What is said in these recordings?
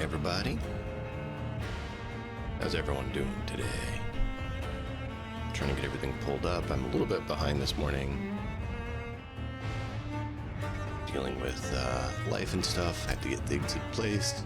everybody. How's everyone doing today? I'm trying to get everything pulled up. I'm a little bit behind this morning. Dealing with life and stuff. I have to get things in place.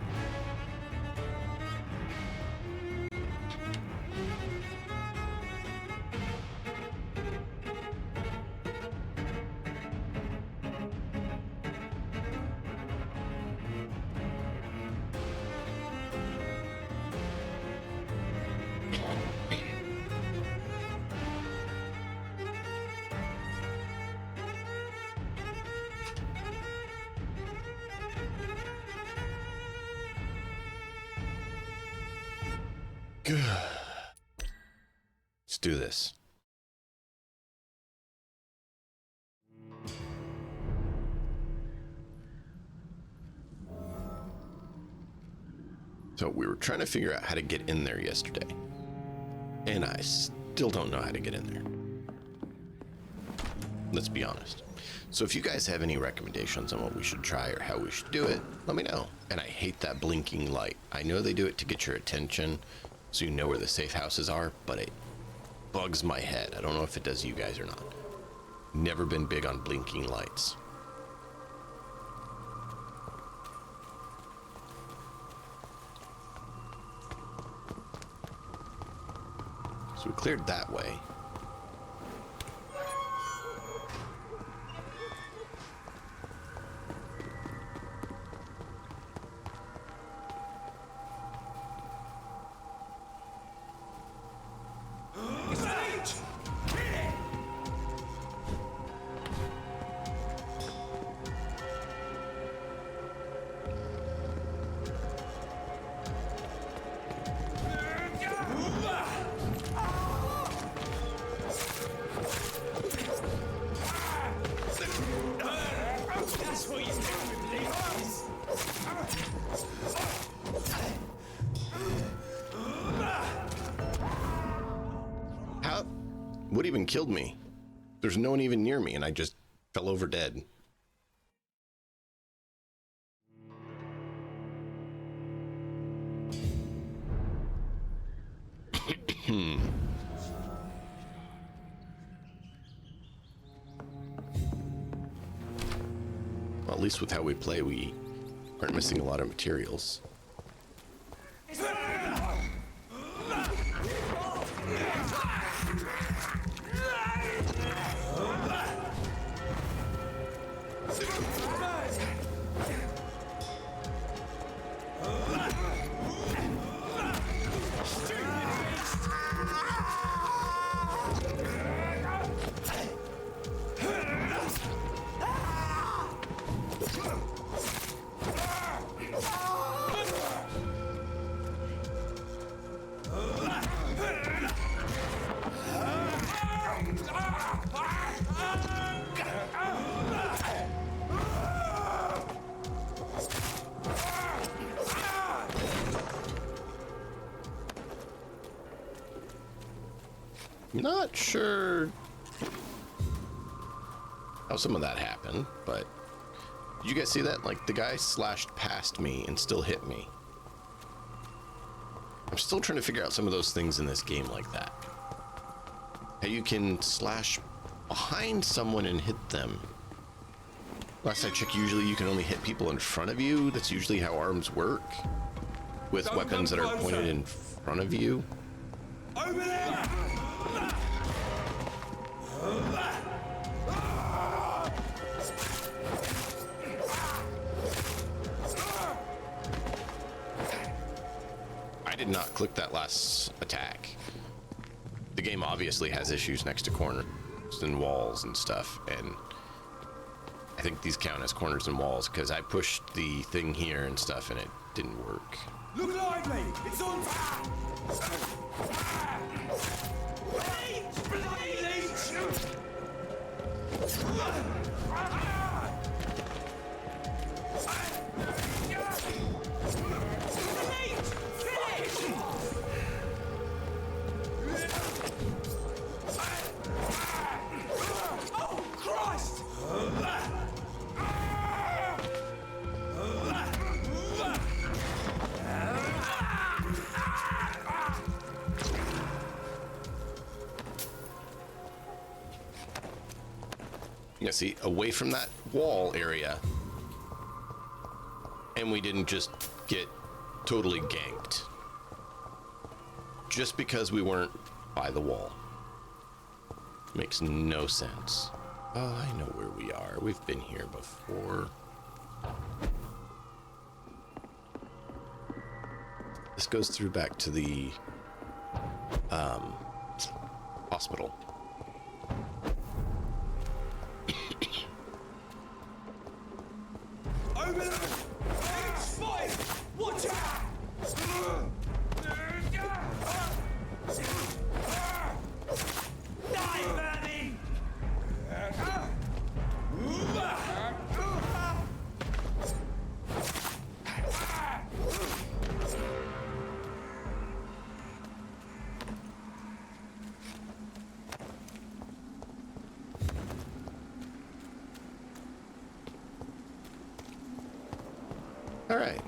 Good. Let's do this. So we were trying to figure out how to get in there yesterday, and I still don't know how to get in there. Let's be honest. So if you guys have any recommendations on what we should try or how we should do it, let me know. And I hate that blinking light. I know they do it to get your attention, so you know where the safe houses are, but it bugs my head. I don't know if it does you guys or not. Never been big on blinking lights. So we cleared that way. What even killed me? There's no one even near me, and I just fell over dead. Well, at least with how we play, we aren't missing a lot of materials. Not sure how some of that happened, but did you guys see that? Like, the guy slashed past me and still hit me. I'm still trying to figure out some of those things in this game like that. How you can slash behind someone and hit them. Last I checked, usually you can only hit people in front of you. That's usually how arms work, with weapons that are pointed in front of you. Over there! I did not click that last attack. The game obviously has issues next to corners and walls and stuff, and I think these count as corners and walls because I pushed the thing here and stuff and it didn't work. Look lively! It's on fire! Oh, Christ! Yeah, see, away from that wall area. And we didn't just get totally ganked. Just because we weren't by the wall. Makes no sense. Oh, I know where we are. We've been here before. This goes through back to the hospital. Over there! It's fire! Watch out! Die, Bernie! All right.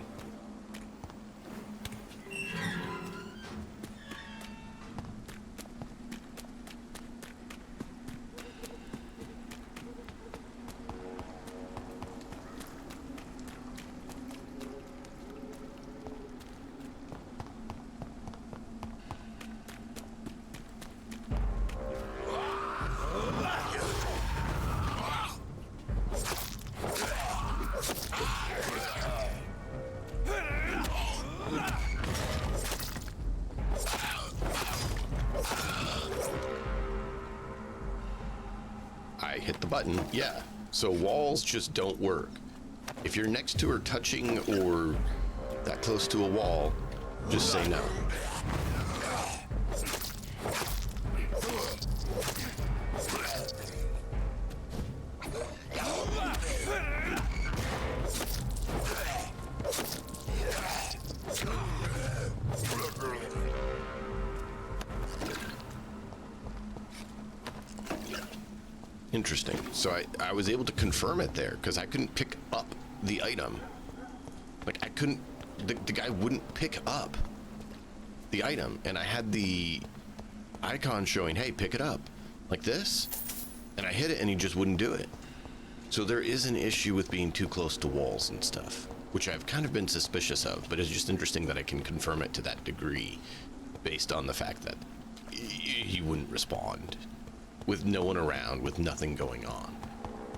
I hit the button, yeah. So walls just don't work. If you're next to or touching or that close to a wall, just say no. Interesting. So I was able to confirm it there because I couldn't pick up the item. Like I couldn't, the guy wouldn't pick up the item, and I had the icon showing, hey, pick it up like this, and I hit it and he just wouldn't do it. So there is an issue with being too close to walls and stuff, which I've kind of been suspicious of, but it's just interesting that I can confirm it to that degree based on the fact that he wouldn't respond with no one around, with nothing going on.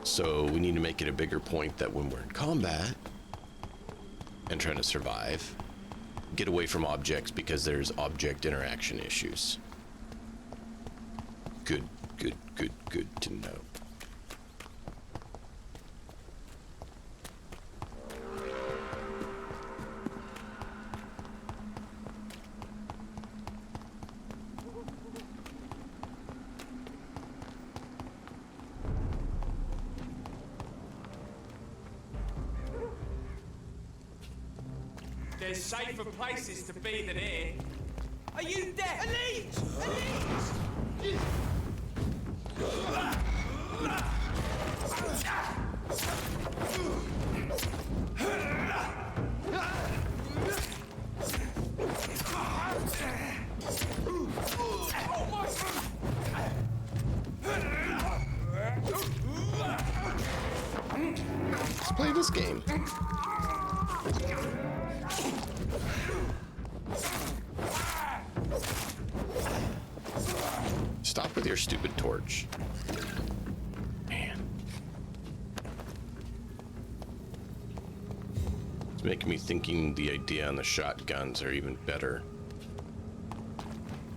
So we need to make it a bigger point that when we're in combat and trying to survive, get away from objects because there's object interaction issues. Good to know. There's safer places to be than here. Are you deaf? Elite! Elite! Let's play this game. Stop with your stupid torch. Man. It's making me thinking the idea on the shotguns are even better.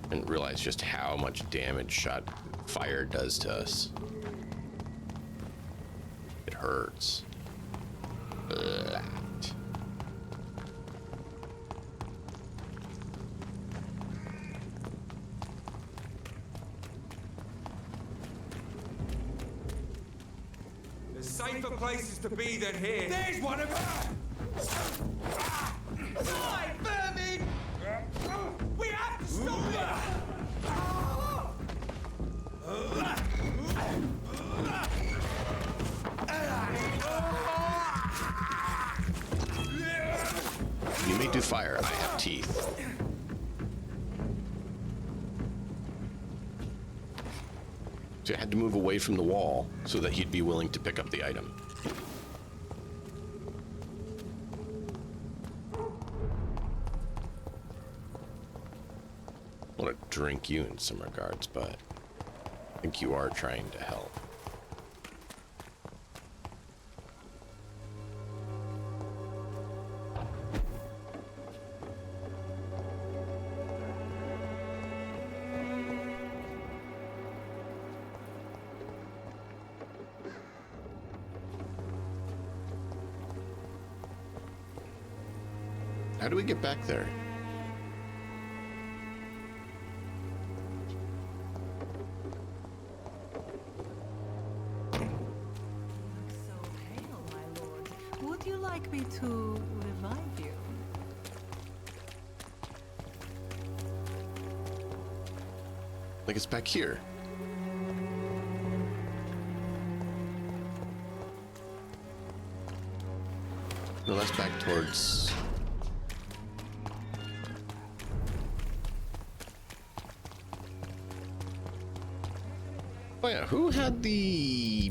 I didn't realize just how much damage fire does to us. It hurts. Ugh. There's safer places to be than here. There's one of them! Die, vermin! We have to stop them! You may do fire. I have teeth. So I had to move away from the wall so that he'd be willing to pick up the item. I want to drink you in some regards, but I think you are trying to help. How do we get back there? So pale, my lord. Would you like me to revive you? Like it's back here. No, that's back towards... Oh yeah, who had the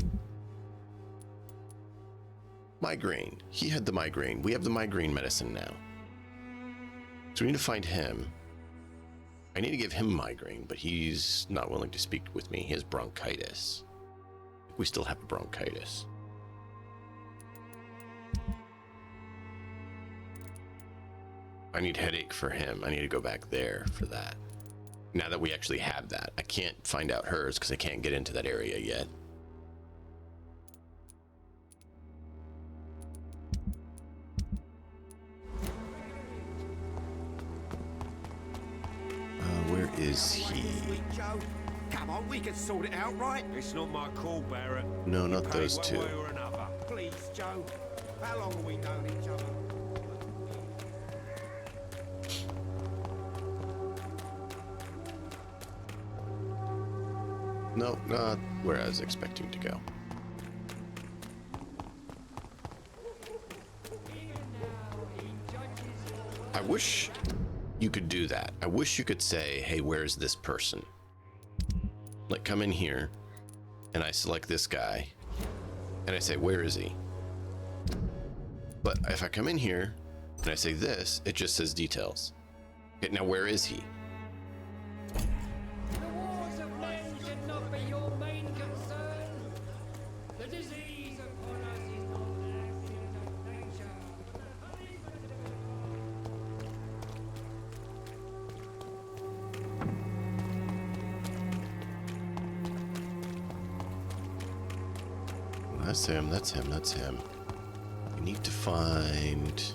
migraine? He had the migraine. We have the migraine medicine now. So we need to find him. I need to give him migraine, but he's not willing to speak with me. He has bronchitis. We still have bronchitis. I need headache for him. I need to go back there for that. Now that we actually have that, I can't find out hers because I can't get into that area yet. Where is he? Joe, come on, we can sort it out, right? It's not my call, Barrett. No, not Pay those one two. way or another. Please, Joe. How long have we known each other? No, not where I was expecting to go. I wish you could do that. I wish you could say, hey, where's this person? Like, come in here, and I select this guy, and I say, where is he? But if I come in here, and I say this, it just says details. Okay, now where is he? The wars of men should not be your main concern. The disease upon us is not an accident of nature. That's him, that's him, that's him. We need to find...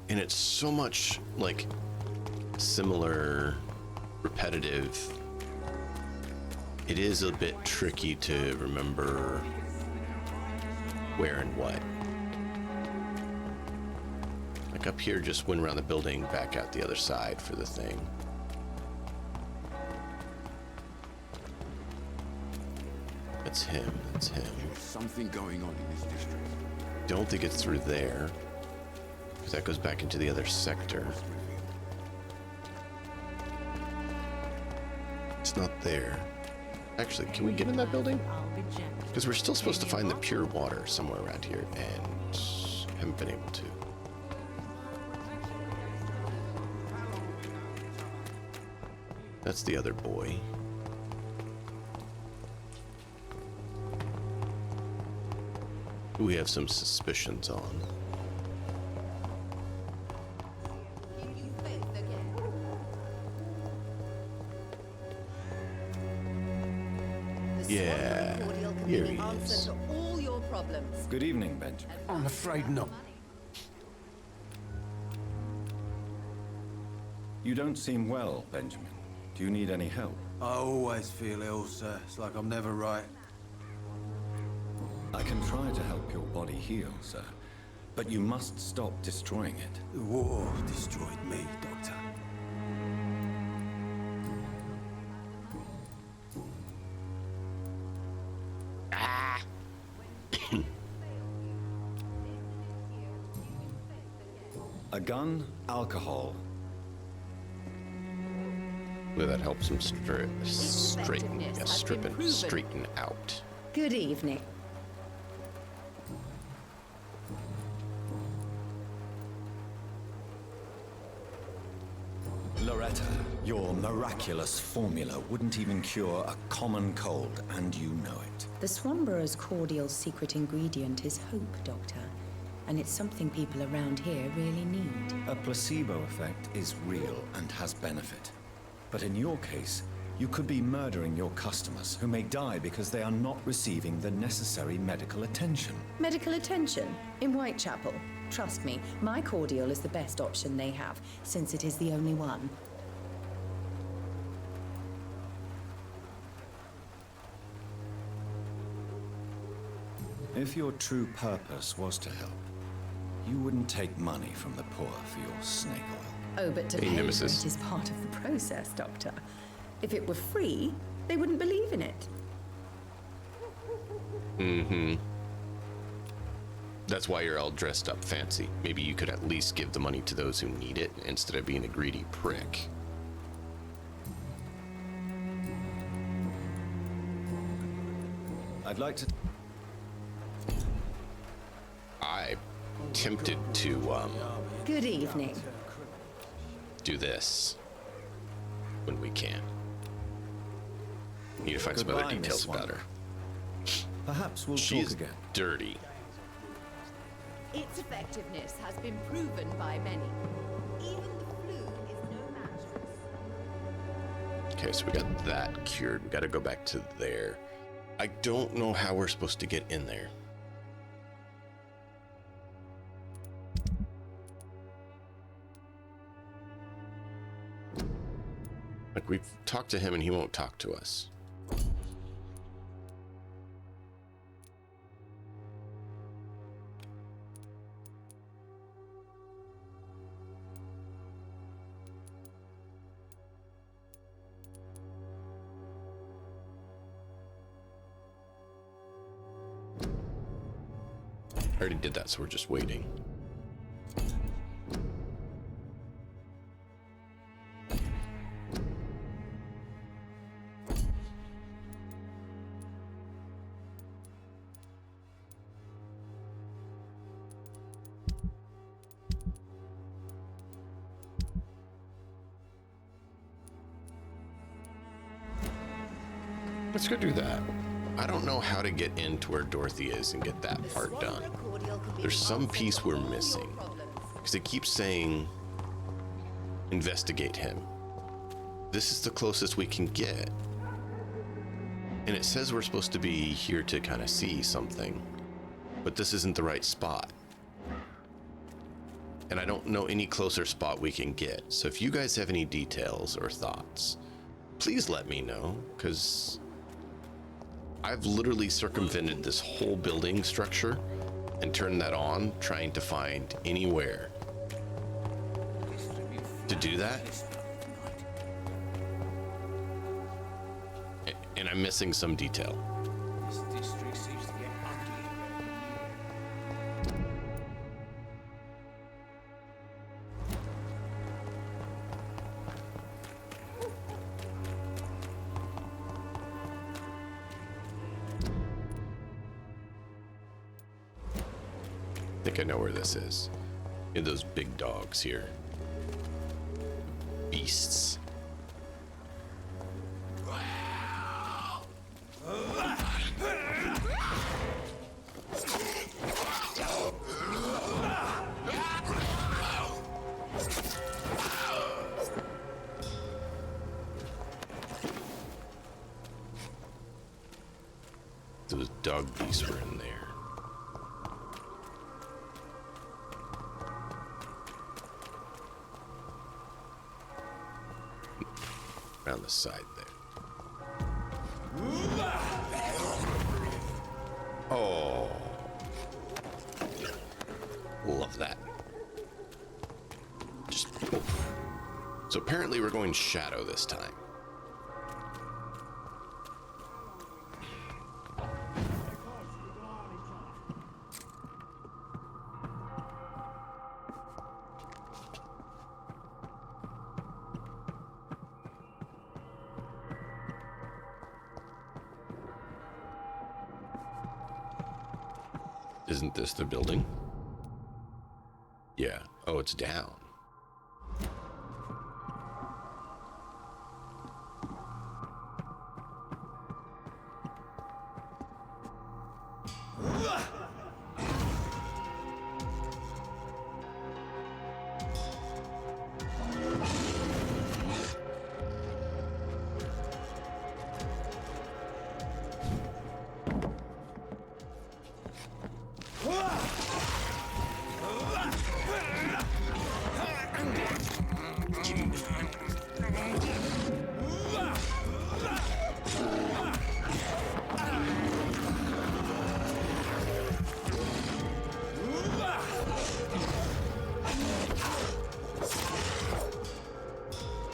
And it's so much, like, similar, repetitive. It is a bit tricky to remember where and what. Like up here, just went around the building, back out the other side for the thing. That's him, that's him. There's something going on in this district. Don't think it's through there, because that goes back into the other sector. It's not there. Actually, can we get in that building? I'll be gentle. Because we're still supposed to find the pure water somewhere around here, and haven't been able to. That's the other boy. Who we have some suspicions on. Give you faith again. The Yeah, Swan cordial can here be he the answer is. to all your problems. Good evening, Benjamin. I'm afraid not. You don't seem well, Benjamin. Do you need any help? I always feel ill, sir. It's like I'm never right. I can try to help your body heal, sir. But you must stop destroying it. The war destroyed me, Doctor. A gun, alcohol. Well, that helps him straighten, effectiveness has been proven. straighten out. Good evening. Loretta, your miraculous formula wouldn't even cure a common cold, and you know it. The Swanborough's cordial secret ingredient is hope, Doctor. And it's something people around here really need. A placebo effect is real and has benefit. But in your case, you could be murdering your customers who may die because they are not receiving the necessary medical attention. Medical attention? In Whitechapel? Trust me, my cordial is the best option they have, since it is the only one. If your true purpose was to help, you wouldn't take money from the poor for your snake oil. Oh, but to Hey, pay for Nemesis. it is part of the process, Doctor. If it were free, they wouldn't believe in it. That's why you're all dressed up fancy. Maybe you could at least give the money to those who need it instead of being a greedy prick. I'd like to... I'm tempted to Good evening. do this when we can. Need to find some other Goodbye, details Miss about her. Perhaps we'll She talk is again. dirty. Its effectiveness has been proven by many. Even the flu is no match for us. Okay, so we got that cured. We got to go back to there. I don't know how we're supposed to get in there. Like, we've talked to him and he won't talk to us. I already did that, so we're just waiting. Let's go do that. I don't know how to get into where Dorothy is and get that part done. There's some piece we're missing. Because it keeps saying, investigate him. This is the closest we can get. And it says we're supposed to be here to kind of see something. But this isn't the right spot. And I don't know any closer spot we can get. So if you guys have any details or thoughts, please let me know. Because I've literally circumvented this whole building structure and turned that on, trying to find anywhere to do that. And I'm missing some detail. This district seems to get uglier. I think I know where this is. In those big dogs here. Beasts. Those dog beasts were in there. Around the side there. Oh. Love that. Just poof. So apparently we're going shadow this time. Isn't this the building? Yeah. Oh, it's down.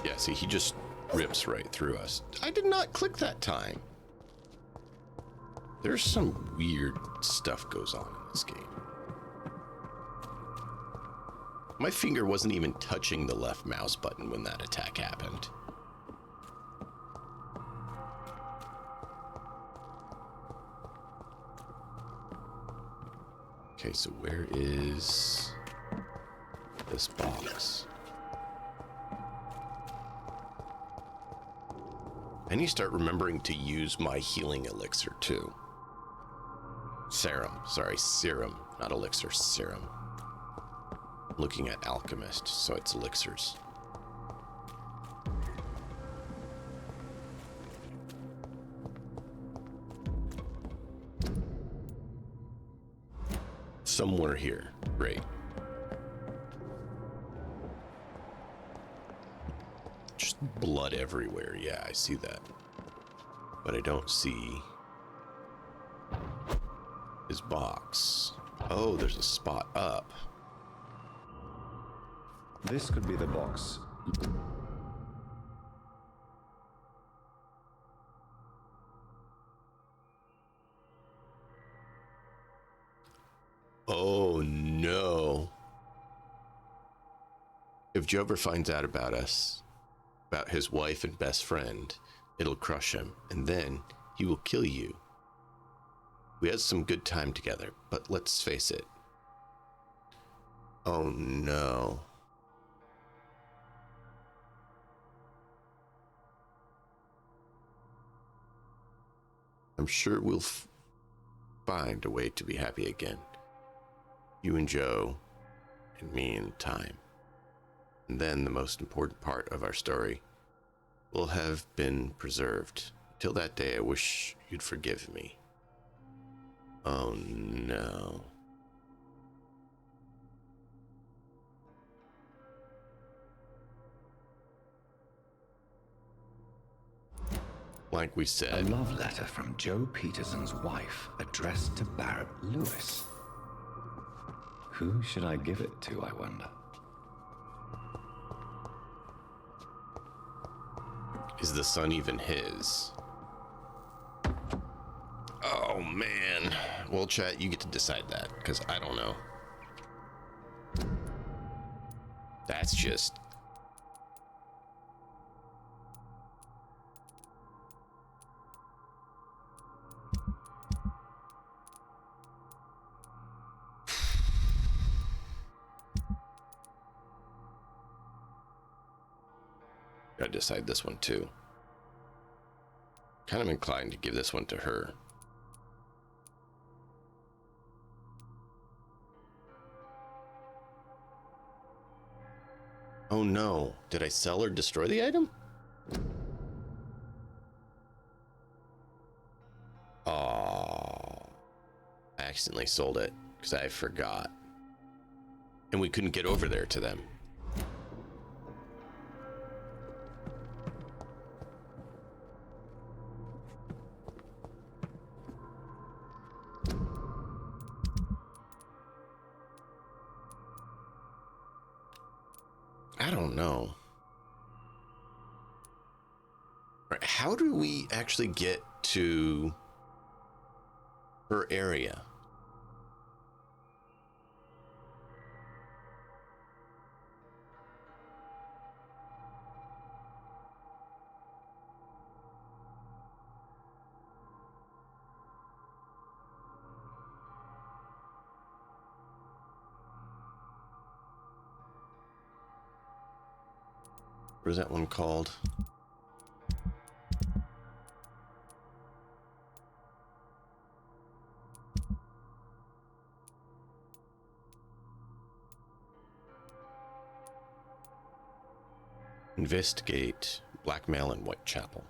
Yeah, see, he just rips right through us. I did not click that time. There's some weird stuff goes on in this game. My finger wasn't even touching the left mouse button when that attack happened. Okay, so where is this box? I need to start remembering to use my healing elixir too. Serum, sorry, serum, not elixir, serum. Looking at alchemist, so it's elixirs. Somewhere here, great. Just blood everywhere, yeah, I see that. But I don't see his box. Oh, there's a spot up. This could be the box. Oh no. If Jover finds out about us, about his wife and best friend, it'll crush him, and then he will kill you. We had some good time together, but let's face it. Oh no. I'm sure we'll find a way to be happy again. You and Joe, and me in time. And then the most important part of our story will have been preserved. Till that day, I wish you'd forgive me. Oh no. Like we A said, love letter from Joe Peterson's wife addressed to Barrett Lewis. Who should I give it to, I wonder? is the son even his? Oh man. Well, chat, you get to decide that, because I don't know. That's just... Gotta decide this one too. Kind of inclined to give this one to her. Oh no, did I sell or destroy the item? Oh, I accidentally sold it because I forgot. And we couldn't get over there to them. I don't know. Right, how do we actually get to her area? What is that one called? Investigate blackmail in Whitechapel.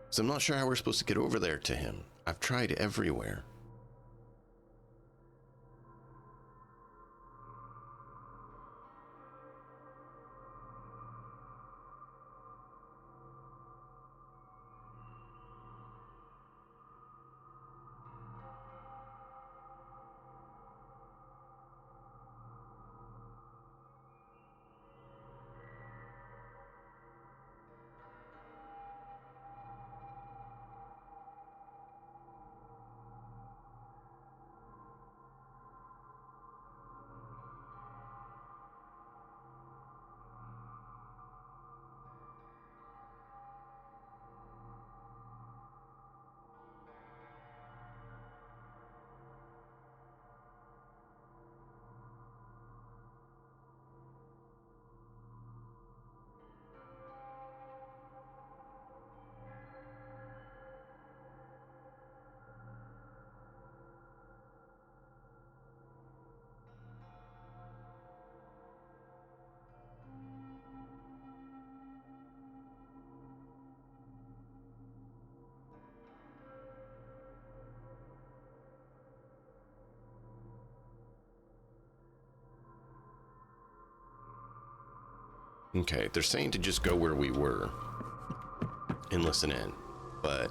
So I'm not sure how we're supposed to get over there to him. I've tried everywhere. Okay, they're saying to just go where we were and listen in, but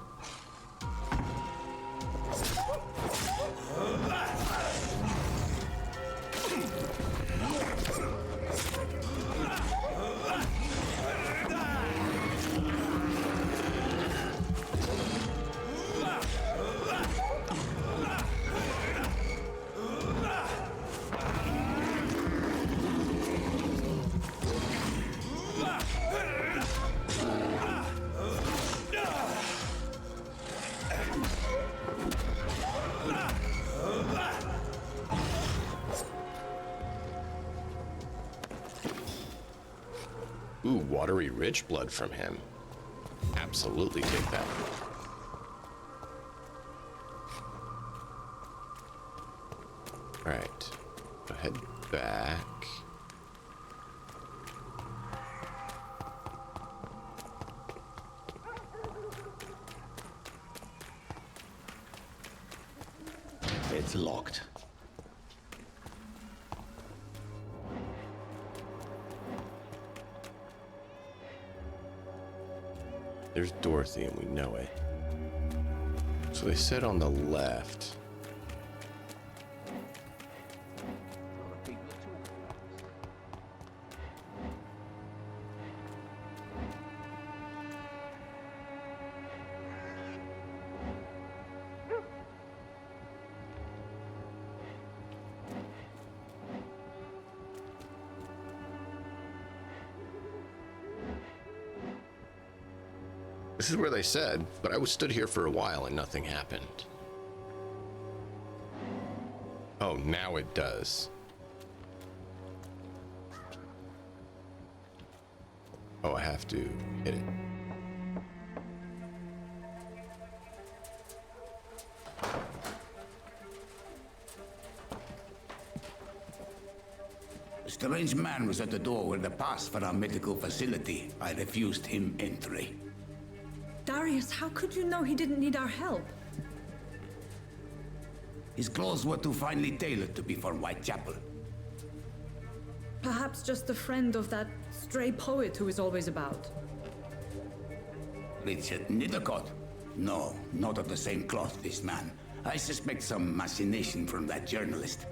ooh, watery rich blood from him. Absolutely take that. All right, go head back. It's locked. There's Dorothy, and we know it. So they said on the left. This is where they said, but I was stood here for a while and nothing happened. Oh, now it does. Oh, I have to hit it. A strange man was at the door with a pass for our medical facility. I refused him entry. Darius, how could you know he didn't need our help? His clothes were too finely tailored to be for Whitechapel. Perhaps just a friend of that stray poet who is always about. Richard Nithercott? No, not of the same cloth, this man. I suspect some machination from that journalist.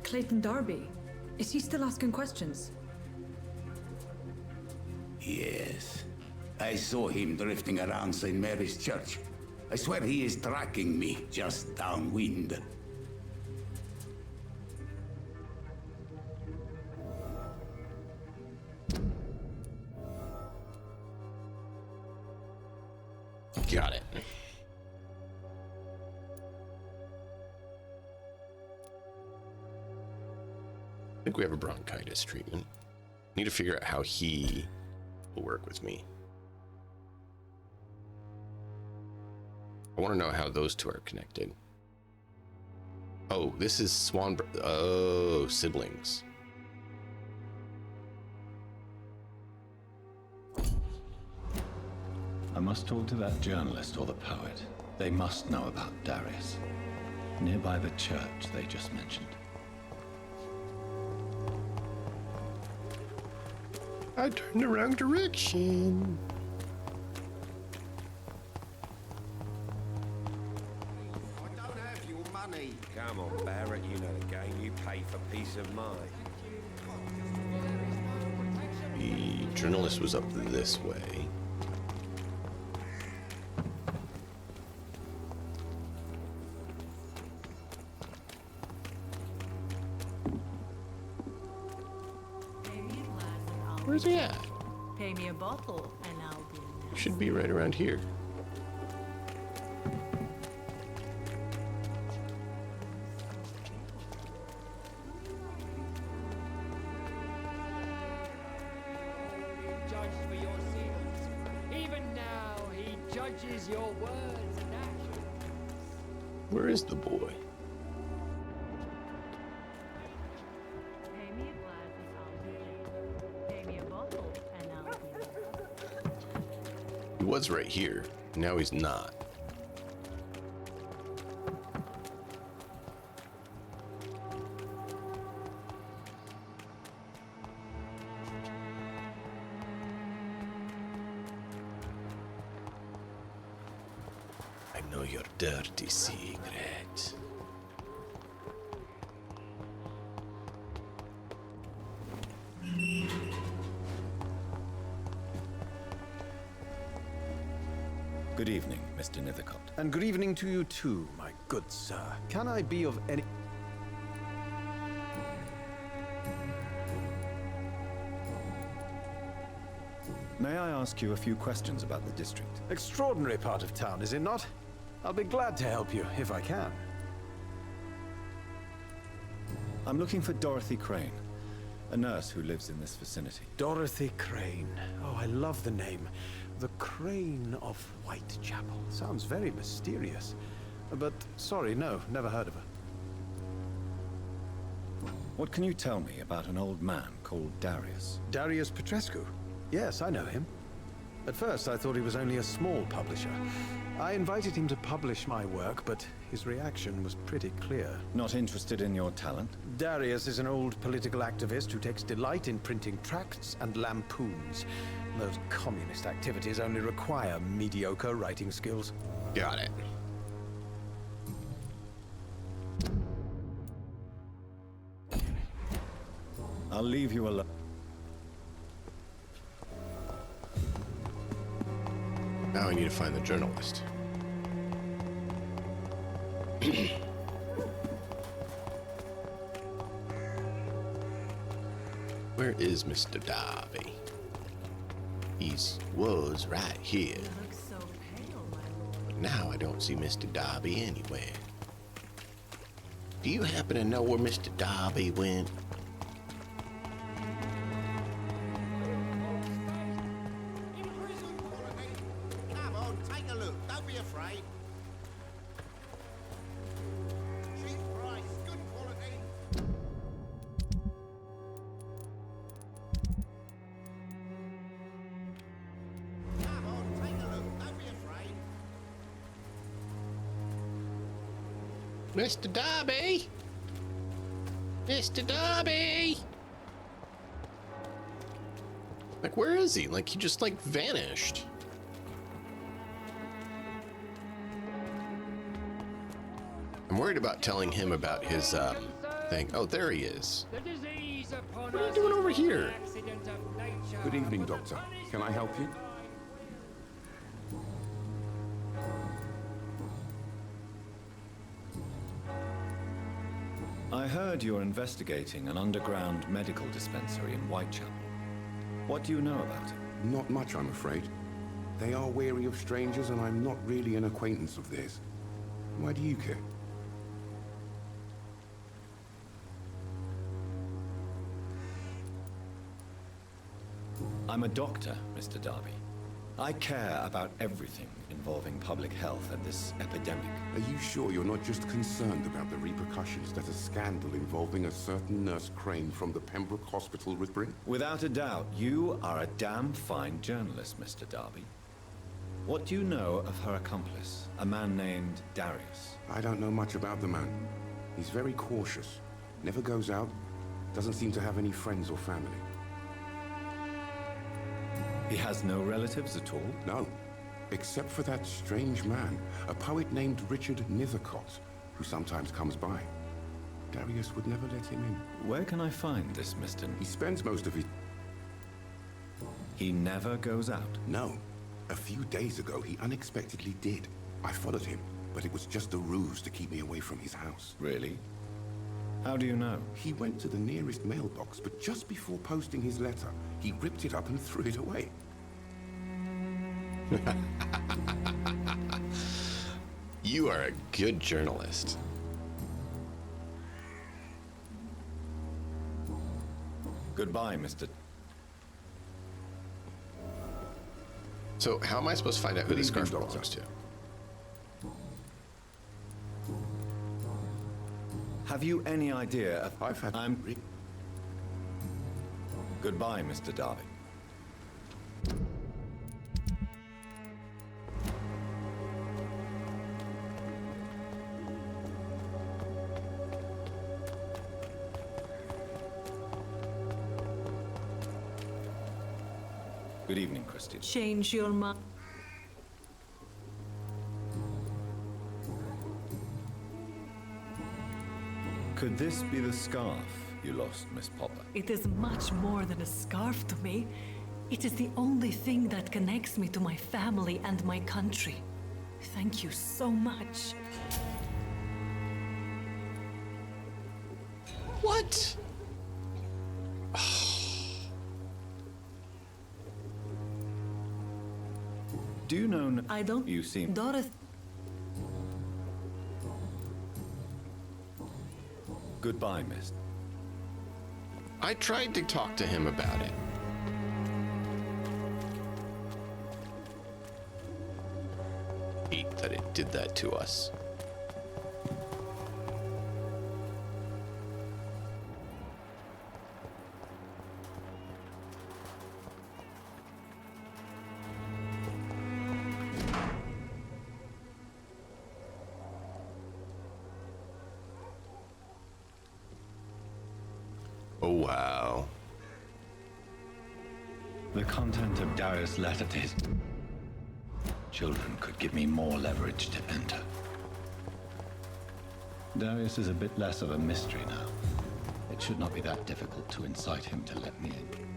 Clayton Darby. Is he still asking questions? Yes. I saw him drifting around St. Mary's Church. I swear he is tracking me just downwind. Got it. I think we have a bronchitis treatment. Need to figure out how he will work with me. I want to know how those two are connected. Oh, this is Swan. Oh, siblings. I must talk to that journalist or the poet. They must know about Darius. Nearby the church they just mentioned. I turned the wrong direction. I don't have your money. Come on, Barrett, you know the game. You pay for peace of mind. The journalist was up this way. Where's he at? Pay me a bottle and I'll be in there. Should be right around here. Judged for your sins. Even now, he judges your words and actions. Where is the boy? Pay me a glass and I'll be in. Pay me a bottle and I'll be in there. He was right here. Now he's not. I know your dirty secret. Good evening, Mr. Nithercott. And good evening to you too, my good sir. Can I be of any... May I ask you a few questions about the district? Extraordinary part of town, is it not? I'll be glad to help you, if I can. I'm looking for Dorothy Crane, a nurse who lives in this vicinity. Dorothy Crane. Oh, I love the name. The Crane of Whitechapel. Sounds very mysterious. But, sorry, no, never heard of her. What can you tell me about an old man called Darius? Darius Petrescu? Yes, I know him. At first, I thought he was only a small publisher. I invited him to publish my work, but his reaction was pretty clear. Not interested in your talent? Darius is an old political activist who takes delight in printing tracts and lampoons. Those communist activities only require mediocre writing skills. Got it. I'll leave you alone. Now I need to find the journalist. Where is Mr. Darby? He was right here. You look so pale, my lord. But now I don't see Mr. Darby anywhere. Do you happen to know where Mr. Darby went? Come on, take a look. Don't be afraid. Cheap price, good quality. Come on, take a look. Don't be afraid. Mr. Darby! Mr. Darby! Like, where is he? Like, he just, like, vanished. I'm worried about telling him about his, thing. Oh, there he is. The disease upon What are you us doing is over not here? an accident of nature, Good evening, but the Doctor. Can I help you? I heard you're investigating an underground medical dispensary in Whitechapel. What do you know about it? Not much, I'm afraid. They are wary of strangers, and I'm not really an acquaintance of theirs. Why do you care? I'm a doctor, Mr. Darby. I care about everything involving public health and this epidemic. Are you sure you're not just concerned about the repercussions that a scandal involving a certain Nurse Crane from the Pembroke Hospital would bring? Without a doubt, you are a damn fine journalist, Mr. Darby. What do you know of her accomplice, a man named Darius? I don't know much about the man. He's very cautious, never goes out, doesn't seem to have any friends or family. He has no relatives at all? No, except for that strange man, a poet named Richard Nethercott, who sometimes comes by. Darius would never let him in. Where can I find this Mr. He spends most of his... He never goes out? No. A few days ago, he unexpectedly did. I followed him, but it was just a ruse to keep me away from his house. Really? How do you know? He went to the nearest mailbox, but just before posting his letter, he ripped it up and threw it away. You are a good journalist. Goodbye, Mr. So, how am I supposed to find out who the scarf belongs to? Have you any idea of... I've had... Goodbye, Mr. Darby. Good evening, Christine. Change your mind. Could this be the scarf you lost, Miss Popper? It is much more than a scarf to me. It is the only thing that connects me to my family and my country. Thank you so much. What? Do you know... I don't... You seem... Dorothy... Goodbye, miss. I tried to talk to him about it. Hate that it did that to us. Oh, wow. The content of Darius' letter to his children could give me more leverage to enter. Darius is a bit less of a mystery now. It should not be that difficult to incite him to let me in.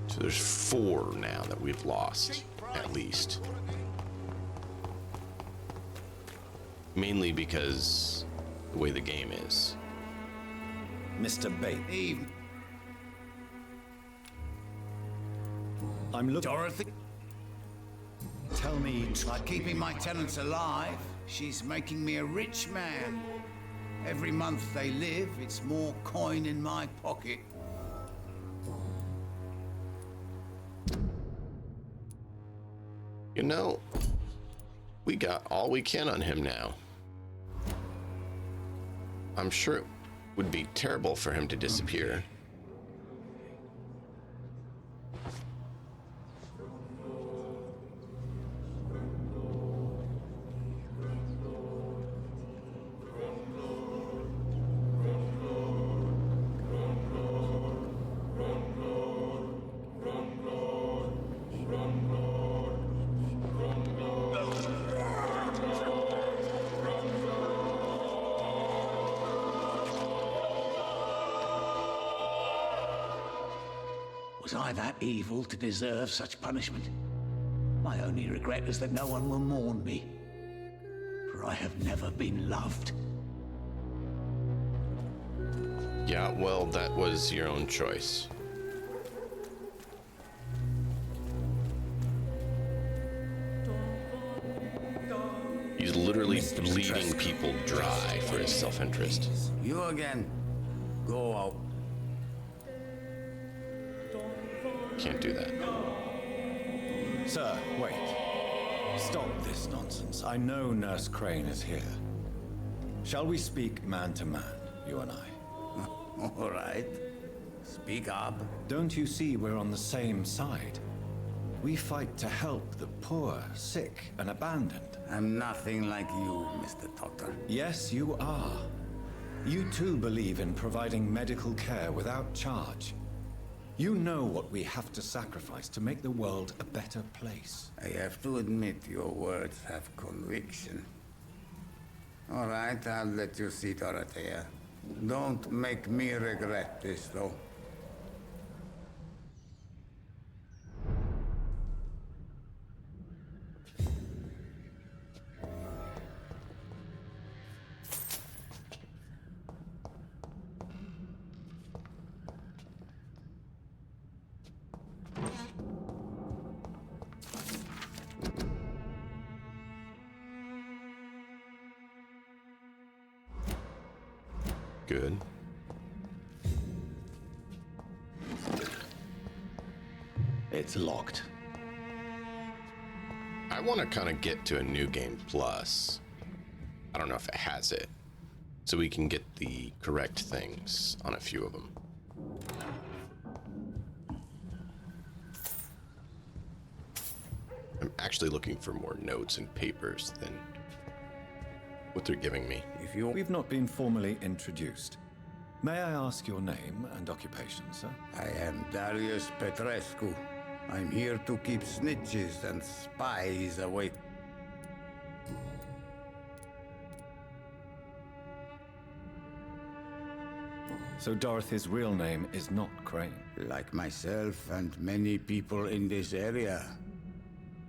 So there's 4 now that we've lost, at least. Mainly because the way the game is. Mr. Bates. Eve. I'm looking... Dorothy. Tell me... By keeping my tenants alive, she's making me a rich man. Every month they live, it's more coin in my pocket. You know, we got all we can on him now. I'm sure it would be terrible for him to disappear. Was I that evil to deserve such punishment? My only regret is that no one will mourn me. sure I have never been loved. Yeah, well, that was your own choice. He's literally bleeding people dry for his self-interest. You again. Go out. Can't do that. Sir, wait. Stop this nonsense. I know Nurse Crane is here. Shall we speak man to man, you and I? All right. Speak up. Don't you see we're on the same side? We fight to help the poor, sick, and abandoned. I'm nothing like you, Mr. Doctor. Yes, you are. You too believe in providing medical care without charge. You know what we have to sacrifice to make the world a better place. I have to admit your words have conviction. All right, I'll let you see Dorothea. Don't make me regret this, though. Good. It's locked. I want to kind of get to a new game plus. I don't know if it has it, so we can get the correct things on a few of them. I'm actually looking for more notes and papers than what they're giving me. We've not been formally introduced. May I ask your name and occupation, sir? I am Darius Petrescu. I'm here to keep snitches and spies away. So Dorothy's real name is not Crane? Like myself and many people in this area.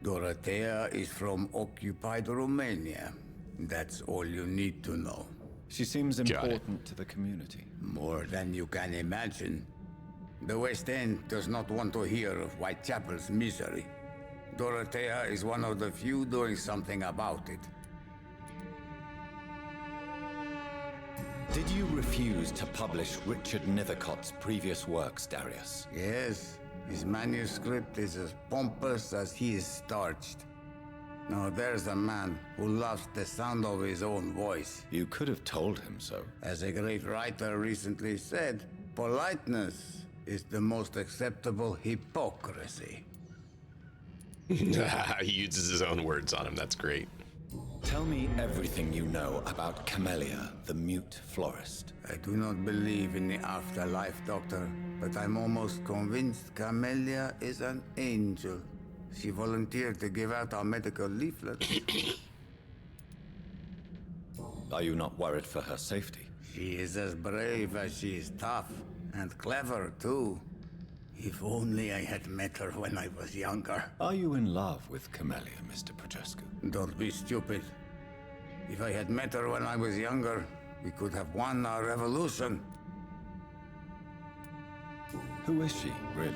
Dorothea is from occupied Romania. That's all you need to know. She seems important to the community. More than you can imagine. The West End does not want to hear of Whitechapel's misery. Dorothea is one of the few doing something about it. Did you refuse to publish Richard Nithercott's previous works, Darius? Yes, his manuscript is as pompous as he is starched. Now there's a man who loves the sound of his own voice. You could have told him so. As a great writer recently said, politeness is the most acceptable hypocrisy. He uses his own words on him. That's great. Tell me everything you know about Camellia, the mute florist. I do not believe in the afterlife, Doctor, but I'm almost convinced Camellia is an angel. She volunteered to give out our medical leaflets. Are you not worried for her safety? She is as brave as she is tough, and clever, too. If only I had met her when I was younger. Are you in love with Camellia, Mr. Petrescu? Don't be stupid. If I had met her when I was younger, we could have won our revolution. Who is she, really?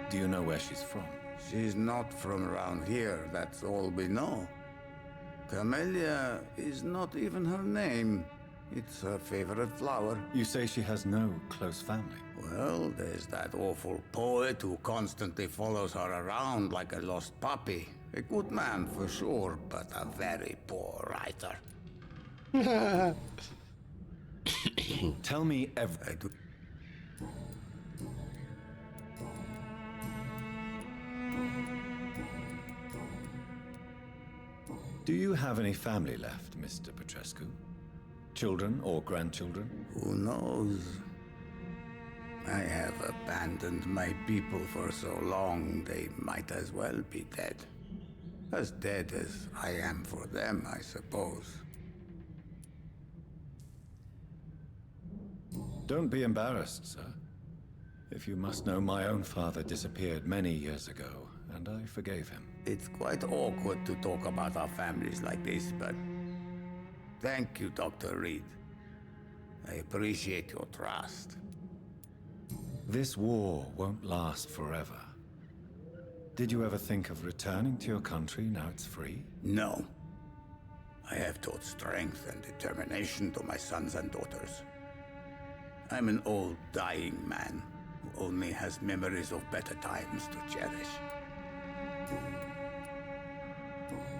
Do you know where she's from? She's not from around here, that's all we know. Camellia is not even her name. It's her favorite flower. You say she has no close family? Well, there's that awful poet who constantly follows her around like a lost puppy. A good man for sure, but a very poor writer. Tell me everything. Do you have any family left, Mr. Petrescu? Children or grandchildren? Who knows? I have abandoned my people for so long, they might as well be dead. As dead as I am for them, I suppose. Don't be embarrassed, sir. If you must know, my own father disappeared many years ago, and I forgave him. It's quite awkward to talk about our families like this, but Thank you, Dr. Reed. I appreciate your trust. This war won't last forever. Did you ever think of returning to your country now it's free? No. I have taught strength and determination to my sons and daughters. I'm an old, dying man who only has memories of better times to cherish.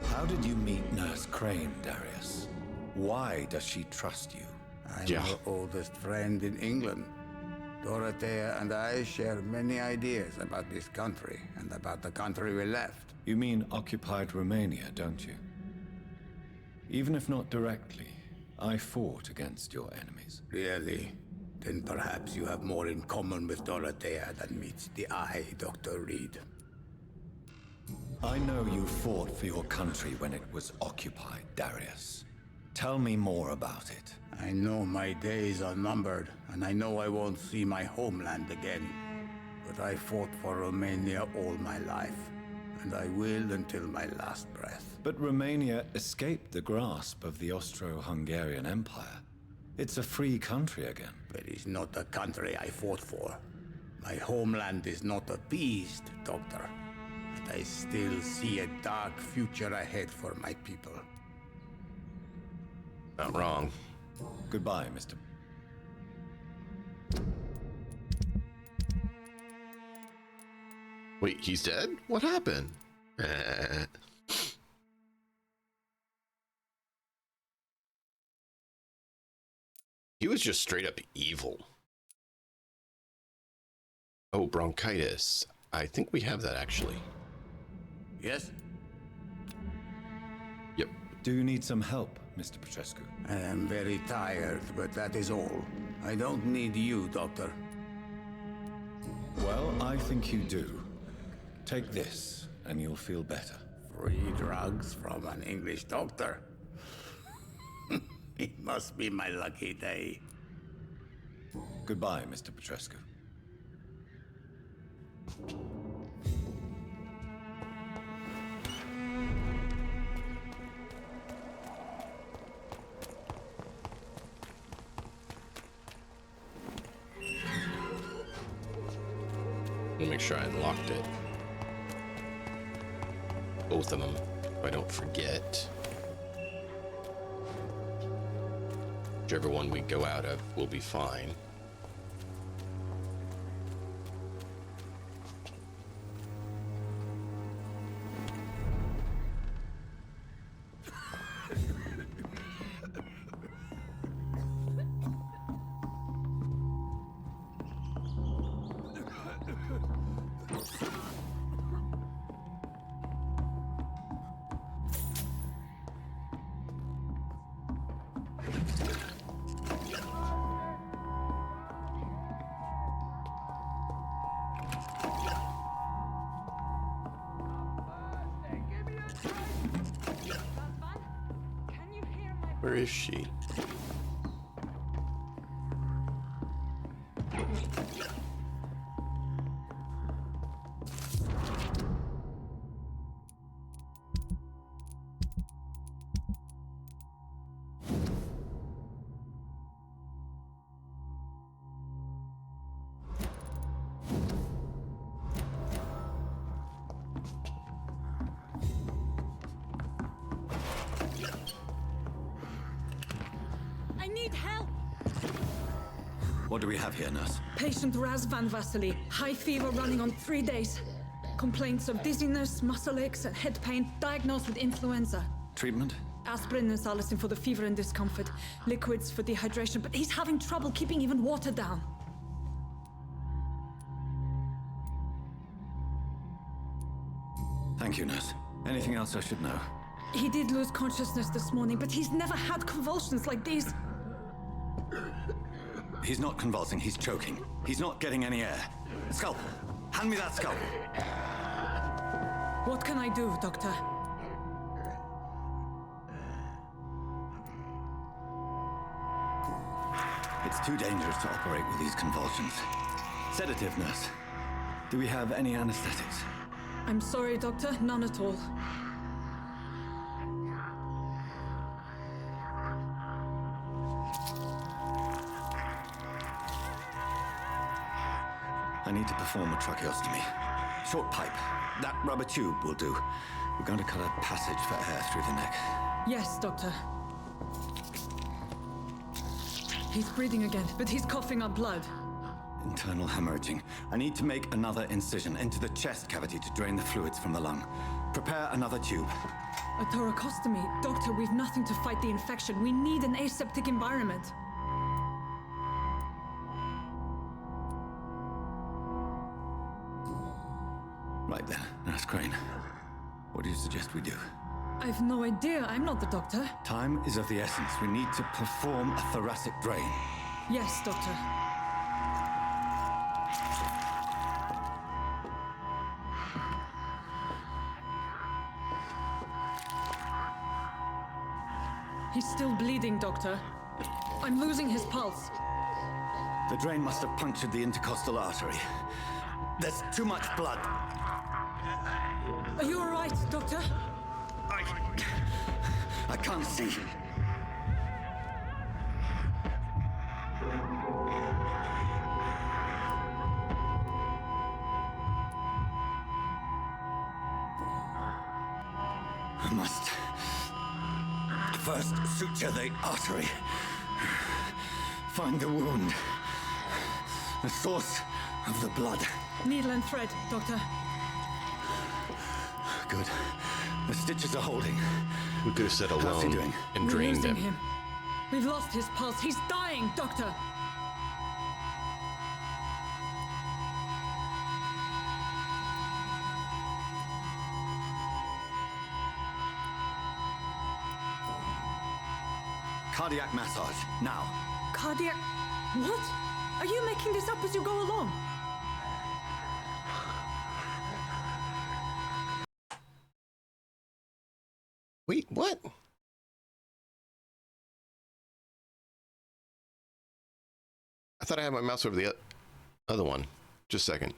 How did you meet Nurse Crane, Darius? Why does she trust you? I'm her oldest friend in England. Dorothea and I share many ideas about this country and about the country we left. You mean occupied Romania, don't you? Even if not directly, I fought against your enemies. Really? Then perhaps you have more in common with Dorothea than meets the eye, Dr. Reed. I know you fought for your country when it was occupied, Darius. Tell me more about it. I know my days are numbered, and I know I won't see my homeland again. But I fought for Romania all my life, and I will until my last breath. But Romania escaped the grasp of the Austro-Hungarian Empire. It's a free country again. But it's not a country I fought for. My homeland is not appeased, Doctor. But I still see a dark future ahead for my people. Not wrong. Goodbye, Mr. Wait, he's dead? What happened? He was just straight up evil. Oh, bronchitis. I think we have that actually. Yes? Yep. Do you need some help, Mr. Petrescu? I am very tired, but that is all. I don't need you, Doctor. Well, I think you do. Take this, and you'll feel better. Free drugs from an English doctor? It must be my lucky day. Goodbye, Mr. Petrescu. Let me make sure I unlocked it. Both of them, if I don't forget. Whichever one we go out of will be fine. Where is she? What do we have here, nurse? Patient Raz Van Vasily. High fever running on 3 days. Complaints of dizziness, muscle aches, and head pain. Diagnosed with influenza. Treatment? Aspirin and salicin for the fever and discomfort. Liquids for dehydration, but he's having trouble keeping even water down. Thank you, nurse. Anything else I should know? He did lose consciousness this morning, but he's never had convulsions like these. He's not convulsing, he's choking. He's not getting any air. Scalpel! Hand me that scalpel! What can I do, Doctor? It's too dangerous to operate with these convulsions. Sedative, nurse. Do we have any anesthetics? I'm sorry, Doctor. None at all. I need to perform a tracheostomy. Short pipe. That rubber tube will do. We're going to cut a passage for air through the neck. Yes, Doctor. He's breathing again, but he's coughing up blood. Internal hemorrhaging. I need to make another incision into the chest cavity to drain the fluids from the lung. Prepare another tube. A thoracostomy. Doctor, we've nothing to fight the infection. We need an aseptic environment. Right then, Nurse Crane. What do you suggest we do? I've no idea. I'm not the doctor. Time is of the essence. We need to perform a thoracic drain. Yes, Doctor. He's still bleeding, Doctor. I'm losing his pulse. The drain must have punctured the intercostal artery. There's too much blood. Are you all right, Doctor? I can't see. I must first suture the artery. Find the wound. The source of the blood. Needle and thread, Doctor. Good. The stitches are holding. We could have said How's he alone doing? and We're drained losing him. We've lost his pulse. He's dying, Doctor. Cardiac massage, now. Cardiac... What? Are you making this up as you go along? Wait, what? I thought I had my mouse over the other one. Just a second.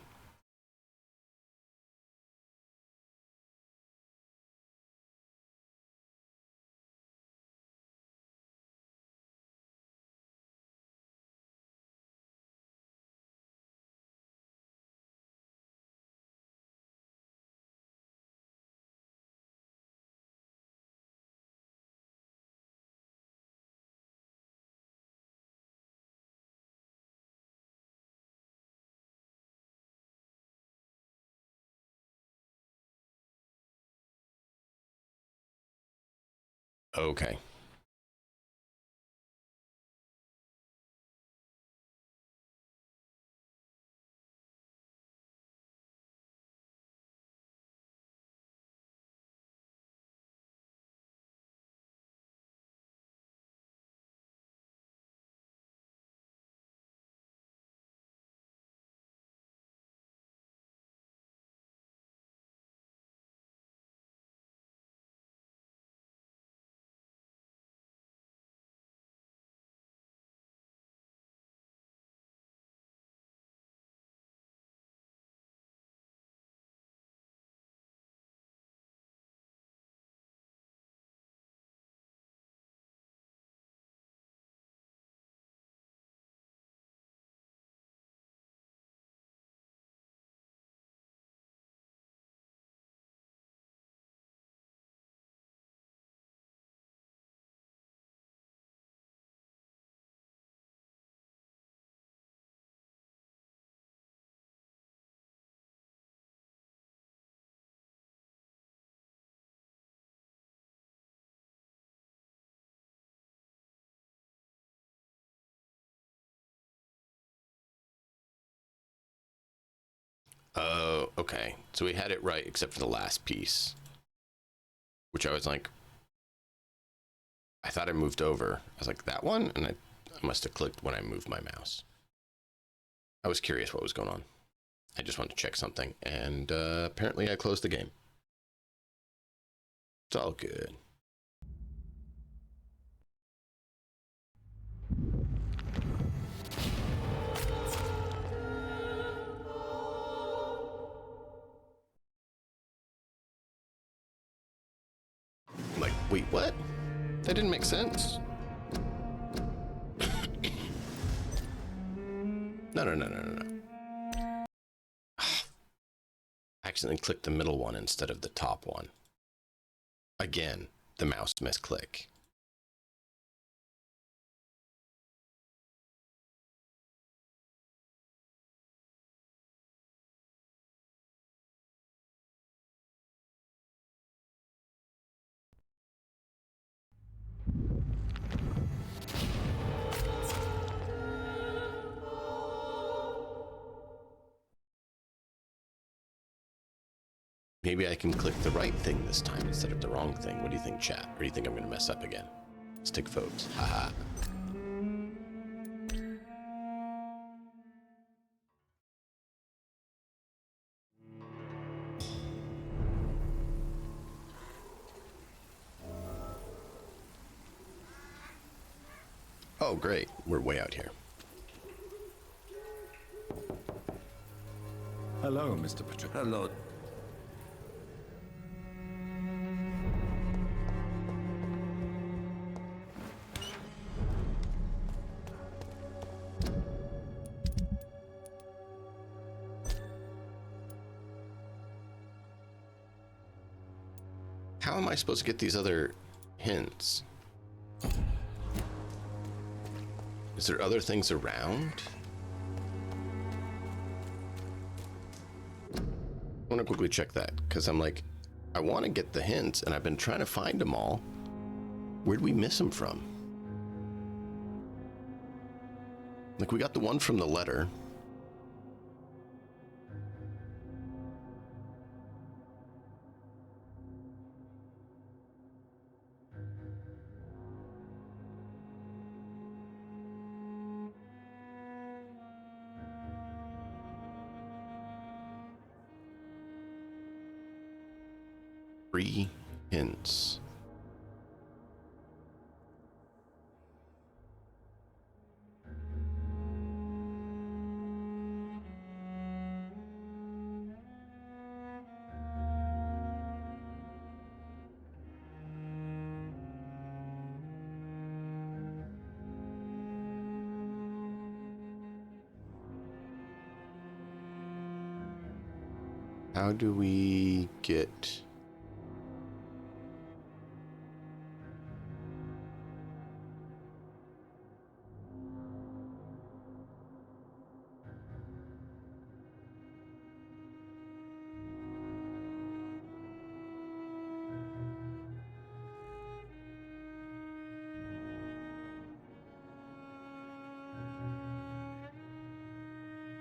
Okay. Oh, okay. So we had it right except for the last piece, which I was like, I thought I moved over. I was like, that one? And I must have clicked when I moved my mouse. I was curious what was going on. I just wanted to check something, and apparently I closed the game. It's all good. Like, wait, what? That didn't make sense. No. accidentally clicked the middle one instead of the top one. Again, the mouse misclick. Maybe I can click the right thing this time instead of the wrong thing. What do you think, chat? Or do you think I'm going to mess up again? Stick votes. Haha. Oh, great. We're way out here. Hello, Mr. Patrick. Hello. How am I supposed to get these other hints? Is there other things around? I want to quickly check that, because I'm like, I want to get the hints, and I've been trying to find them all. Where'd we miss them from? Like, we got the one from the letter. Three hints. How do we get...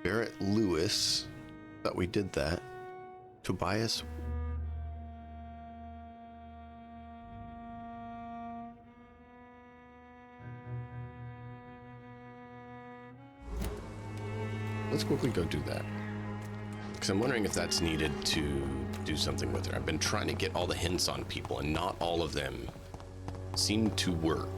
Barrett Lewis, thought we did that. Tobias. Let's quickly go do that. Because I'm wondering if that's needed to do something with her. I've been trying to get all the hints on people, and not all of them seem to work.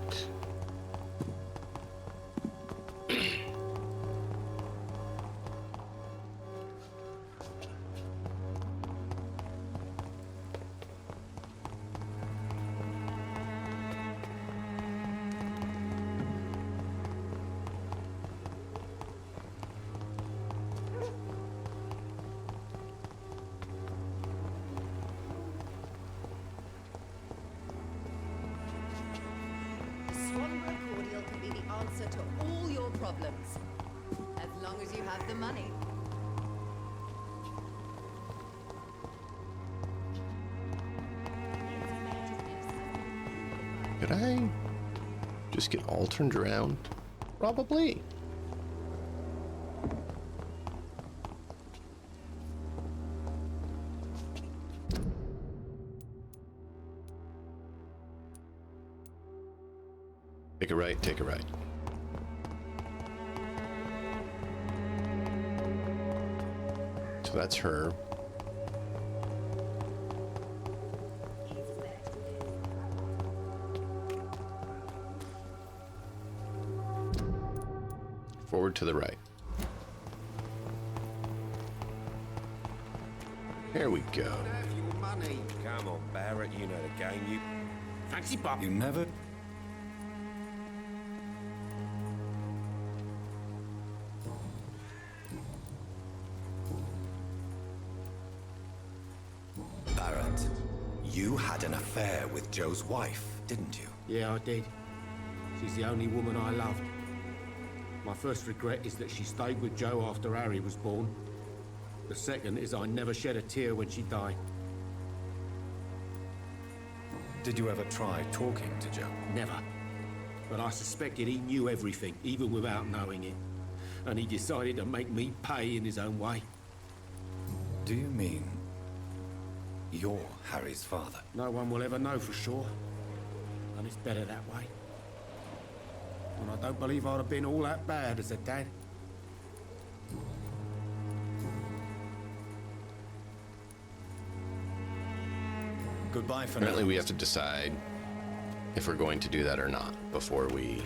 Answer to all your problems, as long as you have the money. Could I just get all turned around? Probably. Take a right, take a right. So that's her. Forward to the right. There we go. Have your money. Come on, Barrett, you know the game. You fancy pop. You never... had an affair with Joe's wife, didn't you? Yeah, I did. She's the only woman I loved. My first regret is that she stayed with Joe after Harry was born. The second is I never shed a tear when she died. Did you ever try talking to Joe? Never. But I suspected he knew everything, even without knowing it. And he decided to make me pay in his own way. Do you mean you're Harry's father? No one will ever know for sure. And it's better that way. And I don't believe I'd have been all that bad as a dad. Goodbye for Apparently now. we have to decide if we're going to do that or not before we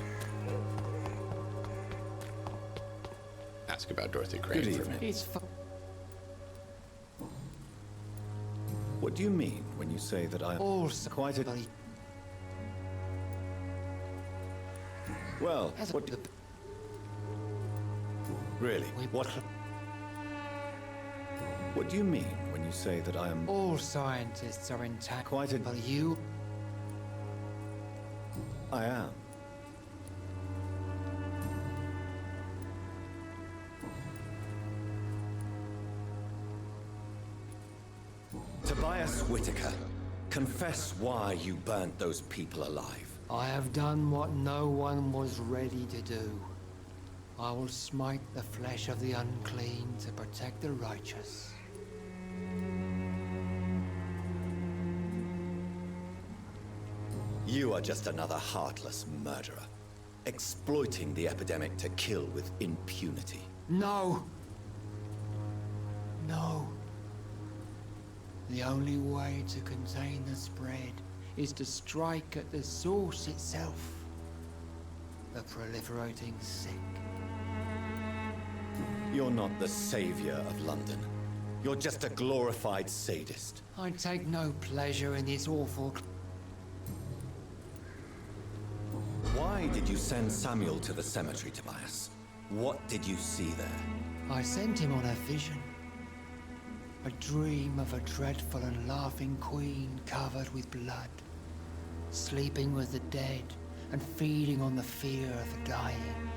ask about Dorothy Crane. Good evening. It's What do you mean when you say that I'm also quite a... Well, what... Really? What do you mean when you say that I am... All scientists are intact. Quite a... But you... I am. Tobias Whitaker, confess why you burnt those people alive. I have done what no one was ready to do. I will smite the flesh of the unclean to protect the righteous. You are just another heartless murderer, exploiting the epidemic to kill with impunity. No! No. The only way to contain the spread is to strike at the source itself. The proliferating sick. You're not the savior of London. You're just a glorified sadist. I take no pleasure in this awful... Why did you send Samuel to the cemetery, Tobias? What did you see there? I sent him on a vision. A dream of a dreadful and laughing queen covered with blood, sleeping with the dead and feeding on the fear of the dying.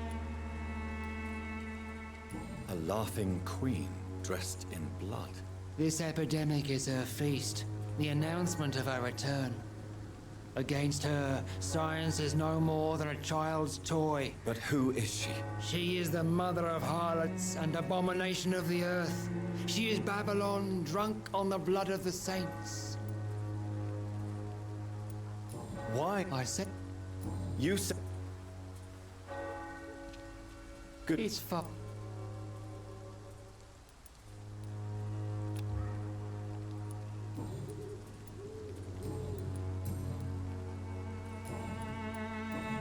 A laughing queen dressed in blood. This epidemic is her feast, the announcement of her return. Against her, science is no more than a child's toy. But who is she? She is the mother of harlots and abomination of the earth. She is Babylon, drunk on the blood of the saints. Why? I said... You said... Good... It's fu...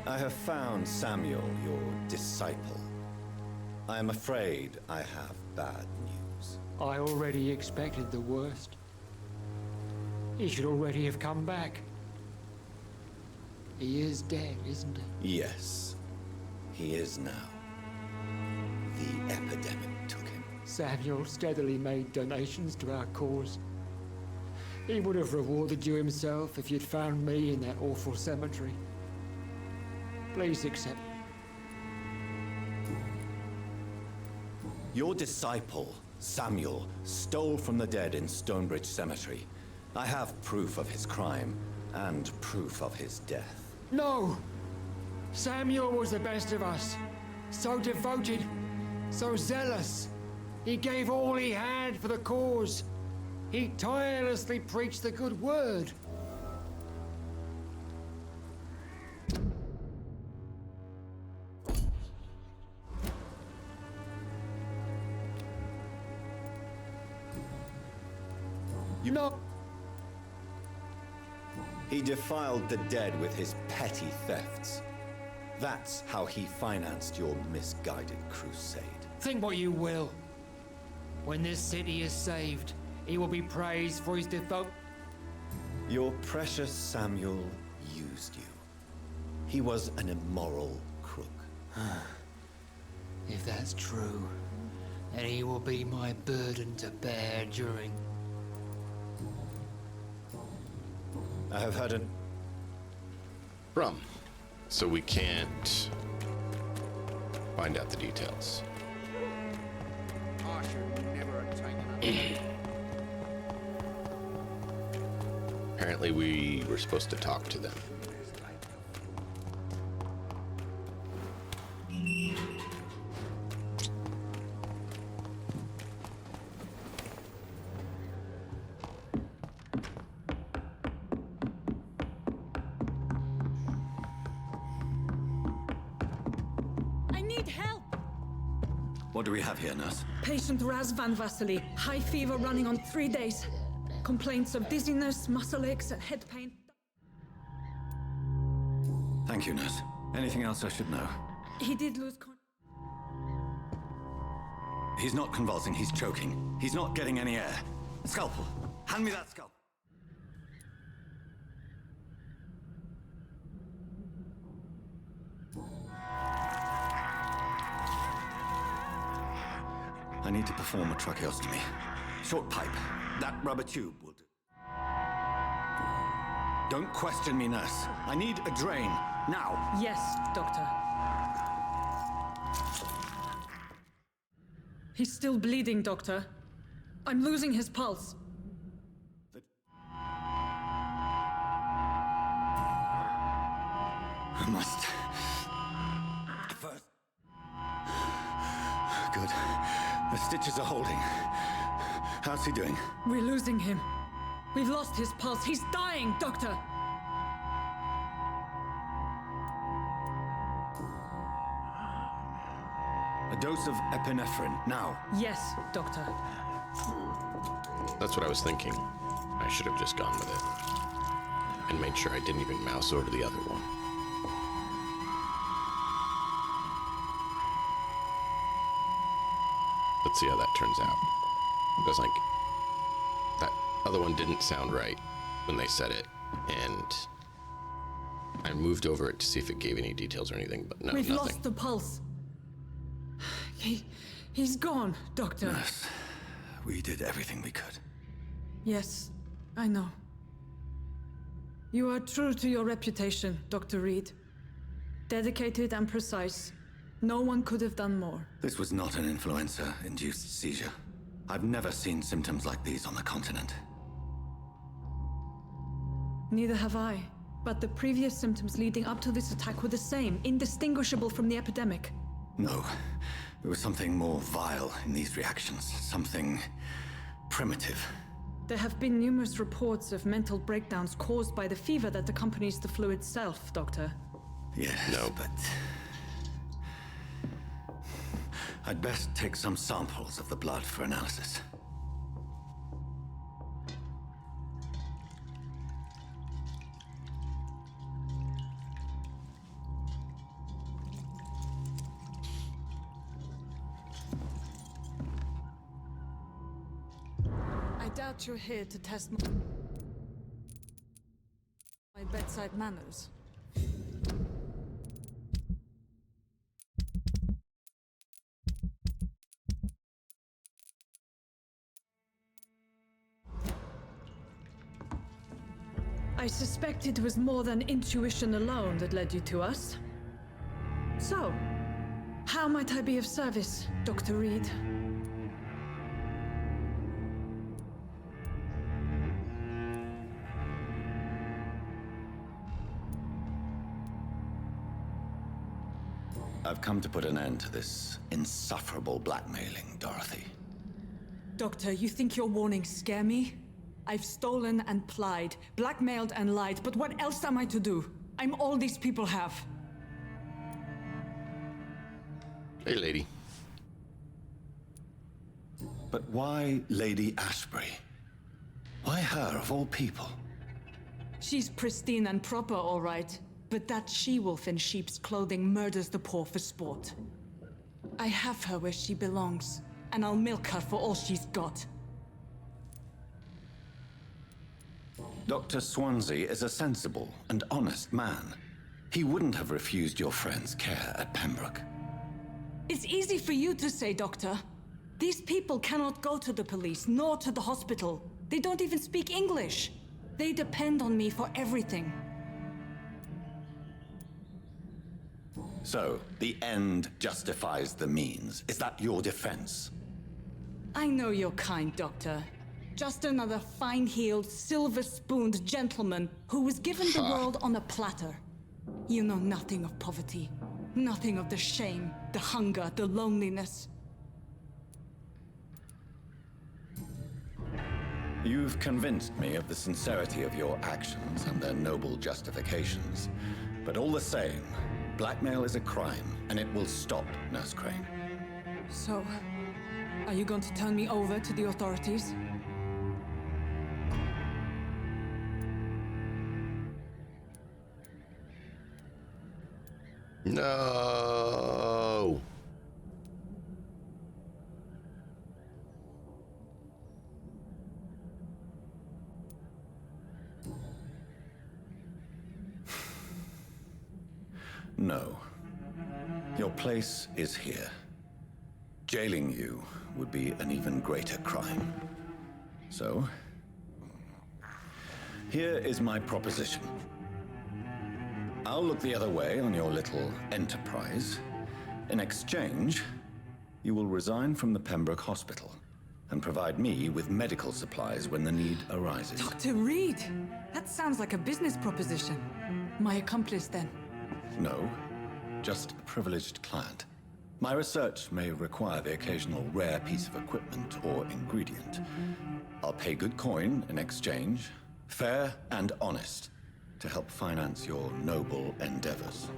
I have found Samuel, your disciple. I am afraid I have bad news. I already expected the worst. He should already have come back. He is dead, isn't he? Yes, he is now. The epidemic took him. Samuel steadily made donations to our cause. He would have rewarded you himself if you'd found me in that awful cemetery. Please accept. Your disciple, Samuel, stole from the dead in Stonebridge Cemetery. I have proof of his crime and proof of his death. No! Samuel was the best of us. So devoted, so zealous. He gave all he had for the cause. He tirelessly preached the good word. You know, he defiled the dead with his petty thefts. That's how he financed your misguided crusade. Think what you will. When this city is saved, he will be praised for his devotion. Your precious Samuel used you. He was an immoral crook. If that's true, then he will be my burden to bear during... I have heard an... From. So we can't find out the details. I should never have taken Apparently we were supposed to talk to them. I need help! What do we have here, nurse? Patient Raz Van Vasily. High fever running on 3 days. Complaints of dizziness, muscle aches, and head pain. Thank you, nurse. Anything else I should know? He did lose He's not convulsing, he's choking. He's not getting any air. Scalpel! Hand me that scalpel! I need to perform a tracheostomy. Short pipe. That rubber tube will do. Don't question me, nurse. I need a drain. Now. Yes, Doctor. He's still bleeding, Doctor. I'm losing his pulse. I must... First... Good. The stitches are holding. How's he doing? We're losing him. We've lost his pulse. He's dying, Doctor! A dose of epinephrine, now. Yes, Doctor. That's what I was thinking. I should have just gone with it. And made sure I didn't even mouse over to the other one. Let's see how that turns out. Because, like, that other one didn't sound right when they said it. And I moved over it to see if it gave any details or anything, but no, We've nothing. lost the pulse. He's gone, Doctor. Nurse, we did everything we could. Yes, I know. You are true to your reputation, Dr. Reed. Dedicated and precise. No one could have done more. This was not an influenza-induced seizure. I've never seen symptoms like these on the continent. Neither have I. But the previous symptoms leading up to this attack were the same, indistinguishable from the epidemic. No. There was something more vile in these reactions. Something primitive. There have been numerous reports of mental breakdowns caused by the fever that accompanies the flu itself, Doctor. Yes, but... I'd best take some samples of the blood for analysis. I doubt you're here to test my bedside manners. I suspect it was more than intuition alone that led you to us. So, how might I be of service, Dr. Reed? I've come to put an end to this insufferable blackmailing, Dorothy. Doctor, you think your warnings scare me? I've stolen and plied, blackmailed and lied, but what else am I to do? I'm all these people have. Hey, lady. But why Lady Ashbury? Why her, of all people? She's pristine and proper, all right. But that she-wolf in sheep's clothing murders the poor for sport. I have her where she belongs, and I'll milk her for all she's got. Dr. Swansea is a sensible and honest man. He wouldn't have refused your friend's care at Pembroke. It's easy for you to say, Doctor. These people cannot go to the police, nor to the hospital. They don't even speak English. They depend on me for everything. So, the end justifies the means. Is that your defense? I know you're kind, Doctor. Just another fine-heeled, silver-spooned gentleman who was given the world on a platter. You know nothing of poverty. Nothing of the shame, the hunger, the loneliness. You've convinced me of the sincerity of your actions and their noble justifications. But all the same, blackmail is a crime, and it will stop, Nurse Crane. So, are you going to turn me over to the authorities? No. No. Your place is here. Jailing you would be an even greater crime. So, here is my proposition. I'll look the other way on your little enterprise. In exchange, you will resign from the Pembroke Hospital and provide me with medical supplies when the need arises. Dr. Reed! That sounds like a business proposition. My accomplice, then? No, just a privileged client. My research may require the occasional rare piece of equipment or ingredient. I'll pay good coin in exchange, fair and honest, to help finance your noble endeavors.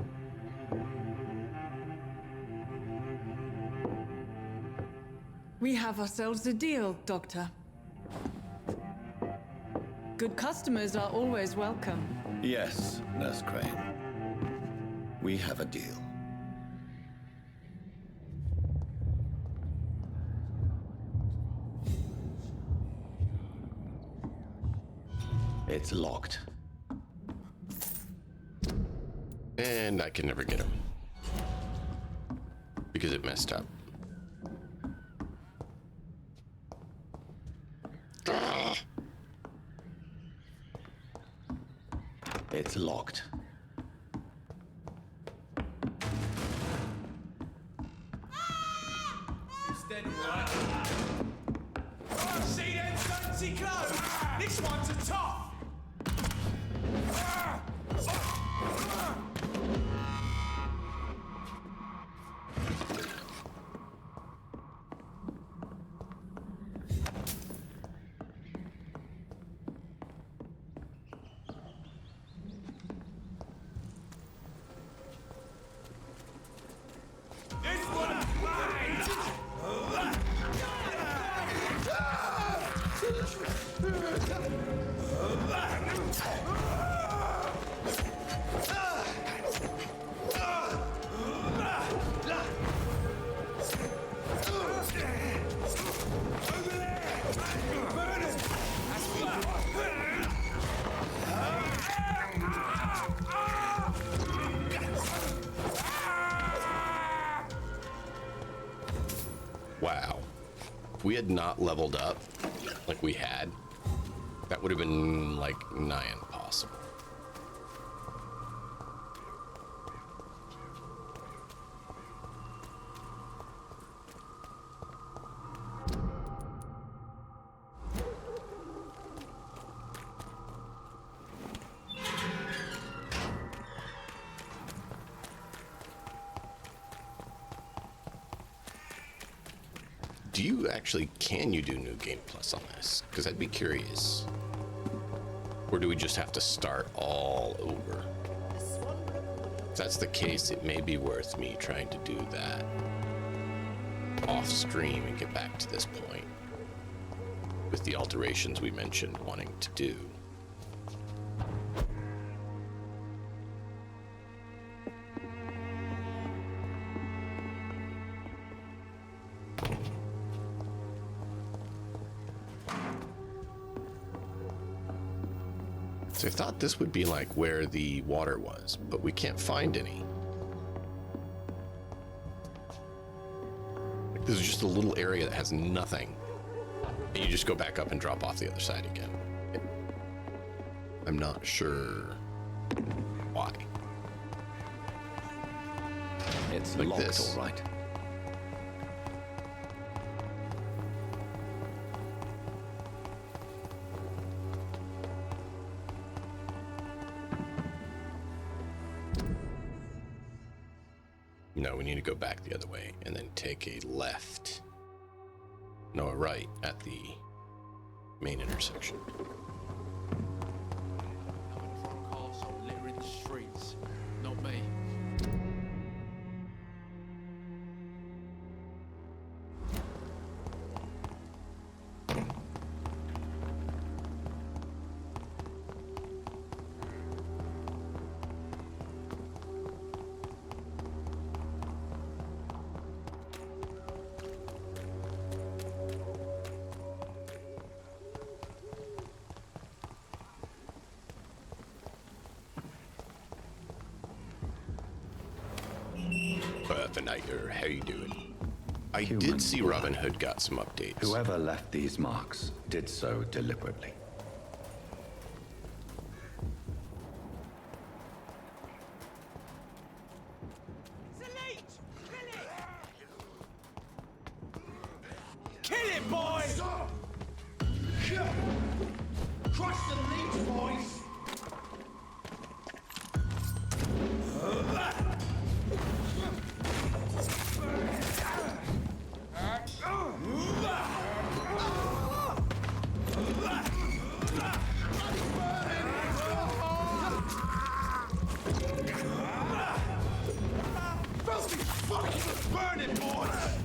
We have ourselves a deal, Doctor. Good customers are always welcome. Yes, Nurse Crane. We have a deal. It's locked. And I can never get him. Because it messed up. It's locked. Instead, right? See them fancy clothes? This one's a top! This one's mine! Wow. If we had not leveled up like we had, that would have been like nigh impossible. Do you actually, can you do New Game Plus on this? Because I'd be curious. Or do we just have to start all over? If that's the case, it may be worth me trying to do that off stream and get back to this point with the alterations we mentioned wanting to do. So I thought this would be like where the water was, but we can't find any. Like, this is just a little area that has nothing. And you just go back up and drop off the other side again. I'm not sure why. It's like locked, this. all right. No, we need to go back the other way and then take a left. No, a right at the main intersection. Coming from cars or littering the streets. Not me. Vampyr, how you doing? I Human did see woman. Robin Hood got some updates. Whoever left these marks did so deliberately. Kill it, boys! Crush the leech, boys! Burning, boys!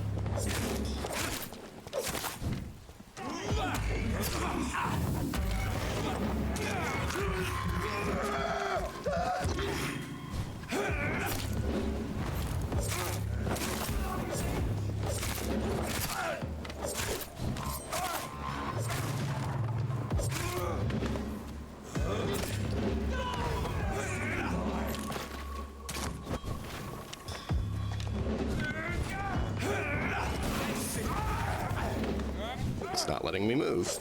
It's not letting me move.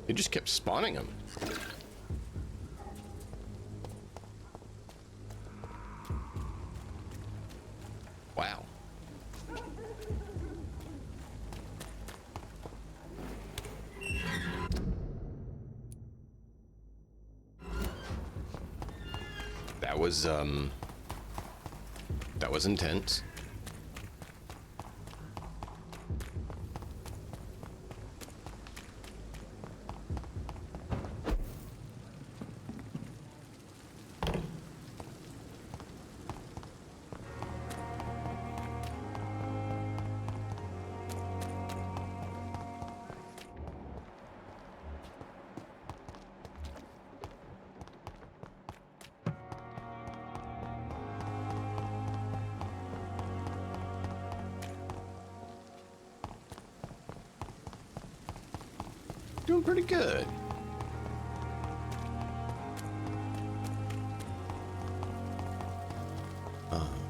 It just kept spawning them. Wow. That was intense. Doing pretty good.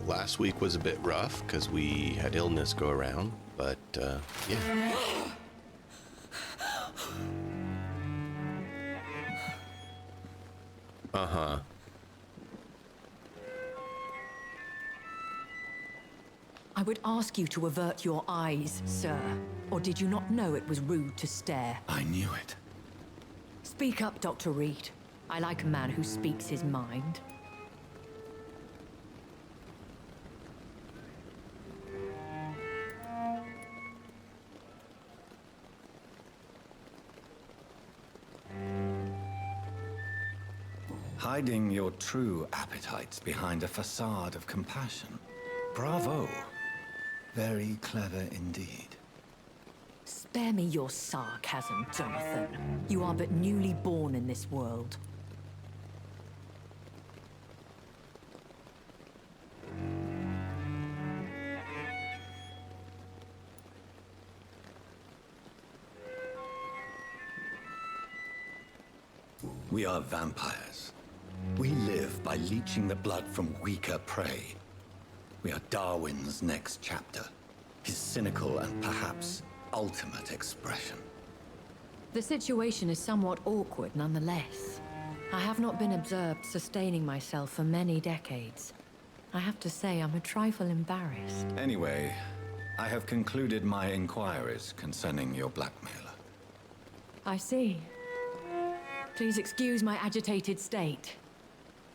Last week was a bit rough because we had illness go around, but yeah. Uh-huh. I would ask you to avert your eyes, sir. Or did you not know it was rude to stare? I knew it. Speak up, Dr. Reed. I like a man who speaks his mind. Hiding your true appetites behind a facade of compassion. Bravo. Very clever indeed. Spare me your sarcasm, Jonathan. You are but newly born in this world. We are vampires. We live by leeching the blood from weaker prey. We are Darwin's next chapter. His cynical and perhaps ultimate expression. The situation is somewhat awkward nonetheless. I have not been observed sustaining myself for many decades. I have to say I'm a trifle embarrassed. Anyway, I have concluded my inquiries concerning your blackmailer. I see. Please excuse my agitated state.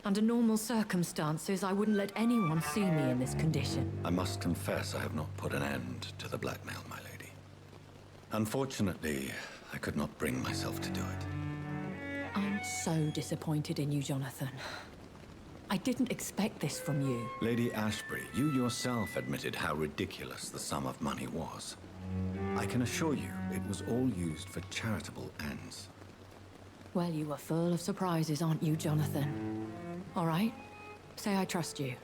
Under normal circumstances, I wouldn't let anyone see me in this condition. I must confess I have not put an end to the blackmail, my lady. Unfortunately, I could not bring myself to do it. I'm so disappointed in you, Jonathan. I didn't expect this from you. Lady Ashbury, you yourself admitted how ridiculous the sum of money was. I can assure you it was all used for charitable ends. Well, you are full of surprises, aren't you, Jonathan? All right, say I trust you,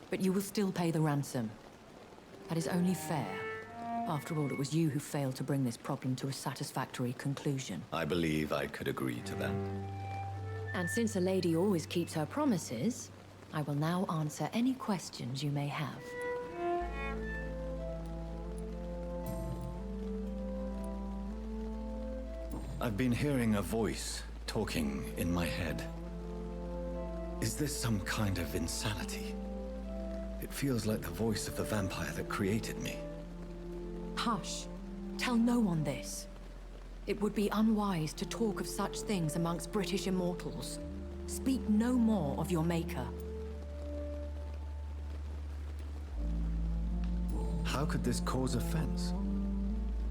but you will still pay the ransom. That is only fair. After all, it was you who failed to bring this problem to a satisfactory conclusion. I believe I could agree to that. And since a lady always keeps her promises, I will now answer any questions you may have. I've been hearing a voice talking in my head. Is this some kind of insanity? It feels like the voice of the vampire that created me. Hush. Tell no one this. It would be unwise to talk of such things amongst British immortals. Speak no more of your maker. How could this cause offense?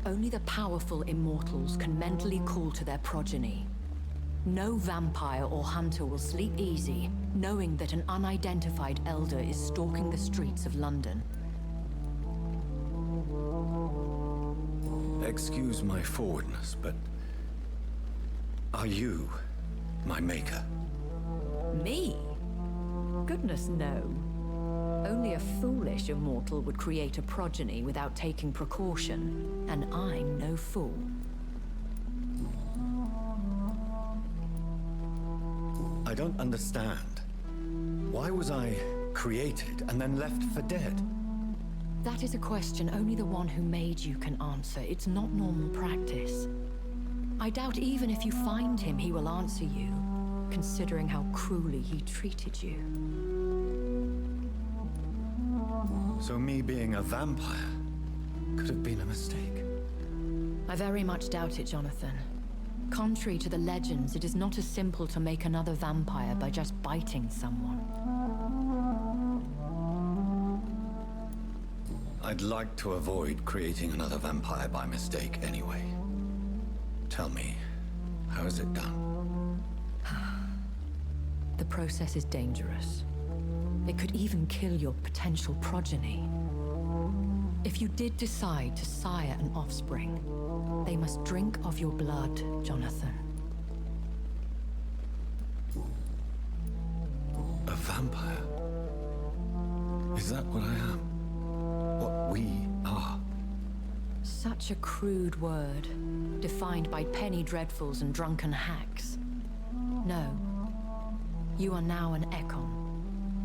Only the powerful immortals can mentally call to their progeny. No vampire or hunter will sleep easy, knowing that an unidentified elder is stalking the streets of London. Excuse my forwardness, but are you my maker? Me? Goodness, no. Only a foolish immortal would create a progeny without taking precaution, and I'm no fool. I don't understand. Why was I created and then left for dead? That is a question only the one who made you can answer. It's not normal practice. I doubt even if you find him, he will answer you, considering how cruelly he treated you. So me being a vampire could have been a mistake. I very much doubt it, Jonathan. Contrary to the legends, it is not as simple to make another vampire by just biting someone. I'd like to avoid creating another vampire by mistake anyway. Tell me, how is it done? The process is dangerous. It could even kill your potential progeny. If you did decide to sire an offspring, they must drink of your blood, Jonathan. A vampire? Is that what I am? What we are? Such a crude word, defined by penny dreadfuls and drunken hacks. No. You are now an Ekon,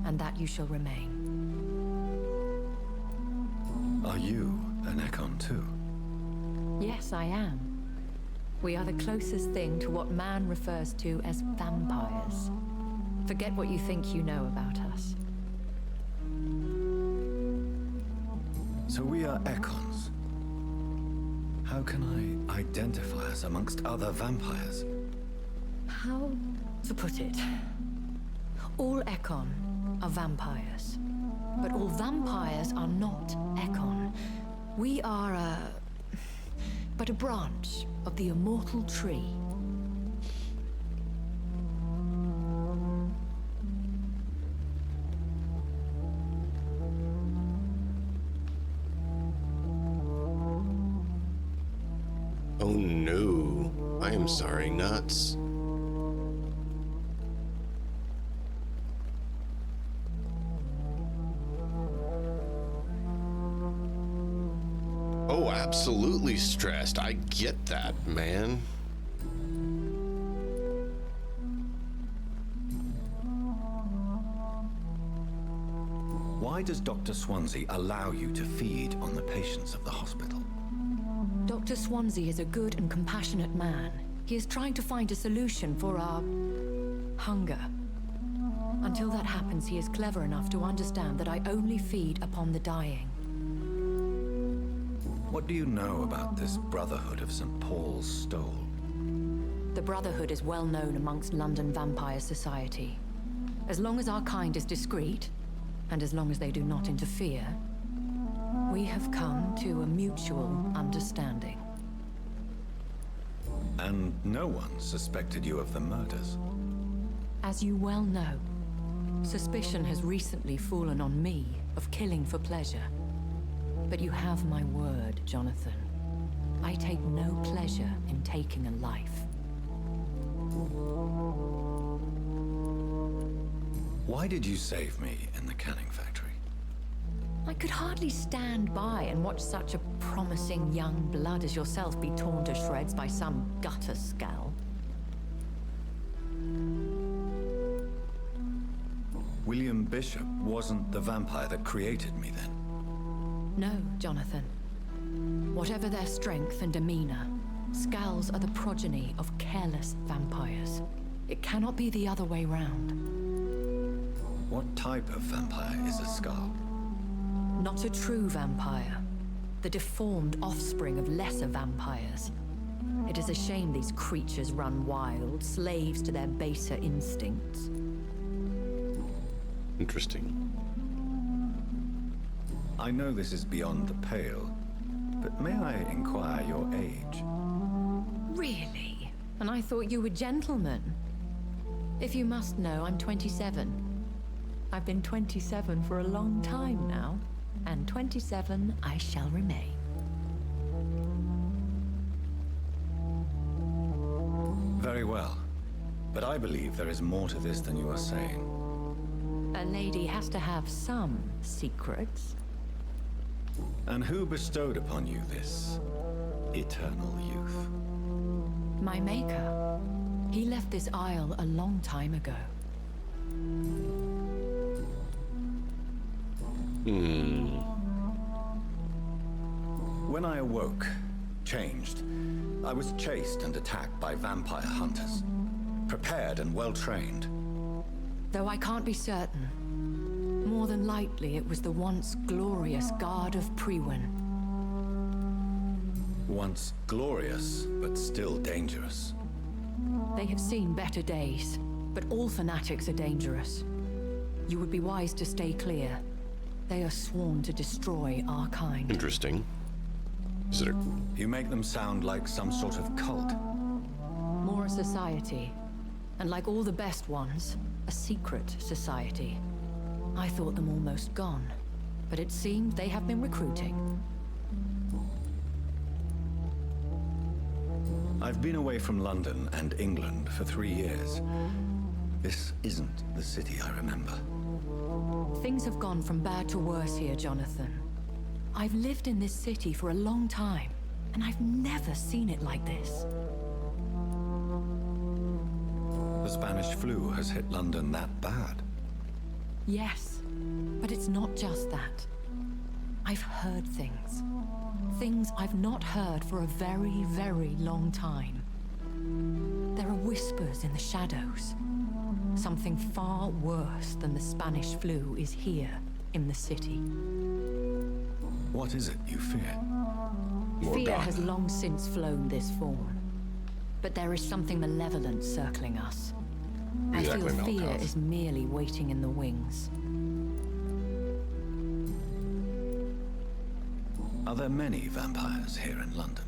and that you shall remain. Are you an Ekon too? Yes, I am. We are the closest thing to what man refers to as vampires. Forget what you think you know about us. So we are Ekons. How can I identify us amongst other vampires? How to put it? All Ekon are vampires. But all vampires are not Ekon. We are but a branch of the immortal tree. Oh no. I am sorry, Nuts. Oh, absolutely stressed. I get that, man. Why does Dr. Swansea allow you to feed on the patients of the hospital? Dr. Swansea is a good and compassionate man. He is trying to find a solution for our hunger. Until that happens, he is clever enough to understand that I only feed upon the dying. What do you know about this Brotherhood of St. Paul's Stole? The Brotherhood is well known amongst London vampire society. As long as our kind is discreet, and as long as they do not interfere, we have come to a mutual understanding. And no one suspected you of the murders? As you well know, suspicion has recently fallen on me of killing for pleasure. But you have my word, Jonathan. I take no pleasure in taking a life. Why did you save me in the canning factory? I could hardly stand by and watch such a promising young blood as yourself be torn to shreds by some gutter scowl. William Bishop wasn't the vampire that created me then? No, Jonathan. Whatever their strength and demeanor, Scowls are the progeny of careless vampires. It cannot be the other way round. What type of vampire is a Scowl? Not a true vampire. The deformed offspring of lesser vampires. It is a shame these creatures run wild, slaves to their baser instincts. Interesting. I know this is beyond the pale, but may I inquire your age? Really? And I thought you were gentlemen. If you must know, I'm 27. I've been 27 for a long time now, and 27 I shall remain. Very well, but I believe there is more to this than you are saying. A lady has to have some secrets. And who bestowed upon you this eternal youth? My maker. He left this isle a long time ago. When I awoke, changed, I was chased and attacked by vampire hunters. Prepared and well-trained. Though I can't be certain. More than likely, it was the once glorious Guard of Priwen. Once glorious, but still dangerous. They have seen better days, but all fanatics are dangerous. You would be wise to stay clear. They are sworn to destroy our kind. Interesting. Is it a... You make them sound like some sort of cult. More a society. And like all the best ones, a secret society. I thought them almost gone, but it seemed they have been recruiting. I've been away from London and England for 3 years. This isn't the city I remember. Things have gone from bad to worse here, Jonathan. I've lived in this city for a long time, and I've never seen it like this. The Spanish flu has hit London that bad? Yes, but it's not just that. I've heard things. Things I've not heard for a very, very long time. There are whispers in the shadows. Something far worse than the Spanish flu is here in the city. What is it you fear? Fear has long since flown this form. But there is something malevolent circling us. I feel fear is merely waiting in the wings. Are there many vampires here in London?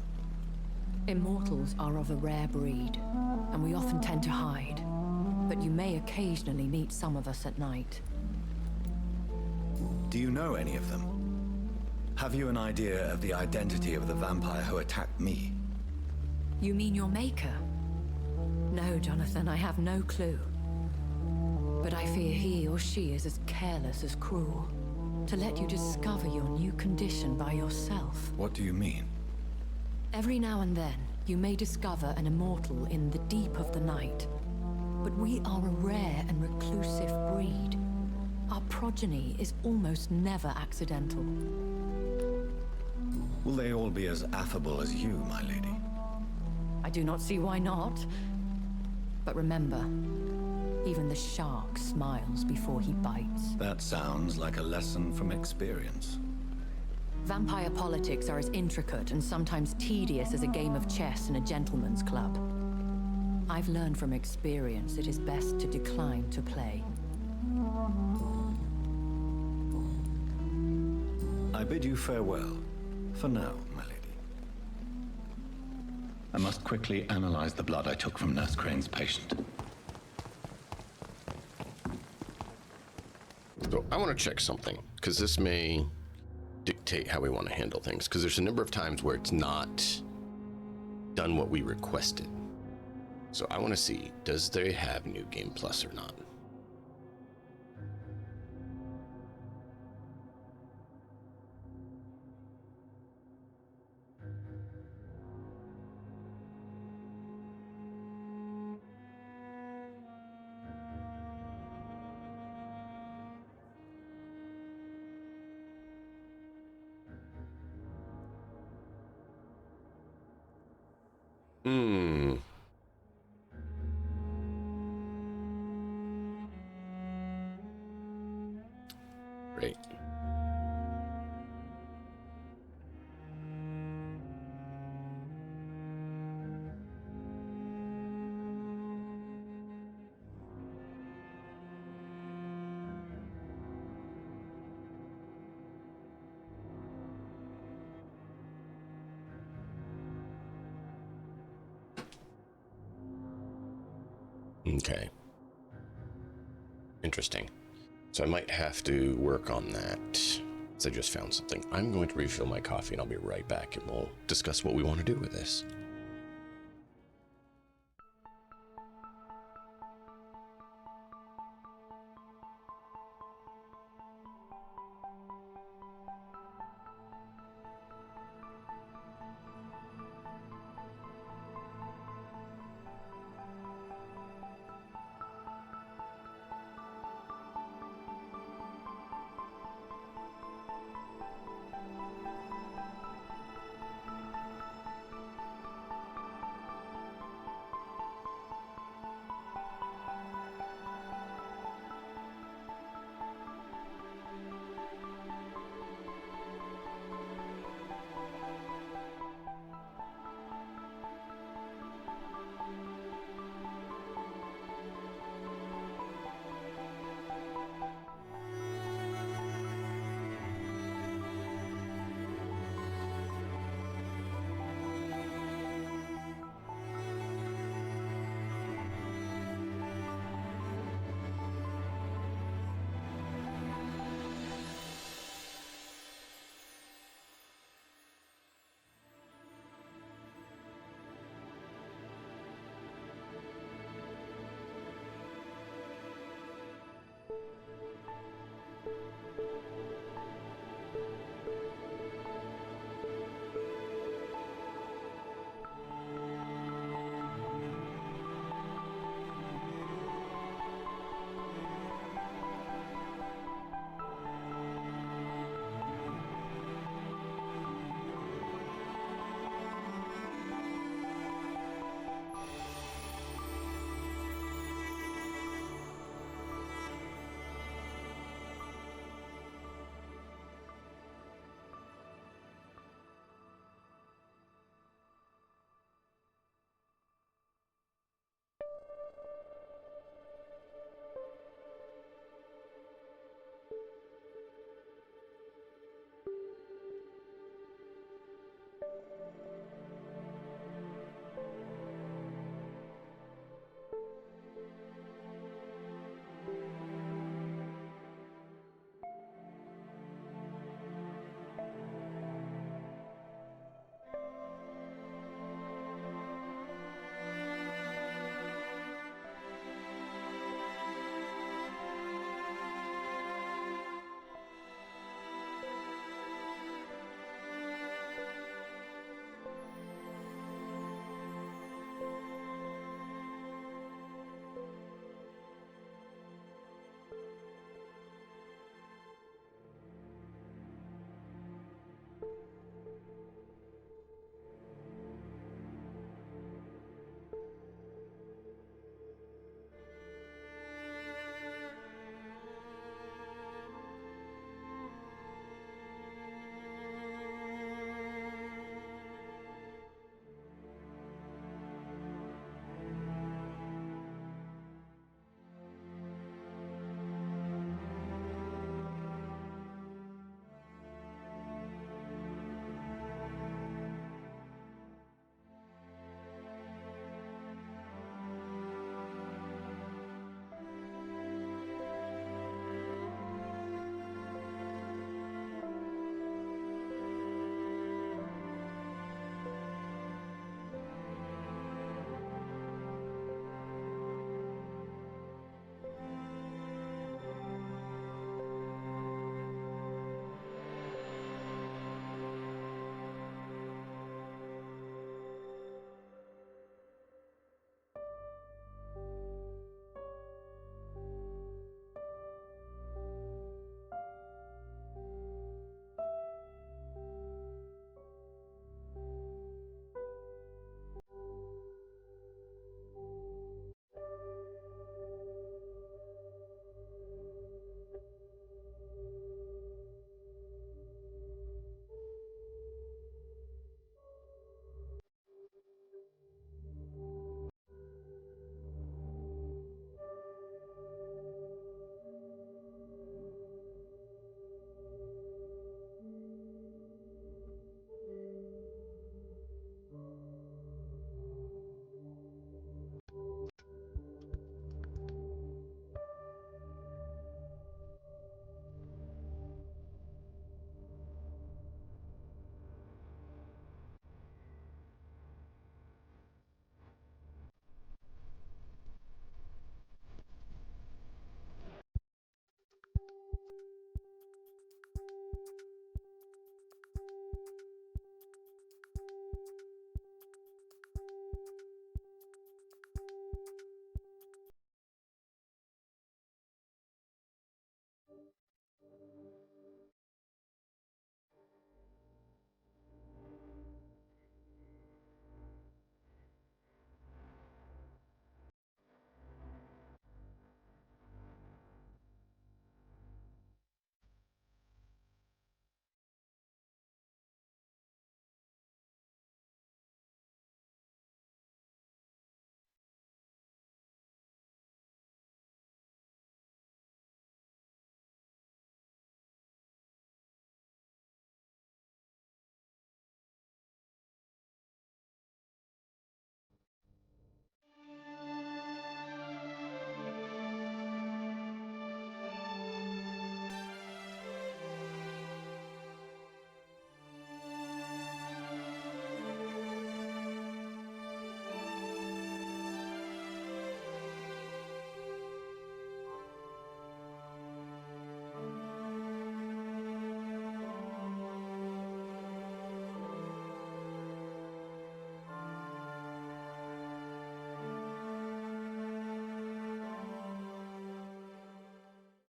Immortals are of a rare breed, and we often tend to hide. But you may occasionally meet some of us at night. Do you know any of them? Have you an idea of the identity of the vampire who attacked me? You mean your maker? No, Jonathan, I have no clue. But I fear he or she is as careless as cruel. To let you discover your new condition by yourself. What do you mean? Every now and then, you may discover an immortal in the deep of the night. But we are a rare and reclusive breed. Our progeny is almost never accidental. Will they all be as affable as you, my lady? I do not see why not. But remember, even the shark smiles before he bites. That sounds like a lesson from experience. Vampire politics are as intricate and sometimes tedious as a game of chess in a gentleman's club. I've learned from experience it is best to decline to play. I bid you farewell. For now, my lady. I must quickly analyze the blood I took from Nurse Crane's patient. So I want to check something, because this may dictate how we want to handle things, because there's a number of times where it's not done what we requested. So I want to see, does they have New Game Plus or not? Great. Okay. Interesting. So I might have to work on that. So I just found something. I'm going to refill my coffee and I'll be right back and we'll discuss what we want to do with this.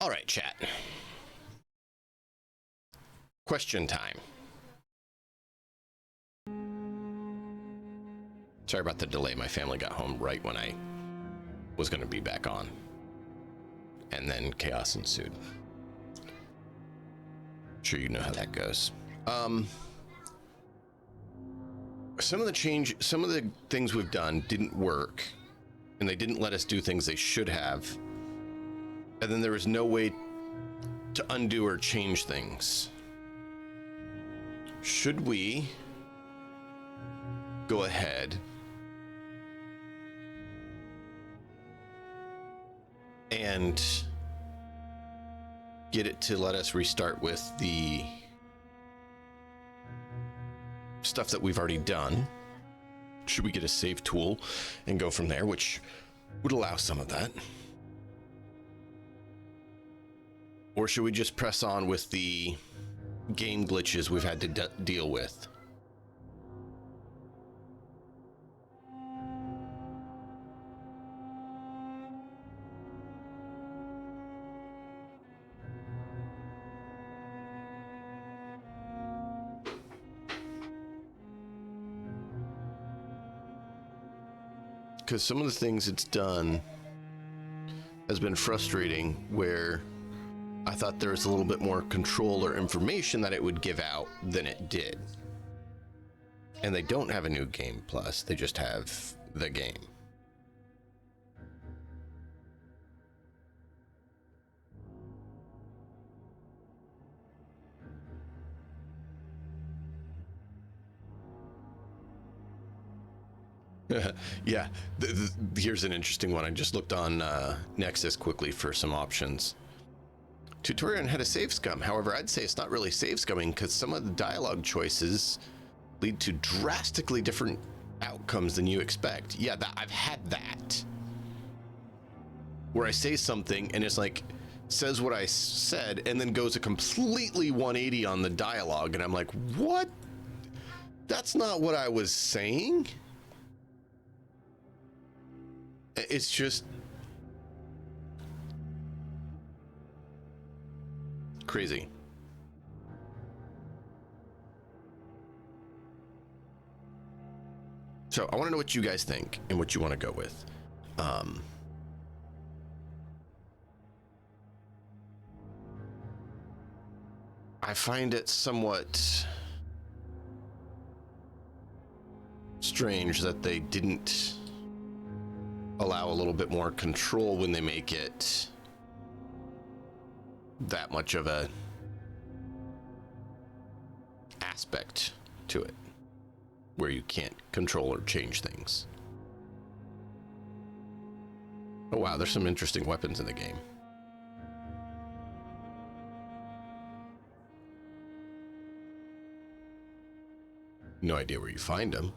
All right, chat. Question time. Sorry about the delay. My family got home right when I was going to be back on. And then chaos ensued. Sure, you know how that goes. Some of the things we've done didn't work, and they didn't let us do things they should have. And then there was no way to undo or change things. Should we go ahead and get it to let us restart with the stuff that we've already done? Should we get a save tool and go from there, which would allow some of that? Or should we just press on with the game glitches we've had to deal with? because some of the things it's done has been frustrating, where I thought there was a little bit more control or information that it would give out than it did. And they don't have a new game plus, they just have the game. Yeah, here's an interesting one. I just looked on Nexus quickly for some options. Tutorial had a save scum. However, I'd say it's not really save scumming, because some of the dialogue choices lead to drastically different outcomes than you expect. Yeah, I've had that. Where I say something and it's like, says what I said and then goes a completely 180 on the dialogue, and I'm like, what? That's not what I was saying. It's just crazy. So I want to know what you guys think and what you want to go with. I find it somewhat strange that they didn't allow a little bit more control when they make it that much of a aspect to it, where you can't control or change things. Oh wow, there's some interesting weapons in the game. No idea where you find them.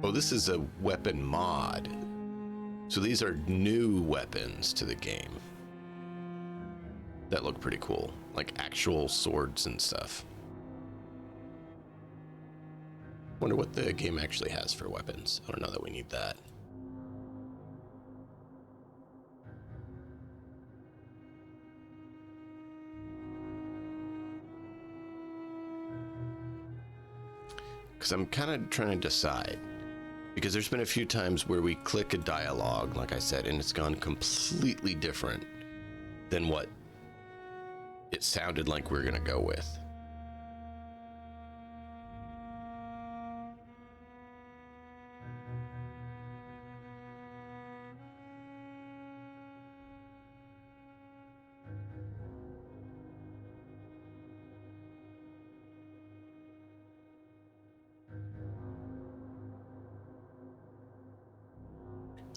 Oh, this is a weapon mod. So these are new weapons to the game that look pretty cool, like actual swords and stuff. Wonder what the game actually has for weapons. I don't know that we need that. Because I'm kind of trying to decide. Because there's been a few times where we click a dialogue, like I said, and it's gone completely different than what it sounded like we were going to go with.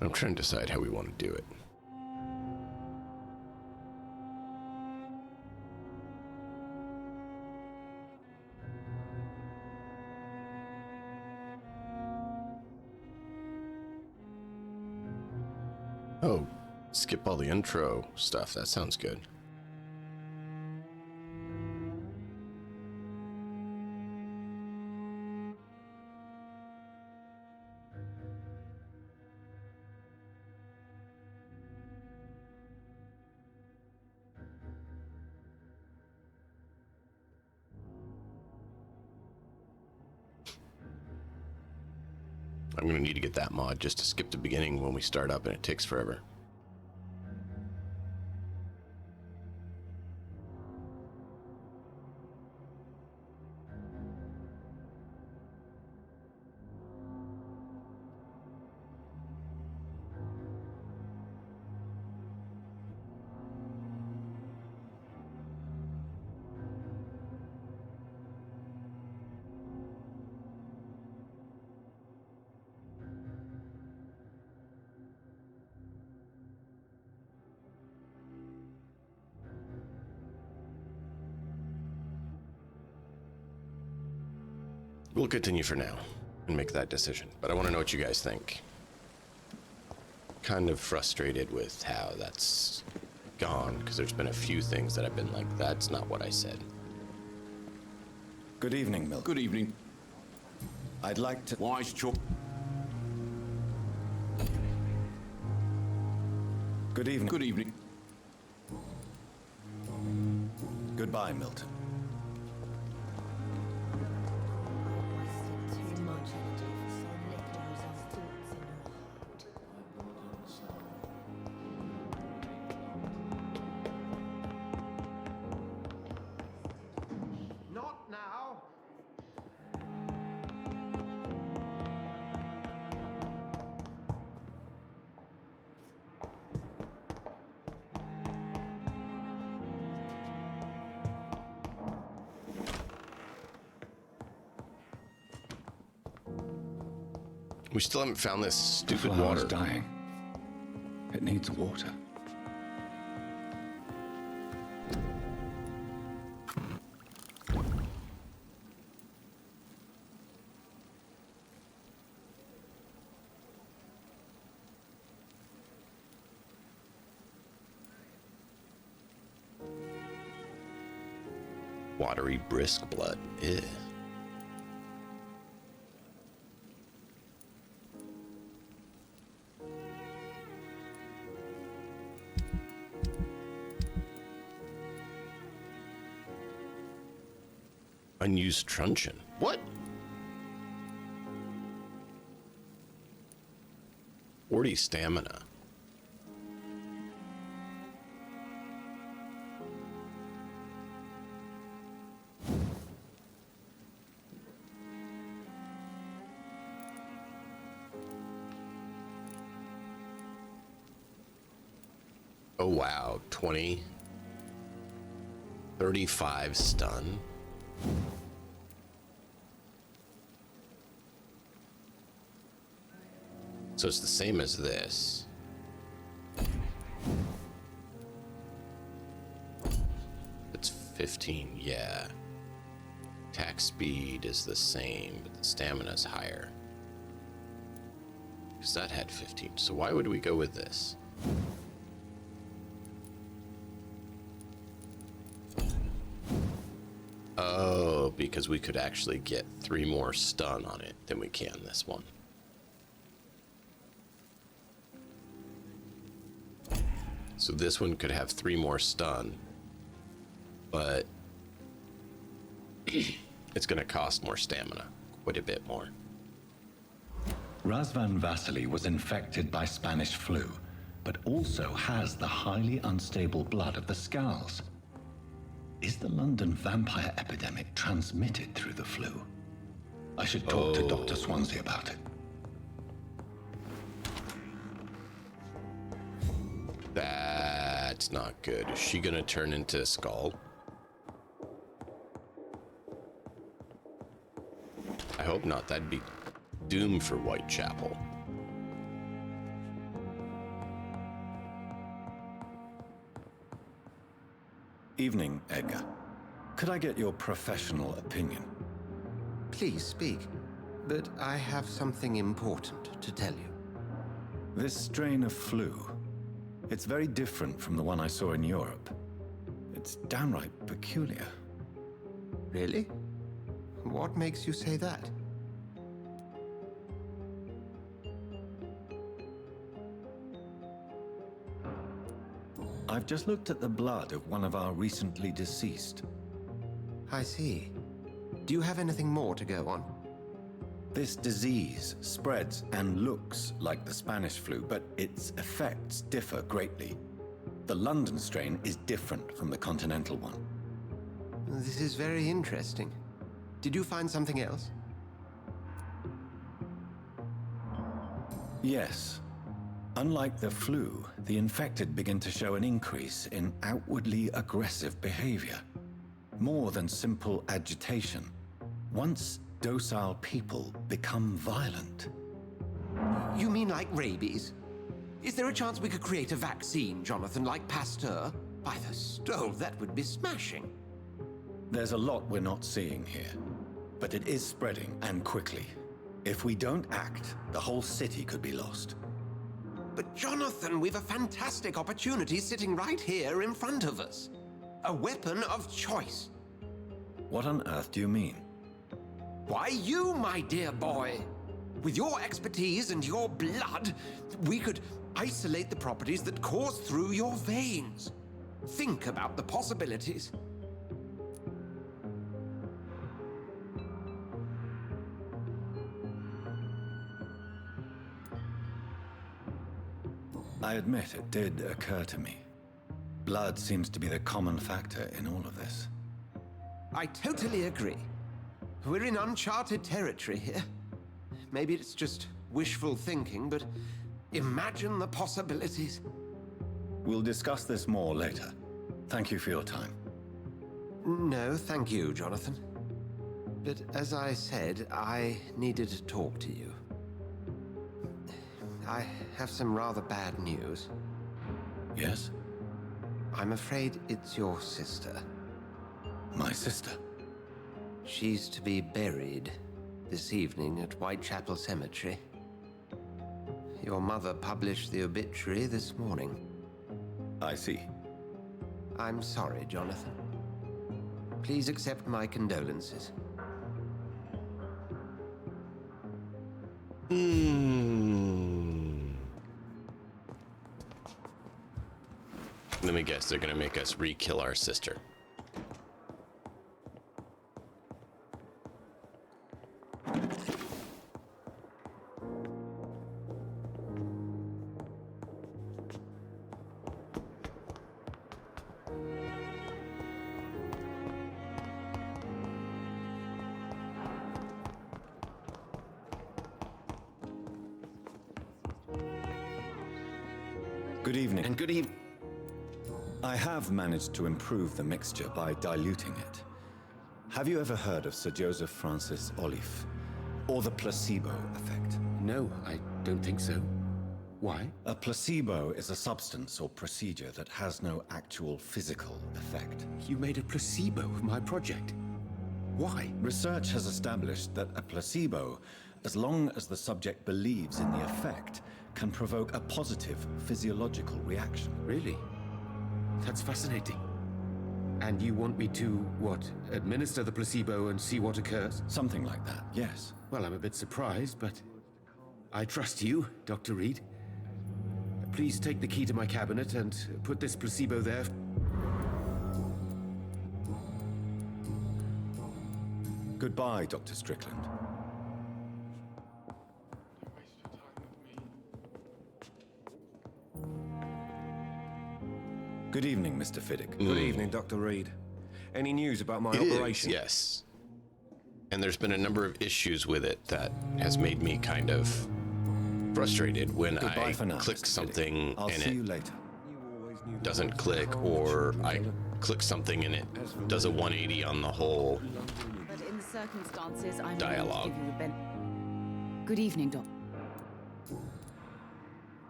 I'm trying to decide how we want to do it. Oh, skip all the intro stuff. That sounds good. I'm going to need to get that mod just to skip the beginning when we start up, and it takes forever. We'll continue for now and make that decision, but I want to know what you guys think. Kind of frustrated with how that's gone, because there's been a few things that I've been like, that's not what I said. Good evening, Milk. Good evening. I'd like to... Wise Chuck. Good evening. Good evening. Goodbye, Milton. Too much energy for so little as our thoughts in your heart. Not now! We still haven't found this stupid The flower's water. dying. It needs water. Watery, brisk blood. Ew. Unused truncheon. What? 40 stamina. Oh wow, 20. 35 stun. So it's the same as this. It's 15, yeah. Attack speed is the same, but the stamina's higher. Because that had 15, so why would we go with this? Oh, because we could actually get 3 more stun on it than we can this one. So this one could have 3 more stun, but it's going to cost more stamina, quite a bit more. Razvan Vasily was infected by Spanish flu, but also has the highly unstable blood of the Skulls. Is the London vampire epidemic transmitted through the flu? I should talk to Dr. Swansea about it. That's not good. Is she gonna turn into a skull? I hope not. That'd be doom for Whitechapel. Evening, Edgar. Could I get your professional opinion? Please speak, but I have something important to tell you. This strain of flu, it's very different from the one I saw in Europe. It's downright peculiar. Really? What makes you say that? I've just looked at the blood of one of our recently deceased. I see. Do you have anything more to go on? This disease spreads and looks like the Spanish flu, but its effects differ greatly. The London strain is different from the continental one. This is very interesting. Did you find something else? Yes. Unlike the flu, the infected begin to show an increase in outwardly aggressive behavior. More than simple agitation. Once docile people become violent. You mean like rabies? Is there a chance we could create a vaccine, Jonathan, like Pasteur? By the stole, that would be smashing. There's a lot we're not seeing here, but it is spreading, and quickly. If we don't act, the whole city could be lost. But Jonathan, we've a fantastic opportunity sitting right here in front of us. A weapon of choice. What on earth do you mean? Why, you, my dear boy. With your expertise and your blood, we could isolate the properties that course through your veins. Think about the possibilities. I admit it did occur to me. Blood seems to be the common factor in all of this. I totally agree. We're in uncharted territory here. Maybe it's just wishful thinking, but imagine the possibilities. We'll discuss this more later. Thank you for your time. No, thank you, Jonathan. But as I said, I needed to talk to you. I have some rather bad news. Yes? I'm afraid it's your sister. My sister? She's to be buried this evening at Whitechapel Cemetery. Your mother published the obituary this morning. I see. I'm sorry, Jonathan. Please accept my condolences. Let me guess, they're gonna make us re-kill our sister. Good evening. And good evening. I have managed to improve the mixture by diluting it. Have you ever heard of Sir Joseph Francis Olive, or the placebo effect? No, I don't think so. Why? A placebo is a substance or procedure that has no actual physical effect. You made a placebo of my project. Why? Research has established that a placebo, as long as the subject believes in the effect, can provoke a positive physiological reaction. Really? That's fascinating. And you want me to, what, administer the placebo and see what occurs? Something like that, yes. Well, I'm a bit surprised, but I trust you, Dr. Reed. Please take the key to my cabinet and put this placebo there. Goodbye, Dr. Strickland. Good evening, Mr. Fiddick. Good evening, Dr. Reed. Any news about my It operation? is, yes. And there's been a number of issues with it that has made me kind of frustrated when Goodbye I for now, click Mr. something I'll and see it you later. doesn't click, or I click something and it does a 180 on the whole But in the circumstances, I'm dialogue. willing to give you a Good evening, Doc.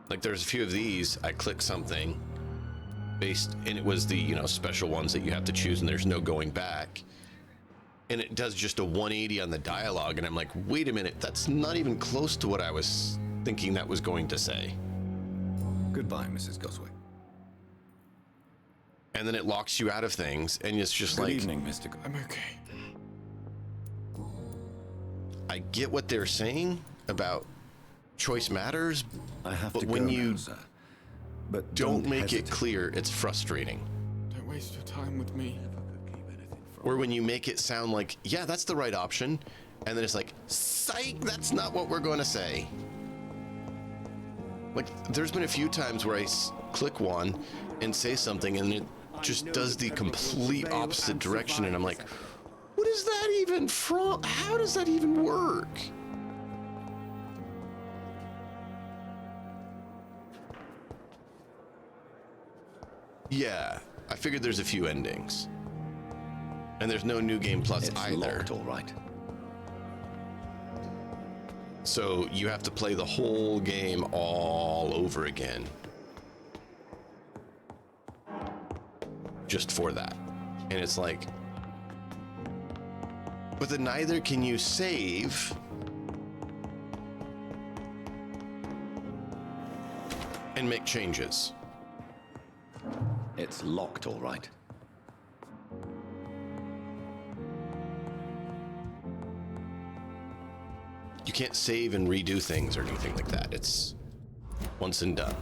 Like there's a few of these, I click something based, and it was the, you know, special ones that you have to choose and there's no going back. And it does just a 180 on the dialogue, and I'm like, wait a minute, that's not even close to what I was thinking that was going to say. Goodbye, Mrs. Goswick. And then it locks you out of things, and it's just Good like... evening, Mr. I'm okay. I get what they're saying about choice matters, I have but to when go you now, sir. But don't make hesitate. it clear, it's frustrating. Don't waste your time with me. Or when you make it sound like, yeah, that's the right option, and then it's like, psych, that's not what we're going to say. Like, there's been a few times where I click one and say something, and it just does the complete opposite direction, and I'm like, what is that even from? How does that even work? Yeah, I figured there's a few endings. And there's no New Game Plus It's either. locked, all right. So you have to play the whole game all over again. Just for that. And it's like, but then neither can you save and make changes. It's locked, all right. You can't save and redo things or anything like that. It's once and done.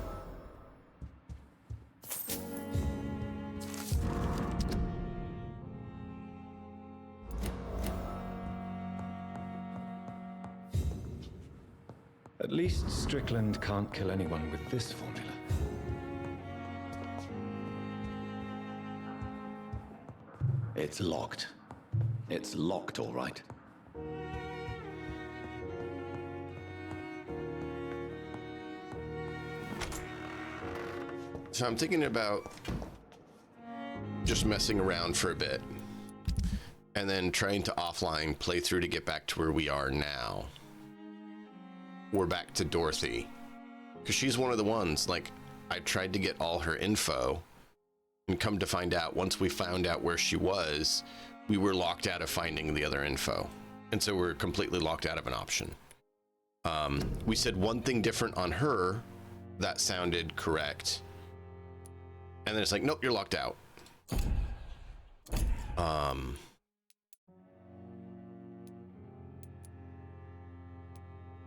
At least Strickland can't kill anyone with this formula. It's locked. It's locked, all right. So I'm thinking about just messing around for a bit and then trying to offline play through to get back to where we are now. We're back to Dorothy, because she's one of the ones, like, I tried to get all her info, and come to find out, once we found out where she was, we were locked out of finding the other info. And so we're completely locked out of an option. We said one thing different on her that sounded correct. And then it's like, nope, you're locked out.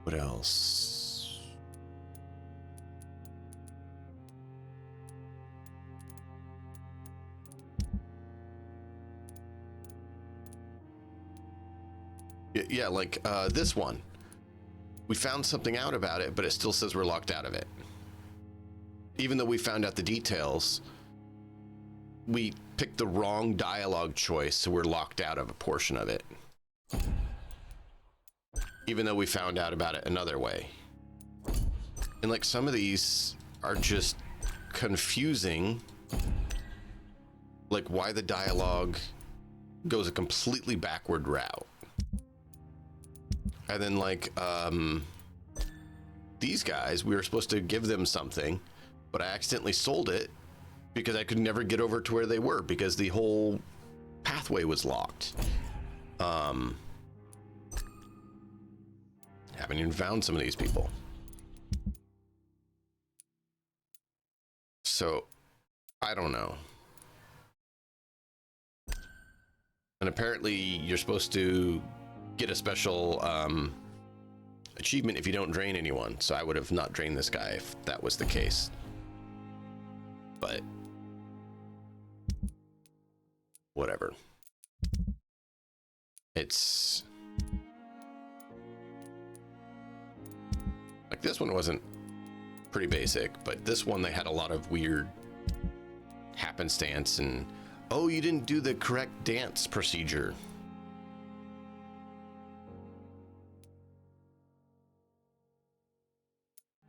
What else? Yeah, like this one. We found something out about it, but it still says we're locked out of it. Even though we found out the details, we picked the wrong dialogue choice, so we're locked out of a portion of it. Even though we found out about it another way. And like some of these are just confusing, like why the dialogue goes a completely backward route. And then like these guys, we were supposed to give them something, but I accidentally sold it because I could never get over to where they were because the whole pathway was locked. Haven't even found some of these people. So, I don't know. And apparently you're supposed to get a special achievement if you don't drain anyone. So I would have not drained this guy if that was the case. But whatever. It's like this one wasn't pretty basic, but this one they had a lot of weird happenstance and, oh, you didn't do the correct dance procedure.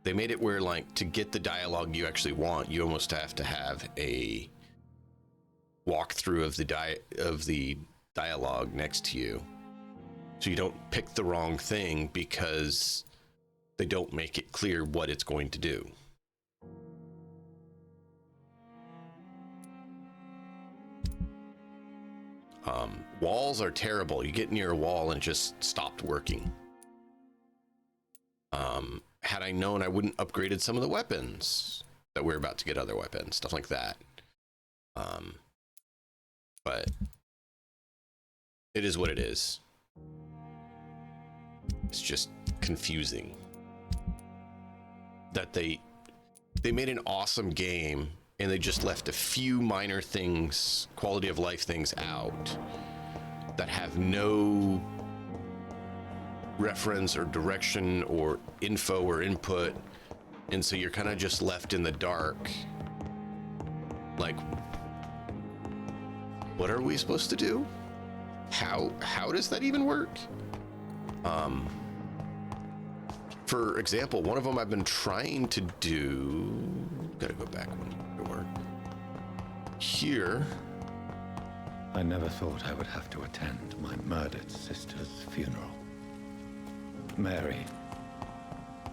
They made it where, like, to get the dialogue you actually want, you almost have to have a walkthrough of the dialogue next to you, so you don't pick the wrong thing because they don't make it clear what it's going to do. Walls are terrible. You get near a wall and it just stopped working. Had I known, I wouldn't upgraded some of the weapons that we're about to get, other weapons, stuff like that. But it is what it is. It's just confusing that they made an awesome game and they just left a few minor things, quality of life things out that have no reference or direction or info or input, and so you're kind of just left in the dark, like, what are we supposed to do? How does that even work? For example, one of them I've been trying to do, gotta go back one door here. I never thought I would have to attend my murdered sister's funeral. Mary,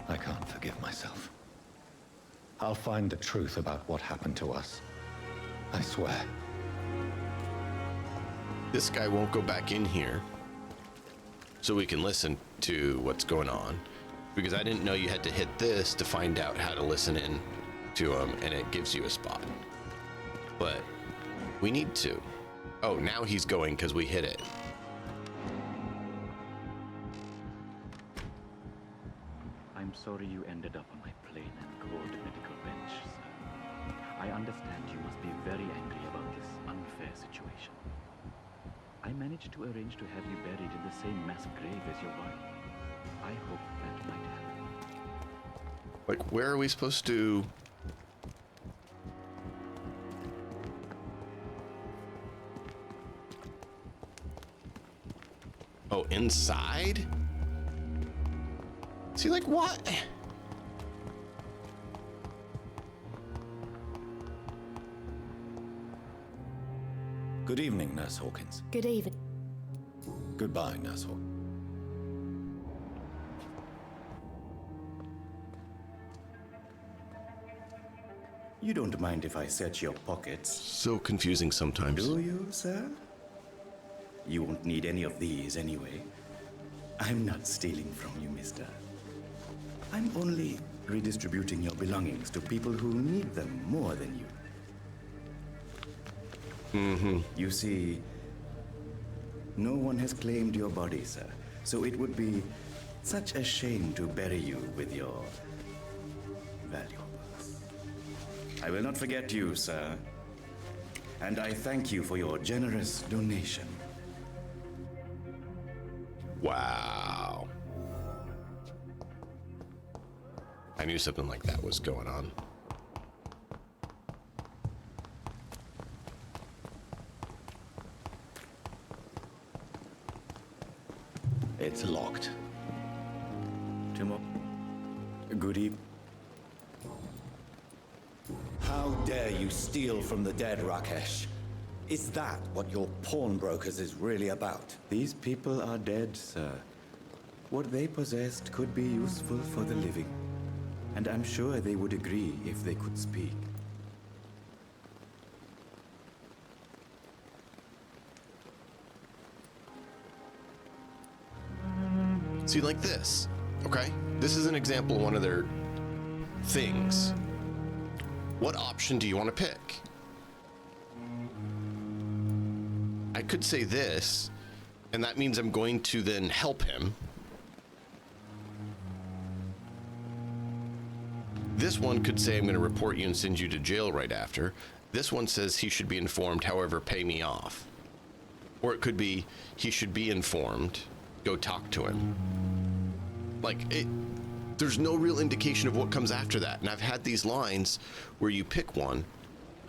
I can't forgive myself. I'll find the truth about what happened to us. I swear. This guy won't go back in here so we can listen to what's going on, because I didn't know you had to hit this to find out how to listen in to him, and it gives you a spot. But we need to. Oh, now he's going because we hit it. sorry you ended up on my plain and cold medical bench, sir. I understand you must be very angry about this unfair situation. I managed to arrange to have you buried in the same mass grave as your wife. I hope that might happen. Like, where are we supposed to... Oh, inside? See, like, what? Good evening, Nurse Hawkins. Good evening. Goodbye, Nurse Hawkins. You don't mind if I search your pockets? So confusing sometimes. Do you, sir? You won't need any of these anyway. I'm not stealing from you, mister. I'm only redistributing your belongings to people who need them more than you. You see, no one has claimed your body, sir. So it would be such a shame to bury you with your valuables. I will not forget you, sir. And I thank you for your generous donation. Wow. I knew something like that was going on. It's locked. Tomorrow. Good evening. How dare you steal from the dead, Rakesh? Is that what your pawnbrokers is really about? These people are dead, sir. What they possessed could be useful for the living. And I'm sure they would agree if they could speak. See, like this, okay? This is an example of one of their things. What option do you want to pick? I could say this, and that means I'm going to then help him. This one could say I'm going to report you and send you to jail right after. This one says he should be informed, however, pay me off. Or it could be he should be informed, go talk to him. Like, there's no real indication of what comes after that. And I've had these lines where you pick one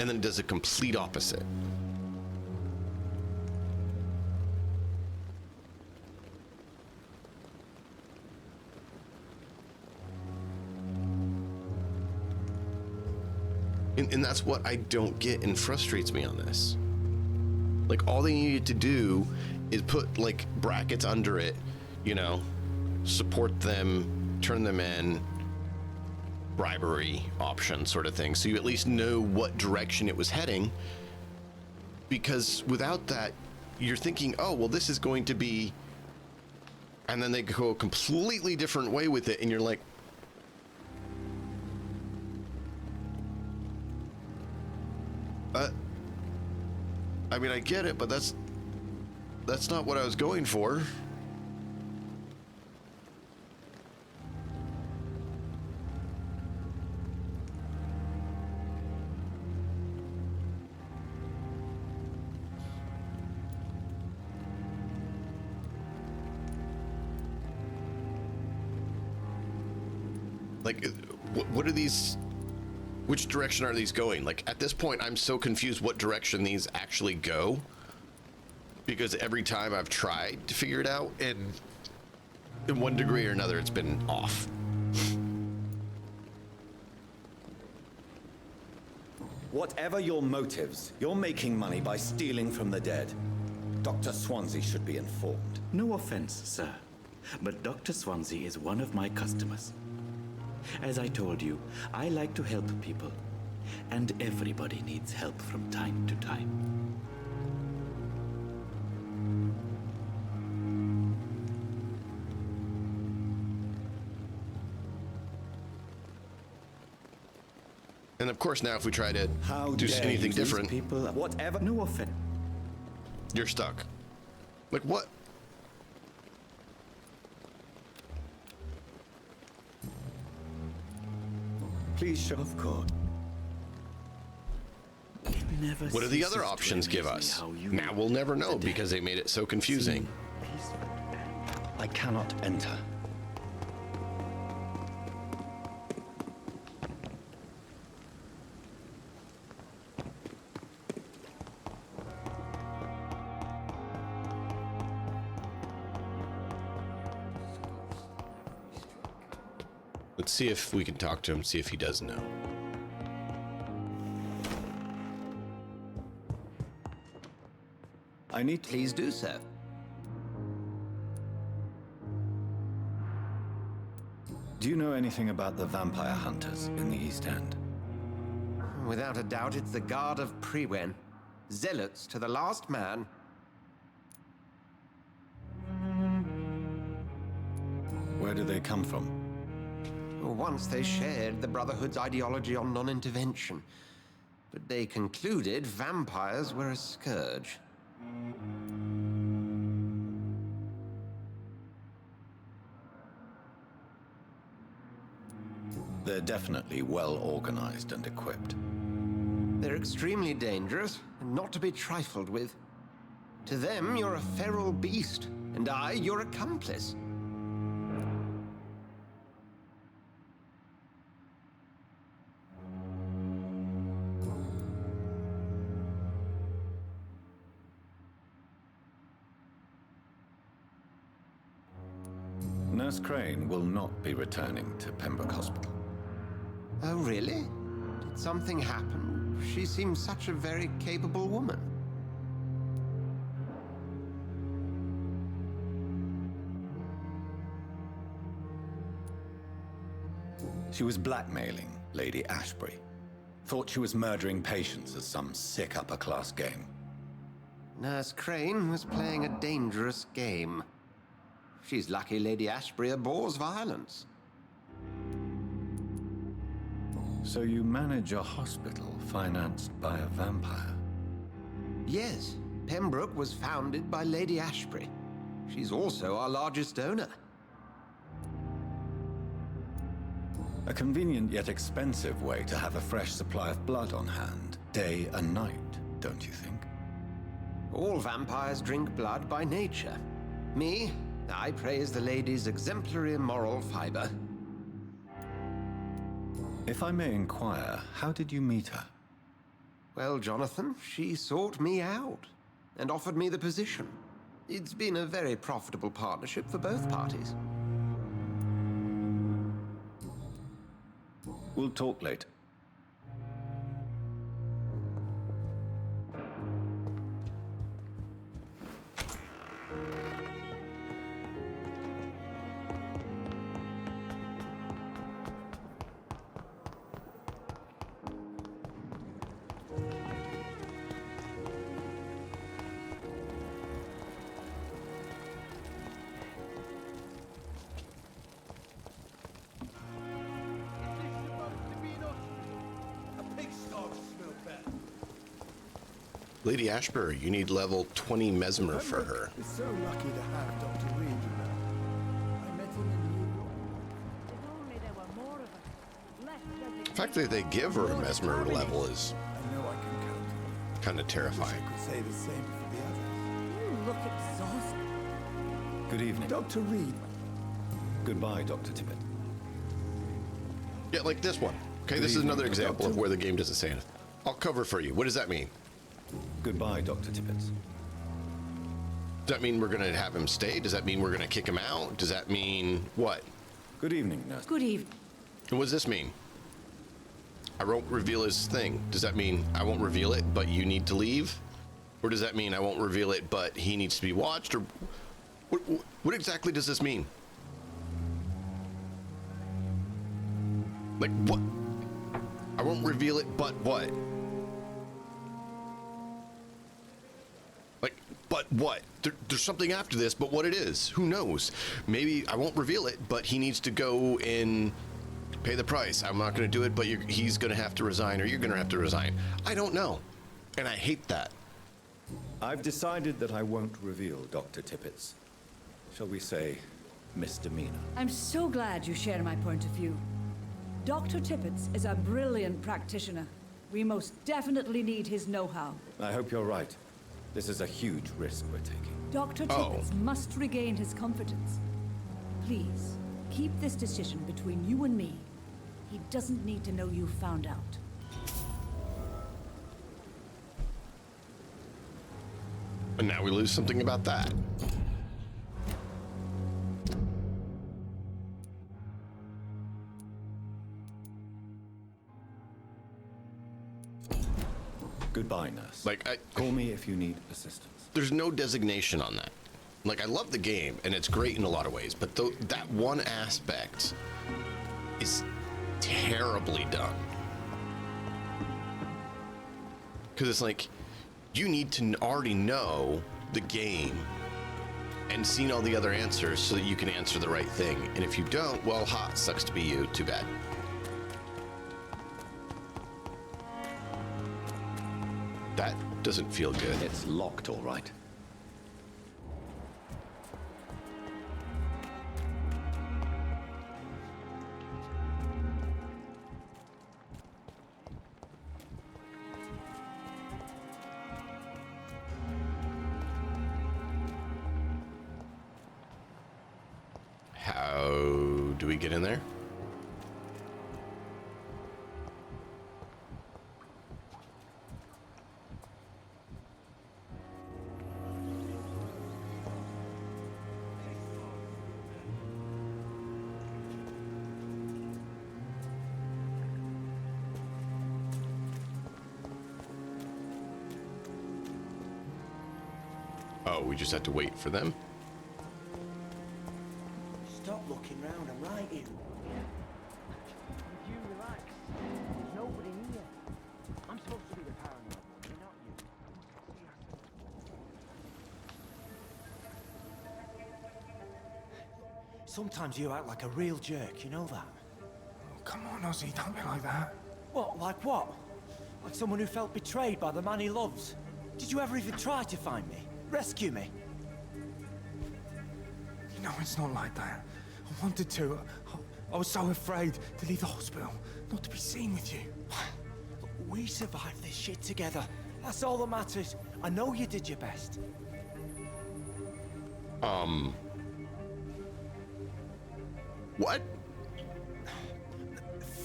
and then it does a complete opposite. And that's what I don't get and frustrates me on this. Like, all they needed to do is put, like, brackets under it, you know, support them, turn them in, bribery option sort of thing. So you at least know what direction it was heading. Because without that, you're thinking, oh, well, this is going to be... And then they go a completely different way with it, and you're like... I mean, I get it, but that's not what I was going for. Like, what are these? Which direction are these going? Like, at this point, I'm so confused what direction these actually go. Because every time I've tried to figure it out, and in one degree or another, it's been off. Whatever your motives, you're making money by stealing from the dead. Dr. Swansea should be informed. No offense, sir, but Dr. Swansea is one of my customers. As I told you, I like to help people, and everybody needs help from time to time. And of course, now if we try to do anything different, people, whatever, no offense. You're stuck. Like, what? Please show, of course. What do the other options give us? Now we'll never know because they made it so confusing. I cannot enter. Let's see if we can talk to him, see if he does know. I need... Please do so. Do you know anything about the vampire hunters in the East End? Without a doubt, it's the Guard of Priwen. Zealots to the last man. Where do they come from? Once they shared the Brotherhood's ideology on non-intervention, but they concluded vampires were a scourge. They're definitely well organized and equipped. They're extremely dangerous and not to be trifled with. To them, you're a feral beast, and I, your accomplice. Nurse Crane will not be returning to Pembroke Hospital. Oh, really? Did something happen? She seems such a very capable woman. She was blackmailing Lady Ashbury. Thought she was murdering patients as some sick upper-class game. Nurse Crane was playing a dangerous game. She's lucky Lady Ashbury abhors violence. So you manage a hospital financed by a vampire? Yes, Pembroke was founded by Lady Ashbury. She's also our largest donor. A convenient yet expensive way to have a fresh supply of blood on hand, day and night, don't you think? All vampires drink blood by nature. Me, I praise the lady's exemplary moral fiber. If I may inquire, how did you meet her? Well, Jonathan, she sought me out and offered me the position. It's been a very profitable partnership for both parties. We'll talk later. Lady Ashbury, you need level 20 mesmer for her. We're so lucky to have Dr. Reed, you know. I met him in New York. If only there were more of us. The fact that they give her a mesmer level is I know I can count on you. kind of terrifying. I could say the same for the others. You look exhausted. Good evening. Dr. Reed. Goodbye, Dr. Tippett. Yeah, like this one. Okay, this is another example of where the game doesn't say anything. I'll cover for you. What does that mean? Goodbye, Dr. Tippett. Does that mean we're going to have him stay? Does that mean we're going to kick him out? Does that mean what? Good evening, nurse. Good evening. And what does this mean? I won't reveal his thing. Does that mean I won't reveal it, but you need to leave? Or does that mean I won't reveal it, but he needs to be watched? Or what exactly does this mean? Like, what? I won't reveal it, but what? Like, but what? There's something after this, but what it is, who knows? Maybe I won't reveal it, but he needs to go and pay the price. I'm not going to do it, but he's going to have to resign, or you're going to have to resign. I don't know, and I hate that. I've decided that I won't reveal Dr. Tippett's, shall we say, misdemeanor. I'm so glad you share my point of view. Dr. Tippett is a brilliant practitioner. We most definitely need his know-how. I hope you're right. This is a huge risk we're taking. Dr. Tippett must regain his confidence. Please, keep this decision between you and me. He doesn't need to know you found out. And now we lose something about that. Goodbye, nurse. Like, call me if you need assistance. There's no designation on that. Like, I love the game, and it's great in a lot of ways, but that one aspect is terribly done. Because it's like, you need to already know the game and seen all the other answers so that you can answer the right thing. And if you don't, well, sucks to be you. Too bad. That doesn't feel good. It's locked, all right. How do we get in there? Oh, we just have to wait for them? Stop looking round, I'm right here. Would you relax? There's nobody here. I'm supposed to be the paranoid one, not you. Sometimes you act like a real jerk, you know that? Oh, come on, Ozzy, don't be like that. What, like what? Like someone who felt betrayed by the man he loves? Did you ever even try to find me? Rescue me? You know, it's not like that. I wanted to. I was so afraid to leave the hospital, not to be seen with you. Look, we survived this shit together. That's all that matters. I know you did your best. What?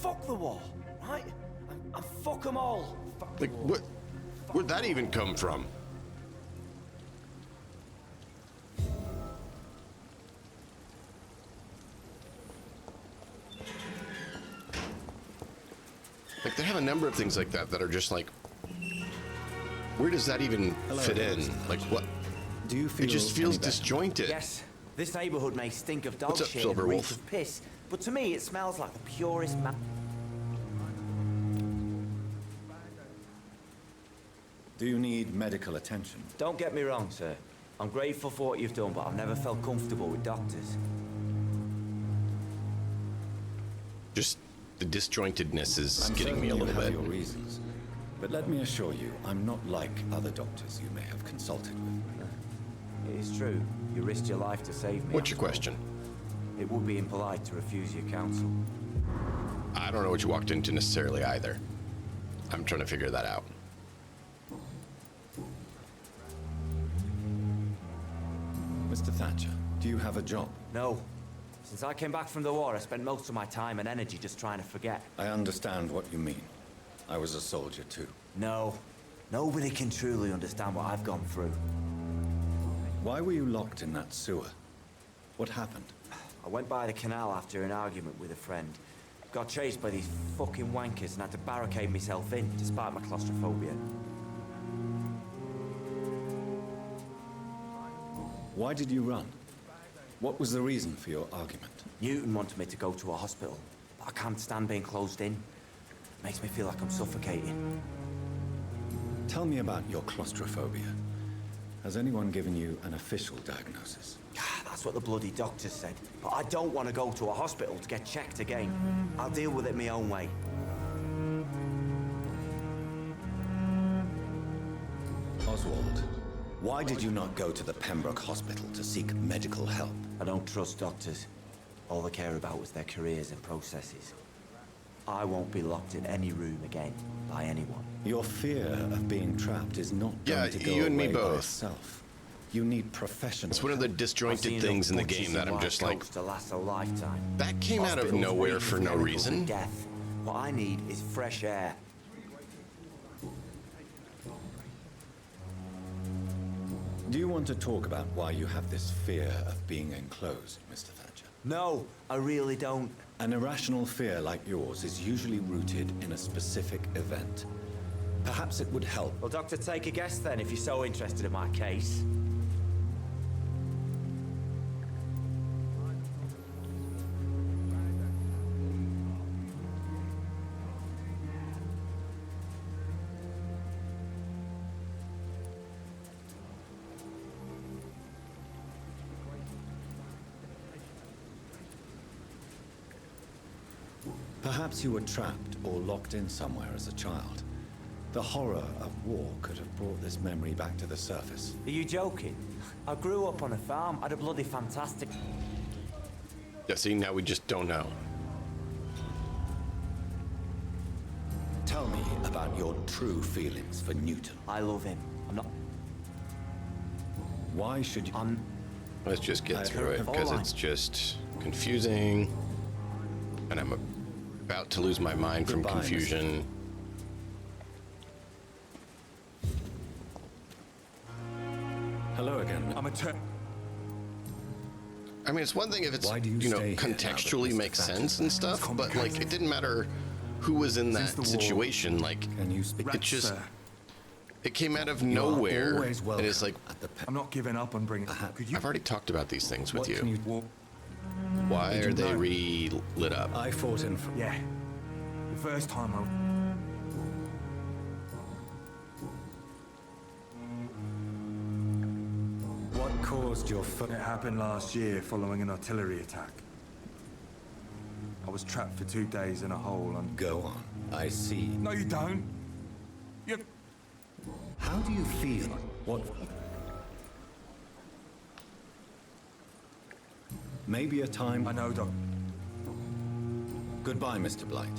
Fuck the war, right? And fuck them all. Fuck Like, what? Where'd that even come from? Like, they have a number of things like that that are just like, where does that even fit in? Like, what? Do you feel it just feels disjointed. Yes, this neighborhood may stink of dog What's up, shit and Silverwolf? reek of piss, but to me it smells like the purest Do you need medical attention? Don't get me wrong, sir. I'm grateful for what you've done, but I've never felt comfortable with doctors. Just the disjointedness is I'm getting me a certain you little have bit. your reasons. But let me assure you, I'm not like other doctors you may have consulted with. It is true. You risked your life to save me. What's your question? It would be impolite to refuse your counsel. I don't know what you walked into necessarily either. I'm trying to figure that out. Mr. Thatcher, do you have a job? No. Since I came back from the war, I spent most of my time and energy just trying to forget. I understand what you mean. I was a soldier too. No. Nobody can truly understand what I've gone through. Why were you locked in that sewer? What happened? I went by the canal after an argument with a friend. Got chased by these fucking wankers and had to barricade myself in, despite my claustrophobia. Why did you run? What was the reason for your argument? Newton wanted me to go to a hospital, but I can't stand being closed in. Makes me feel like I'm suffocating. Tell me about your claustrophobia. Has anyone given you an official diagnosis? That's what the bloody doctor said. But I don't want to go to a hospital to get checked again. I'll deal with it my own way. Oswald, why did you not go to the Pembroke Hospital to seek medical help? I don't trust doctors. All they care about was their careers and processes. I won't be locked in any room again by anyone. Your fear of being trapped is not going to go you and me away by both. itself. You need professional. It's one of the disjointed things in the game that I'm just like, to last a lifetime. that came out of Hospitals nowhere waiting for no chemicals reason. and Death. What I need is fresh air. Do you want to talk about why you have this fear of being enclosed, Mr. Thatcher? No, I really don't. An irrational fear like yours is usually rooted in a specific event. Perhaps it would help. Well, Doctor, take a guess then, if you're so interested in my case. Perhaps you were trapped or locked in somewhere as a child. The horror of war could have brought this memory back to the surface. Are you joking? I grew up on a farm. I had a bloody fantastic... Yeah, see, now we just don't know. Tell me about your true feelings for Newton. I love him. I'm not... Why should you... Let's just get through it, All because right. it's just confusing. And I'm about to lose my mind from Goodbye, confusion. Hello again. I'm a I mean, it's one thing if it's, Why do you you know, stay here now that contextually Mr. makes Thatcher sense and stuff, but like, it didn't matter who was in Since that the war, situation. Like, Can you speak? it just, sir. it came out of You are nowhere. always And welcome it's like, at the I'm not giving up on bringing... Could you... I've already talked about these things with What you. can you... Why Did are you they know? re-lit up? I fought in... Yeah. The first time I... What caused your foot? It happened last year following an artillery attack. I was trapped for 2 days in a hole and... Go on. I see. No, you don't. You... How do you feel? What... Maybe a time... I know, Doc. Goodbye, Mr. Blight.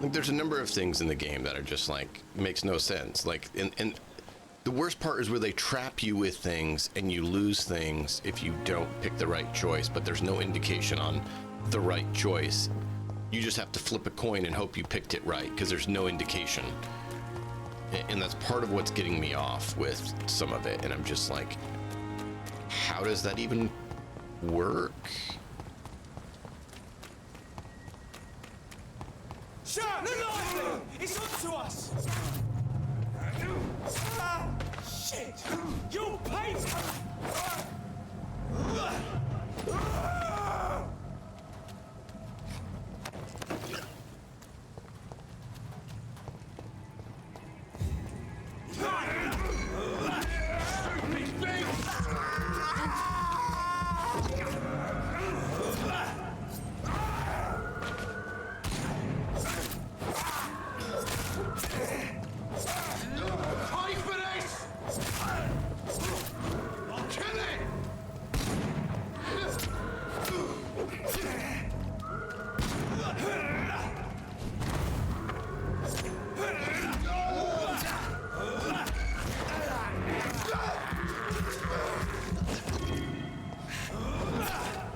Like, there's a number of things in the game that are just like, makes no sense. Like, and the worst part is where they trap you with things and you lose things if you don't pick the right choice, but there's no indication on the right choice. You just have to flip a coin and hope you picked it right, because there's no indication. And that's part of what's getting me off with some of it. And I'm just like, how does that even work? Shut up! No! It's up to us! Ah, shit! You'll pay!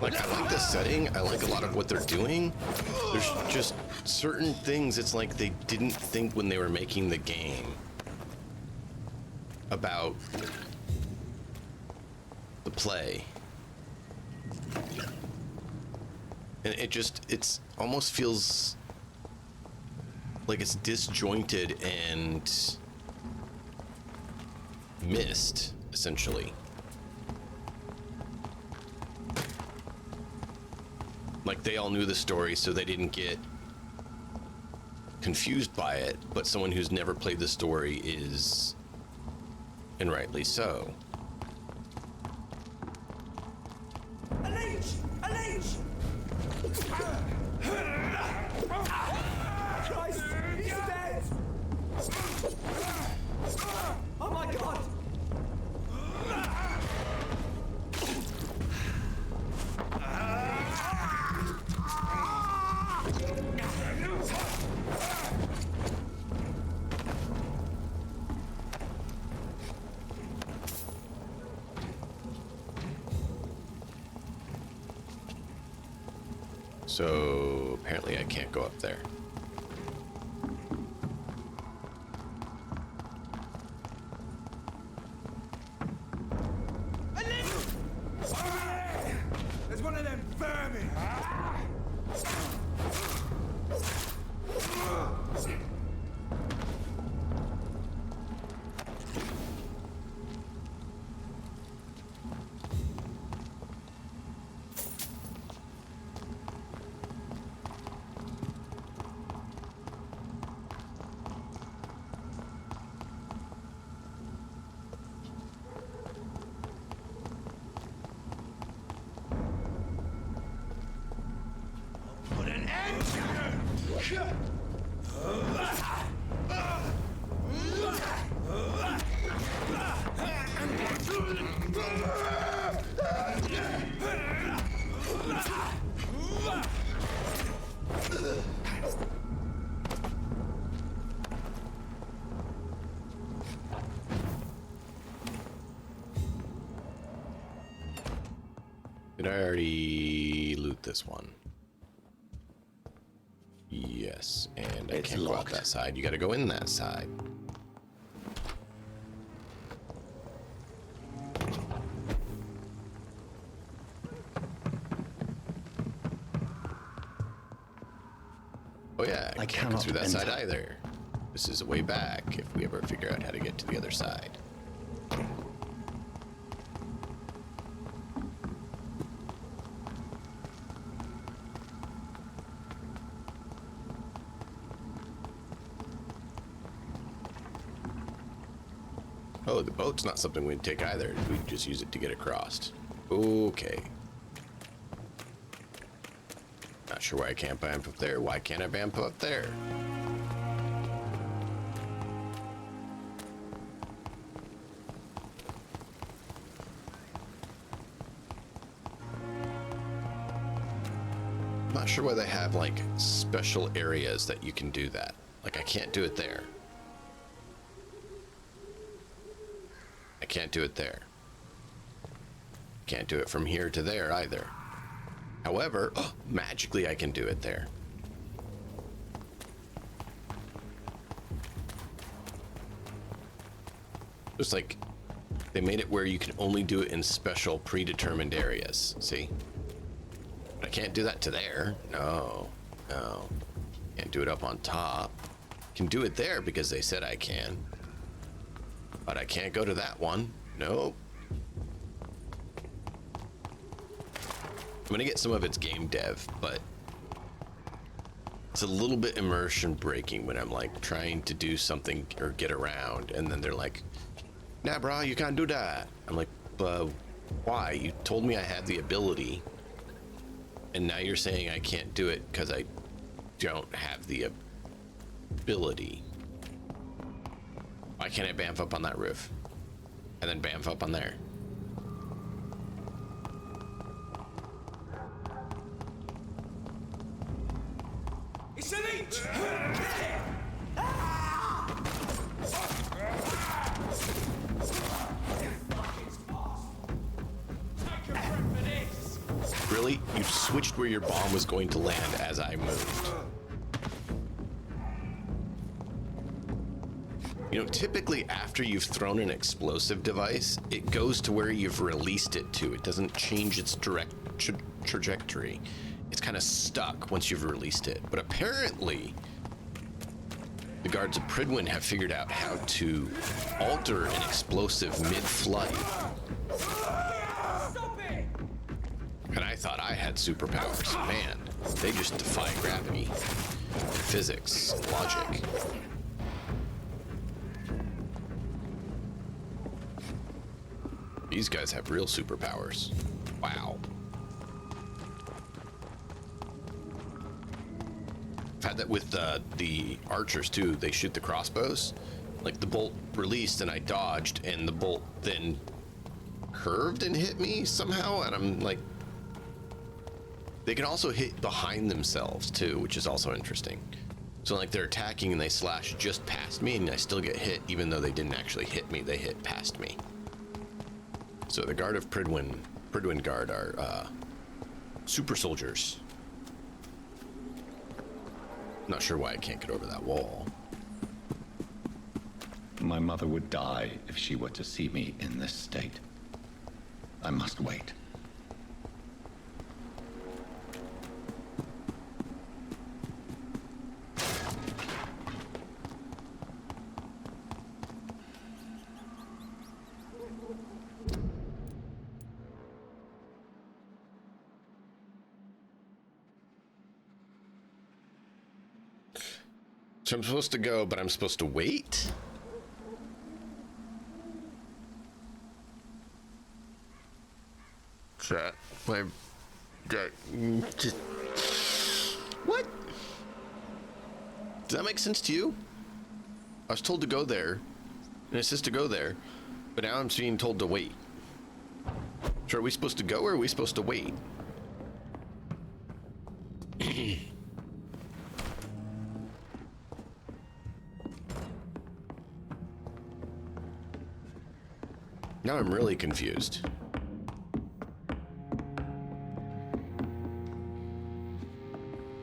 Like, I like the setting. I like a lot of what they're doing. There's just certain things it's like they didn't think when they were making the game about the play. And it's almost feels like it's disjointed and missed, essentially. Like, they all knew the story, so they didn't get confused by it, but someone who's never played the story is, and rightly so. A leech! A leech! Christ! He's dead! Oh my god! So apparently I can't go up there. There's one of them vermin. Put an end to it! Did I already loot this one? Yes, and I can't go out that side. You gotta go in that side. Oh yeah, I can't go through that side either. This is a way back if we ever figure out how to get to the other side. Oh, the boat's not something we'd take either. We just use it to get across. Okay. Not sure why I can't vamp up there. Why can't I vamp up there? I'm not sure why they have like special areas that you can do that. Like I can't do it there. I can't do it there. Can't do it from here to there either. However, magically I can do it there. Just like they made it where you can only do it in special predetermined areas. See? But I can't do that to there. No. No. Can't do it up on top. Can do it there because they said I can. But I can't go to that one. Nope. I'm gonna get some of its game dev, but it's a little bit immersion breaking when I'm like trying to do something or get around, and then they're like, "Nah, bro, you can't do that." I'm like, "But why? You told me I had the ability, and now you're saying I can't do it because I don't have the ability. Why can't I bamf up on that roof and then bamf up on there?" It's an leech! Really? You switched where your bomb was going to land as I moved. You know, typically after you've thrown an explosive device, it goes to where you've released it to. It doesn't change its direct trajectory. It's kind of stuck once you've released it. But apparently, the guards of Prydwen have figured out how to alter an explosive mid-flight. And I thought I had superpowers. Man, they just defy gravity, physics, logic. These guys have real superpowers. Wow. I've had that with the archers too. They shoot the crossbows. Like the bolt released and I dodged, and the bolt then curved and hit me somehow, and I'm like, they can also hit behind themselves too, which is also interesting. So like they're attacking and they slash just past me and I still get hit even though they didn't actually hit me, they hit past me. So the guard of Prydwen Guard are super soldiers. Not sure why I can't get over that wall. My mother would die if she were to see me in this state. I must wait. So I'm supposed to go, but I'm supposed to wait? Chat. Just... What? Does that make sense to you? I was told to go there, and it says to go there, but now I'm being told to wait. So are we supposed to go, or are we supposed to wait? Now I'm really confused.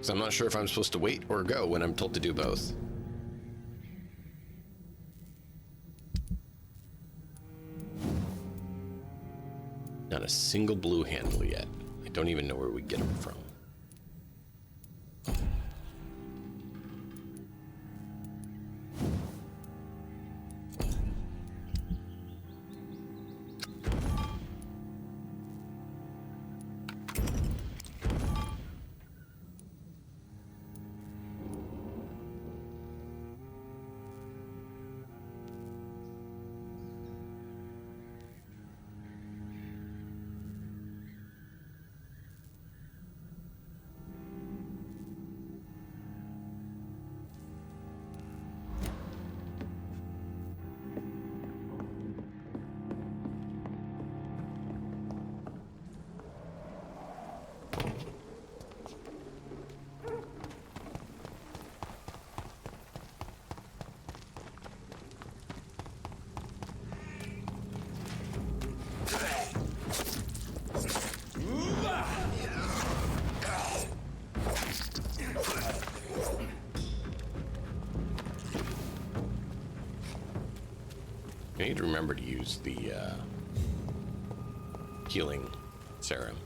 So I'm not sure if I'm supposed to wait or go when I'm told to do both. Not a single blue handle yet. I don't even know where we get them from. I need to remember to use the healing serum.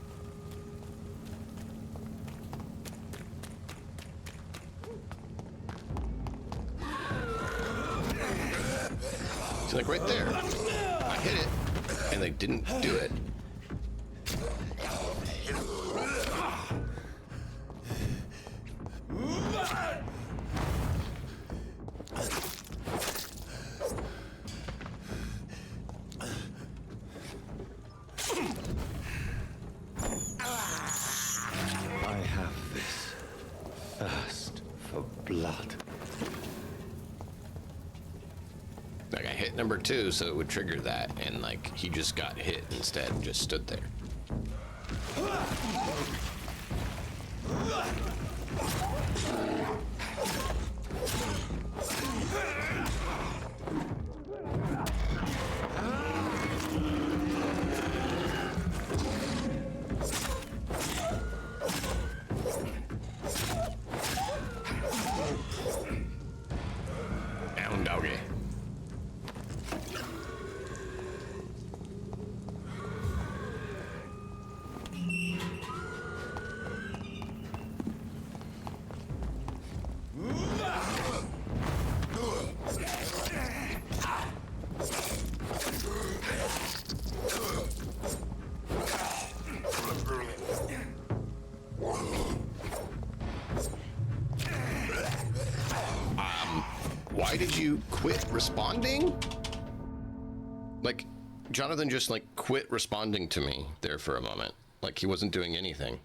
It's like right there. I hit it, and they didn't do it. Like I hit number 2, so it would trigger that, and like he just got hit instead and just stood there. Down, doggy. Why did you quit responding? Like, Jonathan just like quit responding to me there for a moment. Like he wasn't doing anything.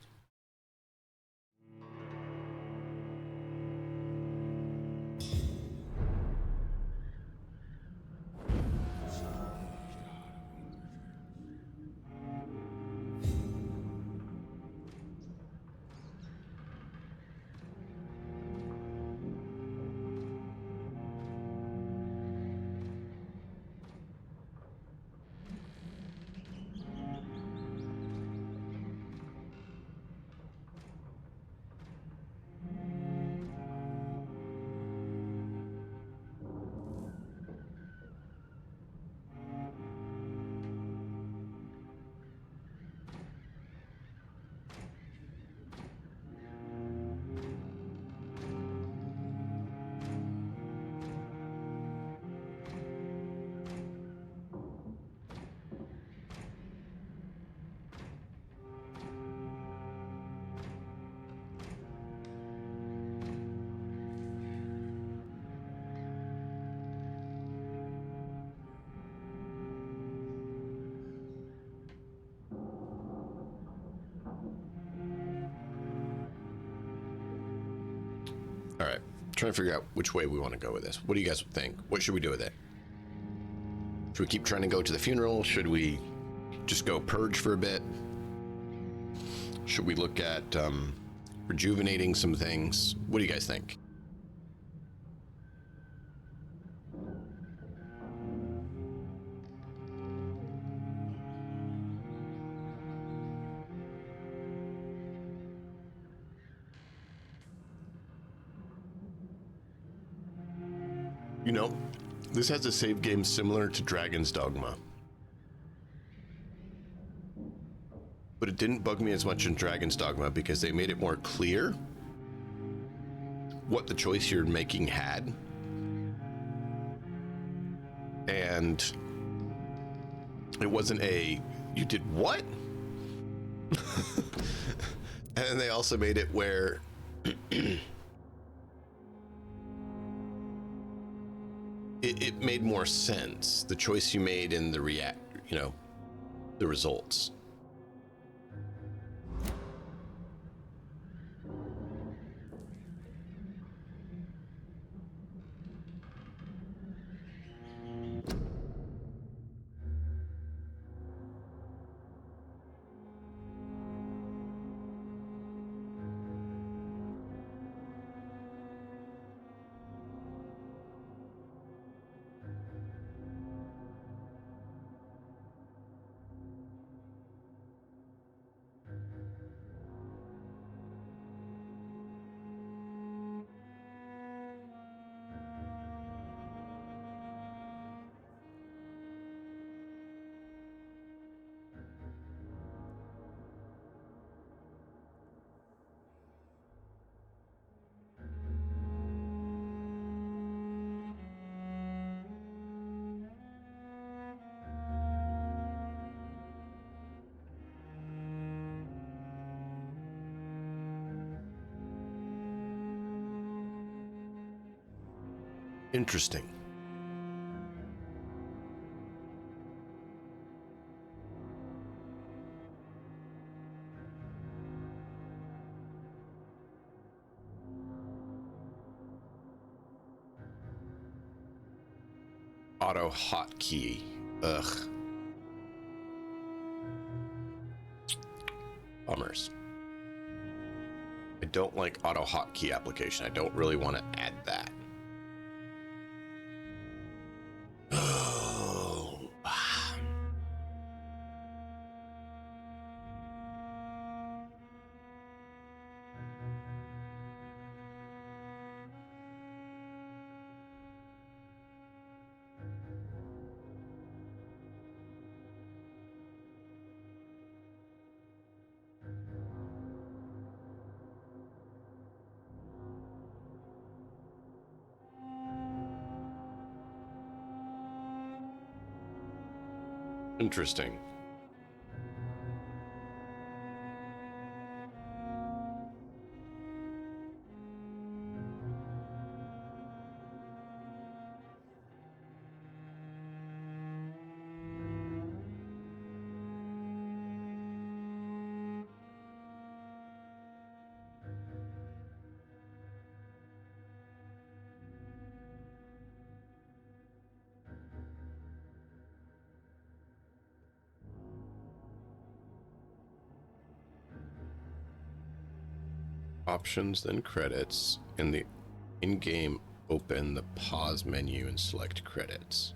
All right. Trying to figure out which way we want to go with this. What do you guys think? What should we do with it? Should we keep trying to go to the funeral? Should we just go purge for a bit? Should we look at rejuvenating some things? What do you guys think? You know, this has a save game similar to Dragon's Dogma. But it didn't bug me as much in Dragon's Dogma because they made it more clear what the choice you're making had. And it wasn't a, you did what? And they also made it where it made more sense, the choice you made and the the results. Interesting. Auto hotkey. Ugh. Bummers. I don't like auto hotkey application. I don't really want to add that. Interesting. Options, then credits. In the in-game, open the pause menu and select credits.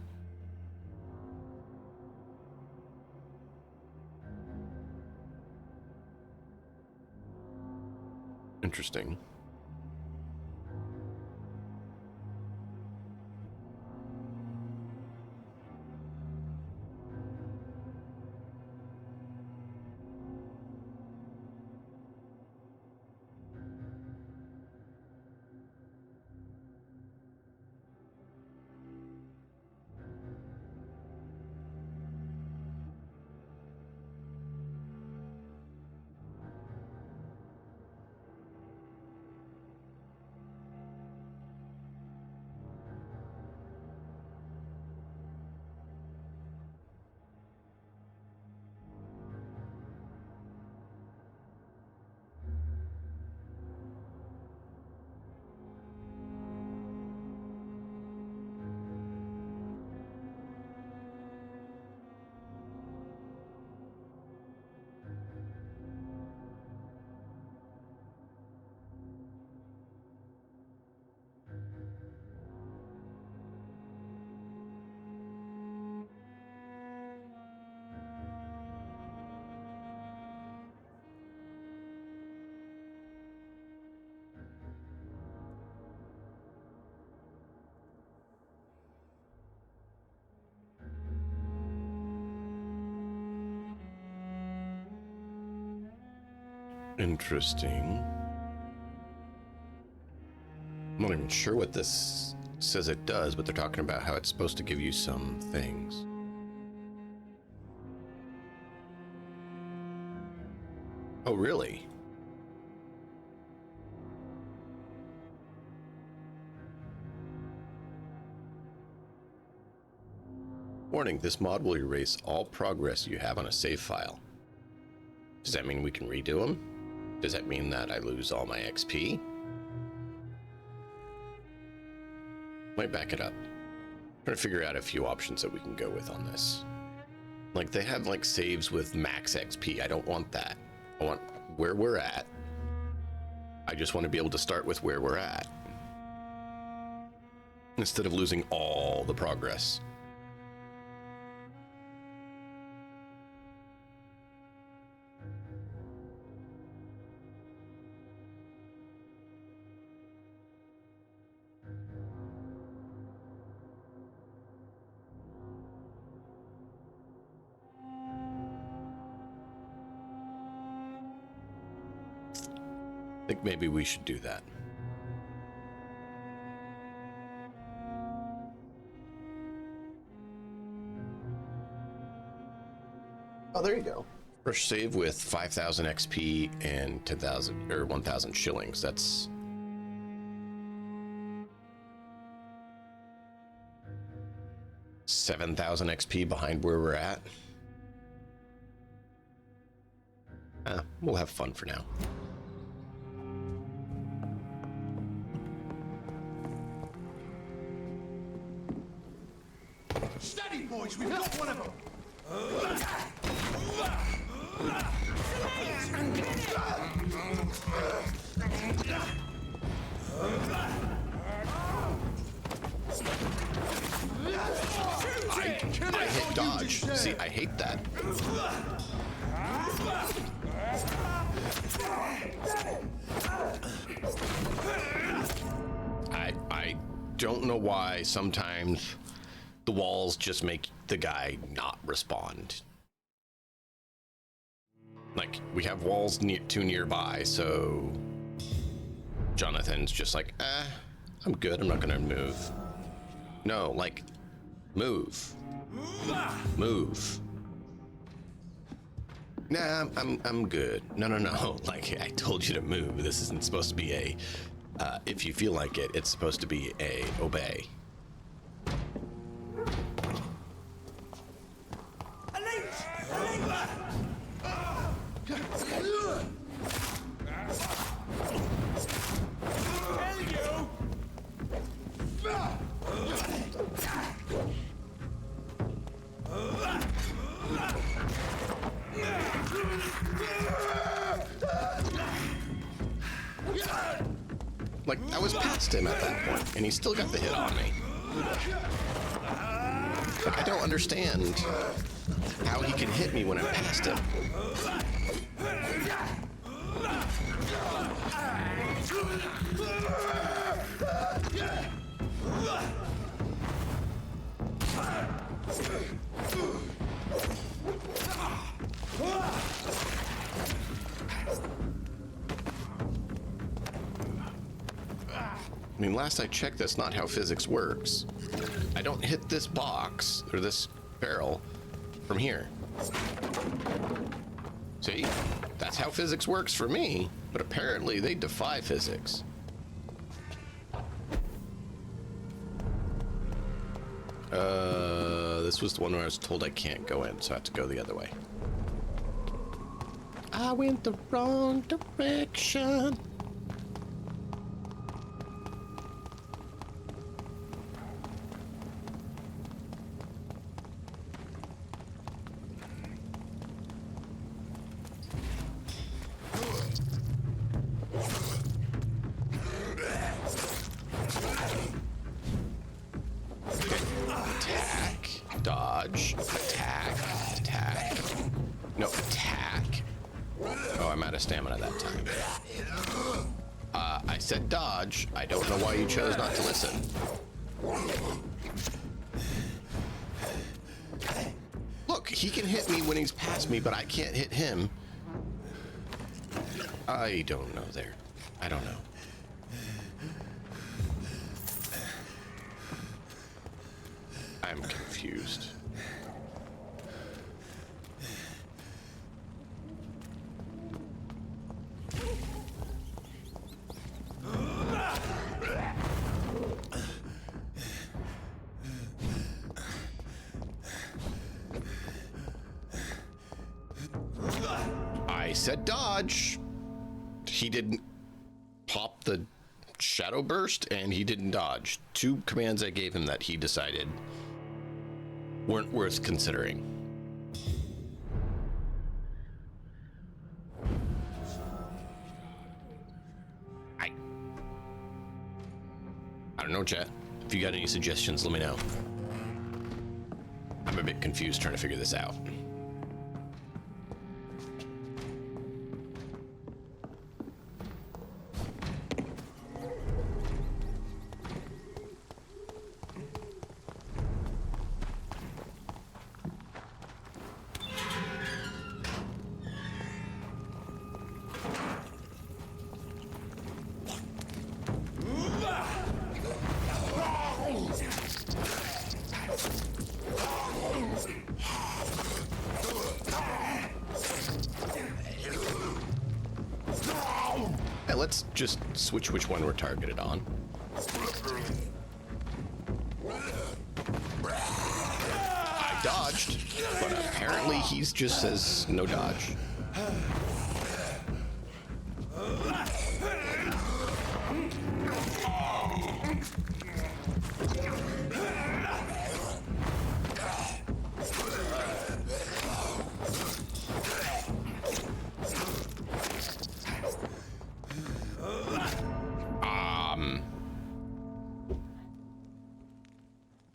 Interesting. Interesting. I'm not even sure what this says it does, but they're talking about how it's supposed to give you some things. Oh, really? Warning, this mod will erase all progress you have on a save file. Does that mean we can redo them? Does that mean that I lose all my XP? Might back it up. I'm trying to figure out a few options that we can go with on this. Like, they have like saves with max XP. I don't want that. I want where we're at. I just want to be able to start with where we're at, instead of losing all the progress. I think maybe we should do that. Oh, there you go. First save with 5,000 XP and 10,000 or 1,000 shillings. That's $7,000 XP behind where we're at. We'll have fun for now. Steady, boys, we've got one of them. I hit dodge. See, I hate that. I don't know why sometimes the walls just make the guy not respond. Like, we have walls too nearby, so Jonathan's just like, I'm good, I'm not gonna move. No, like, move. Move. Nah, I'm good. No. Like, I told you to move. This isn't supposed to be a, if you feel like it, it's supposed to be a obey. Like, I was past him at that point, and he still got the hit on me. Like, I don't understand how he can hit me when I'm past him. I mean, last I checked, that's not how physics works. I don't hit this box, or this barrel, from here. See? That's how physics works for me, but apparently they defy physics. This was the one where I was told I can't go in, so I have to go the other way. I went the wrong direction. I don't know why you chose not to listen. Look, he can hit me when he's past me, but I can't hit him. I don't know there. I don't know. I'm confused. I said dodge. He didn't pop the shadow burst and he didn't dodge. Two commands I gave him that he decided weren't worth considering. I don't know, chat. If you got any suggestions, let me know. I'm a bit confused trying to figure this out. Let's just switch which one we're targeted on. I dodged, but apparently he's just says no dodge.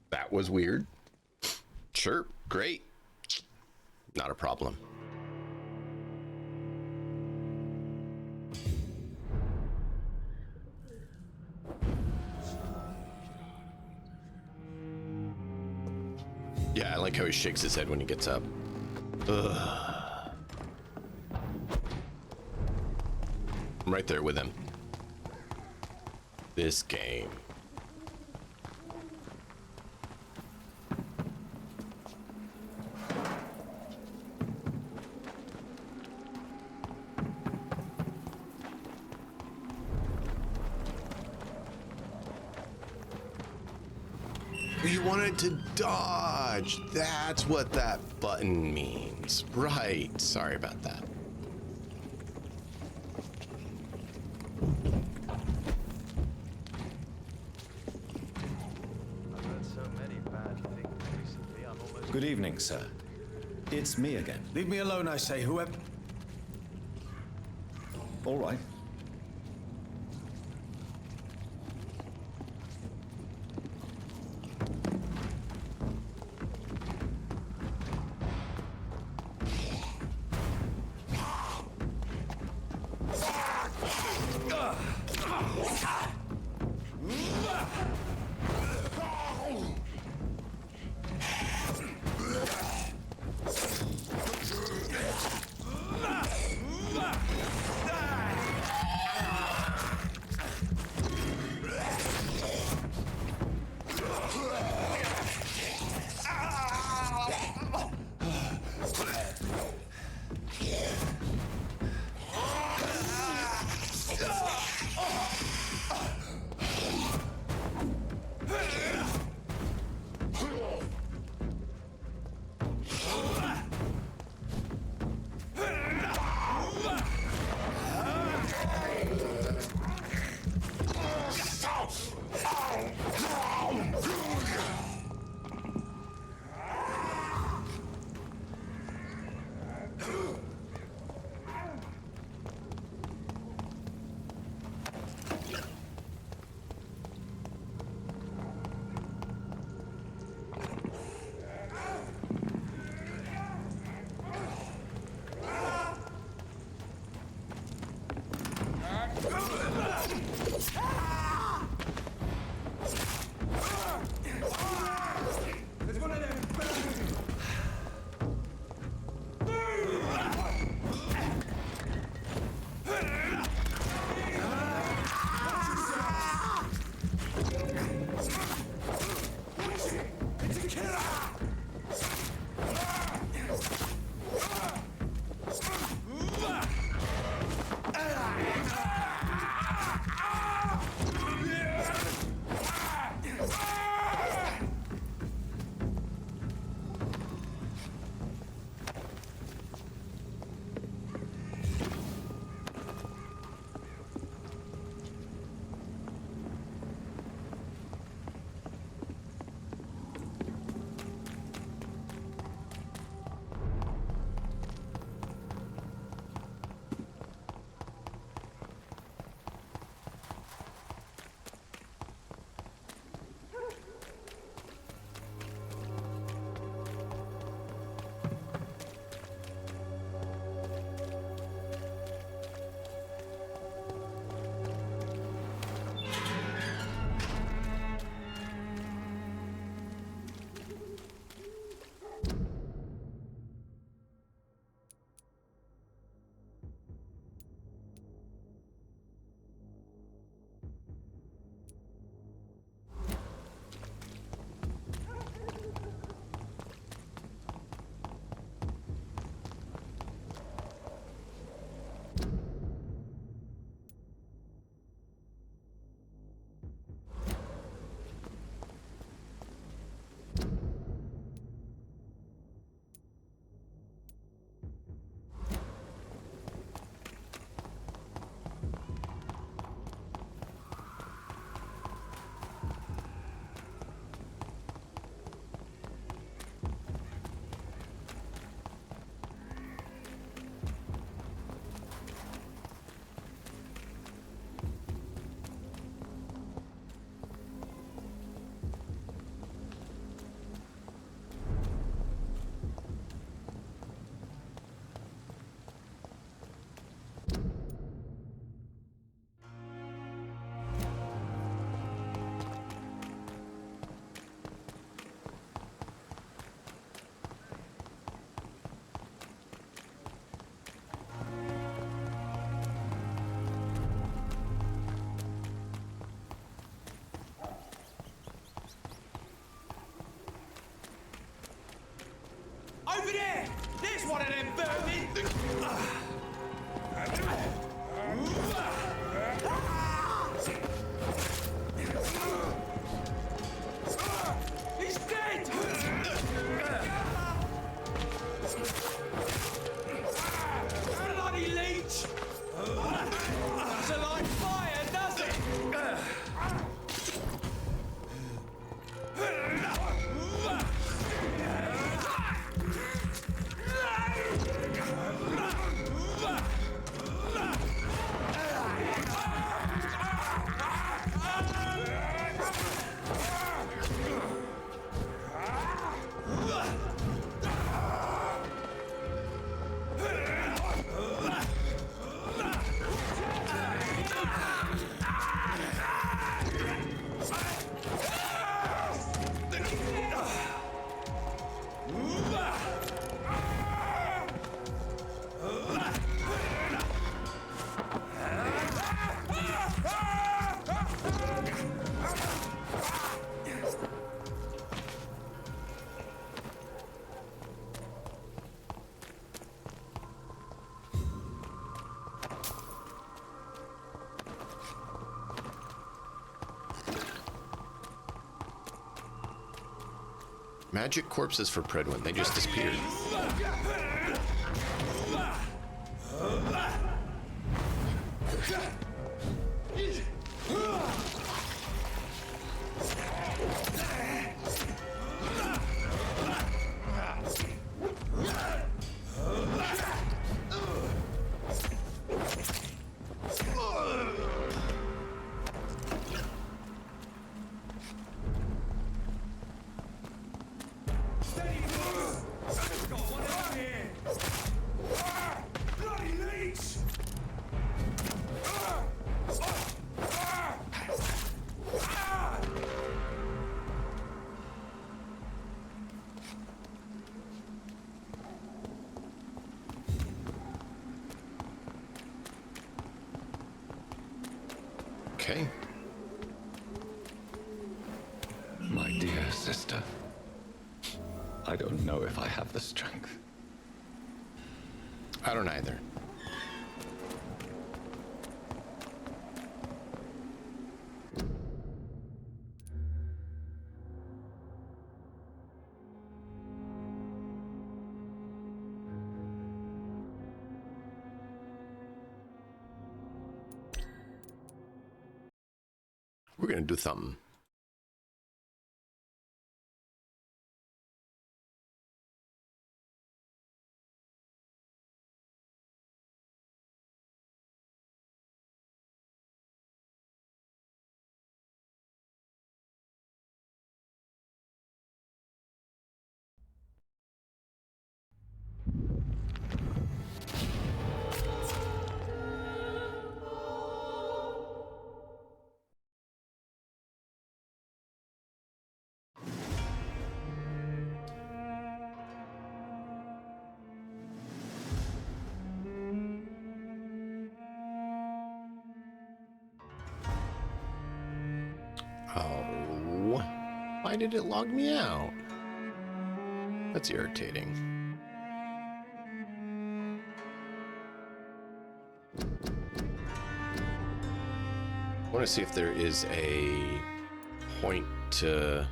That was weird. Sure, great. Not a problem. Yeah, I like how he shakes his head when he gets up. Ugh. I'm right there with him. This game. You wanted to dodge. That's what that button means. Right. Sorry about that. I've heard so many bad things recently, I'm almost... Good evening, sir. It's me again. Leave me alone, I say, whoever... All right. He's dead! Bloody leech! Doesn't like fire, does it? Magic corpses for Predwin. They just disappeared. Okay. My dear sister, I don't know if I have the strength. I don't either. We're gonna do something. Oh, why did it log me out? That's irritating. I want to see if there is a point to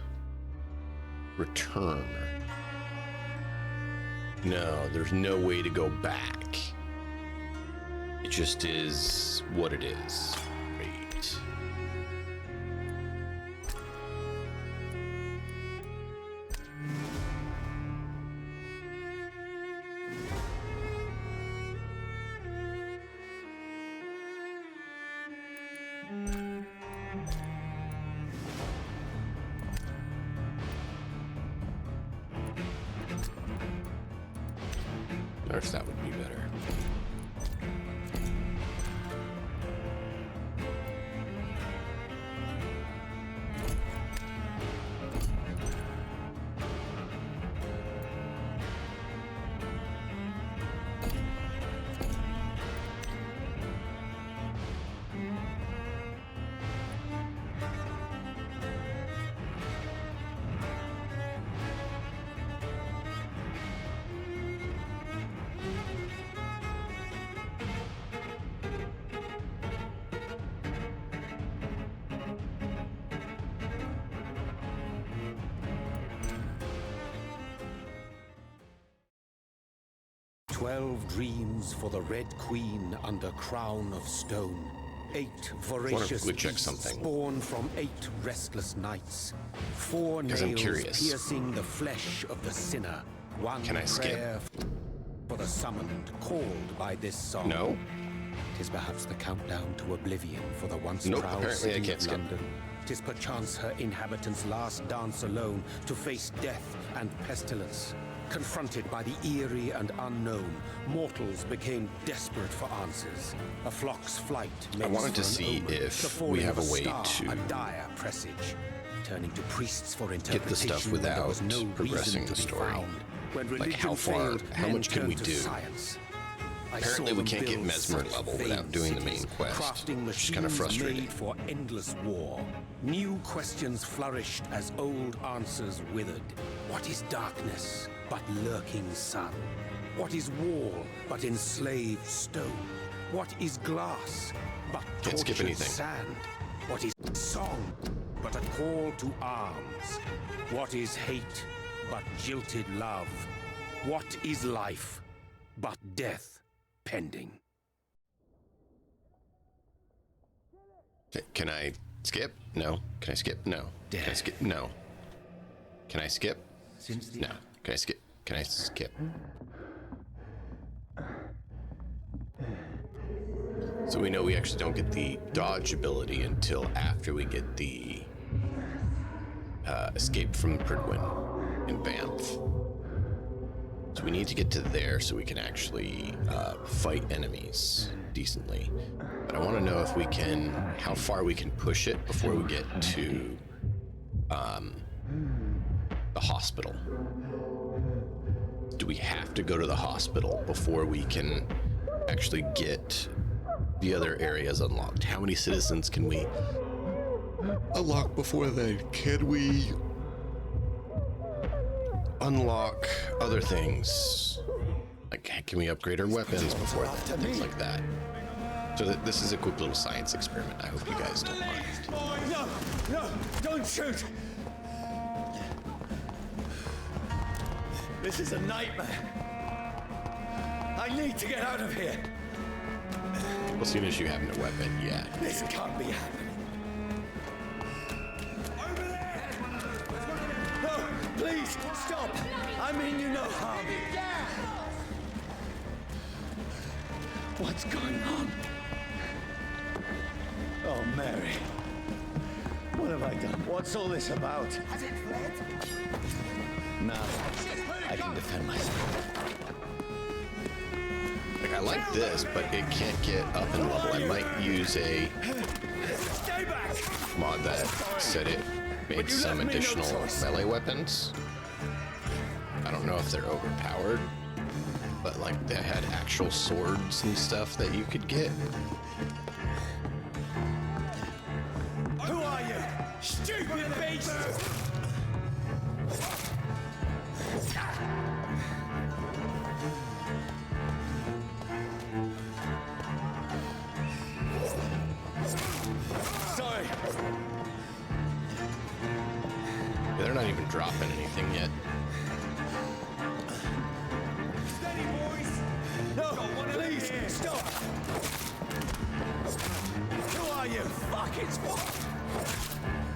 return. No, there's no way to go back. It just is what it is. Great. Or if that would be better. 12 dreams for the Red Queen under crown of stone. 8 voracious we check beasts something. born from 8 restless nights. 4 'Cause I'm nails curious. piercing the flesh of the sinner. 1 Can I skip? prayer for the summoned called by this song. No. Tis perhaps the countdown to oblivion for the once Nope, proud apparently I city can't of skip. London. Tis perchance her inhabitants' last dance alone to face death and pestilence. Confronted by the eerie and unknown, mortals became desperate for answers. A flock's flight I makes wanted to for an see omen, if the falling we have of a way star, to a dire presage. Turning to priests for get the interpretation stuff when there without was no progressing reason to the be story. found. When Like religion how far, failed, how men much can we turned to do? science. I Apparently saw we them can't get build Mesmer such level without famed doing the cities, main quest, crafting which is kind of machines frustrating. made for endless war. New questions flourished as old answers withered. What is darkness but lurking sun? What is wall but enslaved stone? What is glass but Can't skip tortured anything. sand? What is song but a call to arms? What is hate but jilted love? What is life but death pending? Can I skip? No. Can I skip? No. Can I skip? No. Can I skip? No. Can I skip? Can I skip? So we know we actually don't get the dodge ability until after we get the escape from Pridwin in Banff. So we need to get to there so we can actually fight enemies decently. But I want to know if we can, how far we can push it before we get to the hospital. Do we have to go to the hospital before we can actually get the other areas unlocked? How many citizens can we unlock before then? Can we unlock other things? Like, can we upgrade our weapons before then? Things like that. So this is a quick little science experiment. I hope you guys don't mind. No! No! Don't shoot! This is a nightmare. I need to get out of here. Well, as soon as you have no weapon, yeah. This can't be happening. No! Please, stop! I mean you no harm. What's going on? Oh, Mary. What have I done? What's all this about? Has it fled? Now, I can defend myself. Like, I like this, but it can't get up in level. I might use a mod that said it made some additional melee weapons. I don't know if they're overpowered, but like they had actual swords and stuff that you could get. Who are you? Stupid beast! Sorry. Yeah, they're not even dropping anything yet. No, please, stop! Who are you? Fuck it!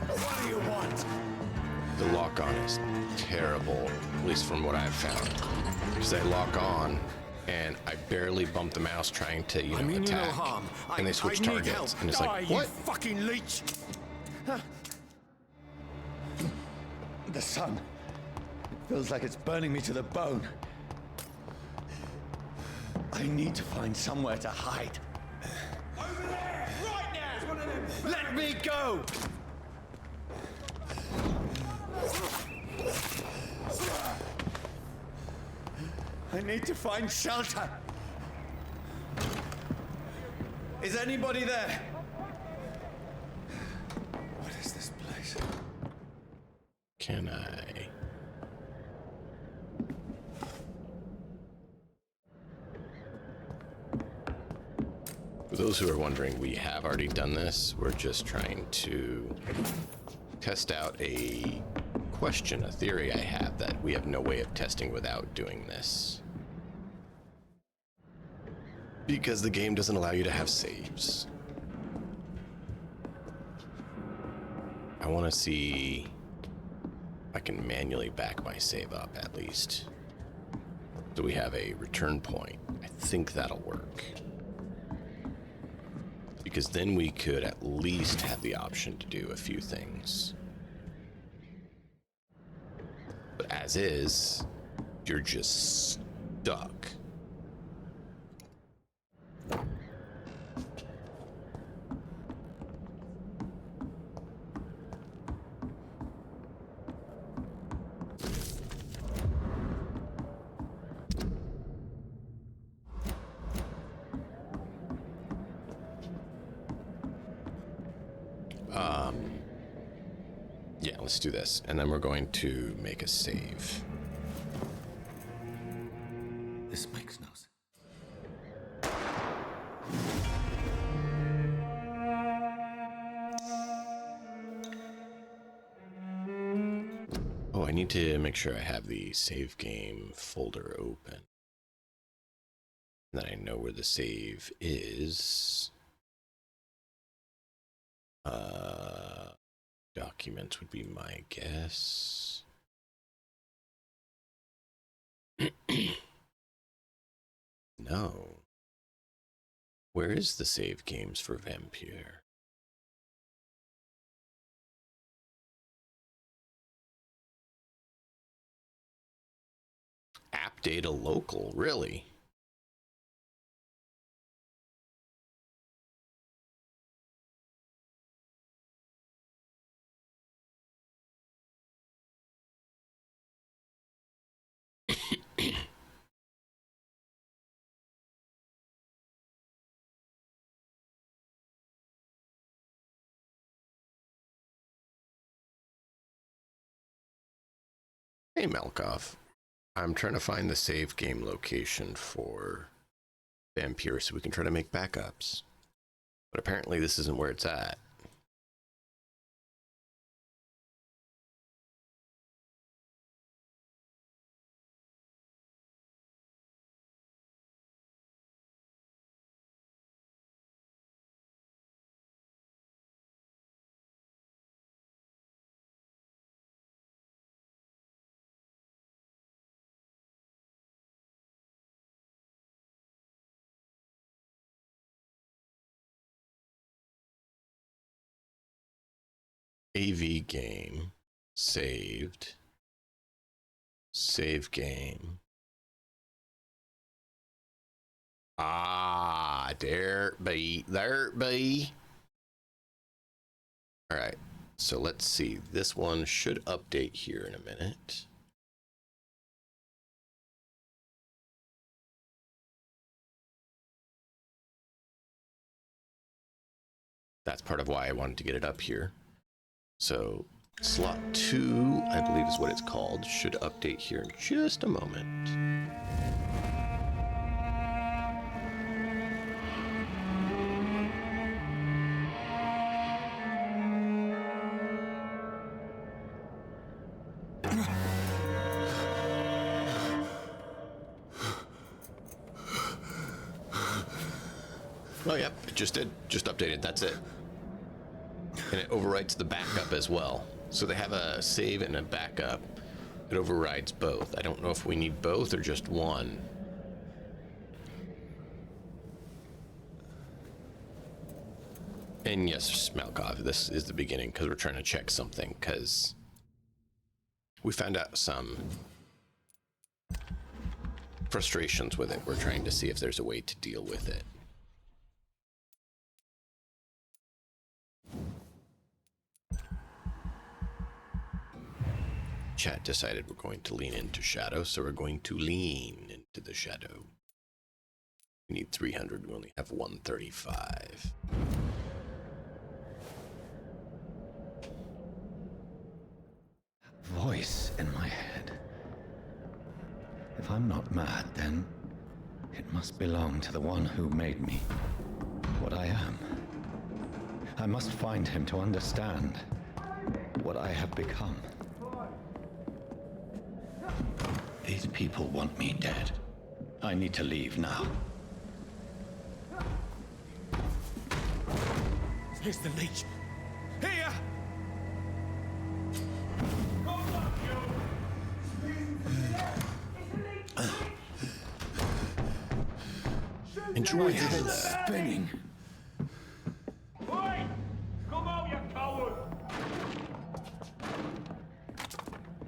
What do you want? The lock on is terrible, at least from what I've found. Because they lock on, and I barely bump the mouse trying to, you know, mean attack. you no harm. And they switch I need targets, help. and it's Die, like, you what? fucking leech! The sun. It feels like it's burning me to the bone. I need to find somewhere to hide. Over there! Right now! It's one of them! Let me go! I need to find shelter. Is anybody there? What is this place? Can I? For those who are wondering, we have already done this. We're just trying to test out a question, a theory I have that we have no way of testing without doing this. Because the game doesn't allow you to have saves. I want to see if I can manually back my save up at least. So we have a return point. I think that'll work. Because then we could at least have the option to do a few things. But as is, you're just stuck. Yeah, let's do this. And then we're going to make a save. This makes no sense. Oh, I need to make sure I have the save game folder open. Then I know where the save is. Documents would be my guess. No. Where is the save games for Vampyr? App data local, really? Hey, Malkov. I'm trying to find the save game location for Vampyr so we can try to make backups. But apparently this isn't where it's at. AV game, saved, save game. Ah, there be. All right, so let's see. This one should update here in a minute. That's part of why I wanted to get it up here. So slot 2, I believe is what it's called, should update here in just a moment. Oh, yep, it just did. Just updated. That's it. And it overwrites the backup as well. So they have a save and a backup. It overrides both. I don't know if we need both or just one. And yes, Malkov, this is the beginning because we're trying to check something because we found out some frustrations with it. We're trying to see if there's a way to deal with it. Chat decided we're going to lean into shadow, so we're going to lean into the shadow. We need 300, we only have 135. Voice in my head. If I'm not mad, then it must belong to the one who made me what I am. I must find him to understand what I have become. These people want me dead. I need to leave now. Here's the leech. Here! Enjoy My head's this. spinning. Oi! Come out, you coward!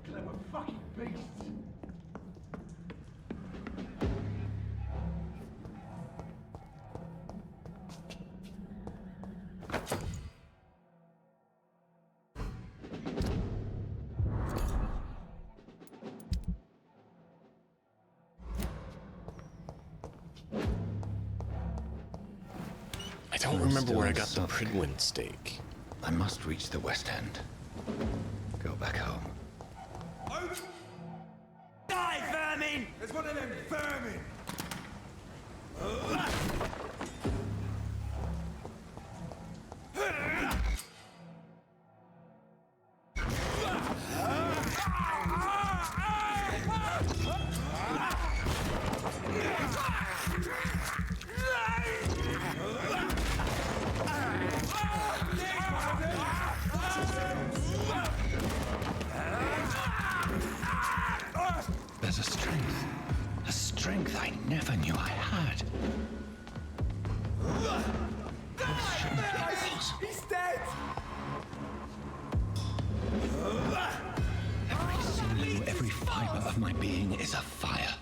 Clever fucking beasts! I don't remember where I got the Pridwin steak. I must reach the West End. Go back home. Die, vermin! There's one of them vermin! There's a strength I never knew I had. This shouldn't be possible. He's dead! Every sinew, every fiber of my being is afire.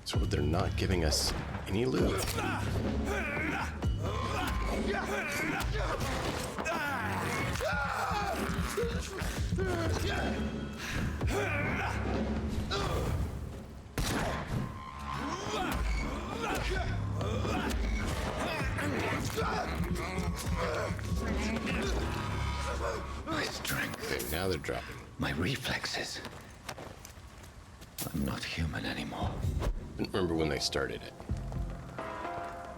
So they're not giving us any loot. My strength. Okay, now they're dropping. My reflexes. I'm not human anymore. Didn't remember when they started it.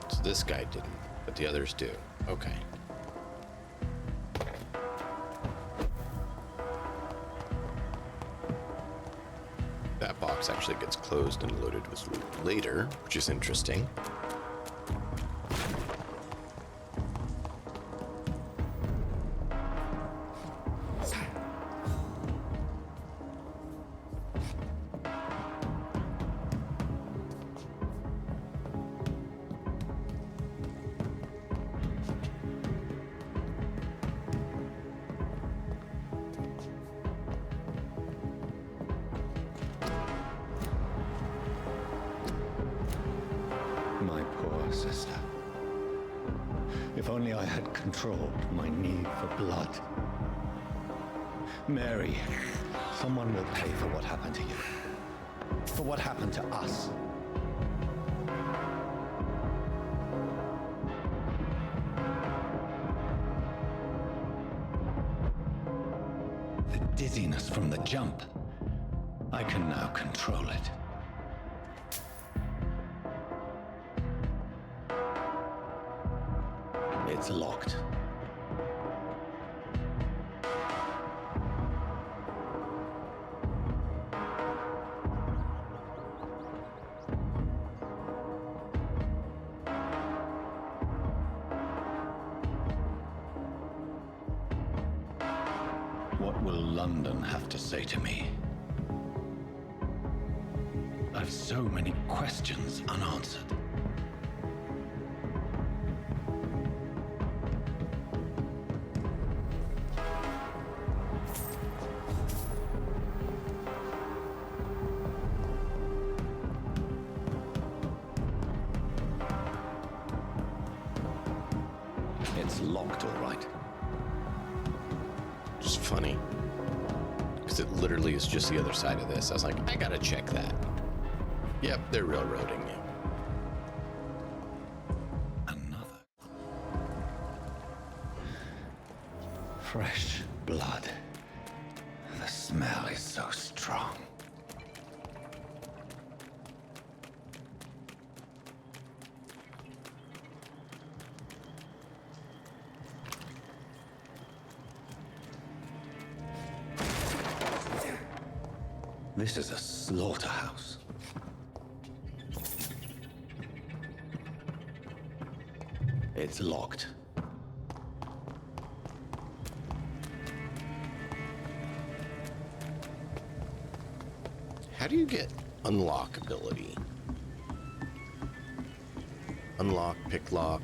So this guy didn't, but the others do. Okay. That box actually gets closed and loaded with loot later, which is interesting. My poor sister. If only I had controlled my need for blood. Mary, someone will pay for what happened to you. For what happened to us. The dizziness from the jump. I can now control it. It's locked. What will London have to say to me? I've so many questions unanswered. It's locked, all right. Just funny. Because it literally is just the other side of this. I was like, I gotta check that. Yep, they're railroading me. Fresh blood. The smell is so strong. This is a slaughterhouse. It's locked. How do you get unlock ability? Unlock, pick lock.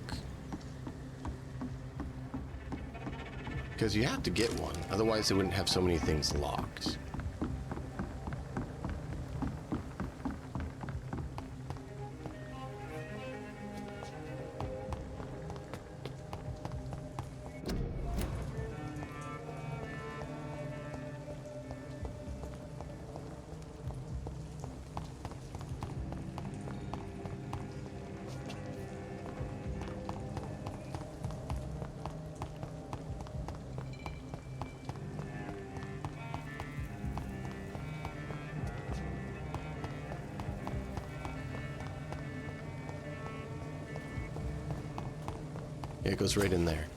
Because you have to get one, otherwise they wouldn't have so many things locked. Yeah, it goes right in there.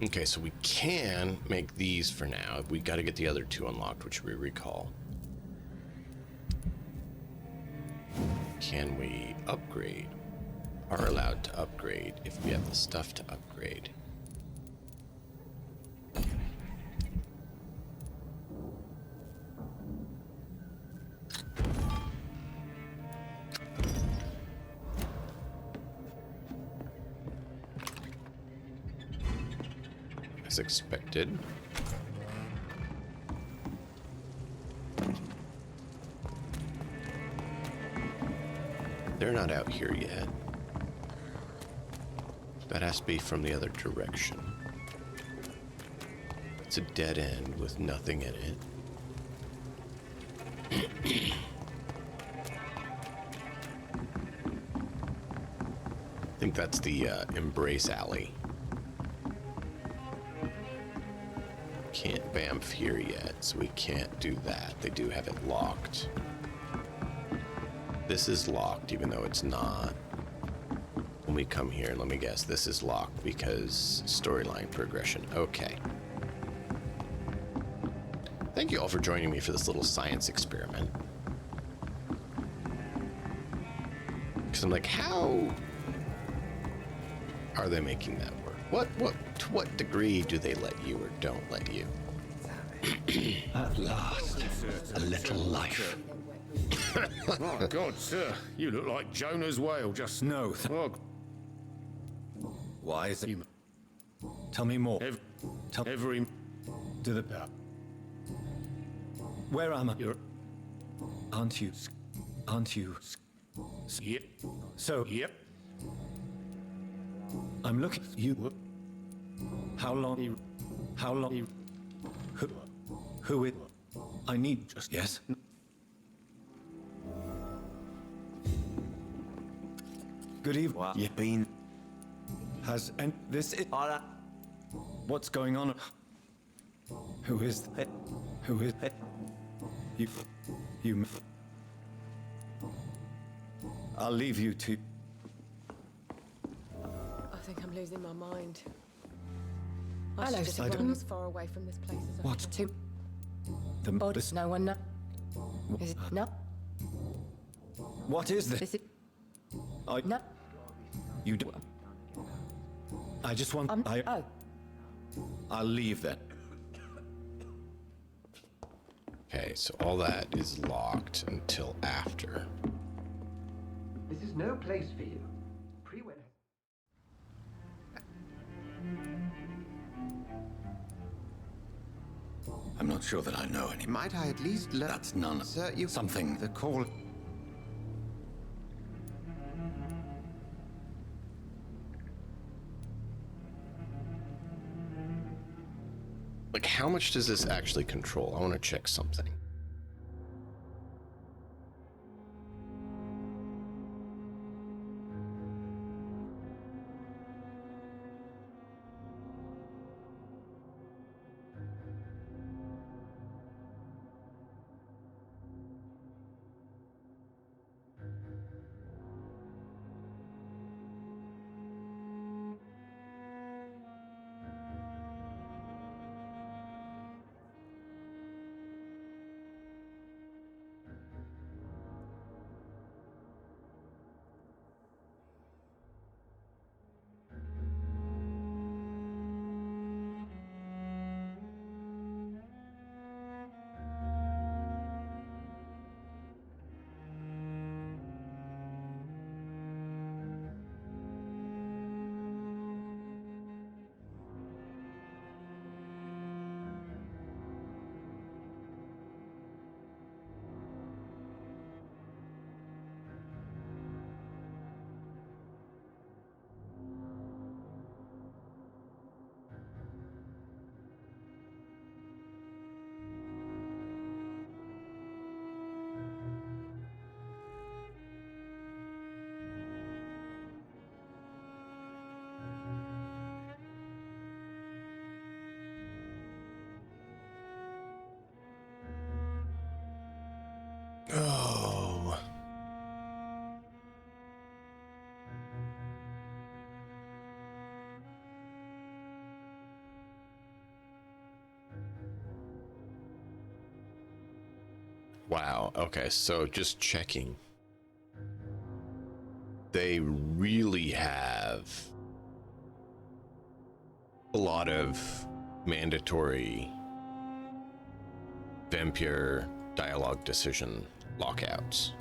Okay, so we can make these for now. We got to get the other two unlocked, which we recall. Can we upgrade? Are allowed to upgrade if we have the stuff to upgrade. As expected. They're not out here yet. That has to be from the other direction. It's a dead end with nothing in it. I think that's the Embrace Alley. Can't Vampyr yet, so we can't do that. They do have it locked. This is locked, even though it's not. When we come here, let me guess, this is locked because storyline progression. Okay. Thank you all for joining me for this little science experiment. Because I'm like, how are they making that work? To what degree do they let you or don't let you? At last, a little life. My God, sir, you look like Jonah's whale. Just no. Why is it? Tell me more. Every to the. Where am I? Aren't you? Yep. So. Yep. I'm looking. You. How long? How long? Who is? I need just. Yes. Good evening. What? You've been. Has and this is. What's going on? Who is? Who is? You. You. I'll leave you to. I think I'm losing my mind. Hello, I should just run as far away from this place as I What? can. The. Oh, does no one know? Is it no? What is this? Is it? I. No. You do. I just want. Oh. I'll leave then. Okay, so all that is locked until after. This is no place for you. Pre-wed. I'm not sure that I know any. Might I at least learn? That's none. Sir, you. Something. The call. Like, how much does this actually control? I want to check something. Wow. Okay, so just checking. They really have a lot of mandatory Vampyr dialogue decision lockouts.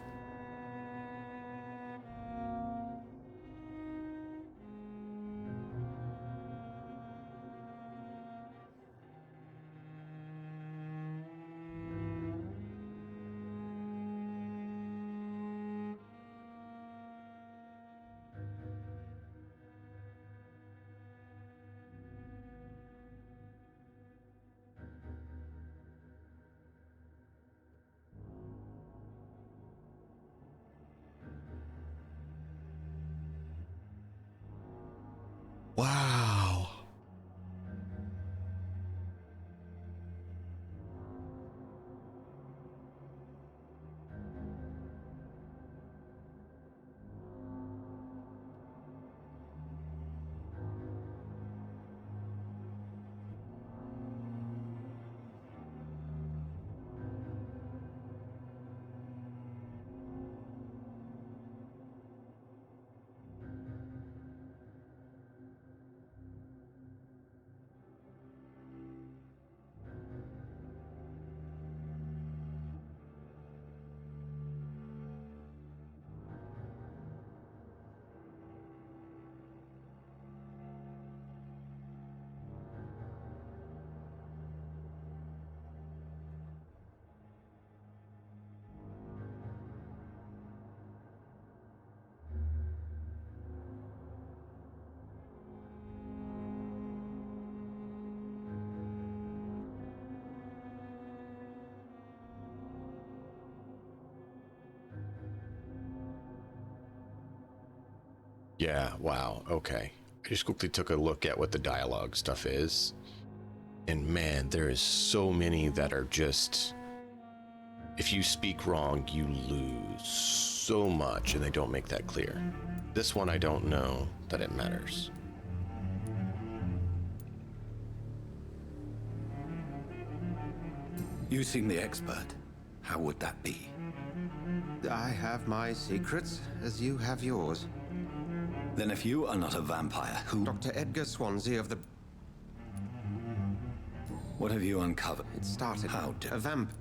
Wow. Yeah, wow, okay. I just quickly took a look at what the dialogue stuff is. And man, there is so many that are just... If you speak wrong, you lose so much, and they don't make that clear. This one, I don't know that it matters. You seem the expert. How would that be? I have my secrets, as you have yours. Then if you are not a vampire, who... Dr. Edgar Swansea of the... What have you uncovered? It started... How did... A vamp...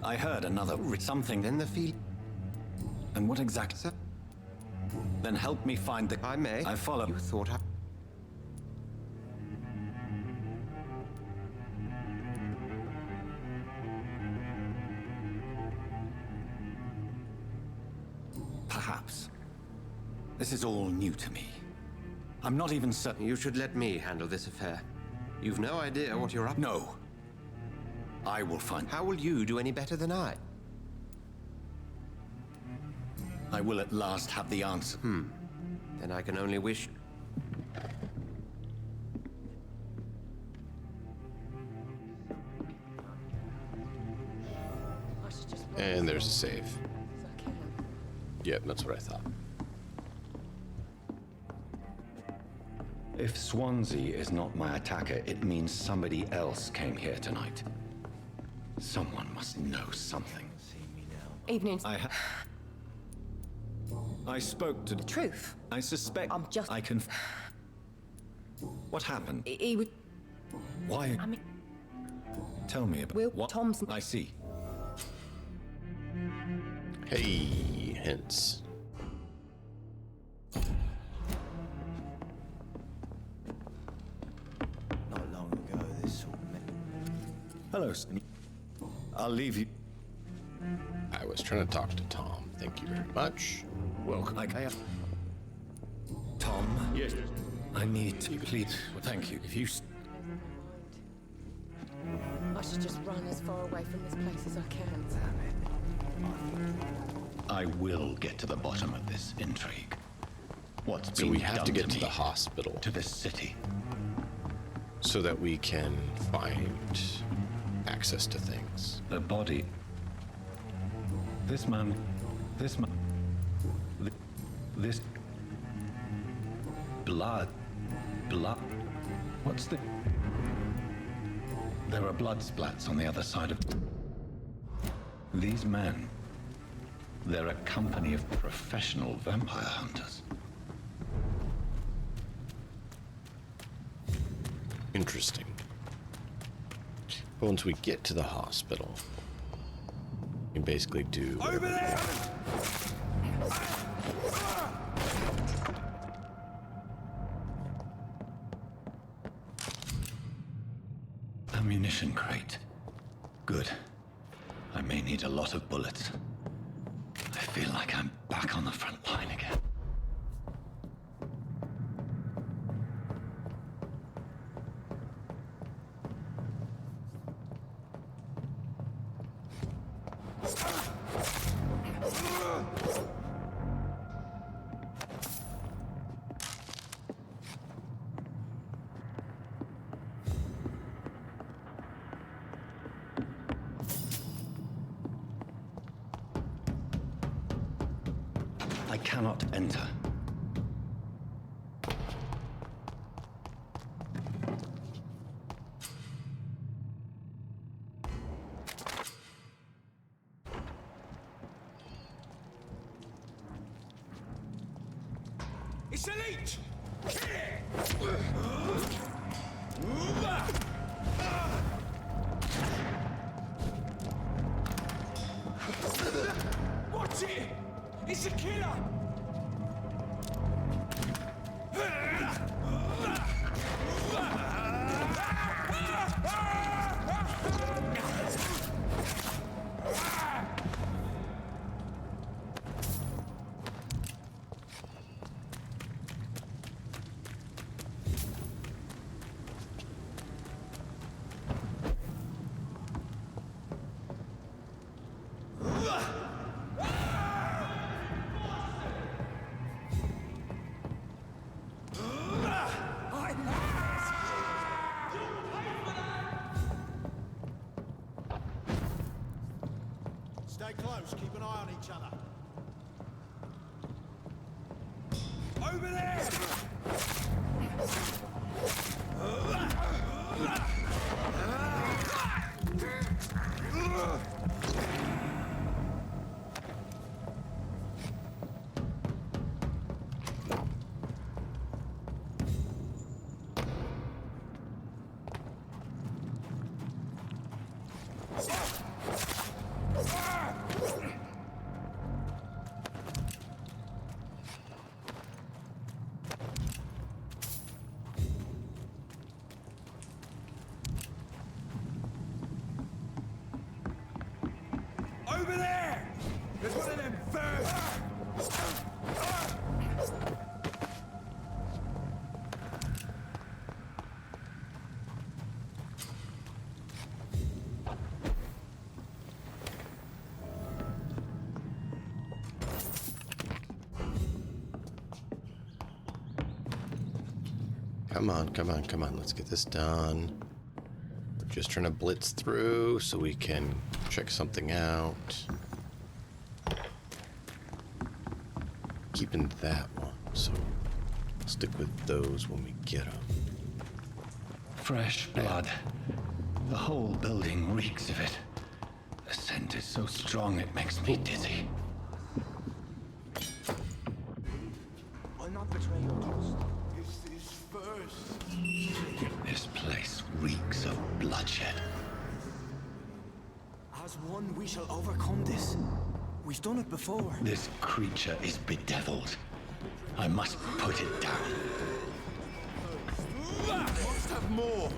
I heard another... something... In the field... And what exactly... Then help me find the... I may. I follow... You thought I... Perhaps. This is all new to me. I'm not even certain... You should let me handle this affair. You've no idea what you're up to. No. I will find... How will you do any better than I? I will at last have the answer. Then I can only wish... And there's a save. Yep, that's what I thought. If Swansea is not my attacker, it means somebody else came here tonight. Someone must know something. Evening. I spoke to... The truth. I suspect... I'm just... I can... What happened? He would... Why... I mean... Tell me about... Will what? Thompson... I see. Hey, hints. Not long ago, this sort of... Hello, Stan. I'll leave you... I was trying to talk to Tom. Thank you very much. Welcome. Tom? Yes. I need to... Please. Thank you. If you... I should just run as far away from this place as I can. I will get to the bottom of this intrigue. What's So been we have done to get me, to the hospital. to this city. So that we can find access to things. The body... This man... This... Blood... What's the... There are blood splats on the other side of... These men, they're a company of professional vampire hunters. Interesting. But once we get to the hospital, we can basically do Over there! Ammunition crate. Good. I may need a lot of bullets. I feel like I'm back on the front line again. I cannot enter. It's a leech! Watch it! It's a killer! Stay close, keep an eye on each other. Over there! Over there! There's one of them first! Come on, come on, come on. Let's get this done. We're just trying to blitz through so we can check something out. Keeping that one, so I'll stick with those when we get them. Fresh blood. The whole building reeks of it. The scent is so strong it makes me dizzy. I'll not betray your trust. This is first. This place reeks of bloodshed. As one, we shall overcome this. We've done it before. This creature is bedeviled. I must put it down. Must have more.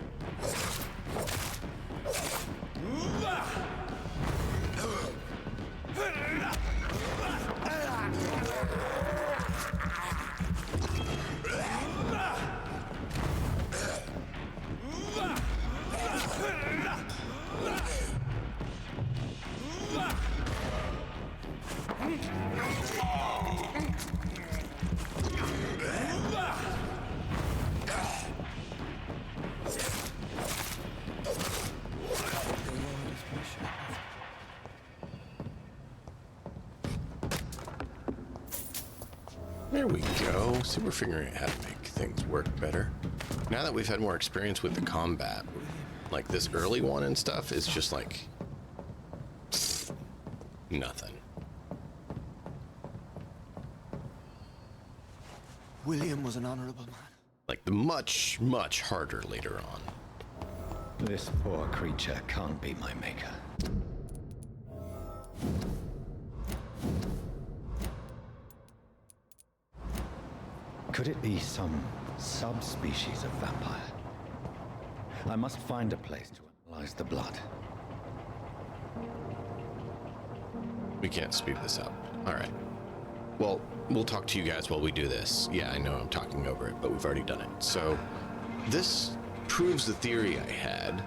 There we go. See, we're figuring out how to make things work better. Now that we've had more experience with the combat, like this early one and stuff is just like Nothing. William was an honorable man. Like the much, much harder later on. This poor creature can't be my maker. Could it be some subspecies of vampire? I must find a place to analyze the blood. We can't speed this up. All right. Well, we'll talk to you guys while we do this. Yeah, I know I'm talking over it, but we've already done it. So this proves the theory I had.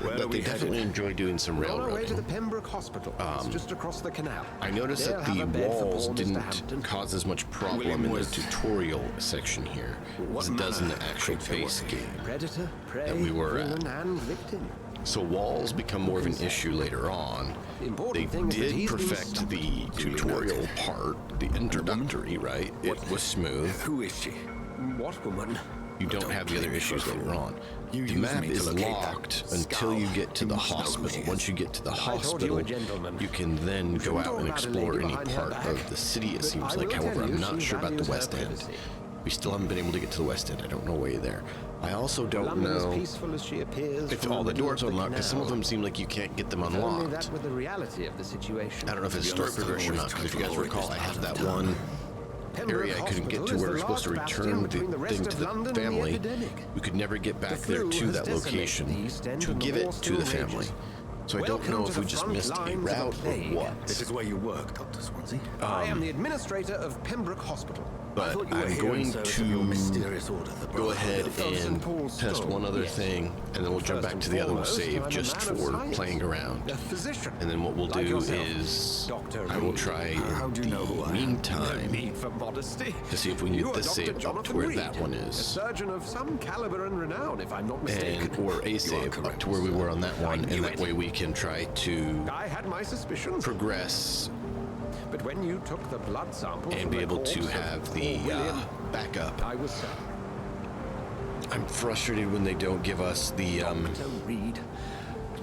But they definitely enjoy doing some We're on our way railroading. to the Pembroke Hospital. It's just across the canal. I noticed They'll that have the a bed for walls poor Mr. didn't Hampton. cause as much problem William in the was- tutorial section here as it does in the actual base game Predator, prey, that we were at. villain, and victim. So walls become more of an issue later on. They did perfect the tutorial part, the introductory, right? It was smooth. Who is she? What woman? You don't have the other issues later on. The map is locked until you get to the hospital. Once you get to the hospital, you can then go out and explore any part of the city, it seems like. However, I'm not sure about the West End. We still haven't been able to get to the West End. I don't know why there. I also don't London know as peaceful as she appears if from all the middle doors of are unlocked, because some of canal. them seem like you can't get them If only unlocked. that were the reality of the situation. I don't know if it's story progression or not, because if you guys recall, I have that one area I couldn't get to where we're supposed to return the thing to the family. We could never get back there to that location to give it to the family. So I don't know if we just missed a route or what. This is where you work, Dr. Swansea. I am the administrator of Pembroke Hospital. But I'm going to go ahead and test one other thing, and then we'll jump back to the other save just for playing around. And then what we'll do is I will try in the meantime to see if we can get this save up to where that one A is. surgeon of some caliber and renown, if I'm not mistaken. And or a save up to where we were on that one, and that way we can try to I had my suspicions. progress But when you took the blood sample and from be the able to corpse of have poor the William, backup. I was certain. I'm frustrated when they don't give us the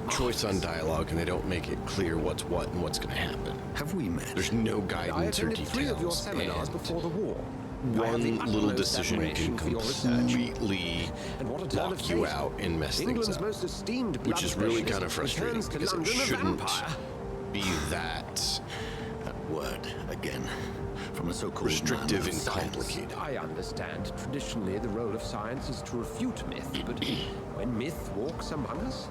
choice on dialogue and they don't make it clear what's what and what's going to happen. Have we met? There's no I guidance or attended 3 of your details. seminars And before the war. I have the one little utmost decision can admiration for your research. completely And what a turn of lock you fate. out and mess things England's up, most esteemed blood which is really specialist kind of frustrating returns to because it London a shouldn't vampire. be that Word again from a so-called restrictive man of and science. complicated. I understand traditionally the role of science is to refute myth, but when myth walks among us,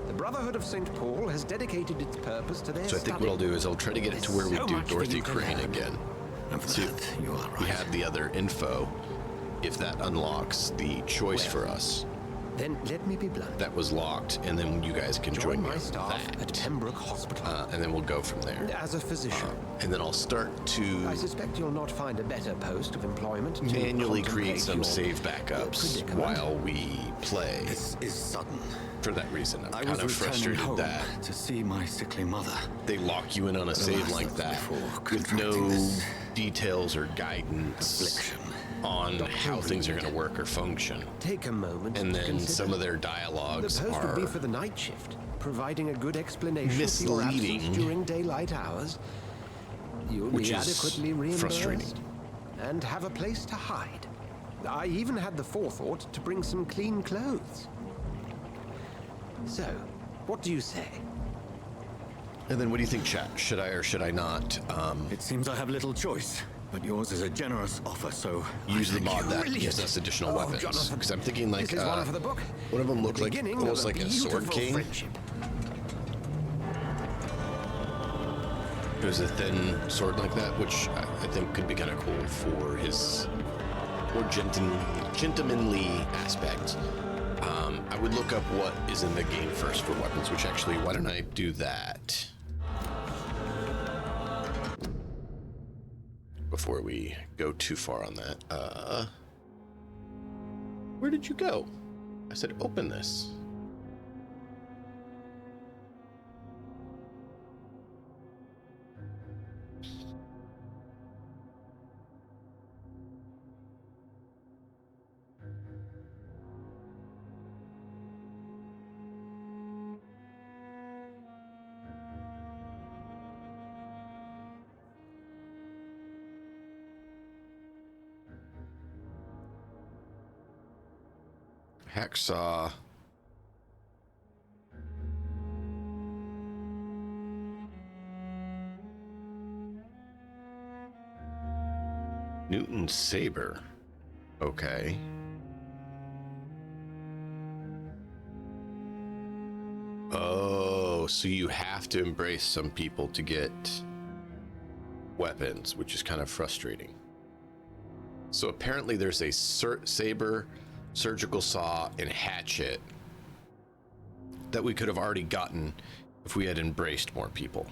the Brotherhood of St. Paul has dedicated its purpose to their So I think what I'll do is I'll try to get it to where we so do much for Dorothy you to Crane learn. again. And for See that, if you are right. we have the other info, if that unlocks the choice for us. Then let me be blunt. That was locked, and then you guys can join me my on staff that. at Pembroke Hospital. And then we'll go from there. As a physician, And then I'll start to I suspect you'll not find a better post of employment to manually contemplate create some your save backups predicament. while we play. This is sudden. For that reason, I'm I kind was of returning frustrated home that to see my sickly mother. they lock you in on a save last like of that before with no contracting this details or guidance affliction. on how things are going to work or function. Take a moment And to then consider. some of their The dialogues post would be are for the night shift, providing a good explanation for your misleading, absence during daylight hours. You'll which be is adequately reimbursed frustrating. and have a place to hide. I even had the forethought to bring some clean clothes. So, what do you say? And then what do you think, chat? Should I or should I not It seems I have little choice, but yours is a generous offer, so use the mod that Brilliant. gives us additional Oh, weapons? Jonathan, Because I'm thinking like this is one for the book. one of them looked like Beginning almost of like a sword beautiful king. friendship. It was a thin sword like that, which I think could be kind of cool for his more gentlemanly aspect. I would look up what is in the game first for weapons, which actually, why don't I do that? Before we go too far on that. Where did you go? I said open this. Hacksaw. Newton saber. Okay. Oh, so you have to embrace some people to get weapons, which is kind of frustrating. So apparently there's a saber, surgical saw, and hatchet that we could have already gotten if we had embraced more people.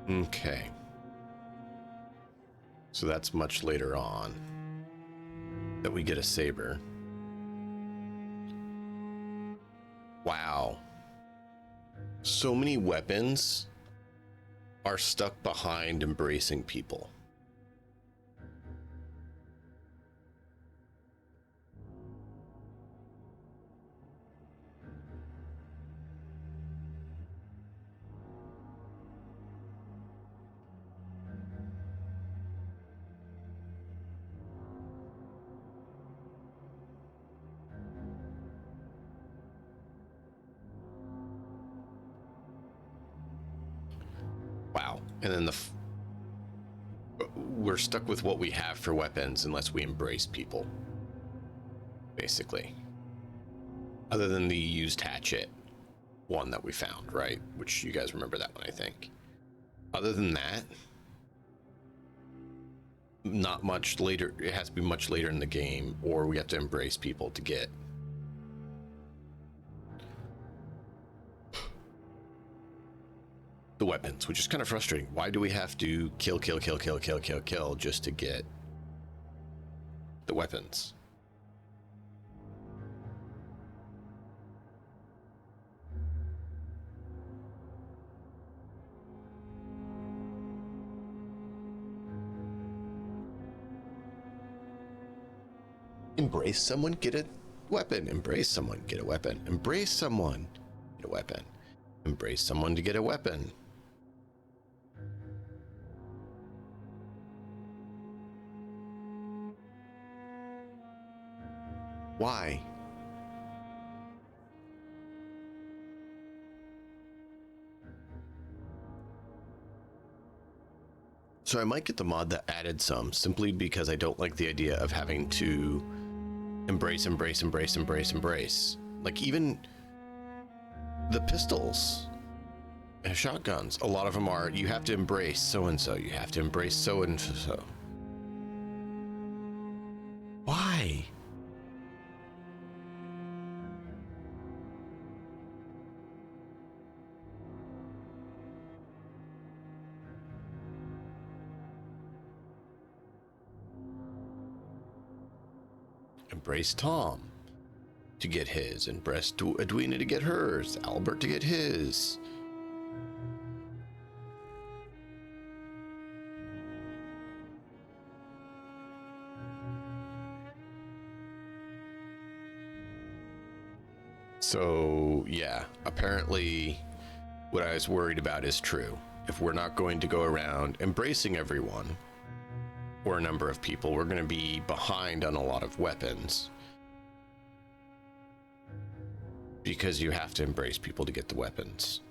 Okay. So that's much later on that we get a saber. Wow. So many weapons are stuck behind embracing people. Wow. And then we're stuck with what we have for weapons unless we embrace people, basically. Other than the used hatchet one that we found, right? Which you guys remember that one, I think. Other than that, not much later. It has to be much later in the game, or we have to embrace people to get the weapons, which is kind of frustrating. Why do we have to kill just to get the weapons? Embrace someone, get a weapon. Embrace someone, get a weapon. Embrace someone, get a weapon. Embrace someone to get a weapon. Why? So I might get the mod that added some, simply because I don't like the idea of having to embrace. Like even the pistols and shotguns, a lot of them are, you have to embrace so-and-so, you have to embrace so-and-so. Why? Embrace Tom to get his, embrace Edwina to get hers, Albert to get his. So yeah, apparently what I was worried about is true. If we're not going to go around embracing everyone, or a number of people, we're going to be behind on a lot of weapons, because you have to embrace people to get the weapons.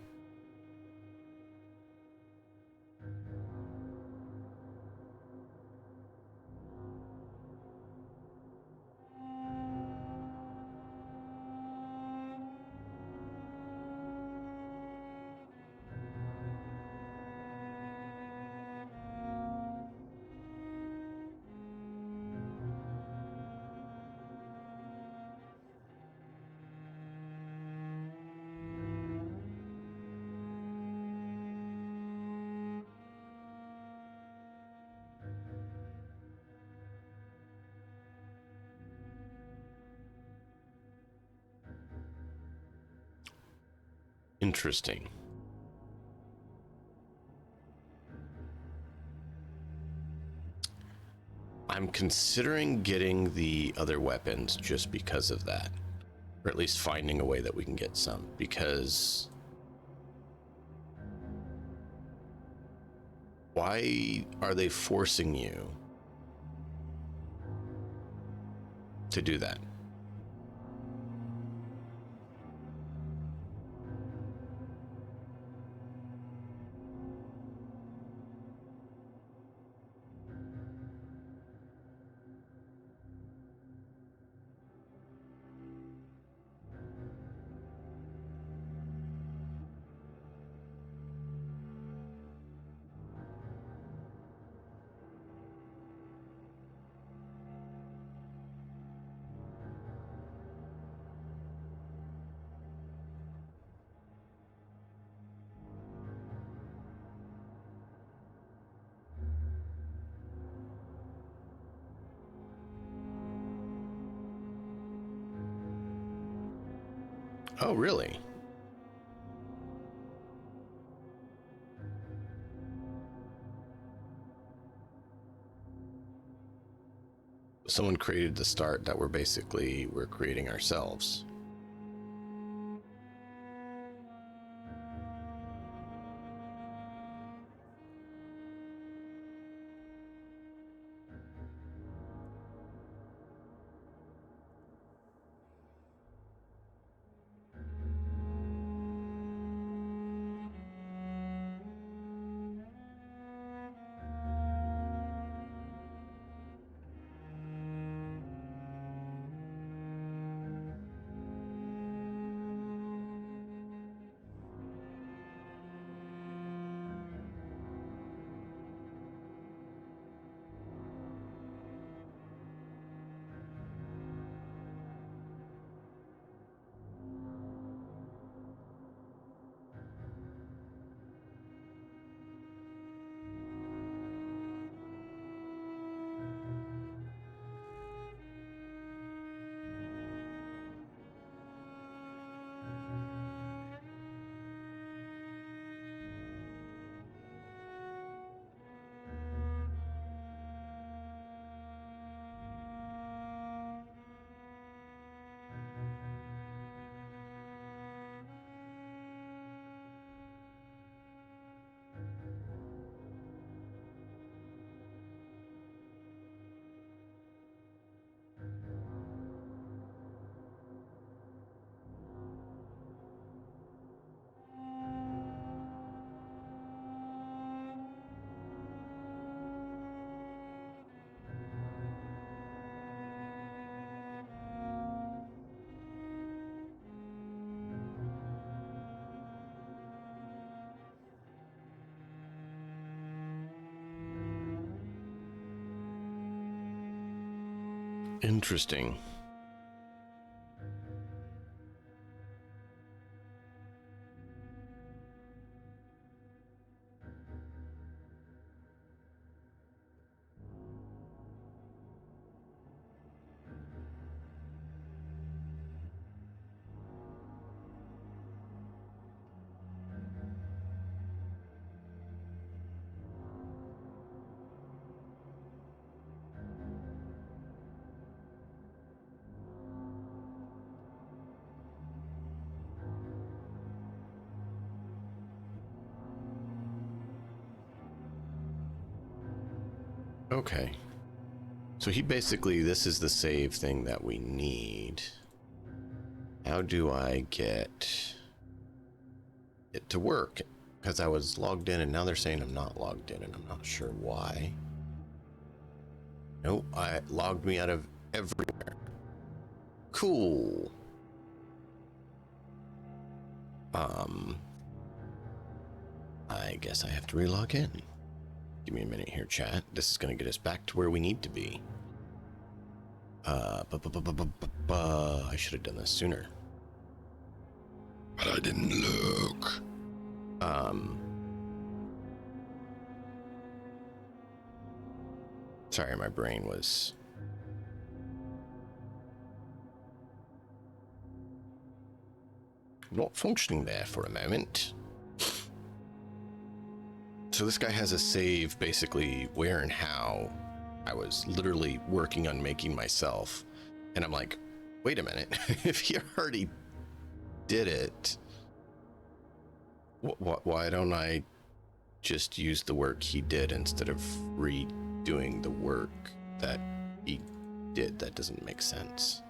Interesting. I'm considering getting the other weapons just because of that. Or at least finding a way that we can get some. Because... why are they forcing you to do that? Oh, really? Someone created the start that we're creating ourselves. Interesting. Okay. So he basically, this is the save thing that we need. How do I get it to work? Because I was logged in and now they're saying I'm not logged in and I'm not sure why. Nope, I logged me out of everywhere. Cool. I guess I have to relog in. Give me a minute here, chat. This is going to get us back to where we need to be. I should have done this sooner. But I didn't look. Sorry, my brain was... not functioning there for a moment. So this guy has a save basically where and how I was literally working on making myself. And I'm like, wait a minute, if he already did it, why don't I just use the work he did instead of redoing the work that he did? That doesn't make sense.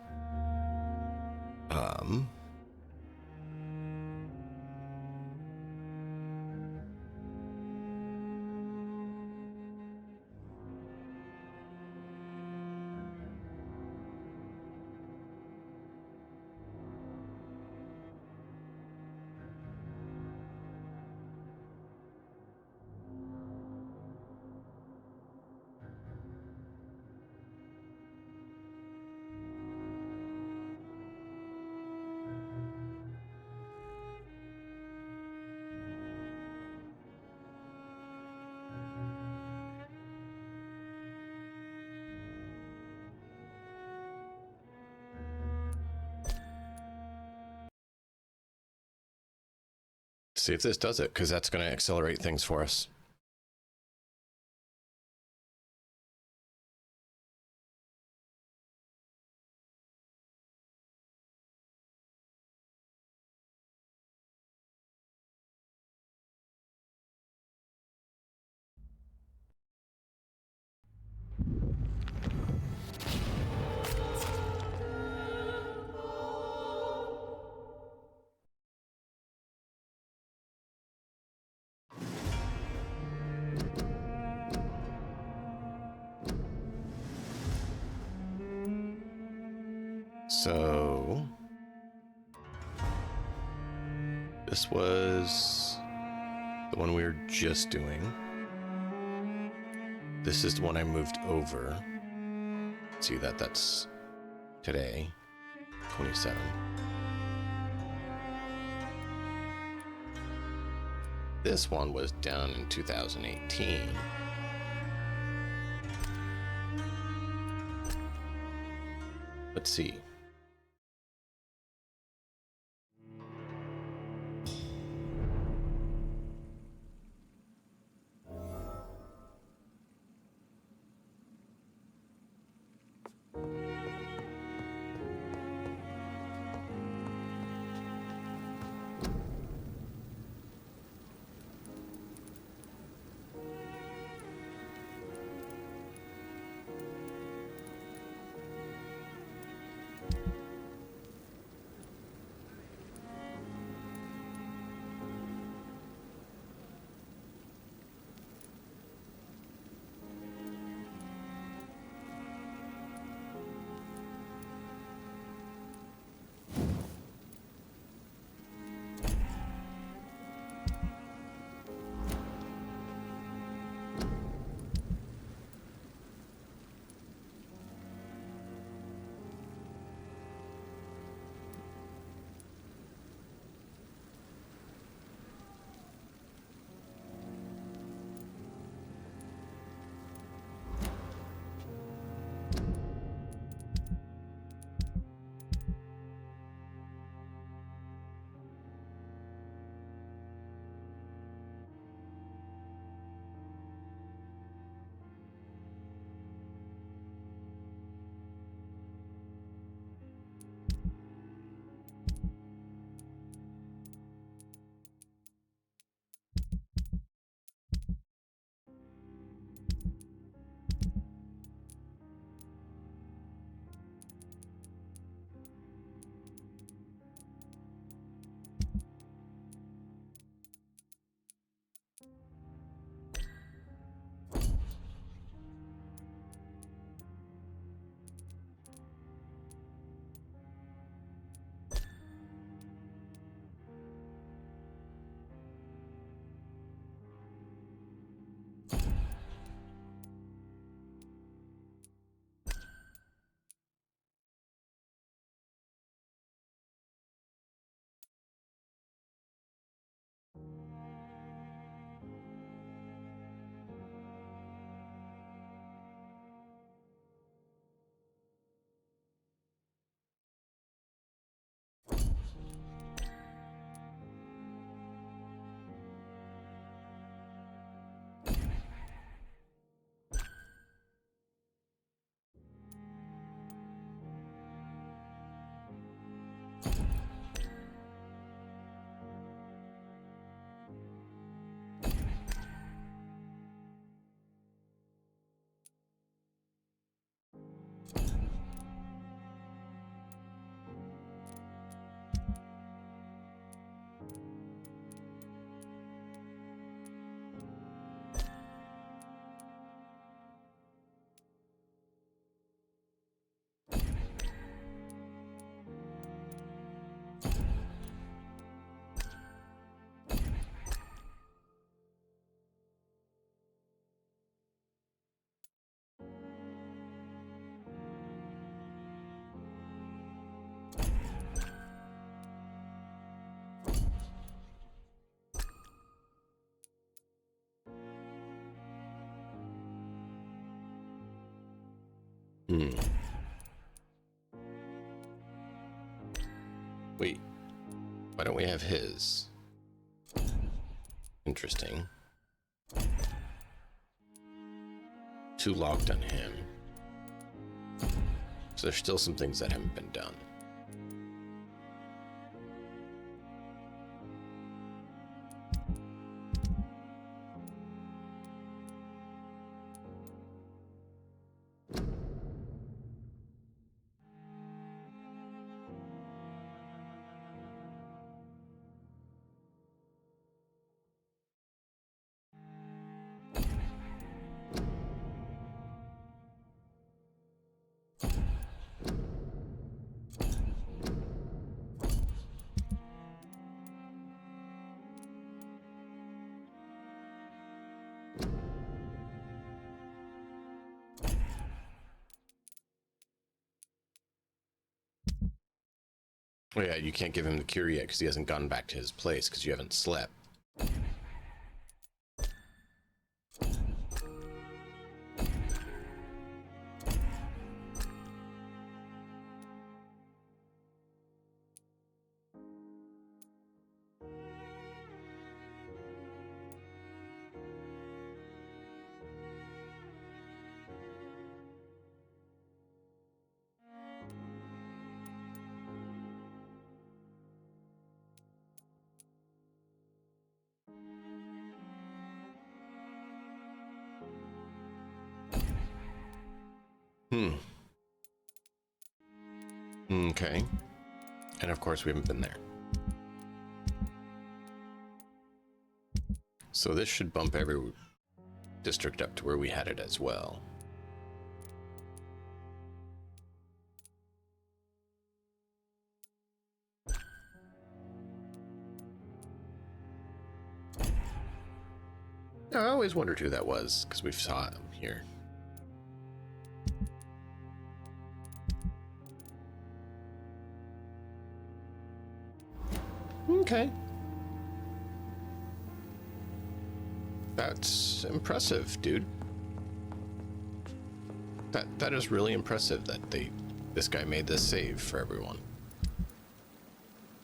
See if this does it, because that's going to accelerate things for us. So this was the one we were just doing. This is the one I moved over. See that's today, 27. This one was done in 2018. Let's see. Wait. Why don't we have his? Interesting. Too locked on him. So there's still some things that haven't been done. Oh yeah, you can't give him the cure yet because he hasn't gone back to his place because you haven't slept. Okay. And of course we haven't been there. So this should bump every district up to where we had it as well. I always wondered who that was because we saw him here. Okay. That's impressive, dude. That is really impressive that this guy made this save for everyone.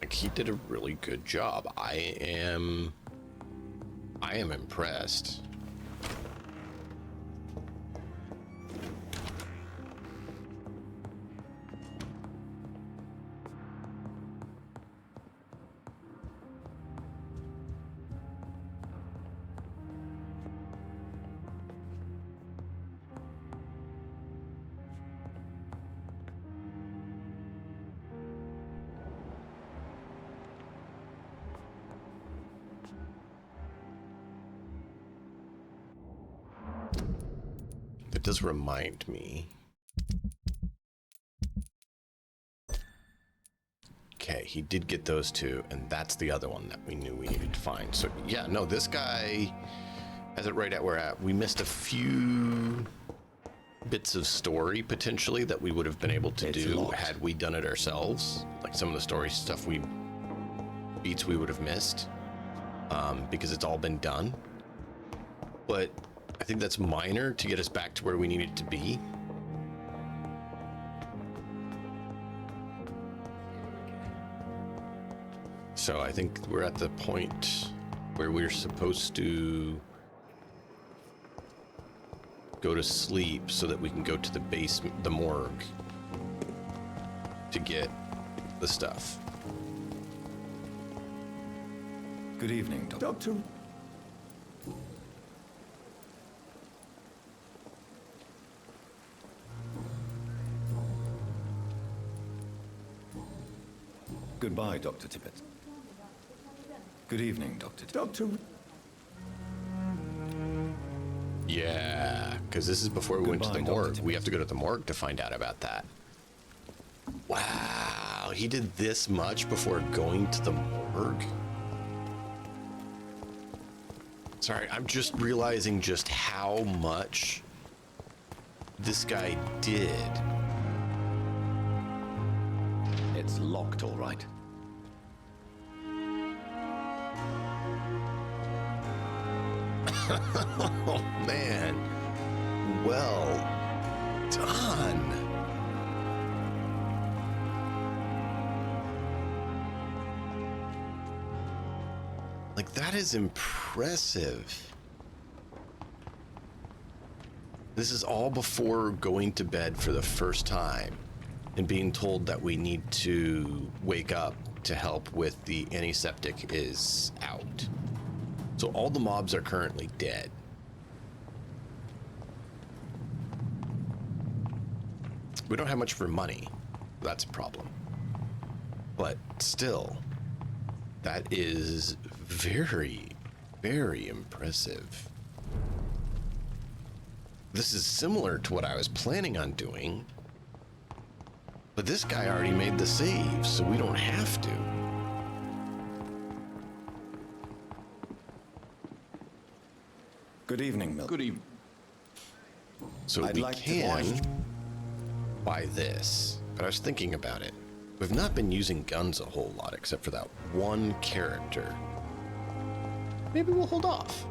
Like, he did a really good job. I am impressed. It does remind me. Okay, he did get those two, and that's the other one that we knew we needed to find. So yeah, no, this guy has it right at where we're at. We missed a few bits of story potentially that we would have been able to do had we done it ourselves. Like some of the story stuff beats we would have missed because it's all been done. But I think that's minor to get us back to where we needed to be. So I think we're at the point where we're supposed to go to sleep so that we can go to the basement, the morgue, to get the stuff. Good evening, Doctor. Goodbye, Dr. Tippett. Good evening, Dr. Doctor. Yeah, because this is before we went to the morgue. We have to go to the morgue to find out about that. Wow, he did this much before going to the morgue? Sorry, I'm just realizing just how much this guy did. It's locked, all right. Oh, man. Well, done. Like, that is impressive. This is all before going to bed for the first time and being told that we need to wake up to help with the antiseptic is out. So all the mobs are currently dead. We don't have much for money. That's a problem. But still, that is very, very impressive. This is similar to what I was planning on doing, but this guy already made the save, so we don't have to. Good evening, Milton. Good evening. So I'd we like to can buy this, but I was thinking about it. We've not been using guns a whole lot except for that one character. Maybe we'll hold off.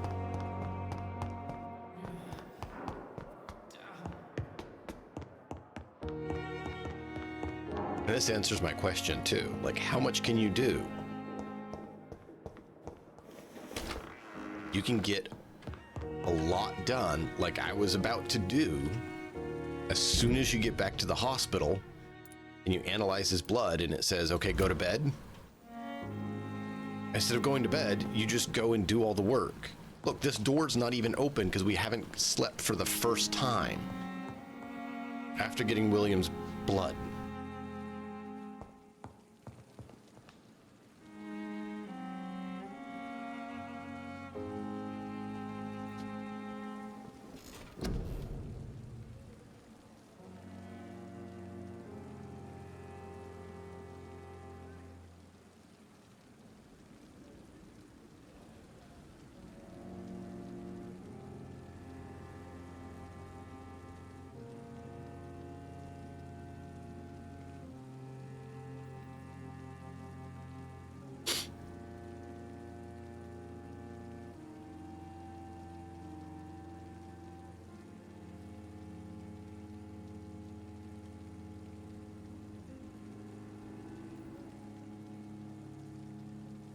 And this answers my question too. Like, how much can you do? You can get a lot done, like I was about to do, as soon as you get back to the hospital and you analyze his blood and it says, okay, go to bed. Instead of going to bed, you just go and do all the work. Look, this door's not even open because we haven't slept for the first time after getting William's blood.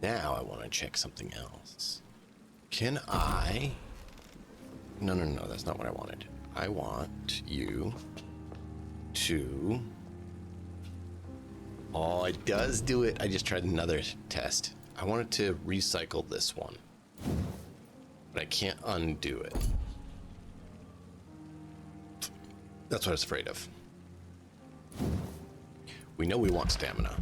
Now I want to check something else. Can I... No, that's not what I wanted. I want you to... Oh, it does do it. I just tried another test. I wanted to recycle this one, but I can't undo it. That's what I was afraid of. We know we want stamina.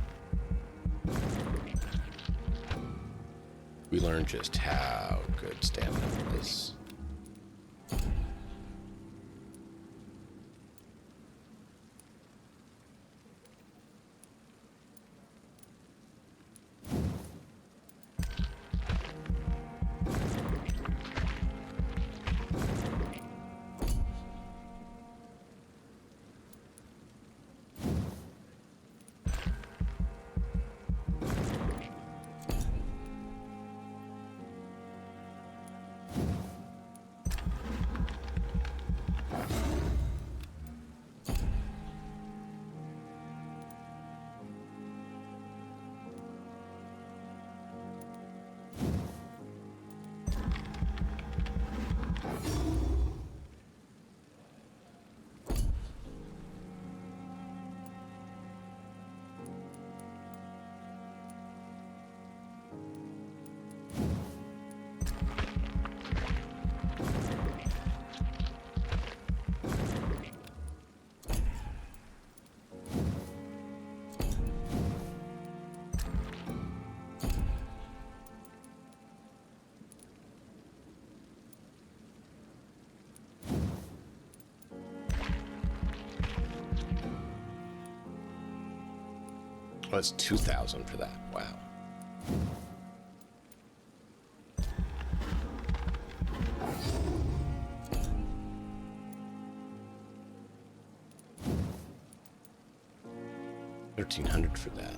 We learned just how good stamina is. Oh, it's 2,000 for that. Wow. $1,300 for that.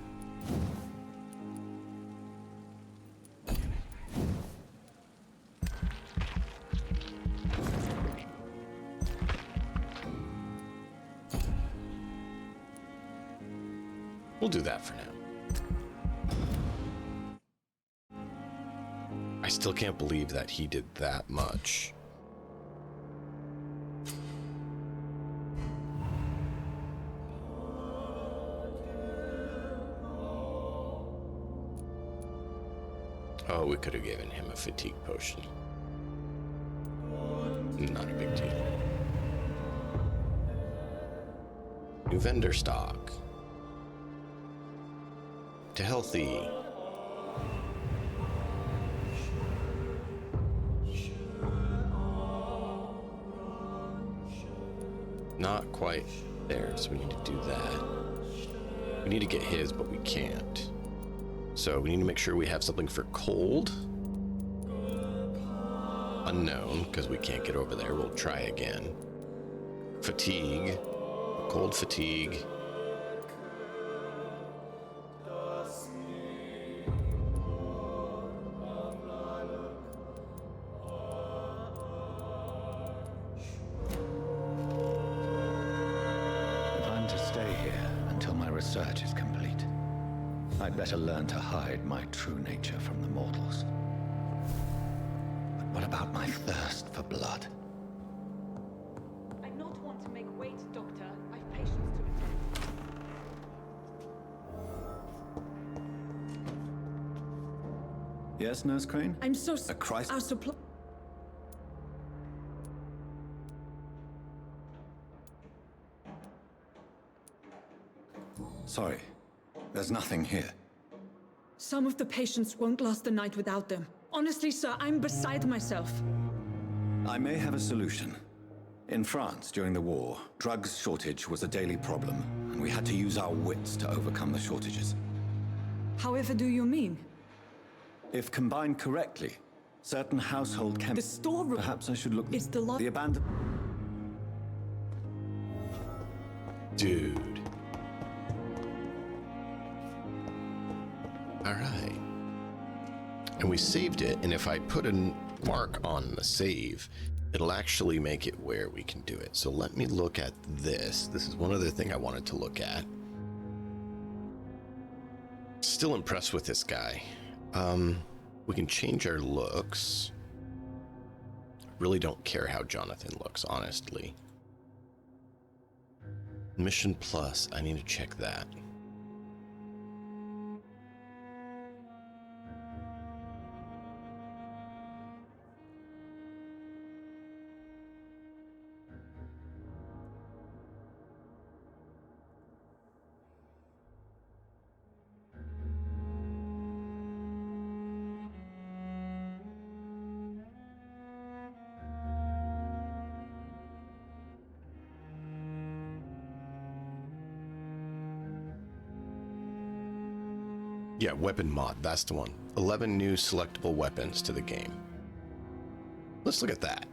We'll do that for now. I still can't believe that he did that much. Oh, we could have given him a fatigue potion. Not a big deal. New vendor stock. To healthy. Not quite there, so we need to do that. We need to get his, but we can't. So we need to make sure we have something for cold. Unknown, because we can't get over there. We'll try again. Fatigue. Cold fatigue. If I'm to stay here until my research is complete, I'd better learn to hide my true nature from the mortals. But what about my thirst for blood? I not want to make wait, Doctor. I've patience to attend. Yes, Nurse Crane? I'm so A crisis? Our supply. Sorry, there's nothing here. Some of the patients won't last the night without them. Honestly, sir, I'm beside myself. I may have a solution. In France, during the war, drugs shortage was a daily problem, and we had to use our wits to overcome the shortages. However do you mean? If combined correctly, certain household chemicals... The storeroom... Perhaps I should look... It's the lot... The abandoned... Dude. All right. And we saved it, and if I put a mark on the save, it'll actually make it where we can do it. So let me look at this. This is one other thing I wanted to look at. Still impressed with this guy. We can change our looks. Really don't care how Jonathan looks, honestly. Mission Plus, I need to check that. Yeah, weapon mod, that's the one. 11 new selectable weapons to the game. Let's look at that.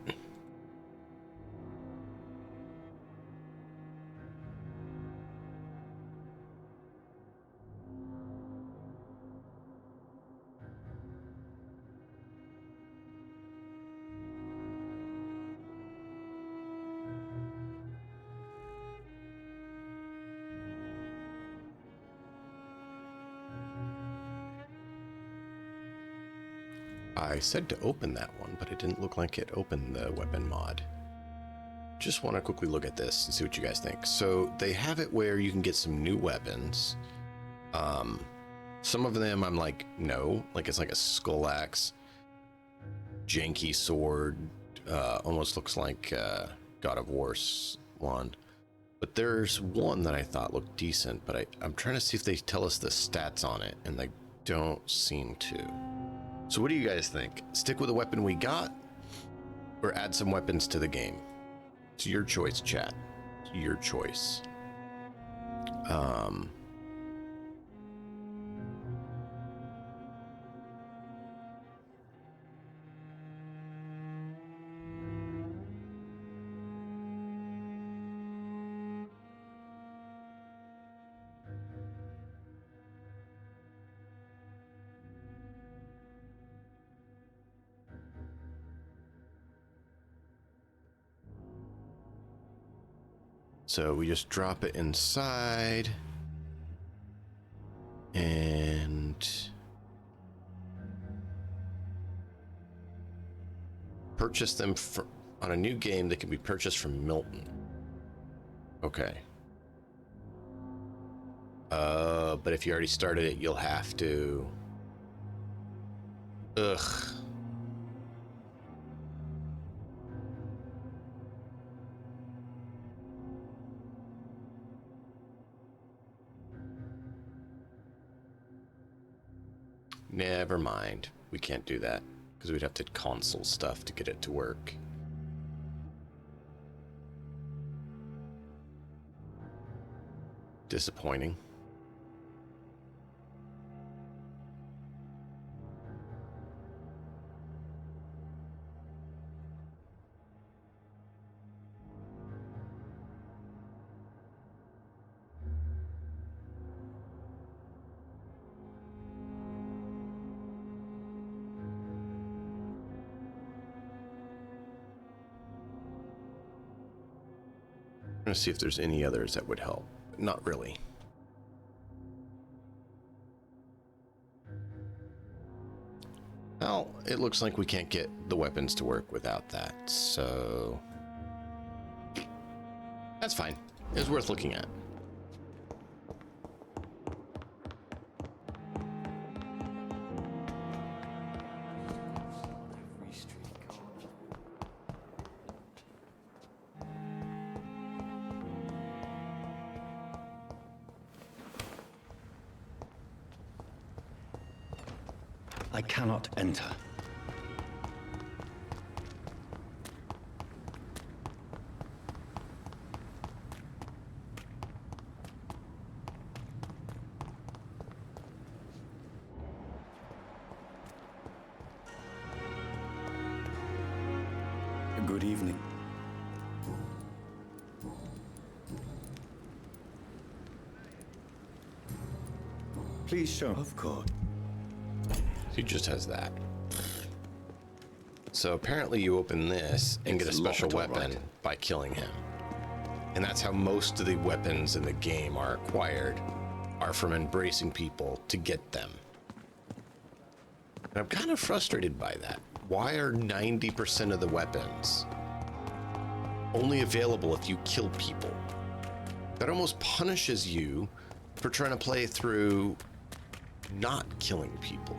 I said to open that one, but it didn't look like it opened the weapon mod. Just want to quickly look at this and see what you guys think. So they have it where you can get some new weapons. Some of them I'm like, no, like it's like a skull axe, janky sword, almost looks like God of War's one. But there's one that I thought looked decent, but I'm trying to see if they tell us the stats on it, and they don't seem to. So what do you guys think? Stick with the weapon we got, or add some weapons to the game? It's your choice, chat. It's your choice. So we just drop it inside. And purchase them on a new game that can be purchased from Milton. Okay. But if you already started it, you'll have to. Ugh. Never mind. We can't do that because we'd have to console stuff to get it to work. Disappointing. I'm gonna see if there's any others that would help. Not really. Well, it looks like we can't get the weapons to work without that, so that's fine. It's worth looking at. I cannot enter. Good evening. Please show. Of course. He just has that. So apparently you open this and get a special weapon by killing him. And that's how most of the weapons in the game are acquired, are from embracing people to get them. And I'm kind of frustrated by that. Why are 90% of the weapons only available if you kill people? That almost punishes you for trying to play through not killing people.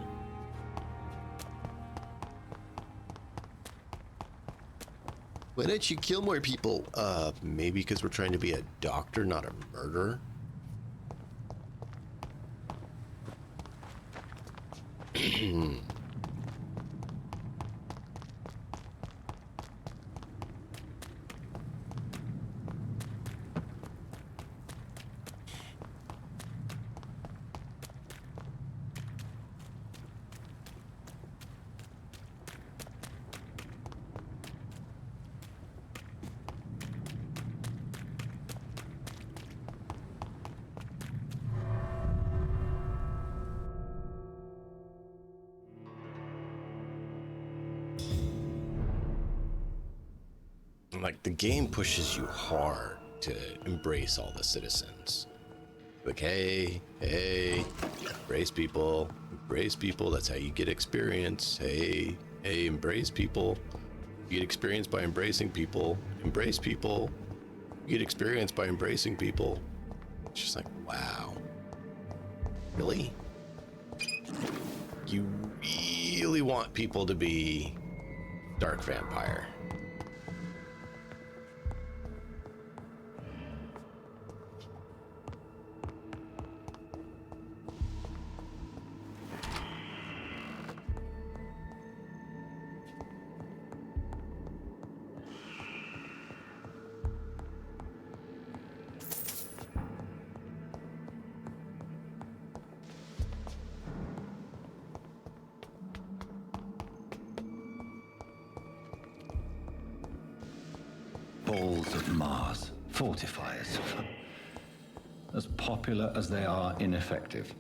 Why don't you kill more people? Maybe because we're trying to be a doctor, not a murderer. Like, the game pushes you hard to embrace all the citizens. Like, hey, embrace people, that's how you get experience. Hey, embrace people. You get experience by embracing people. Embrace people. You get experience by embracing people. It's just like, wow. Really? You really want people to be Dark Vampire. Balls of Mars, fortifiers. As popular as they are ineffective.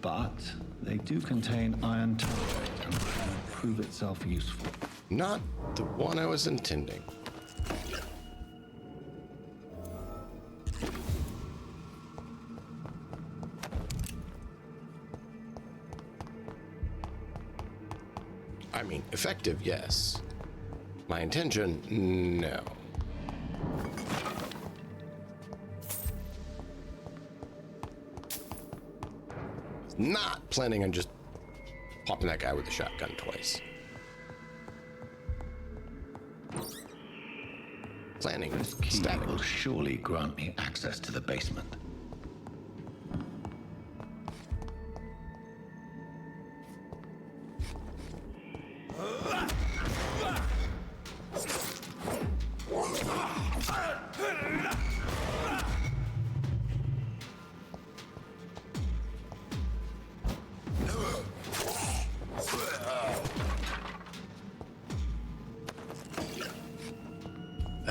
But they do contain iron tartrate and can prove itself useful. Not the one I was intending. Effective, yes. My intention, no. Not planning on just popping that guy with a shotgun twice. Planning static. Will surely grant me access to the basement.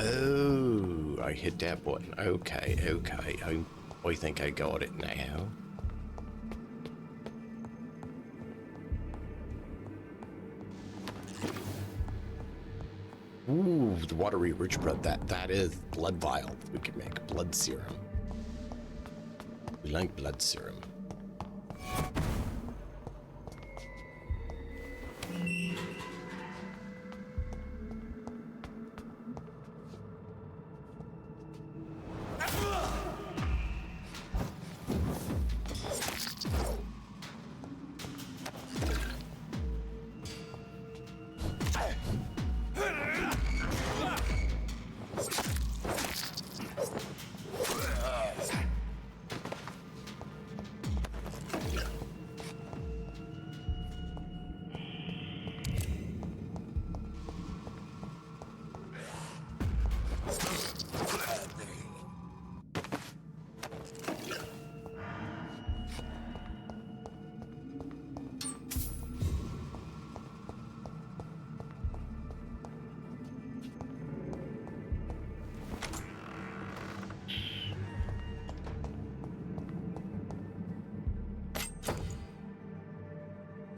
Oh, I hit that button. Okay, okay. I think I got it now. Ooh, the watery rich blood. That is blood vial. We can make blood serum. We like blood serum.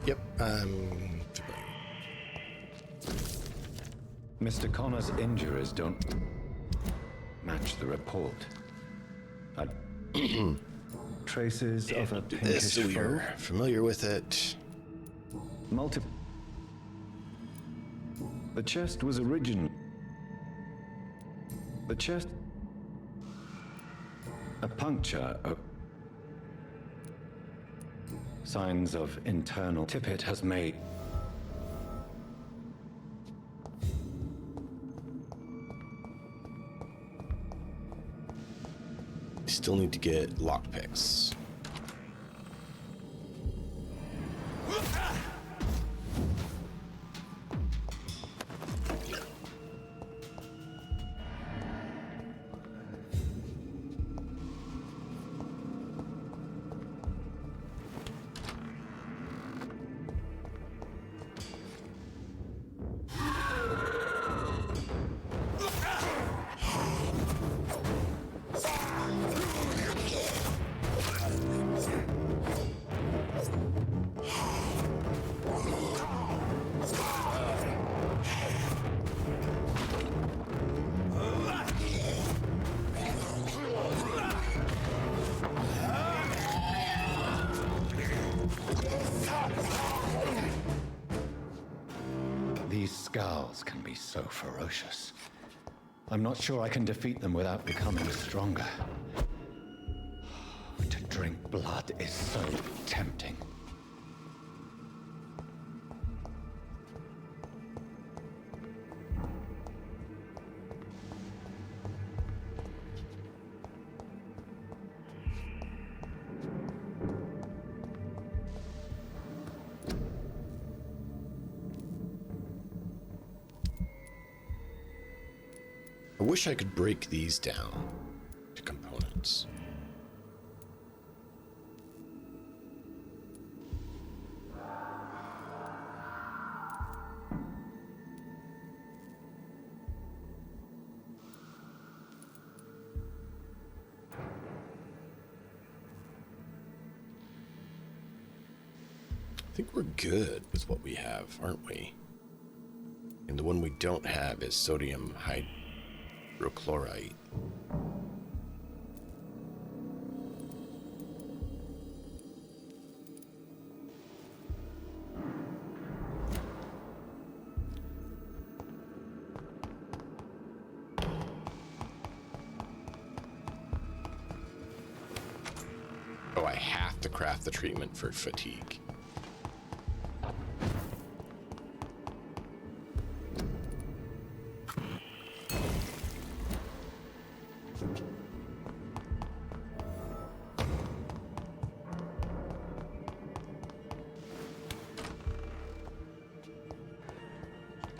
Yep, Mr. Connor's injuries don't match the report. Traces of a pinkish so you're foe? familiar with it. The chest was original. The chest... A puncture. Signs of internal tippet has made. Still need to get lockpicks. These scowls can be so ferocious. I'm not sure I can defeat them without becoming stronger. To drink blood is so tempting. I wish I could break these down to components. I think we're good with what we have, aren't we? And the one we don't have is sodium hydrochloride. I have to craft the treatment for fatigue.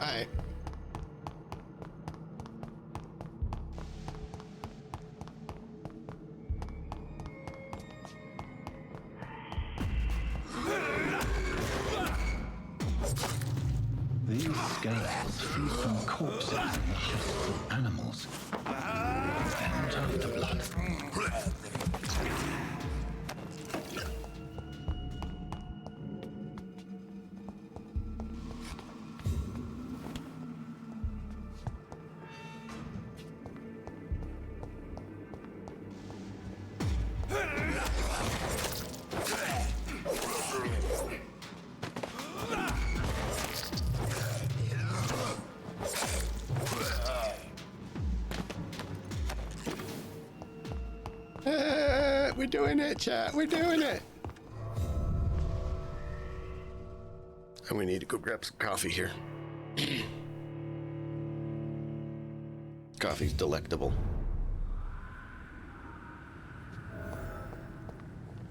Alright. These skeletons feed from corpses in the husks of animals. And afterblood. We're doing it, chat. We're doing it. And we need to go grab some coffee here. Coffee's delectable.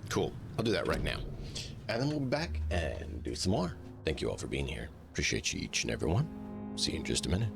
Cool. I'll do that right now. And then we'll be back and do some more. Thank you all for being here. Appreciate you each and every one. See you in just a minute.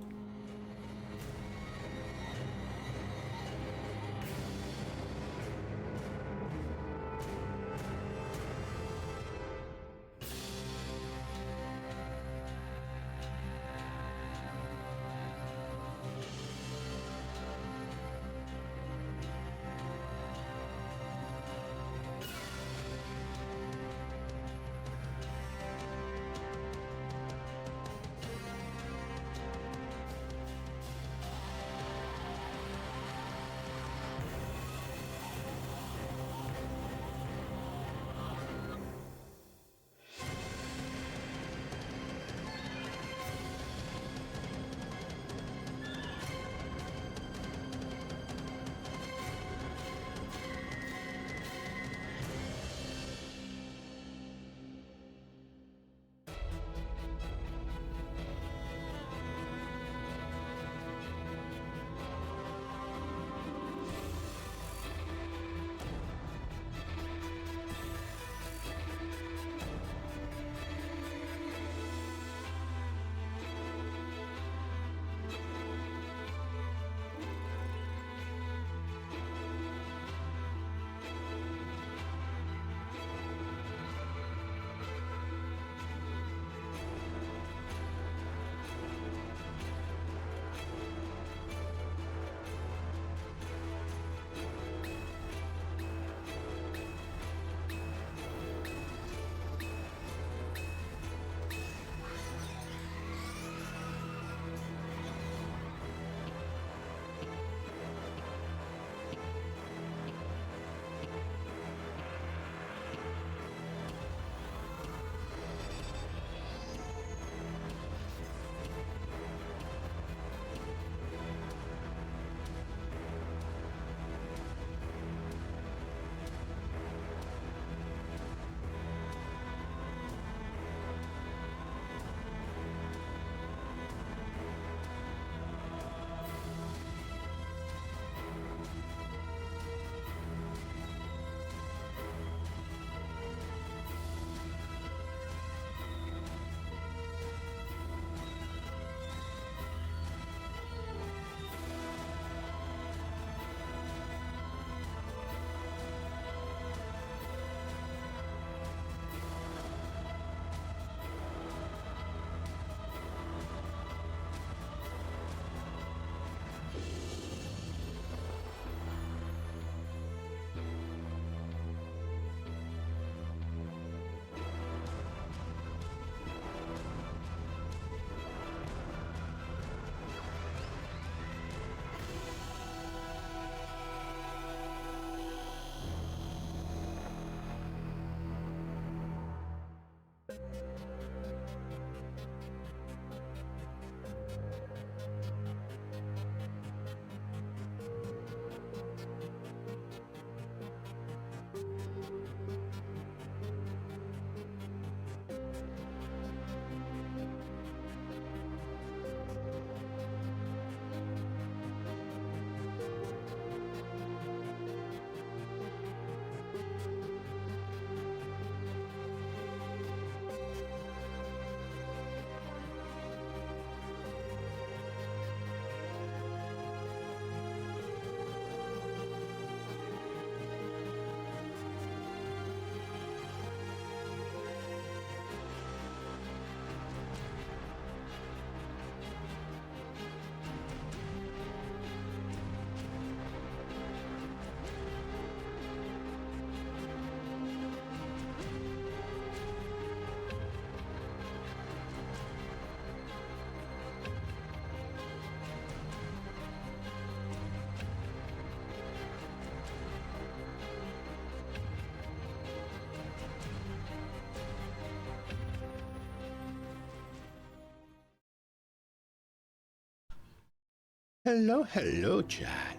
Hello, hello, chat.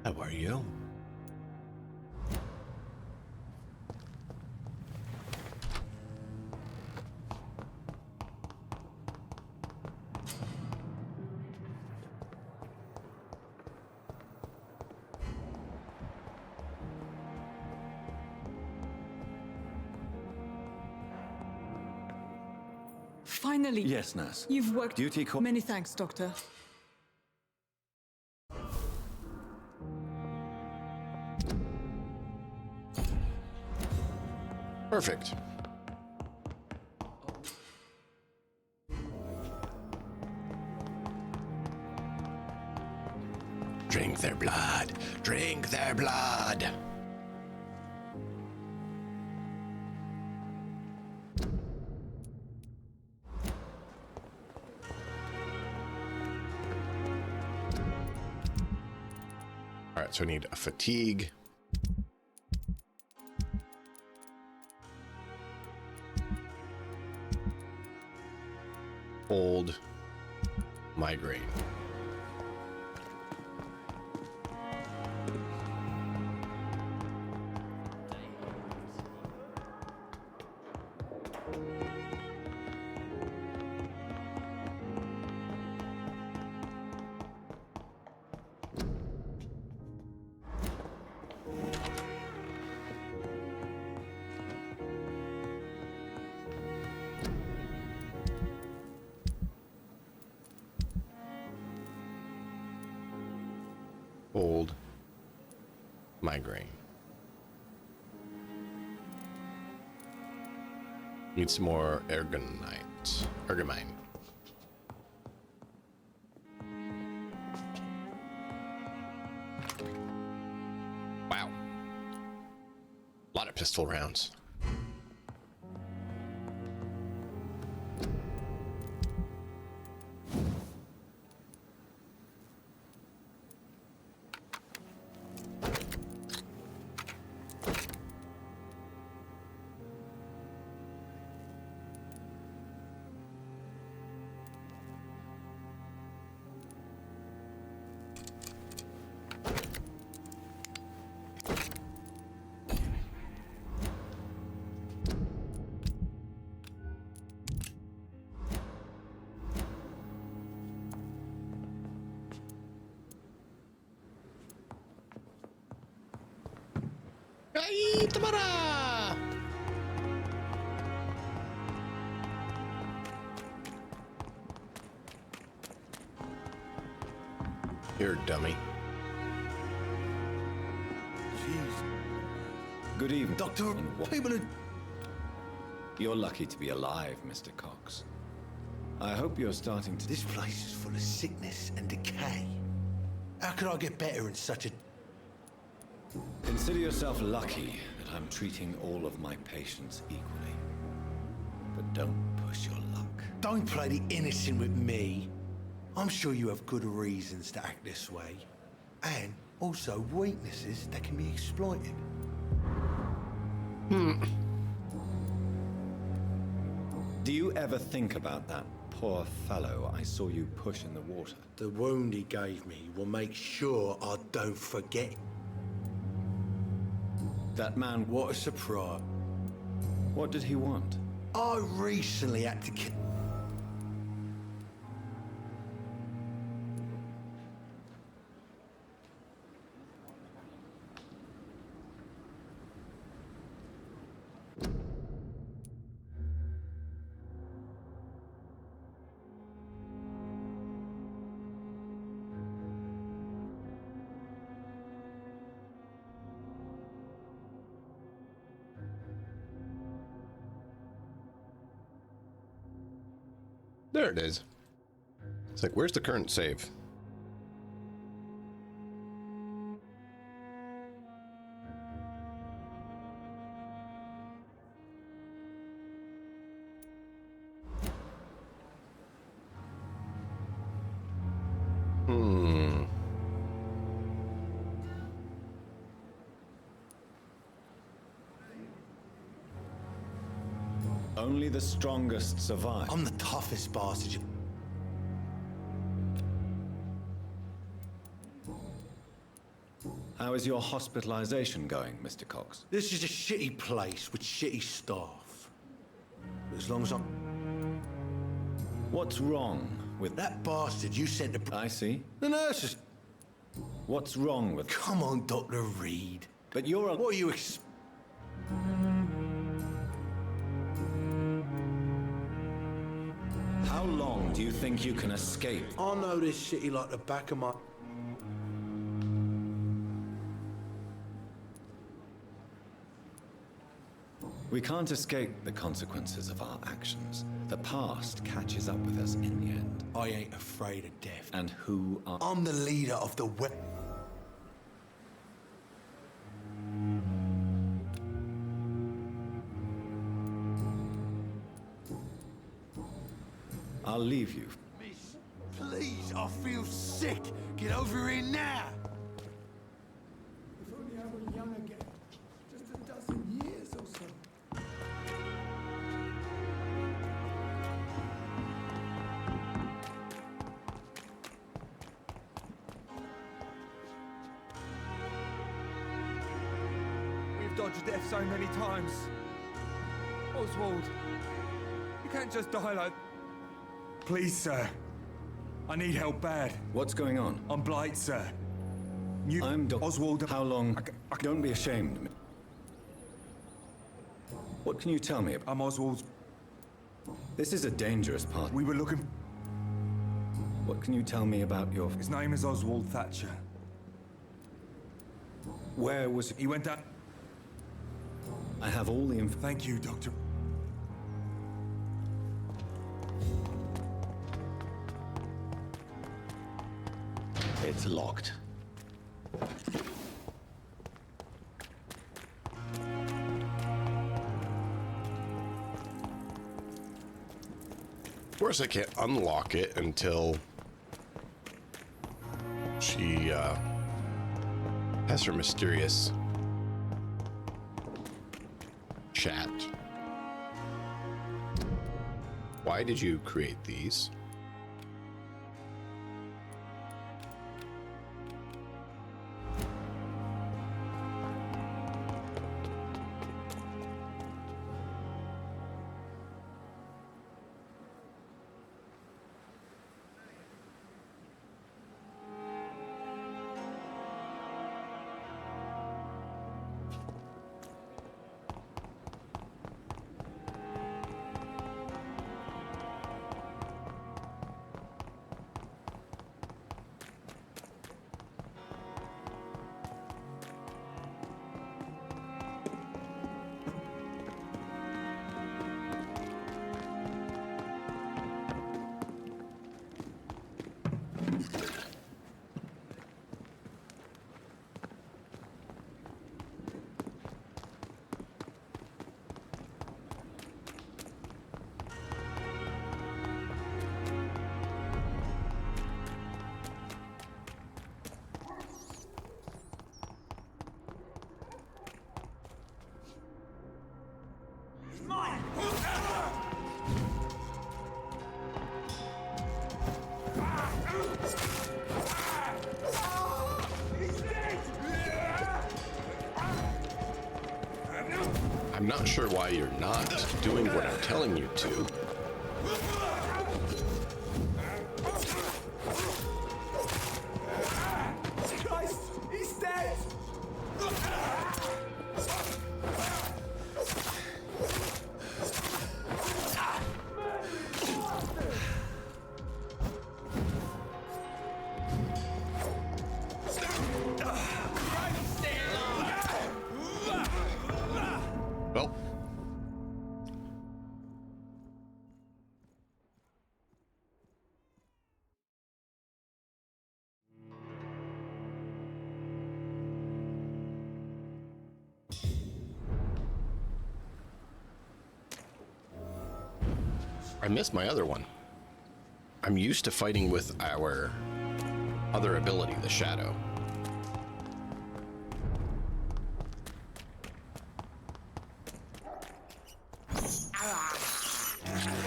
How are you? Finally. Yes, nurse. You've worked. Duty call. Many thanks, Doctor. Perfect. Drink their blood. Drink their blood. All right, so I need a fatigue. Cold. Migraine. Cold. Migraine. Need some more ergonite. Ergamine. Wow. A lot of pistol rounds. Ay, tomara! Here, dummy. Good evening. Doctor, people are... You're lucky to be alive, Mr. Cox. I hope you're starting to... This place is full of sickness and decay. How could I get better in such a... Consider yourself lucky that I'm treating all of my patients equally. But don't push your luck. Don't play the innocent with me. I'm sure you have good reasons to act this way. And also weaknesses that can be exploited. Do you ever think about that poor fellow I saw you push in the water? The wound he gave me will make sure I don't forget. That man... What a surprise. What did he want? I recently had to kill... There it is. It's like, where's the current save? Only the strongest survive. I'm the toughest bastard. How is your hospitalization going, Mr. Cox? This is a shitty place with shitty staff. As long as I'm... What's wrong with... That bastard you sent to... I see. The nurses... What's wrong with... Come on, Dr. Reed. But you're a... What are you How long do you think you can escape? I know this city like the back of my... We can't escape the consequences of our actions. The past catches up with us in the end. I ain't afraid of death. And who are... I'm the leader of the web... I'll leave you. Miss, please, I feel sick. Get over here now. If only I were young again. Just a dozen years or so. We've dodged death so many times. Oswald, you can't just die like... Please, sir. I need help bad. What's going on? I'm Blight, sir. I'm Dr. Oswald. How long? Don't be ashamed. What can you tell me about? I'm Oswald's... This is a dangerous part. We were looking... What can you tell me about your... His name is Oswald Thatcher. Where was... He went down... I have all the info. Thank you, Doctor. It's locked. Of course, I can't unlock it until she has her mysterious chat. Why did you create these? I'm not sure why you're not doing what I'm telling you to. Christ, he's dead! Well, I missed my other one. I'm used to fighting with our other ability, the Shadow.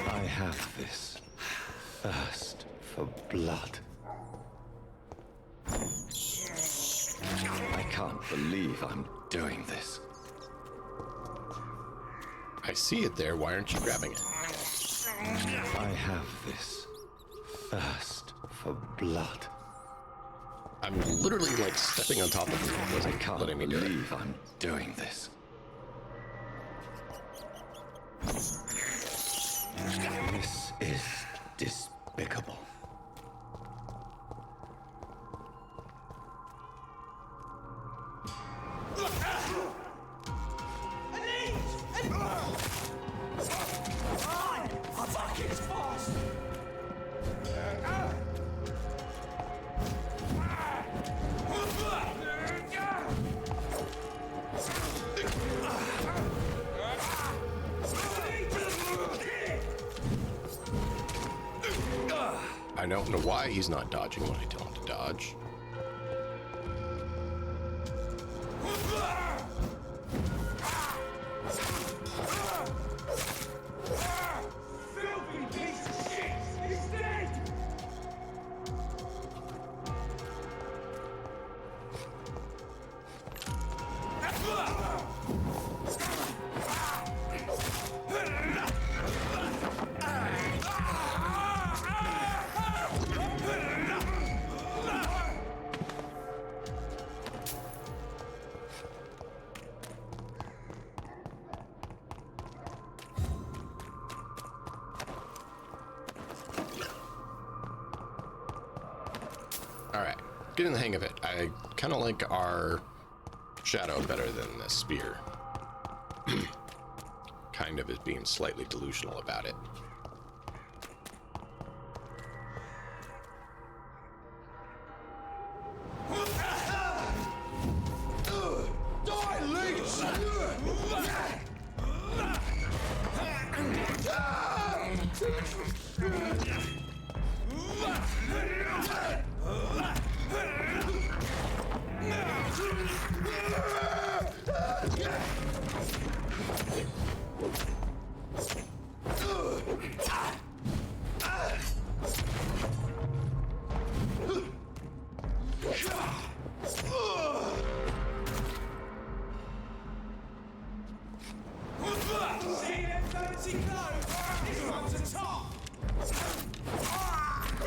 I have this thirst for blood. I can't can't believe I'm doing this. I see it there. Why aren't you grabbing it? I have this thirst for blood. I'm literally like stepping on top of you. I can't believe I'm doing this. This is despicable. I don't know why he's not dodging when I tell him to dodge. Alright, getting the hang of it. I kind of like our shadow better than the spear. Kind of is being slightly delusional about it.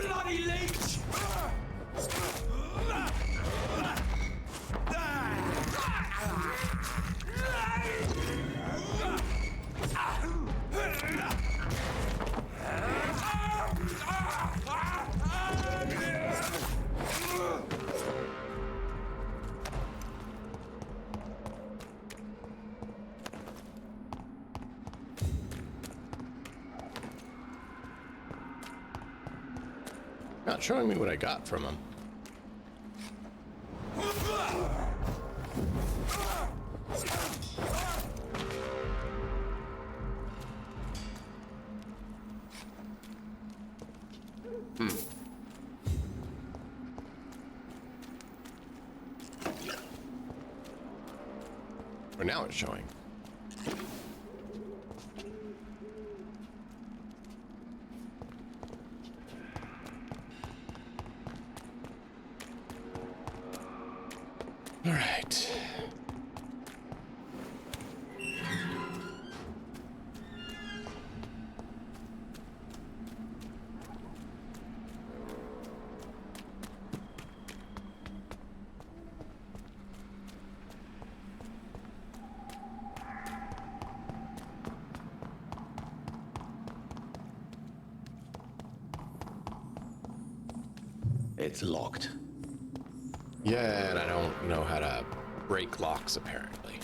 Bloody leech! Not showing me what I got from him. Or now it's showing. All right. It's locked. Yeah, and I don't know how to break locks, apparently.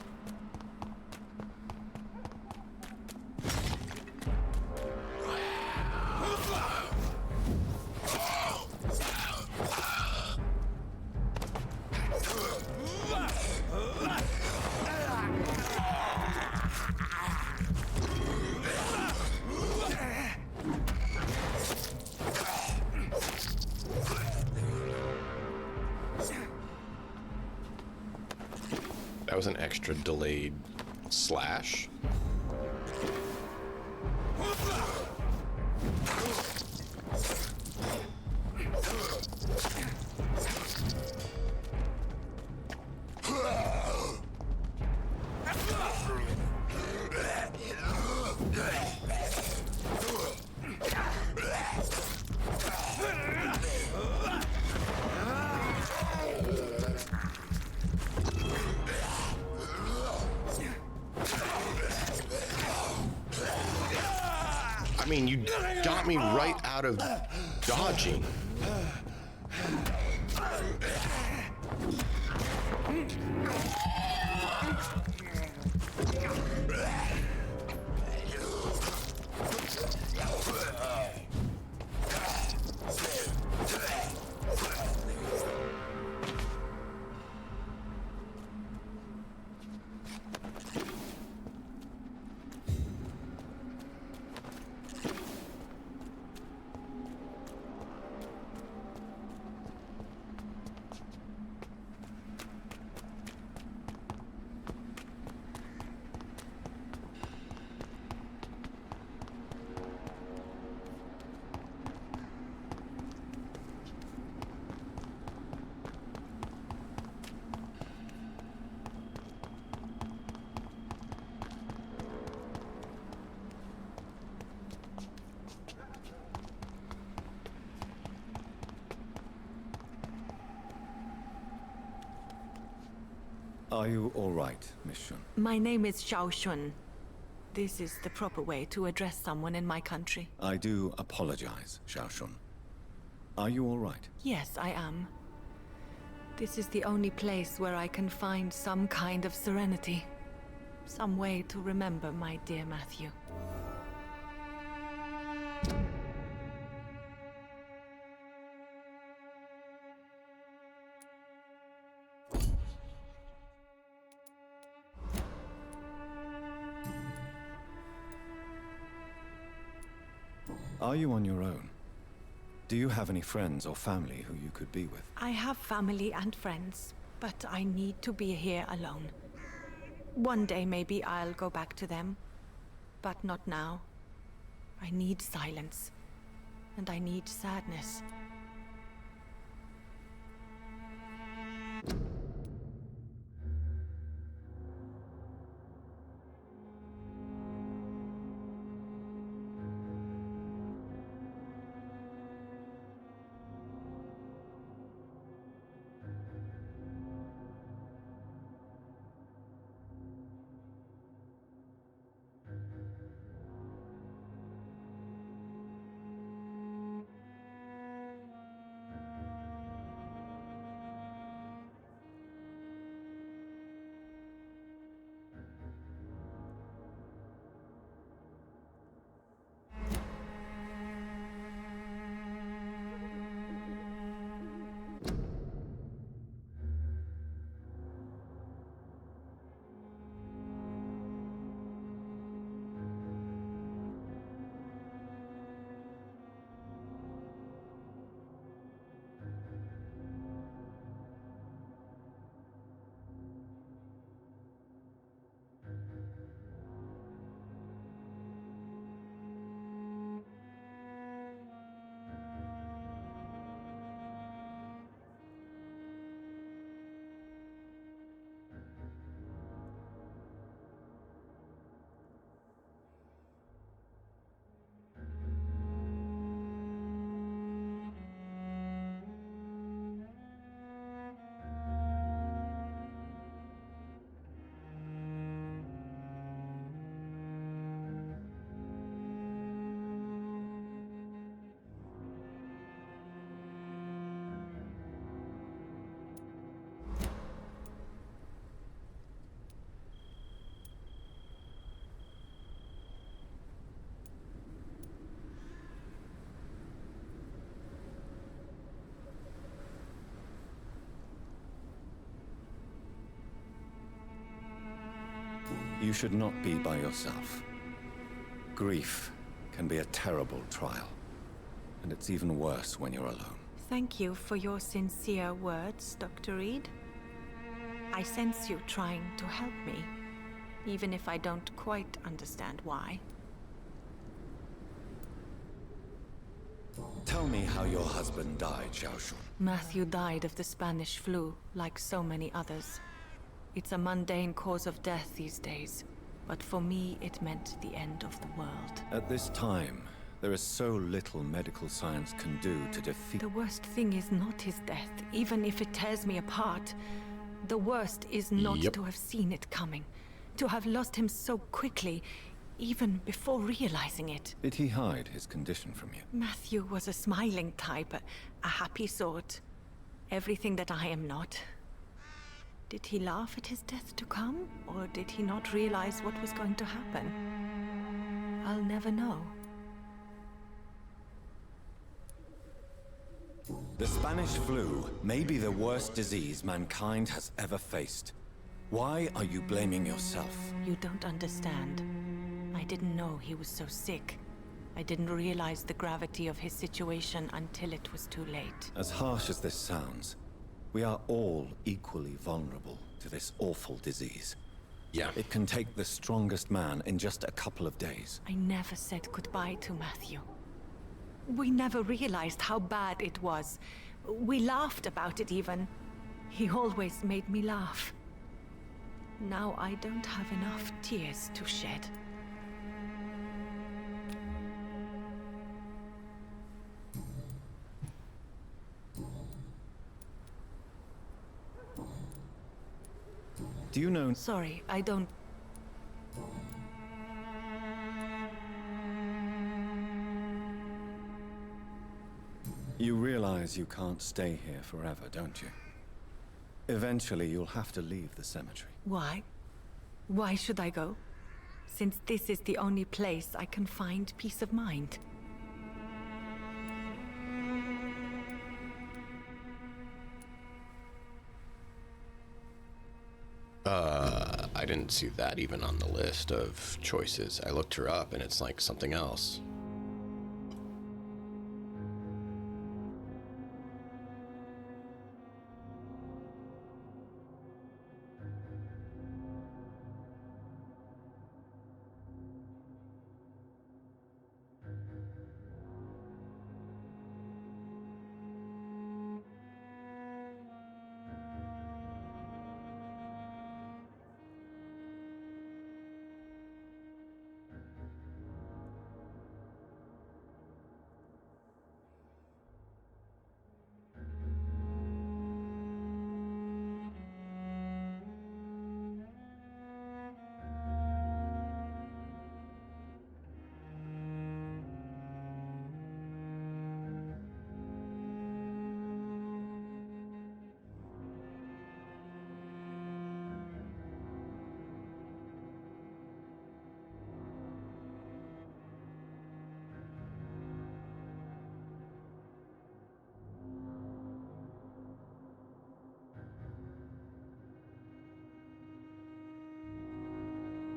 That was an extra delayed slash. I mean, you got me right out of dodging. Are you all right, Miss Shun? My name is Xiao Shun. This is the proper way to address someone in my country. I do apologize, Xiao Shun. Are you all right? Yes, I am. This is the only place where I can find some kind of serenity. Some way to remember my dear Matthew. Are you on your own? Do you have any friends or family who you could be with? I have family and friends, but I need to be here alone. One day maybe I'll go back to them, but not now. I need silence, and I need sadness. You should not be by yourself. Grief can be a terrible trial, and it's even worse when you're alone. Thank you for your sincere words, Dr. Reed. I sense you trying to help me, even if I don't quite understand why. Tell me how your husband died, Xiao Shun. Matthew died of the Spanish flu, like so many others. It's a mundane cause of death these days, but for me it meant the end of the world. At this time, there is so little medical science can do to defeat... The worst thing is not his death, even if it tears me apart. The worst is not to have seen it coming, to have lost him so quickly, even before realizing it. Did he hide his condition from you? Matthew was a smiling type, a happy sort. Everything that I am not. Did he laugh at his death to come, or did he not realize what was going to happen? I'll never know. The Spanish flu may be the worst disease mankind has ever faced. Why are you blaming yourself? You don't understand. I didn't know he was so sick. I didn't realize the gravity of his situation until it was too late. As harsh as this sounds, we are all equally vulnerable to this awful disease. Yeah. It can take the strongest man in just a couple of days. I never said goodbye to Matthew. We never realized how bad it was. We laughed about it even. He always made me laugh. Now I don't have enough tears to shed. Do you know... Sorry, I don't... You realize you can't stay here forever, don't you? Eventually, you'll have to leave the cemetery. Why? Why should I go? Since this is the only place I can find peace of mind. I didn't see that even on the list of choices. I looked her up and it's like something else.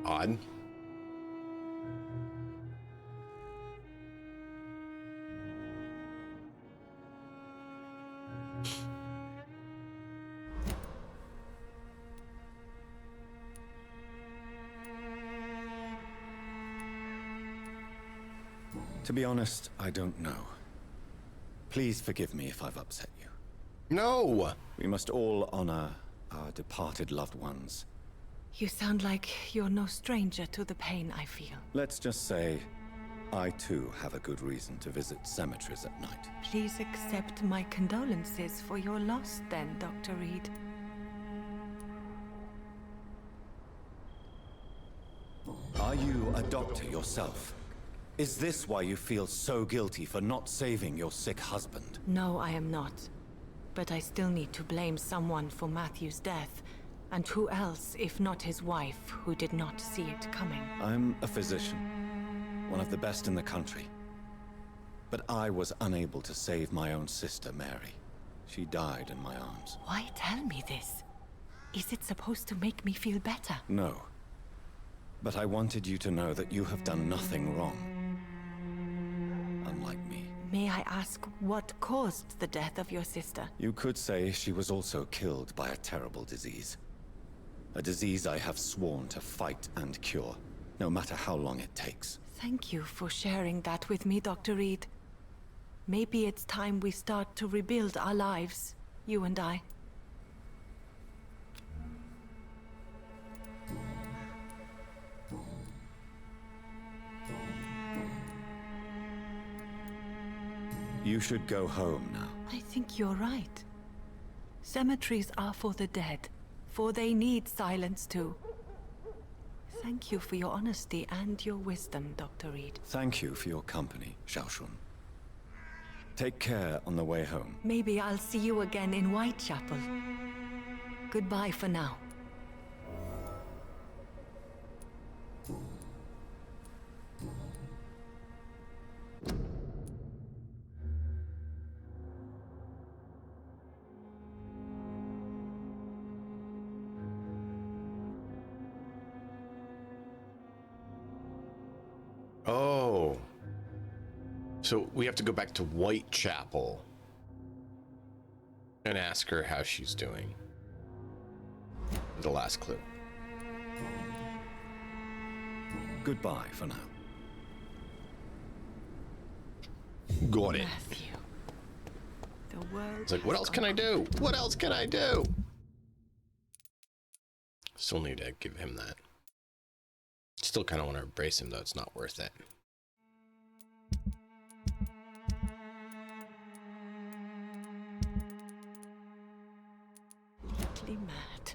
Odd. To be honest, I don't know. Please forgive me if I've upset you. No! We must all honor our departed loved ones. You sound like you're no stranger to the pain I feel. Let's just say, I too have a good reason to visit cemeteries at night. Please accept my condolences for your loss then, Dr. Reed. Are you a doctor yourself? Is this why you feel so guilty for not saving your sick husband? No, I am not. But I still need to blame someone for Matthew's death. And who else, if not his wife, who did not see it coming? I'm a physician, one of the best in the country. But I was unable to save my own sister, Mary. She died in my arms. Why tell me this? Is it supposed to make me feel better? No. But I wanted you to know that you have done nothing wrong. Unlike me. May I ask what caused the death of your sister? You could say she was also killed by a terrible disease. A disease I have sworn to fight and cure, no matter how long it takes. Thank you for sharing that with me, Dr. Reed. Maybe it's time we start to rebuild our lives, you and I. You should go home now. I think you're right. Cemeteries are for the dead, for they need silence too. Thank you for your honesty and your wisdom, Dr. Reed. Thank you for your company, Xiaoshun. Take care on the way home. Maybe I'll see you again in Whitechapel. Goodbye for now. Oh. So we have to go back to Whitechapel and ask her how she's doing. The last clue. Goodbye for now. Got it. Matthew. The world. It's like, what else can I do? What else can I do? Still need to give him that. Still kind of want to embrace him, though. It's not worth it. Completely mad.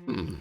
Hmm.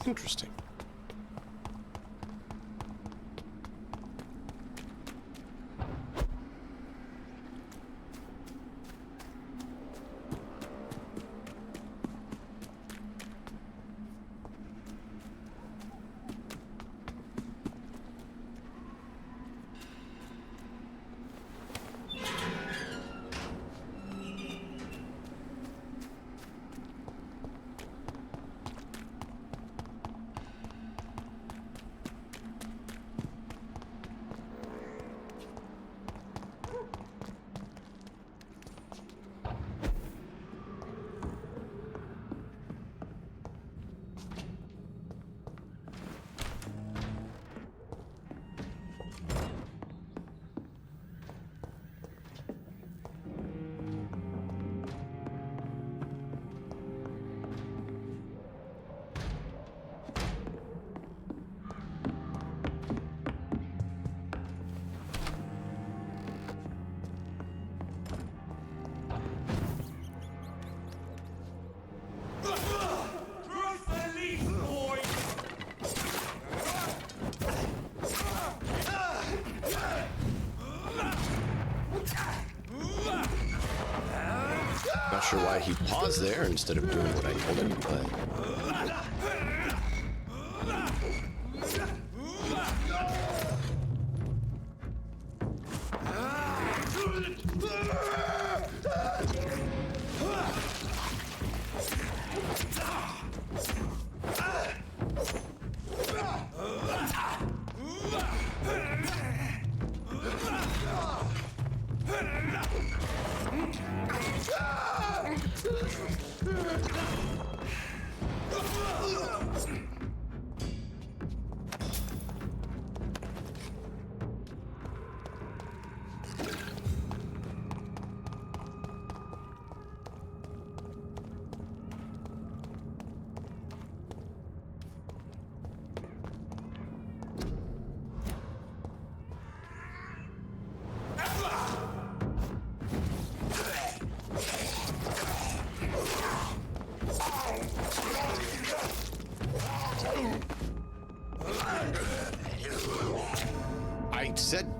Interesting. Not sure why he paused there instead of doing what I told him, but...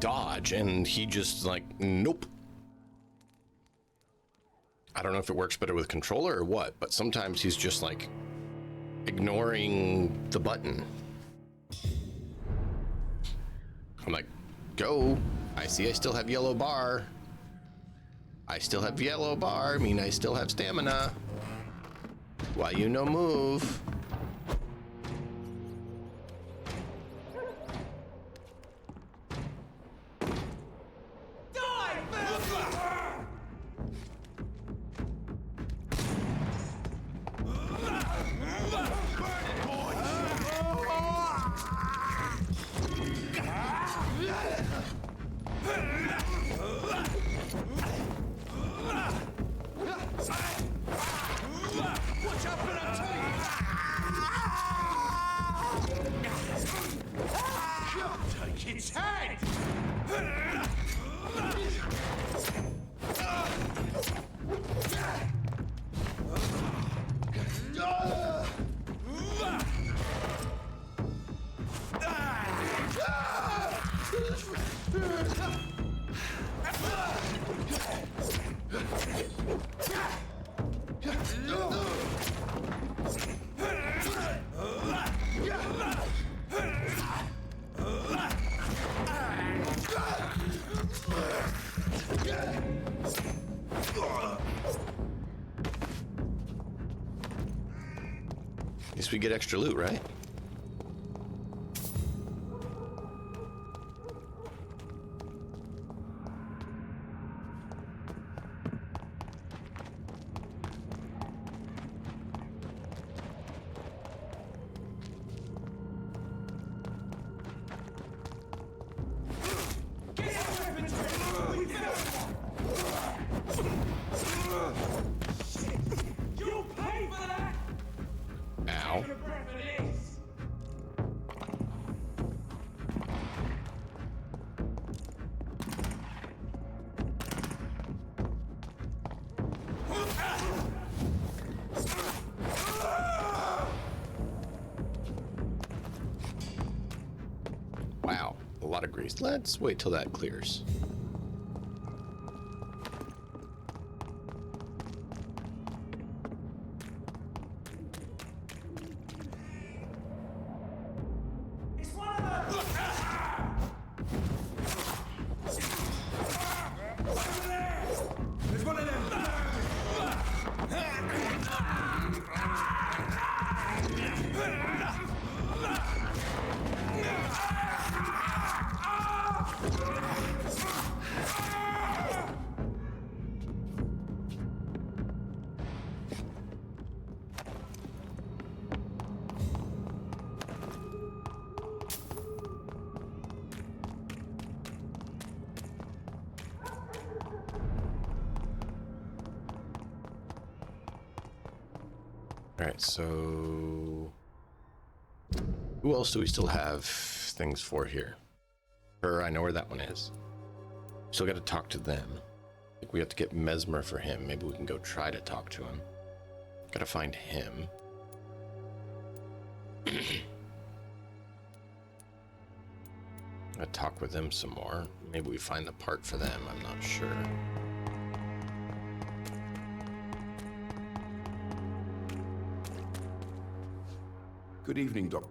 dodge, and he just like, nope. I don't know if it works better with controller or what, but sometimes he's just like ignoring the button. I'm like, go. I see I still have yellow bar. I still have yellow bar, mean I still have stamina. Why you no move? Take its head! Guess we get extra loot, right? You'll pay for that! Ow. Take a breath of this! Wow, a lot of grease. Let's wait till that clears. There's one of them! All right, so who else do we still have things for here? Her, I know where that one is. Still got to talk to them. I think we have to get Mesmer for him. Maybe we can go try to talk to him. Got to find him. I'll talk with them some more. Maybe we find the part for them. I'm not sure. Good evening, Doc.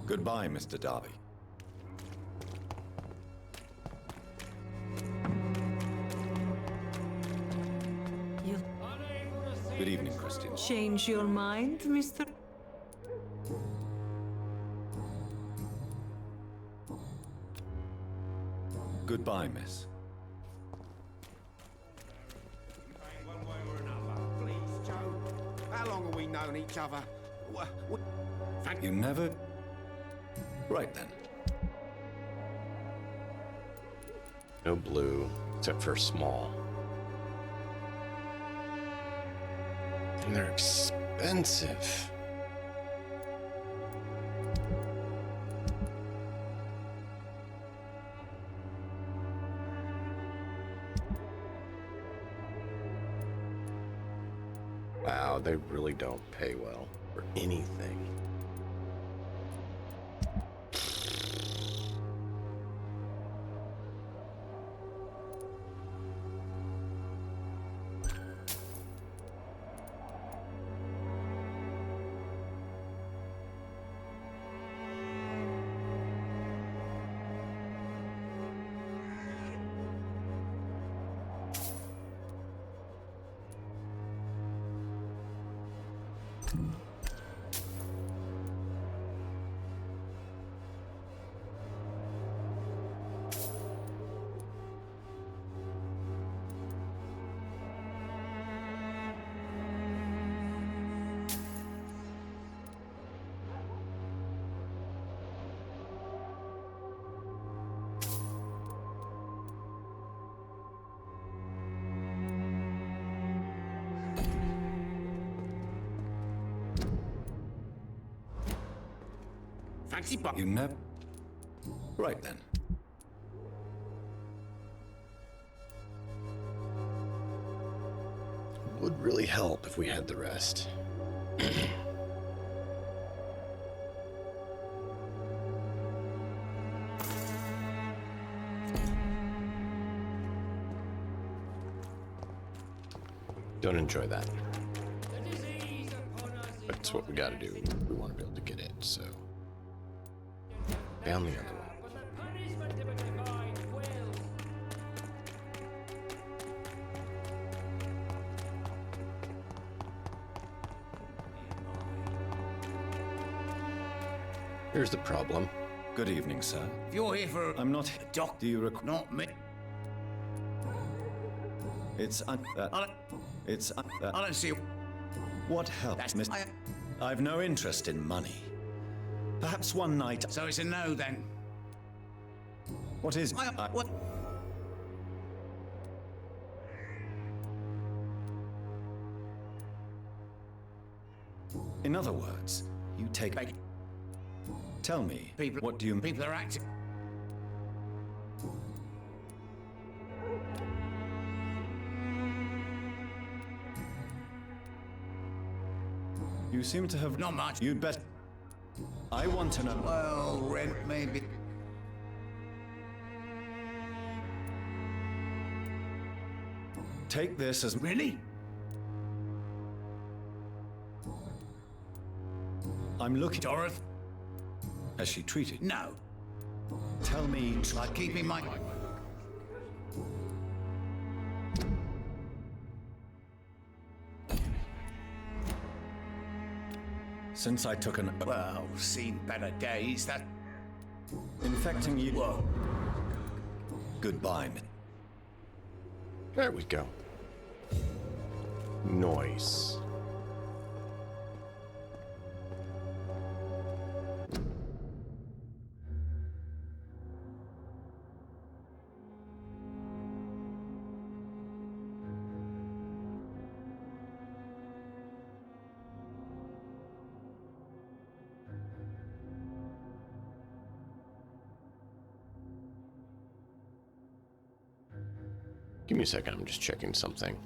Goodbye, Mr. Darby. You Good evening, Christian. change your mind, Mr. Goodbye, miss. Please, Joe. How long have we known each other? You never... Right then. No blue, except for small. And they're expensive. Wow, they really don't pay well for anything. Fancy pop. You never. Right then. Would really help if we had the rest. Don't enjoy that. That's what we gotta do. We want to be able to get it, so. Down the other one. Here's the problem. Good evening, sir. If you're here for I'm not. a doctor, Do you require? not me. It's it's I don't see. What help, That's Miss? I've no interest in money. Perhaps one night. So it's a no then. What is? What? In other words, you take. Tell me. People. What do you? People are acting. You seem to have. Not much. You'd bet. I want to know. Well, rent maybe. Take this as. Really? I'm looking. Dorothy? Has she treated? No. Tell me. Like keeping my. Since I took an. Well, seen better days. That. Infecting you. Whoa. Goodbye. There we go. Noise. Give me a second, I'm just checking something.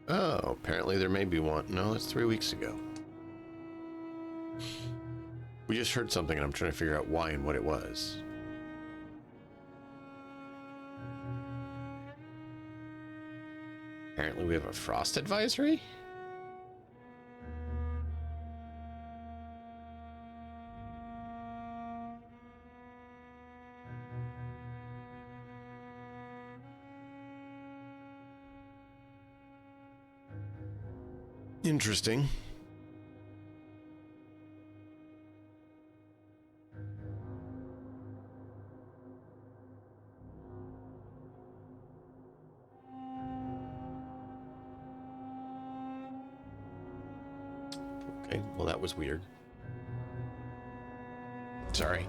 Oh, apparently there may be one. No, that's 3 weeks ago. We just heard something and I'm trying to figure out why and what it was. Apparently we have a frost advisory? Interesting. Okay, well that was weird. Sorry.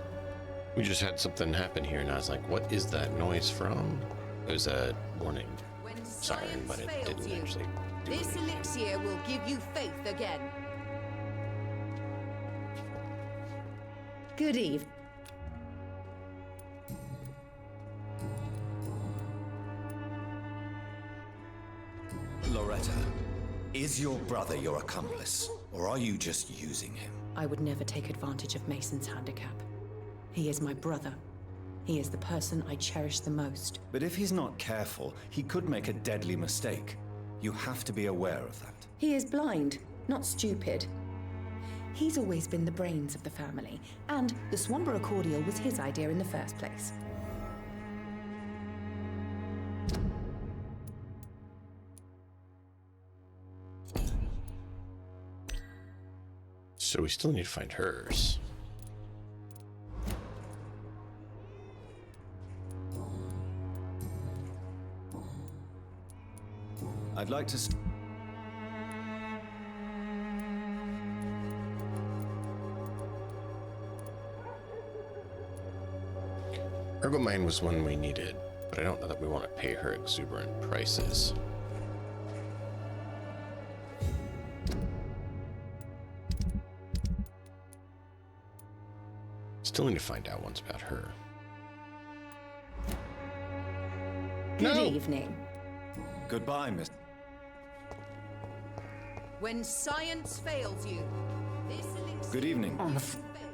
We just had something happen here and I was like, what is that noise from? It was a warning. When siren, but it fails didn't you, actually do this anything. elixir will give you faith again. Good evening. Loretta, is your brother your accomplice, or are you just using him? I would never take advantage of Mason's handicap. He is my brother. He is the person I cherish the most. But if he's not careful, he could make a deadly mistake. You have to be aware of that. He is blind, not stupid. He's always been the brains of the family, and the Swanborough cordial was his idea in the first place. So we still need to find hers. I'd like to... Ergomine was one we needed, but I don't know that we want to pay her exuberant prices. Still need to find out ones about her. Good evening. Goodbye, Miss... When science fails you, this elixir Good evening. will give you faith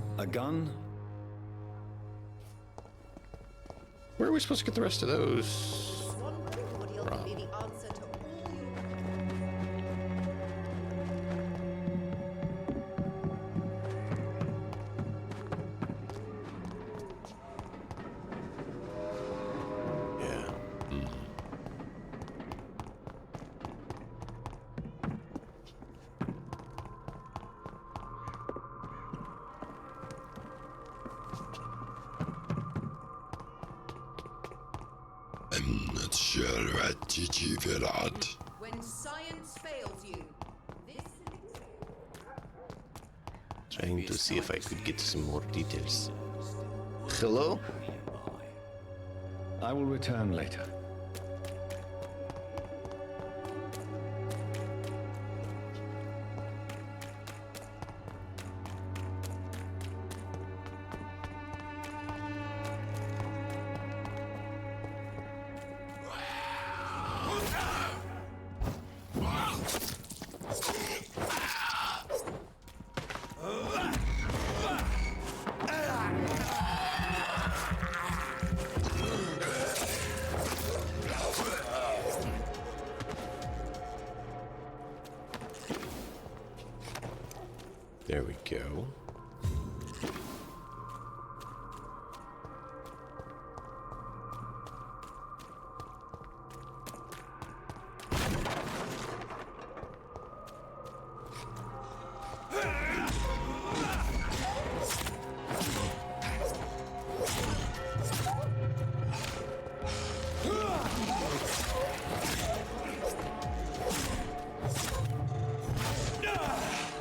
again. A gun? Where are we supposed to get the rest of those? Cordial will be the answer to all your... Yeah. I'm not sure what Gigi will add. When science fails you, this Trying to see if I could get some more details. Hello? I will return later. There we go.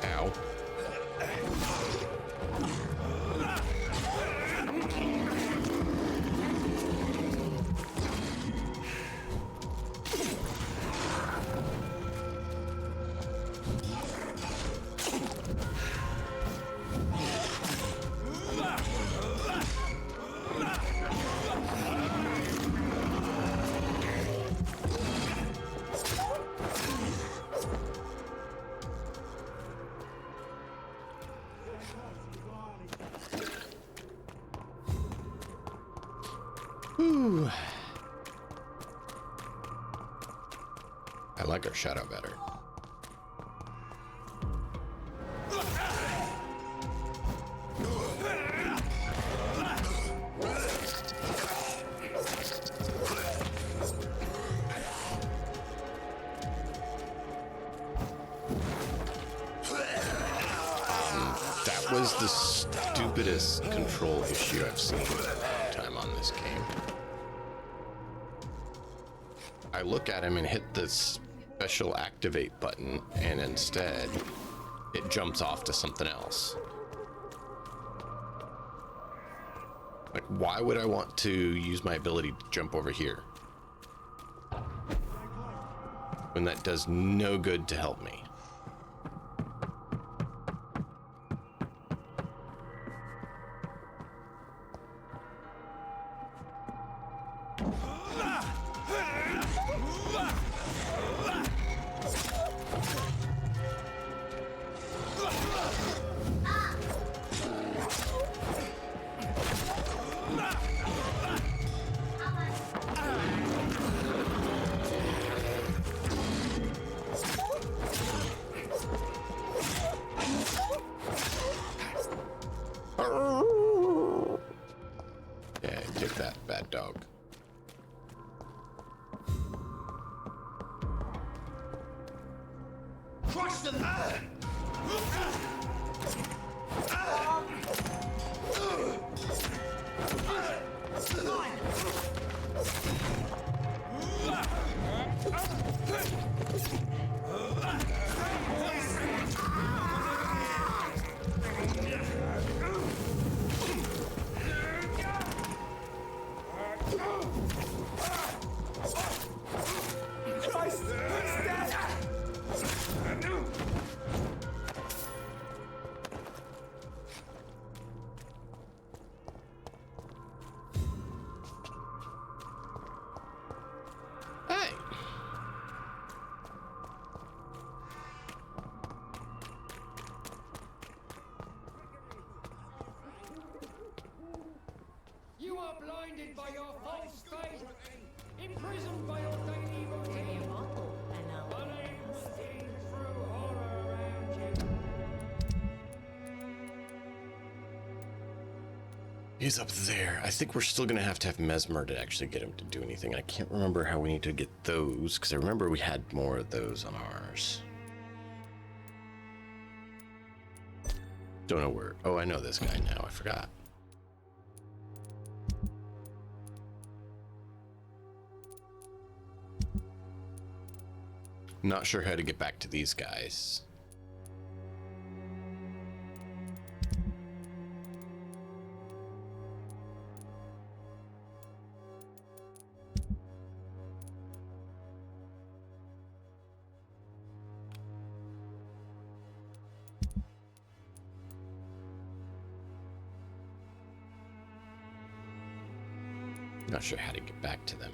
Ow. Ooh. I like her shadow better. That was the stupidest control issue I've seen in a long time on this game. I look at him and hit the special activate button, and instead it jumps off to something else. Like, why would I want to use my ability to jump over here when that does no good to help me? Yeah, take that, bad dog. Crush them! You are blinded by your false faith, imprisoned by your daily routine, unable to see through horror around you. He's up there. I think we're still gonna have to have Mesmer to actually get him to do anything. I can't remember how we need to get those, because I remember we had more of those on ours. Don't know where. Oh, I know this guy now. I forgot. Not sure how to get back to these guys. Not sure how to get back to them.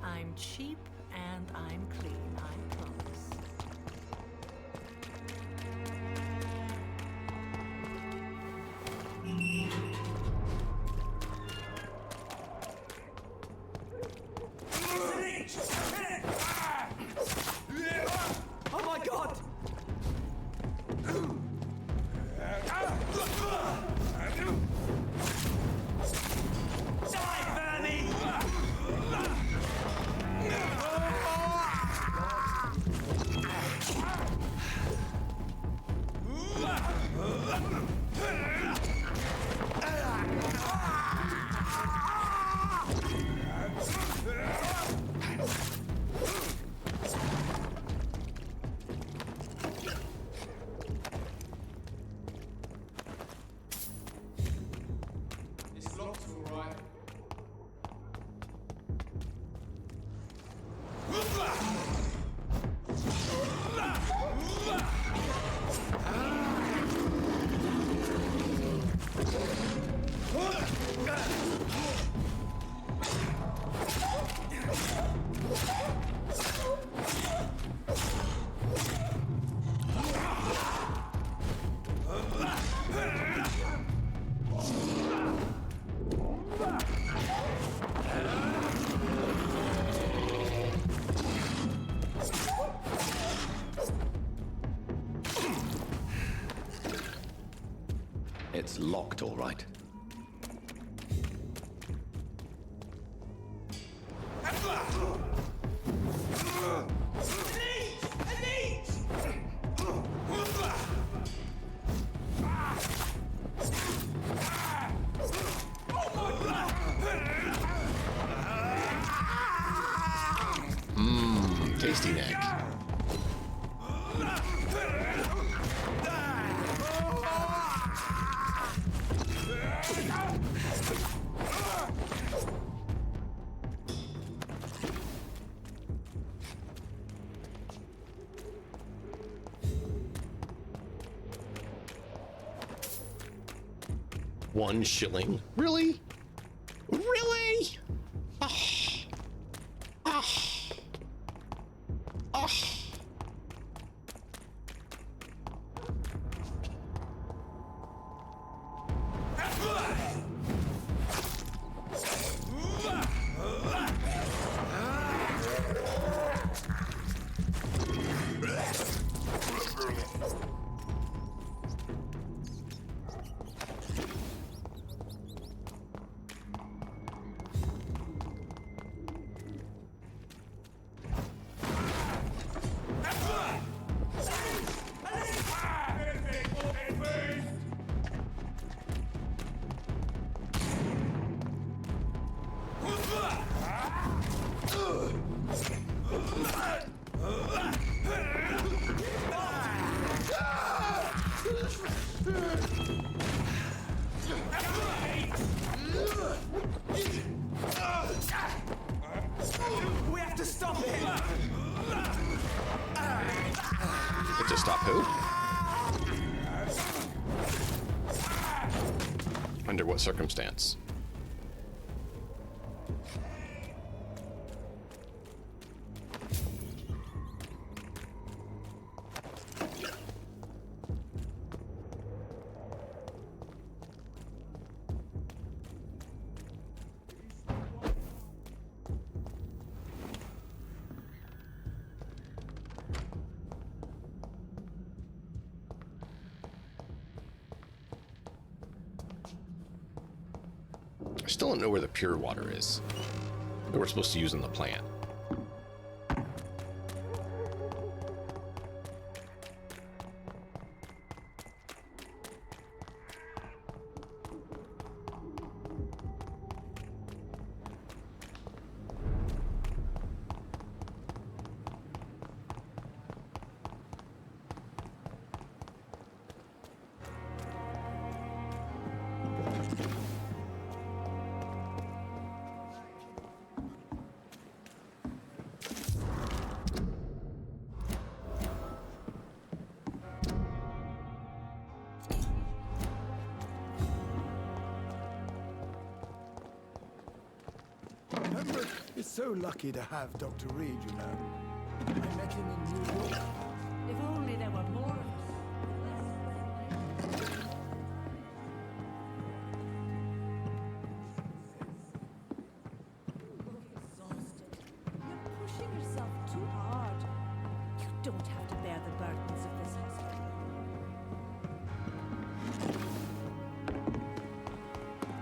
I'm cheap and I'm clean, I promise. Oh my god! Die, vermin! It's locked, all right. It's locked, all right. twisty neck. $1 Really? Really? Oh. Oh. Oh. We have to stop him! To stop who? Under what circumstance? I still don't know where the pure water is that we're supposed to use in the plant. Pembroke is so lucky to have Dr. Reed, you know. I met him in New York. If only there were more of us. Look exhausted. You're pushing yourself too hard. You don't have to bear the burdens of this hospital.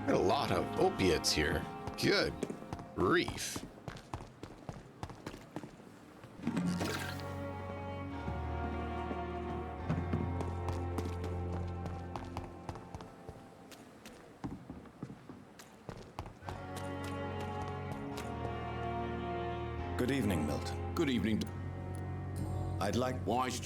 Got a lot of opiates here. Good grief. Good evening, Milton. Good evening. I'd like wise.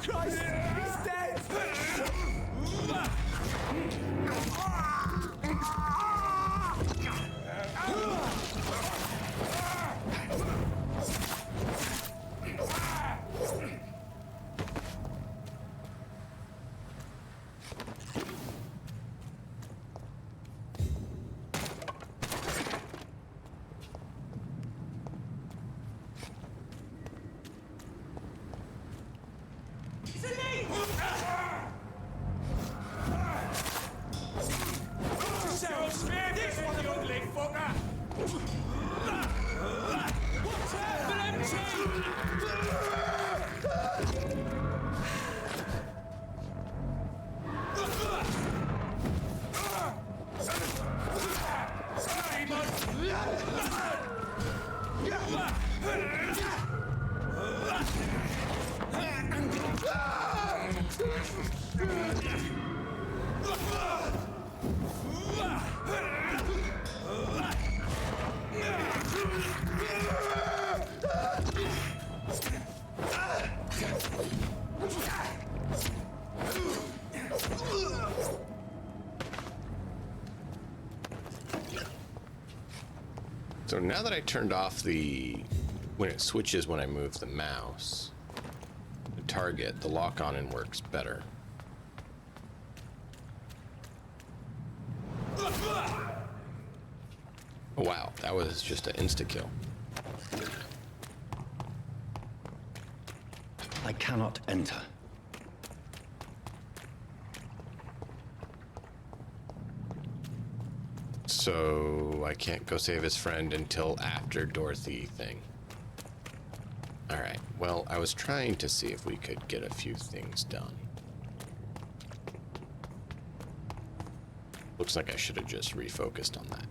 Christ! He's dead! What's happening, So now that I turned off when it switches when I move the mouse, the target, the lock-on and works better. Oh, wow, that was just an insta-kill. I cannot enter. So I can't go save his friend until after Dorothy thing. Alright, well, I was trying to see if we could get a few things done. Looks like I should have just refocused on that.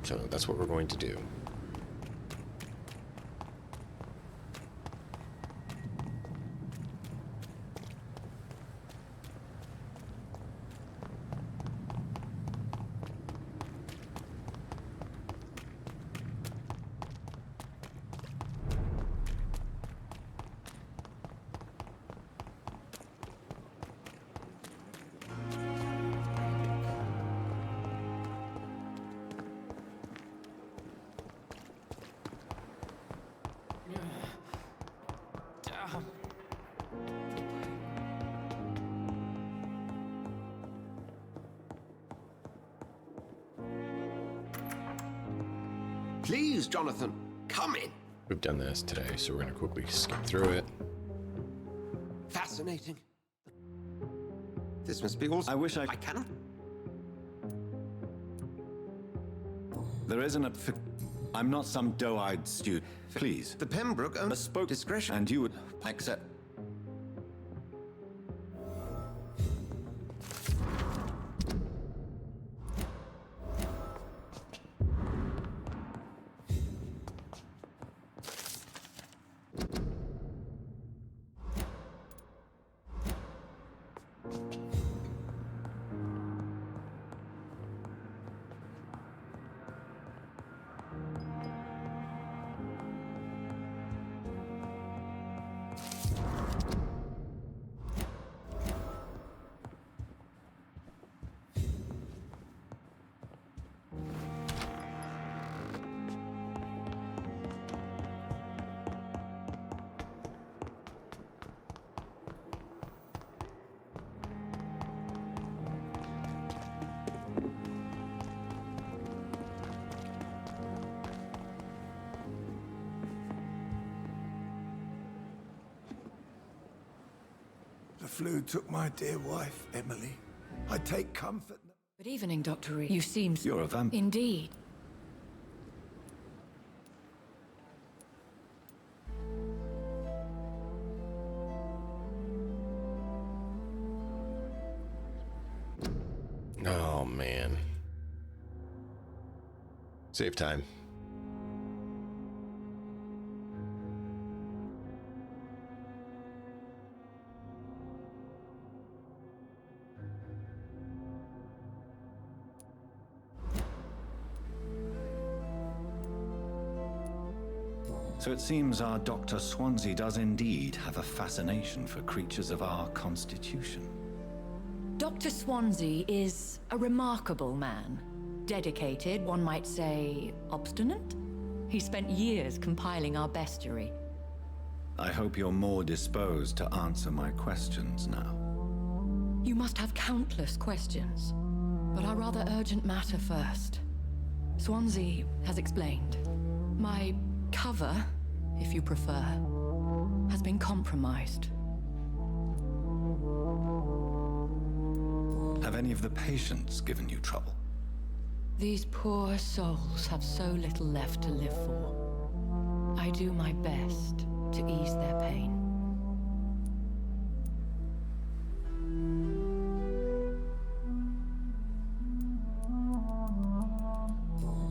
So that's what we're going to do. Please, Jonathan, come in. We've done this today, so we're going to quickly skip through it. Fascinating. This must be all. I wish I cannot. There isn't a. I'm not some doe-eyed student. Please. The Pembroke owner spoke discretion. And you would accept. The flu took my dear wife, Emily. I take comfort. Good evening, Dr. Reed. You seem... You're a vampire. Indeed. Oh, man. Save time. So it seems our Dr. Swansea does indeed have a fascination for creatures of our constitution. Dr. Swansea is a remarkable man. Dedicated, one might say, obstinate? He spent years compiling our bestiary. I hope you're more disposed to answer my questions now. You must have countless questions, but our rather urgent matter first. Swansea has explained. My cover, if you prefer, has been compromised. Have any of the patients given you trouble? These poor souls have so little left to live for. I do my best to ease their pain.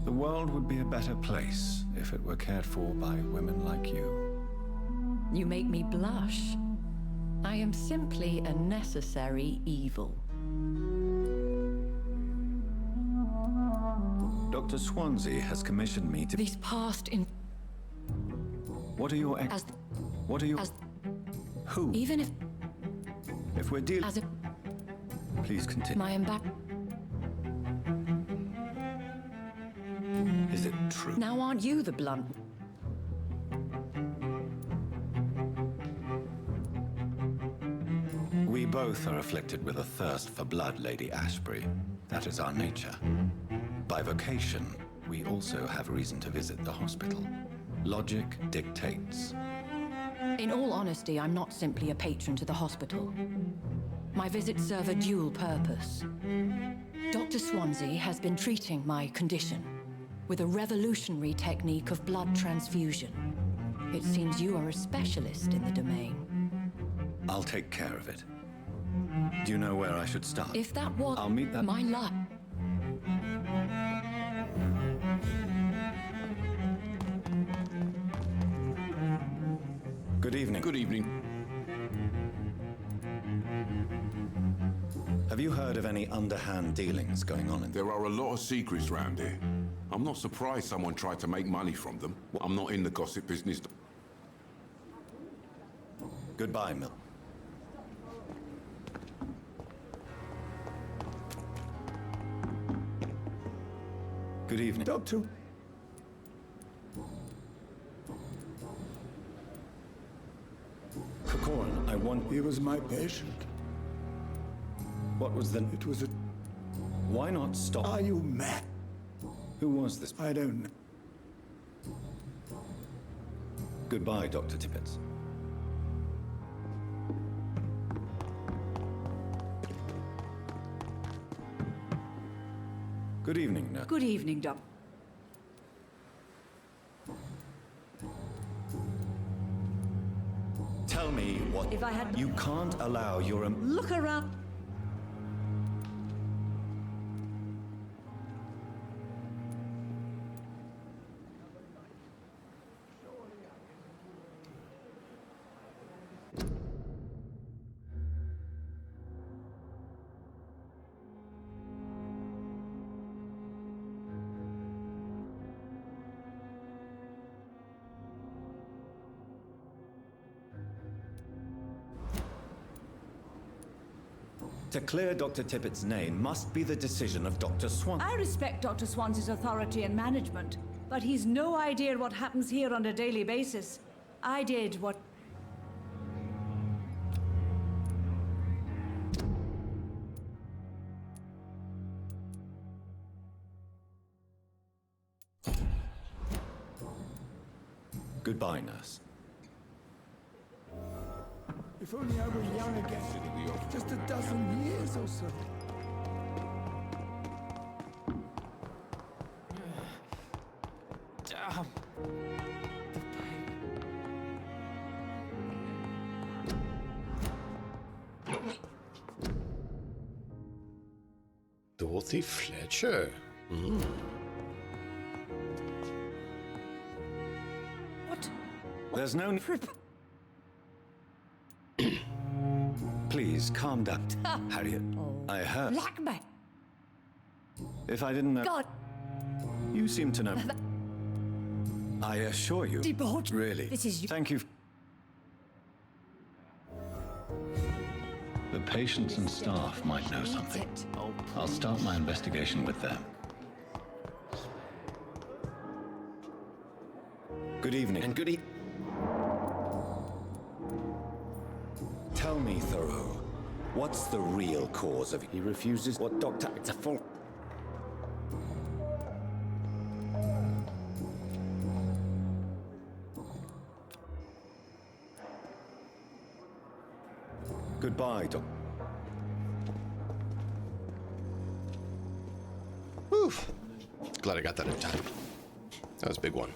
The world would be a better place if it were cared for by women like you. You make me blush. I am simply a necessary evil. Dr. Swansea has commissioned me to... These past in... What are your As... What are your... As... Who? Even if... If we're dealing... As a... Please continue. My back. Is it true? Now aren't you the blunt... We both are afflicted with a thirst for blood, Lady Ashbury. That is our nature. By vocation, we also have reason to visit the hospital. Logic dictates. In all honesty, I'm not simply a patron to the hospital. My visits serve a dual purpose. Dr. Swansea has been treating my condition with a revolutionary technique of blood transfusion. It seems you are a specialist in the domain. I'll take care of it. Do you know where I should start? If that was... I'll meet that... My luck. Good evening. Good evening. Have you heard of any underhand dealings going on in... There are a lot of secrets round here. I'm not surprised someone tried to make money from them. I'm not in the gossip business. Goodbye, Mill. Good evening. Doctor. Corcoran, I want... He was my patient. What was the... It was a... Why not stop? Are you mad? Who was this? I don't know. Goodbye, Dr. Tippett. Good evening, nurse. Good evening, Doc. Tell me what... If I had... You can't allow your... Look around. To clear Dr. Tippett's name must be the decision of Dr. Swan. I respect Dr. Swansea's authority and management, but he's no idea what happens here on a daily basis. I did what... Goodbye, nurse. If only I were young again. Just a dozen years or so. Damn. Dorothy Fletcher. What? There's no... Please, calm down. Harriet, I heard... Blackmail! If I didn't know... God! You seem to know... I assure you... Debauch! Really? This is... Thank you. The patients and staff might know something. I'll start my investigation with them. Good evening. And good evening. Tell me, Thoreau, what's the real cause of... He refuses what Dr... It's a full... Goodbye, Doc. Glad I got that in time. That was a big one.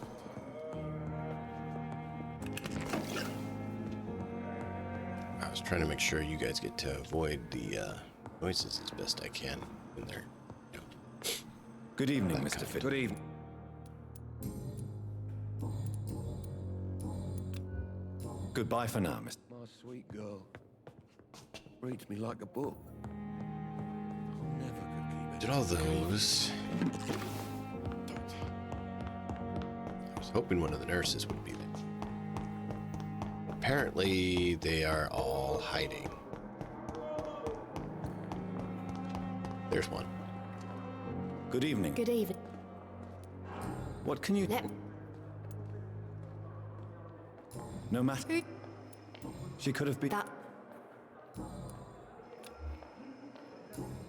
I was trying to make sure you guys get to avoid the noises as best I can in there. Good evening, Mr. Fitz. Good evening. Goodbye for now, Mr. My sweet girl reads me like a book. Did all those. I was hoping one of the nurses would be there. Apparently, they are all hiding. There's one. Good evening. Good evening. What can you... No matter... She could have been...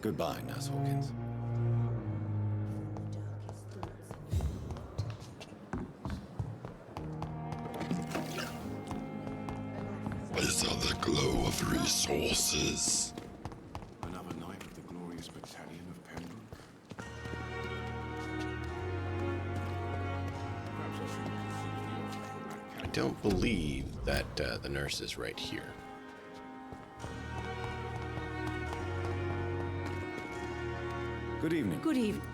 Goodbye, Nurse Hawkins. I saw the glow of resources. Another night of the glorious battalion of Pembroke. Perhaps I should consider the offer from that I don't believe that the nurse is right here. Good evening. Good evening.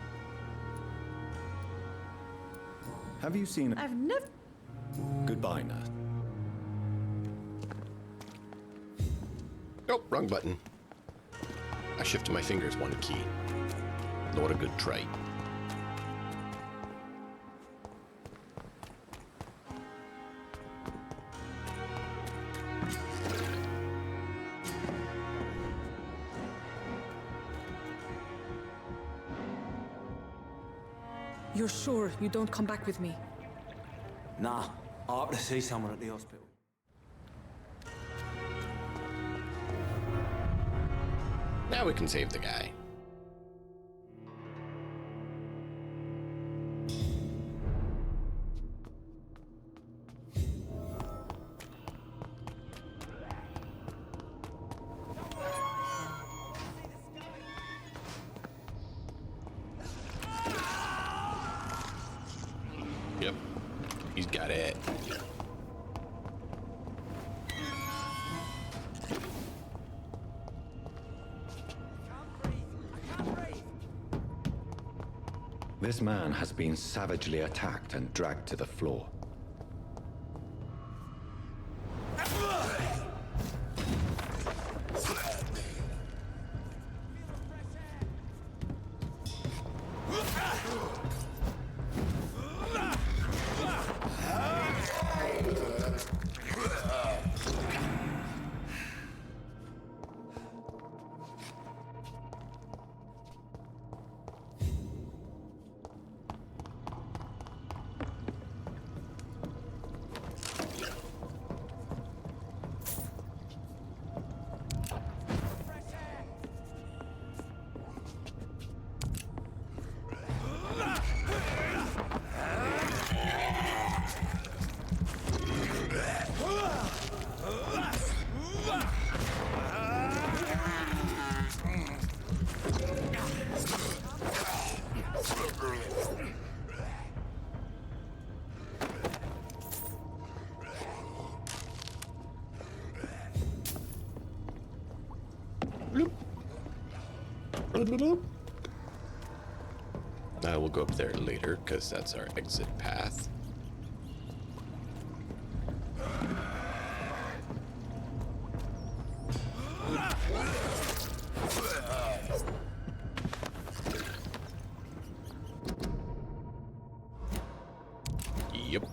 Have you seen... I've never... Goodbye, Nurse. Nope, wrong button. I shifted my fingers one key. Not a good trait. You're sure you don't come back with me? Nah, I have to see someone at the hospital. Now we can save the guy. Yep, he's got it. This man has been savagely attacked and dragged to the floor. We'll go up there later because that's our exit path. Yep.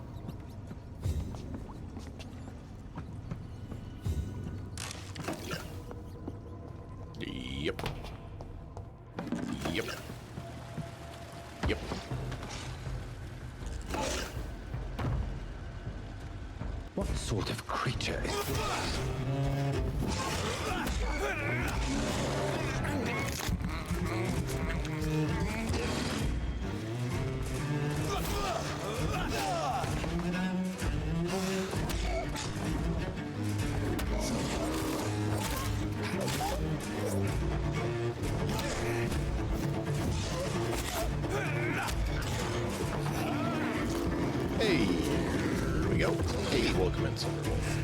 Yep. Yep. Yep. What sort of creature is go. Hey, welcome in, Silverwolf.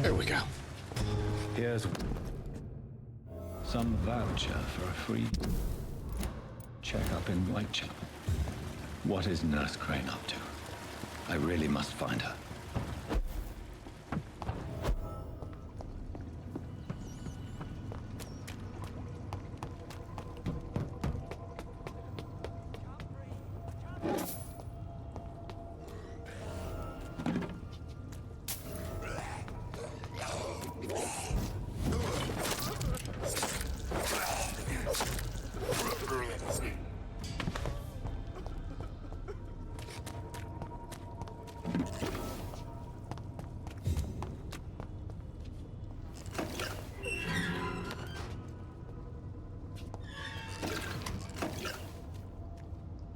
There we go. Here's some voucher for a free checkup in Whitechapel. What is Nurse Crane up to? I really must find her.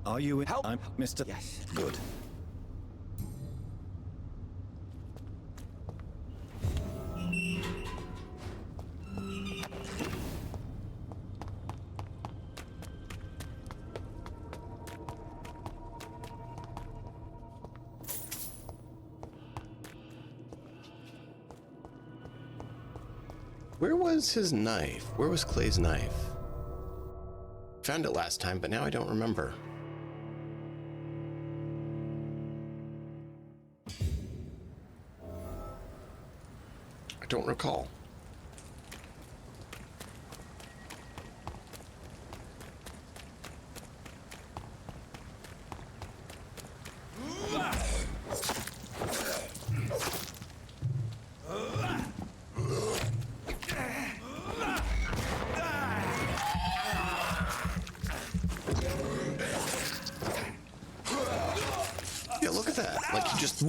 Are you in? Help! I'm Mr. Yes. Good. Where was his knife? Where was Clay's knife? Found it last time, but now I don't remember. I don't recall. Yeah, look at that. Like he just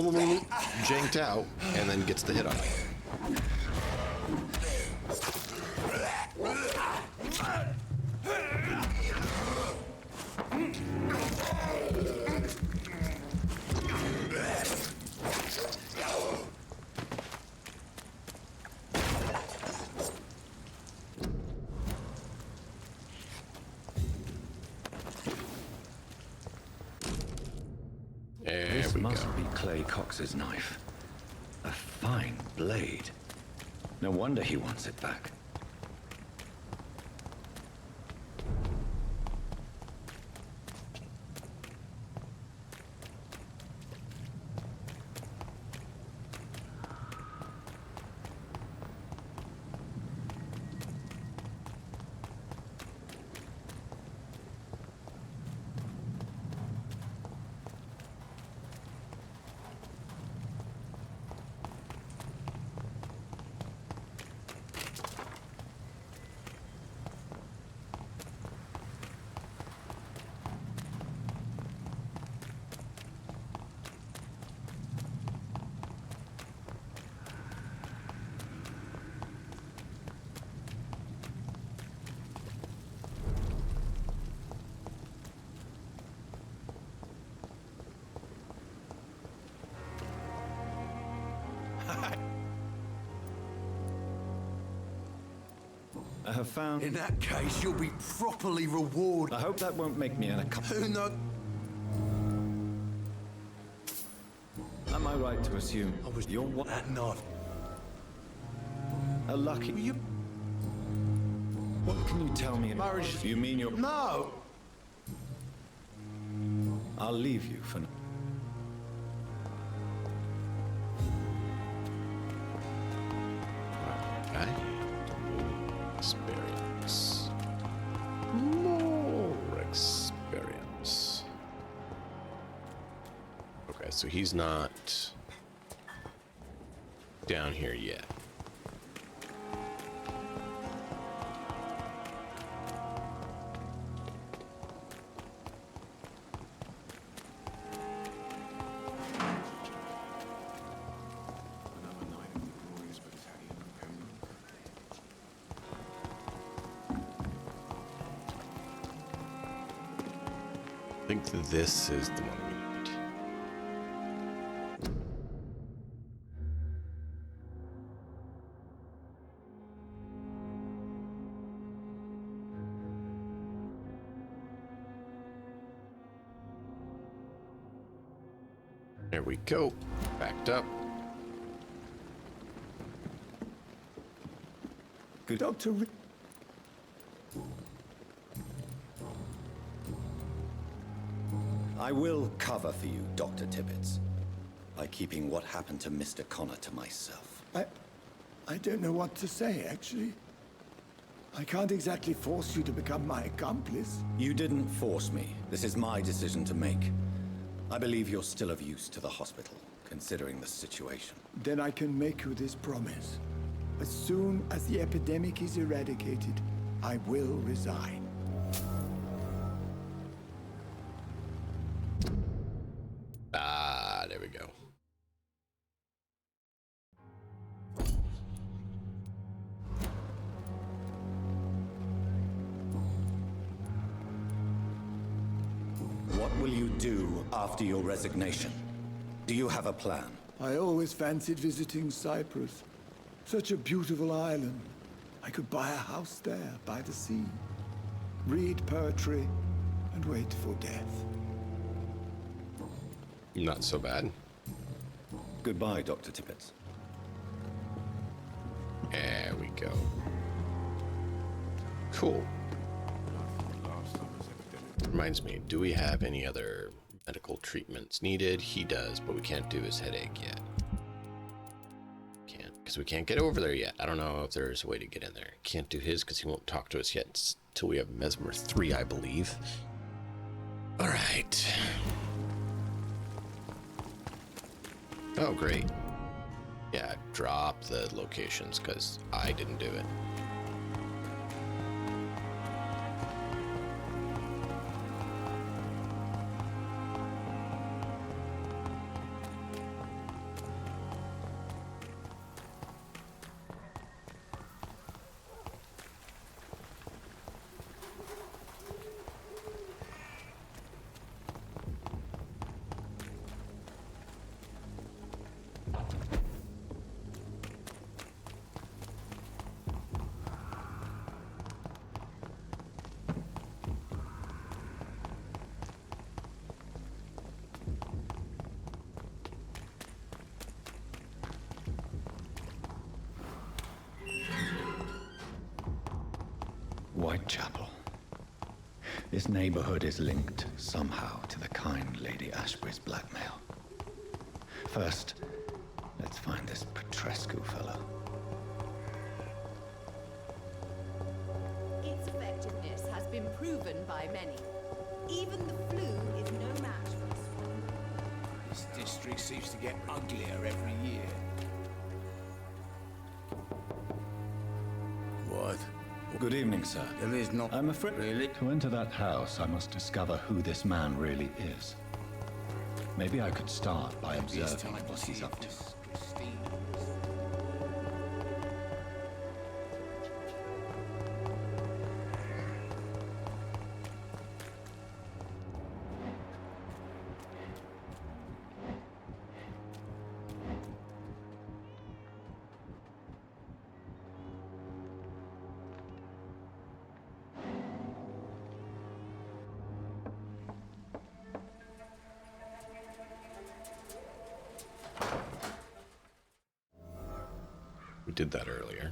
janked out and then gets the hit on it. This must be Clay Cox's knife. A fine blade. No wonder he wants it back. I have found... In that case, you'll be properly rewarded. I hope that won't make me an accomplice. Who knows? Am I right to assume you're what? That not. A lucky... You... What can you tell me? Marriage... You mean you're... No! I'll leave you for now. Okay. Experience. More experience. Okay, so he's not down here yet. I think this is the one we need. There we go. Backed up. Good Dr. I will cover for you, Dr. Tibbets, by keeping what happened to Mr. Connor to myself. I don't know what to say, actually. I can't exactly force you to become my accomplice. You didn't force me. This is my decision to make. I believe you're still of use to the hospital, considering the situation. Then I can make you this promise. As soon as the epidemic is eradicated, I will resign. Ah, there we go. What will you do after your resignation? Do you have a plan? I always fancied visiting Cyprus. Such a beautiful island. I could buy a house there, by the sea. Read poetry and wait for death. Not so bad. Goodbye, Dr. Tibbets. There we go. Cool. Reminds me, do we have any other medical treatments needed? He does, but we can't do his headache yet. Can't, because we can't get over there yet. I don't know if there's a way to get in there. Can't do his because he won't talk to us yet until we have Mesmer 3, I believe. All right. Oh, great. Yeah, drop the locations because I didn't do it. Whitechapel. This neighborhood is linked somehow to the kind Lady Ashbury's blackmail. First, let's find this Petrescu fellow. Its effectiveness has been proven by many. Even the flu is no match for the swarm. This district seems to get uglier every year. What? Good evening, sir. There is no... I'm afraid... Really? To enter that house, I must discover who this man really is. Maybe I could start by observing what he's up to. We did that earlier.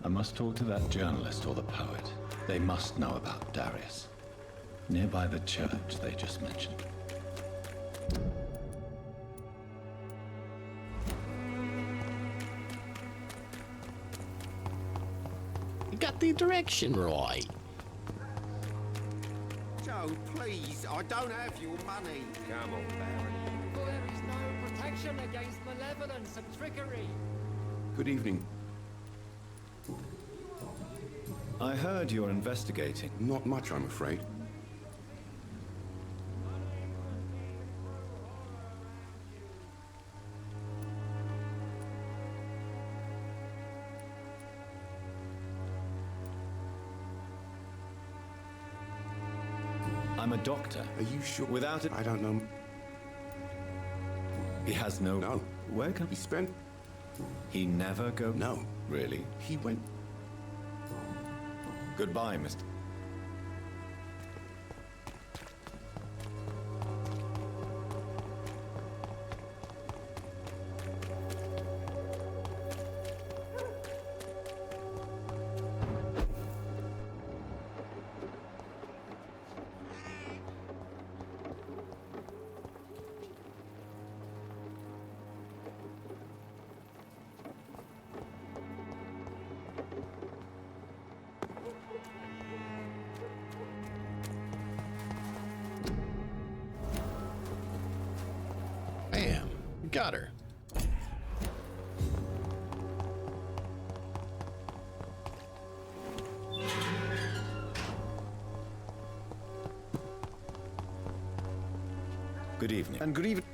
I must talk to that journalist or the poet. They must know about Darius. Nearby the church they just mentioned. You got the direction right. Joe, please, I don't have your money. Come on, Barry. For there is no protection against malevolence and trickery. Good evening. I heard you're investigating. Not much, I'm afraid. I'm a doctor. Are you sure? Without it, I don't know. He has no... No. Where can... He spent... He never go... No. Really? He went... Goodbye, Mr. Bam. Got her. Good evening. And good evening.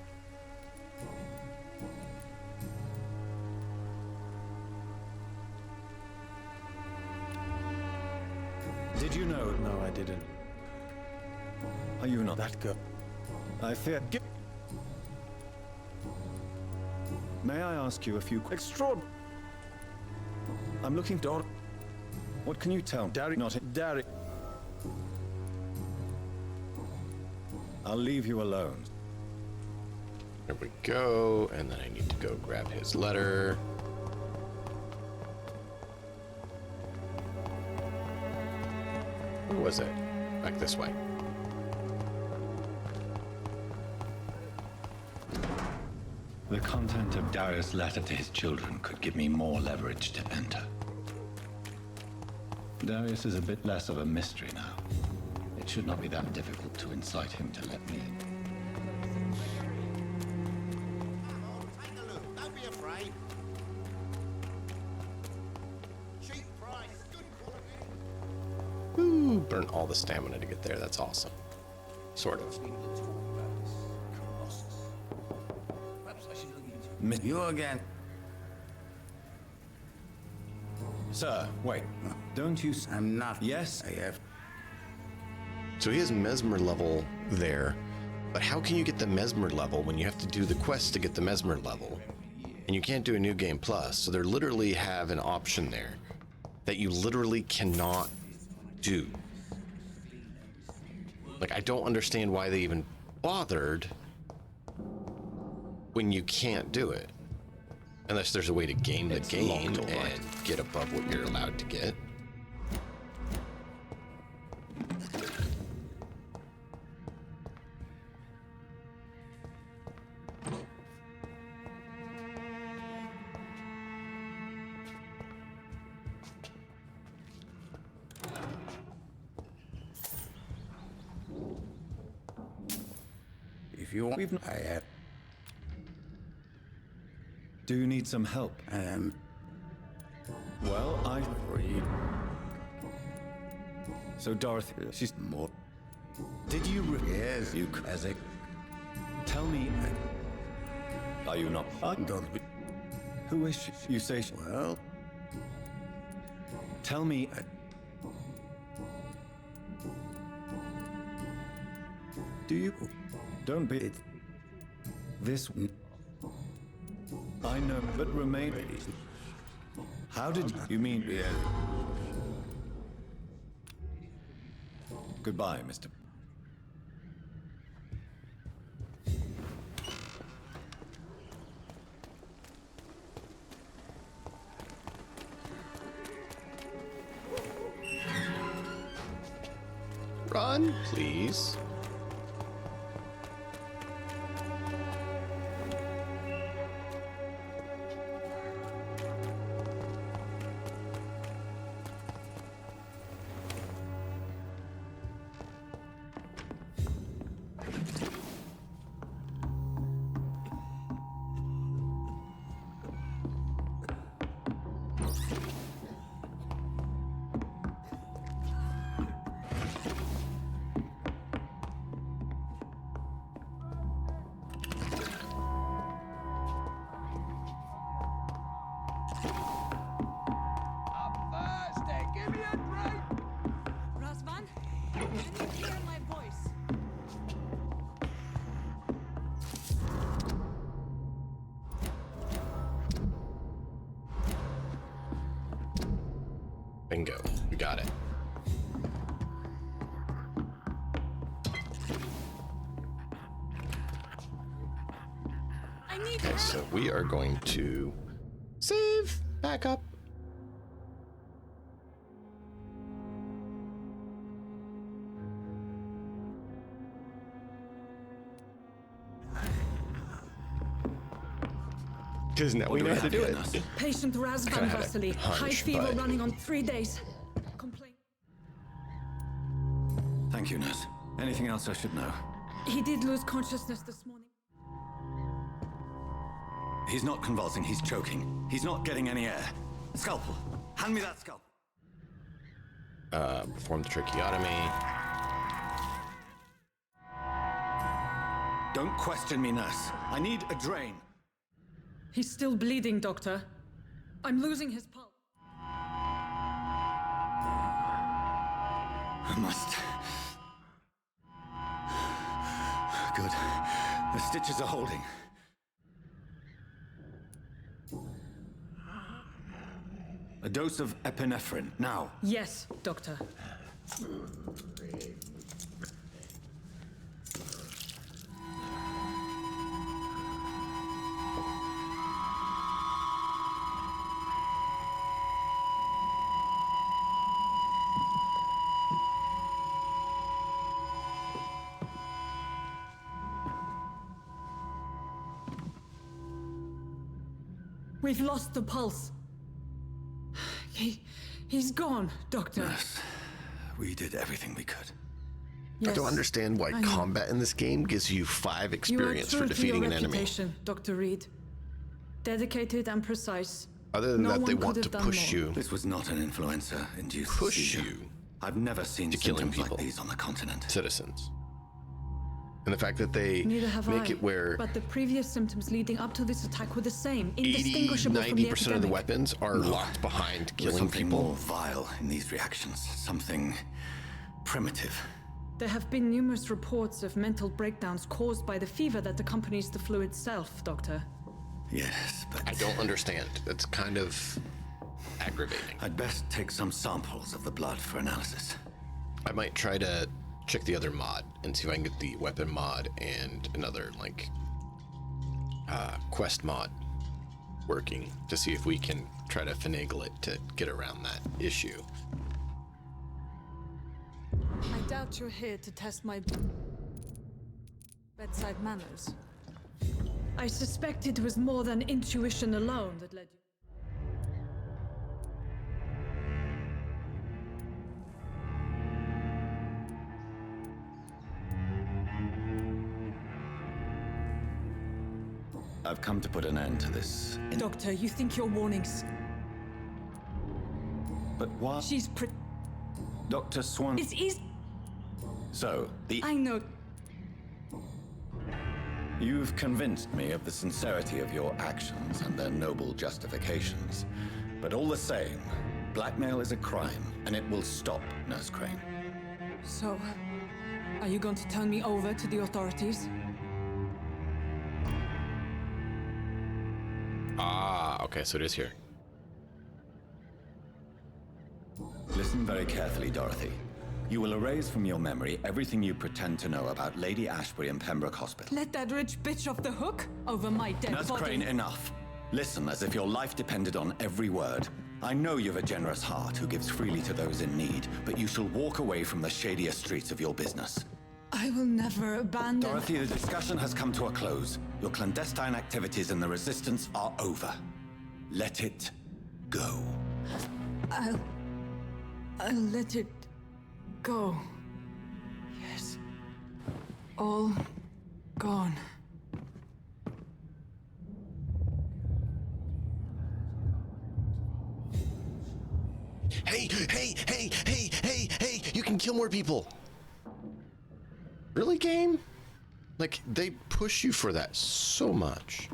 Did you know? No, I didn't. Are you not? That girl. I fear... May I ask you a few... Extraordinary. I'm looking... What can you tell? Derek. Not... Derek. I'll leave you alone. There we go. And then I need to go grab his letter. Where was it? Back this way. The content of Darius' letter to his children could give me more leverage to enter. Darius is a bit less of a mystery now. It should not be that difficult to incite him to let me in. Take a look. Don't be afraid. Cheap price. Good quality. Woo! Burnt all the stamina to get there. That's awesome. Sort of. You again. Sir, wait. Don't you... I'm not. Yes? I have. So he has Mesmer level there, but how can you get the Mesmer level when you have to do the quest to get the Mesmer level? And you can't do a New Game Plus, so they literally have an option there that you literally cannot do. Like, I don't understand why they even bothered when you can't do it. Unless there's a way to game the game and get above what you're allowed to get. If you want, I have. Do you need some help? Well, I... Read. So Dorothy, she's... More. Did you... Yes, you as a... Tell me... Are you not... Don't be... Who is she? You say she... Well... Tell me... Do you... Don't be... This... I know, but remain... How did you mean... Yeah. Goodbye, Mr. Run, please. Razvan, can you hear my voice? Bingo. We got it. Okay, so we are going to save, back up. Because now we know how to do it. Patient Razvan Vasily. High fever running on 3 days. Complaint. Thank you, nurse. Anything else I should know? He did lose consciousness this morning. He's not convulsing, he's choking. He's not getting any air. Scalpel. Hand me that scalpel. Perform the tracheotomy. Don't question me, nurse. I need a drain. He's still bleeding, Doctor. I'm losing his pulse. I must. Good. The stitches are holding. A dose of epinephrine, now. Yes, Doctor. We've lost the pulse. He's gone, Doctor. Yes, we did everything we could. I don't understand why combat in this game gives you 5 experience for defeating an enemy. Dr. Reed. Dedicated and precise. Other than that, they want to push you. This was not an influenza-induced Push seizure. you. I've never seen to killing symptoms people. like these on the continent. Citizens. And the fact that they Neither have make I, it where but the previous symptoms leading up to this attack were the same, 80, indistinguishable from the 90% of the epidemic. weapons are locked behind There's killing something people. more vile in these reactions. Something primitive. There have been numerous reports of mental breakdowns caused by the fever that accompanies the flu itself, Doctor. Yes, but I don't understand. That's kind of aggravating. I'd best take some samples of the blood for analysis. I might try to check the other mod and see if I can get the weapon mod and another like quest mod working to see if we can try to finagle it to get around that issue. I doubt you're here to test my bedside manners. I suspect it was more than intuition alone that led you. I've come to put an end to this. Doctor, you think your warnings... But why? She's Dr. Swan... It's easy... So, I know... You've convinced me of the sincerity of your actions and their noble justifications. But all the same, blackmail is a crime, and it will stop, Nurse Crane. So, are you going to turn me over to the authorities? Ah, okay, so it is here. Listen very carefully, Dorothy. You will erase from your memory everything you pretend to know about Lady Ashbury and Pembroke Hospital. Let that rich bitch off the hook over my dead Nurse body. Crane, enough. Listen as if your life depended on every word. I know you've a generous heart who gives freely to those in need, but you shall walk away from the shadier streets of your business. I will never abandon... Dorothy, the discussion has come to a close. Your clandestine activities in the Resistance are over. Let it go. I'll let it go. Yes. All gone. Hey, you can kill more people. Really, game? Like, they push you for that so much.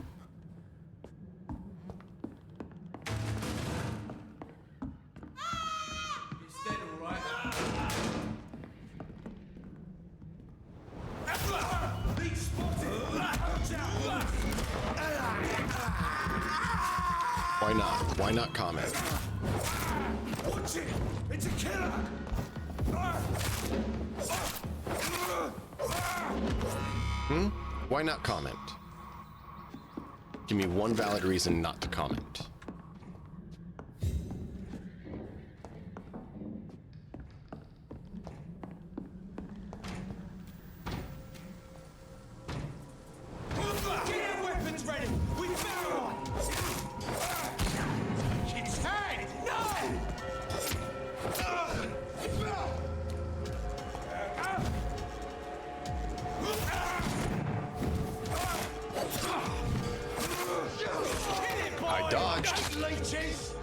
Why not? Why not comment? Watch it! It's a killer! Why not comment? Give me one valid reason not to comment. Get your weapons ready! We found one! It's head! No! I dodged. Leeches!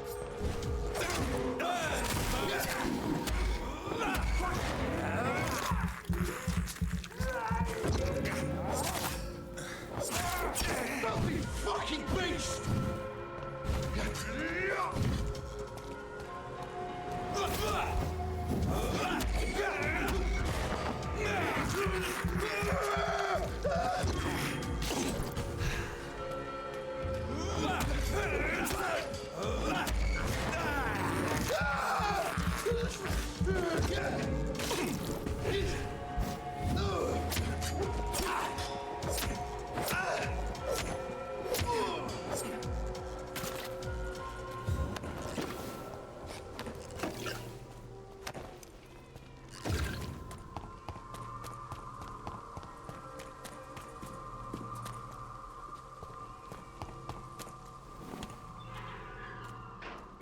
Filthy fucking beast!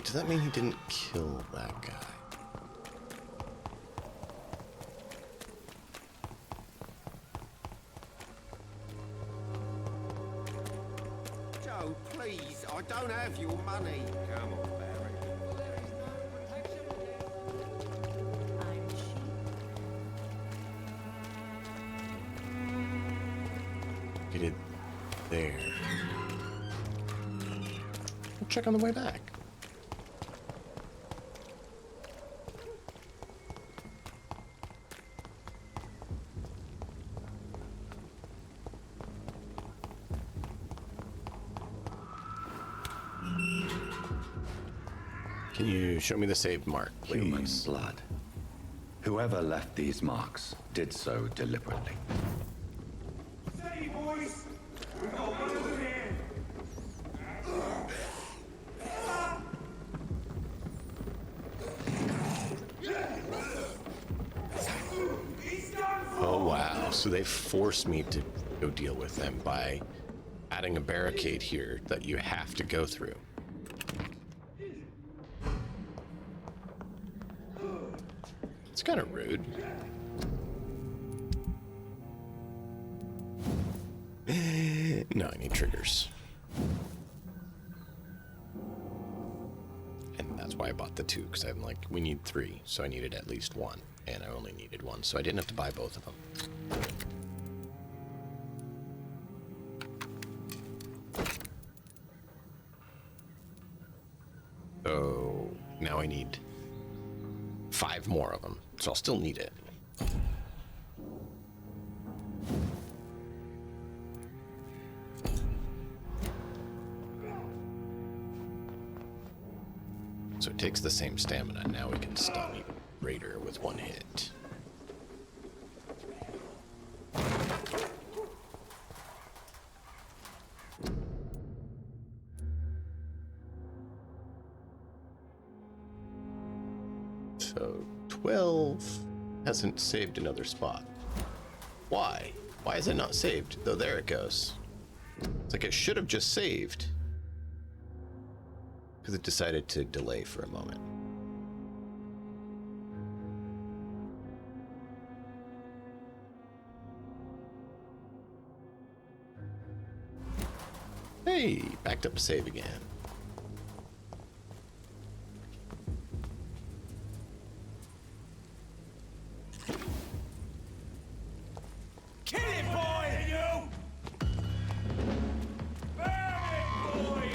Does that mean he didn't kill that guy? Joe, please, I don't have your money. Come on, Barry. Get it there. We'll check on the way back. Can you show me the saved mark, please? Human blood. Whoever left these marks did so deliberately. Steady, boys! We got one of them here! Oh wow, so they forced me to go deal with them by adding a barricade here that you have to go through. It's kind of rude. No, I need triggers. And that's why I bought the 2, because I'm like, we need 3, so I needed at least 1. And I only needed 1, so I didn't have to buy both of them. So now I need 5 more of them, so I'll still need it. So it takes the same stamina. Now we can stun Raider with 1 hit. So 12 hasn't saved another spot. Why? Why is it not saved? Though there it goes. It's like it should have just saved. Because it decided to delay for a moment. Hey, backed up to save again. Kill it, boy! You! Burn it, boy!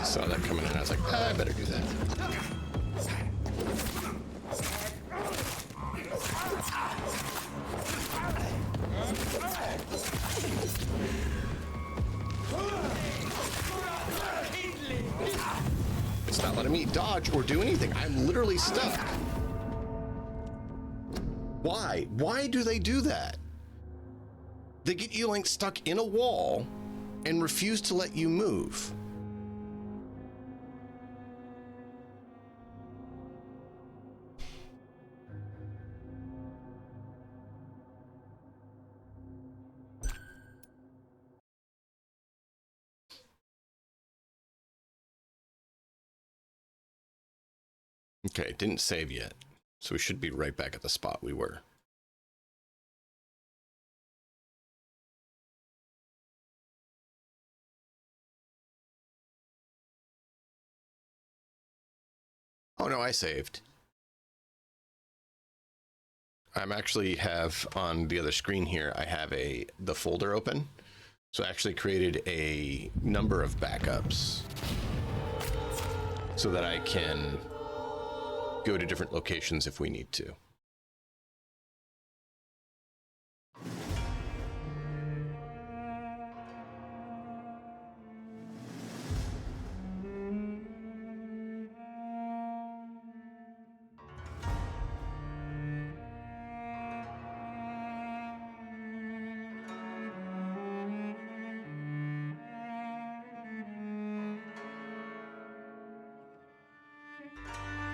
Saw that coming in, I was like, I better do that. It's not letting me dodge or do anything. I'm literally stuck. Why? Why do they do that? They get you like stuck in a wall and refuse to let you move. Okay, it didn't save yet, so we should be right back at the spot we were. Oh no, I saved. I'm actually have on the other screen here, I have the folder open. So I actually created a number of backups so that I can go to different locations if we need to.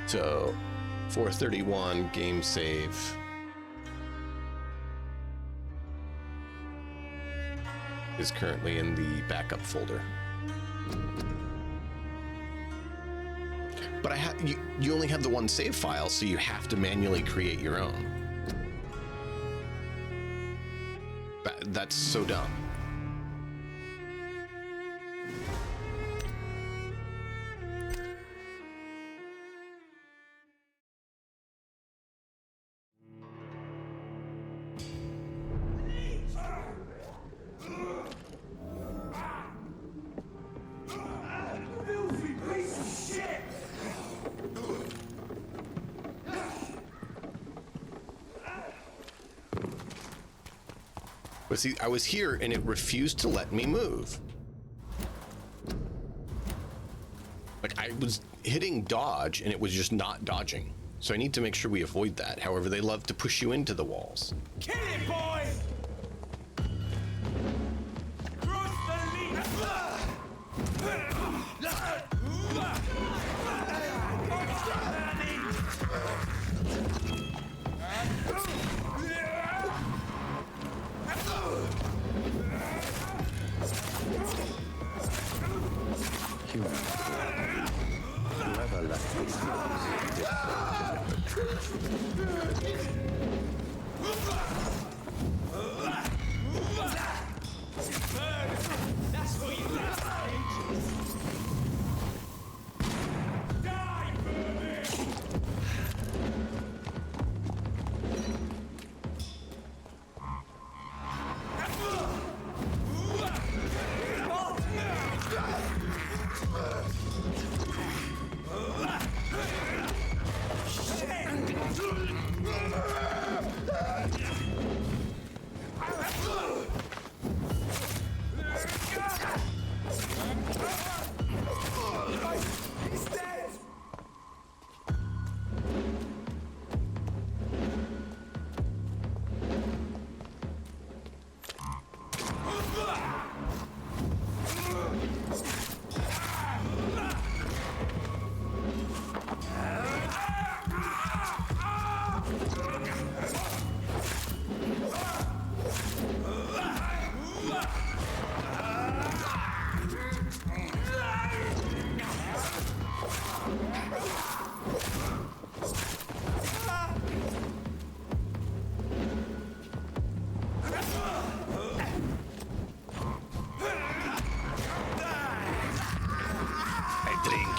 So 431 game save. Is currently in the backup folder. But you only have the one save file, so you have to manually create your own. That's so dumb. But see, I was here and it refused to let me move. Like I was hitting dodge and it was just not dodging. So I need to make sure we avoid that. However, they love to push you into the walls. Kill it, boy! Cross the lead! Whoever left these That's what you left. Die, baby!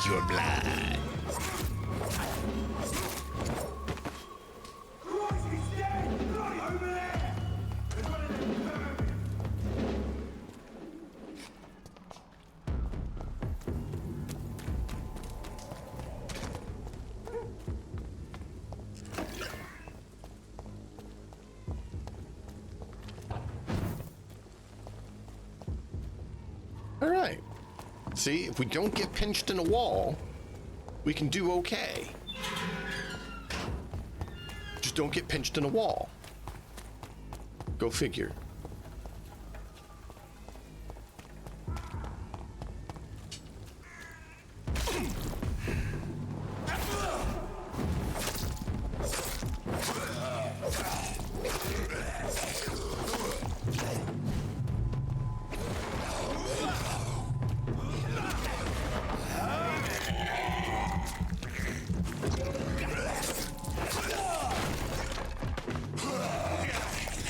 drink your blood. All right. See, if we don't get pinched in a wall, we can do okay. Just don't get pinched in a wall. Go figure.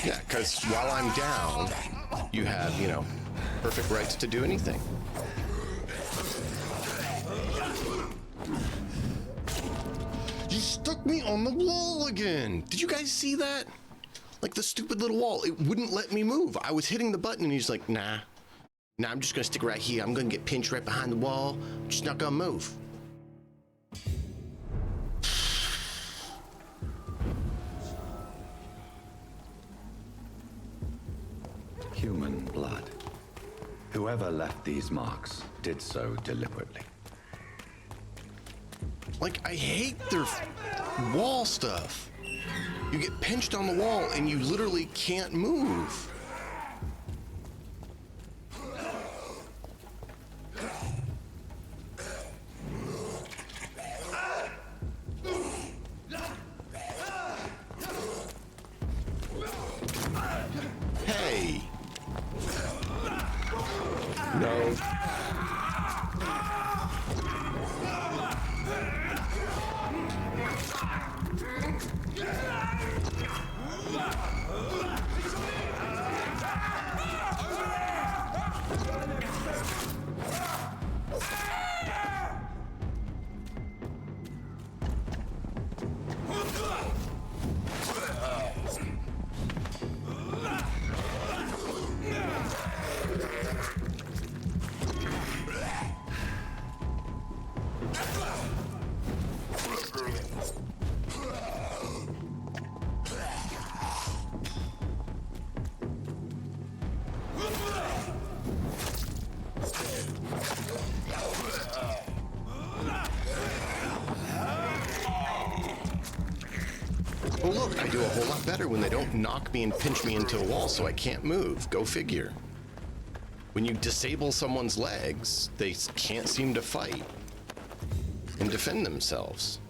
Yeah, because while I'm down, you have, you know, perfect rights to do anything. You stuck me on the wall again. Did you guys see that? Like the stupid little wall. It wouldn't let me move. I was hitting the button and he's like, nah. Nah, I'm just gonna stick right here. I'm gonna get pinched right behind the wall. I'm just not gonna move. Human blood. Whoever left these marks did so deliberately. Like, I hate their wall stuff. You get pinched on the wall and you literally can't move. Hey. No. Oh look, I do a whole lot better when they don't knock me and pinch me into a wall so I can't move. Go figure. When you disable someone's legs, they can't seem to fight and defend themselves.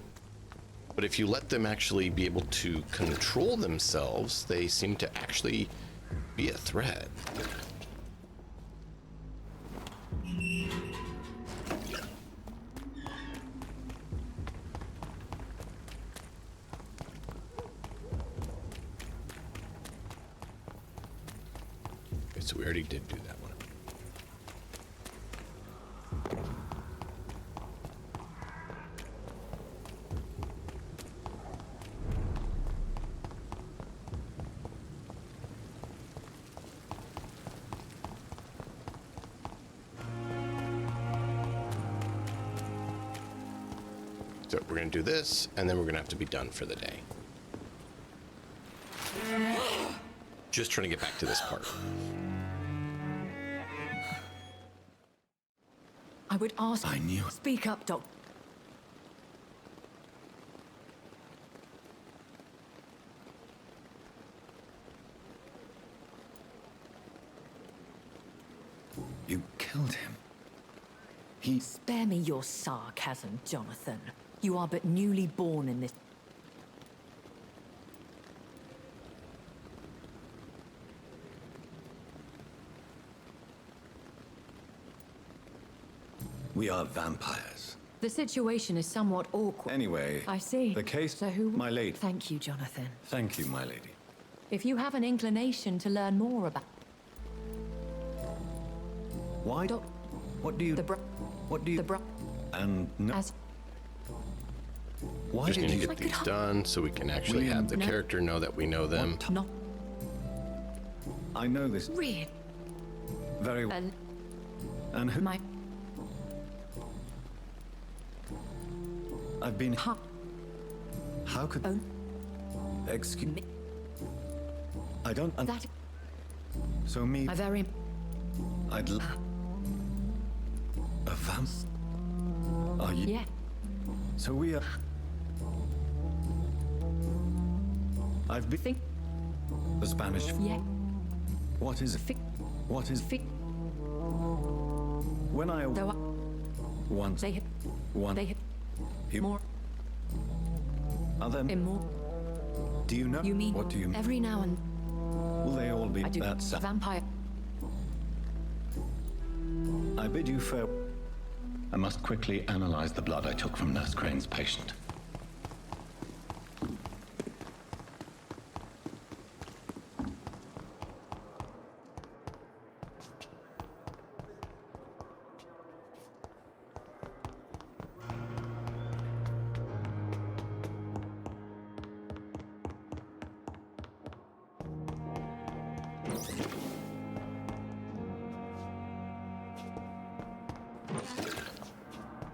But if you let them actually be able to control themselves, they seem to actually be a threat. So we already did do that one. So we're going to do this, and then we're going to have to be done for the day. Just trying to get back to this part. I would ask. I knew. Speak up, Doc. You killed him. Spare me your sarcasm, Jonathan. You are but newly born in this. We are vampires. The situation is somewhat awkward. Anyway, I see. The case, So who? my lady. Thank you, Jonathan. Thank you, my lady. If you have an inclination to learn more about. Why? What do you? The What do you? And no. Why Just did need you to get these done so we can actually have the character know that we know them. No. I know this Really? very well. And who? My. I've been. How could? Excuse me. I don't. That. So me. I very. I'd. A vamp. Are you? Yeah. So we are. I've been. Think. The Spanish. Yeah. What is it? What is? When I. Though I. Once. They hit. One. They hit. You. More. Other. More. Do you know? You mean? What do you mean? Every now and. Will they all be I do. that sad? Vampire. I bid you farewell. I must quickly analyze the blood I took from Nurse Crane's patient.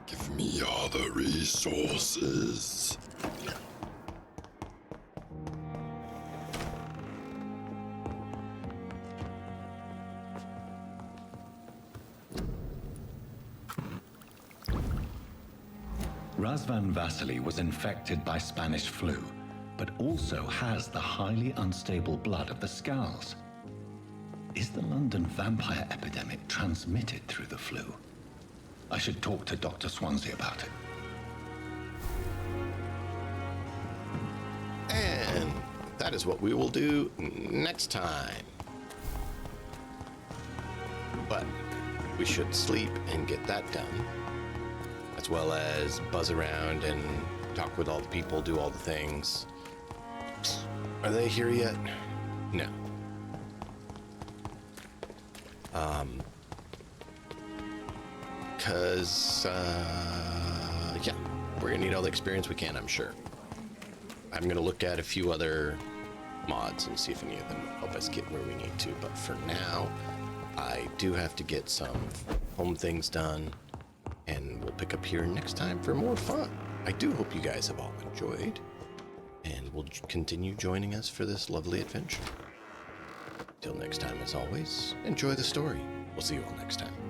Give me all the resources. Razvan Vasily was infected by Spanish flu, but also has the highly unstable blood of the Scowls. Is the London vampire epidemic transmitted through the flu? I should talk to Dr. Swansea about it. And that is what we will do next time. But we should sleep and get that done, as well as buzz around and talk with all the people, do all the things. Are they here yet? No. Yeah, we're gonna need all the experience we can, I'm sure. I'm gonna look at a few other mods and see if any of them help us get where we need to, but for now, I do have to get some home things done, and we'll pick up here next time for more fun. I do hope you guys have all enjoyed, and will continue joining us for this lovely adventure. Till next time, as always, enjoy the story. We'll see you all next time.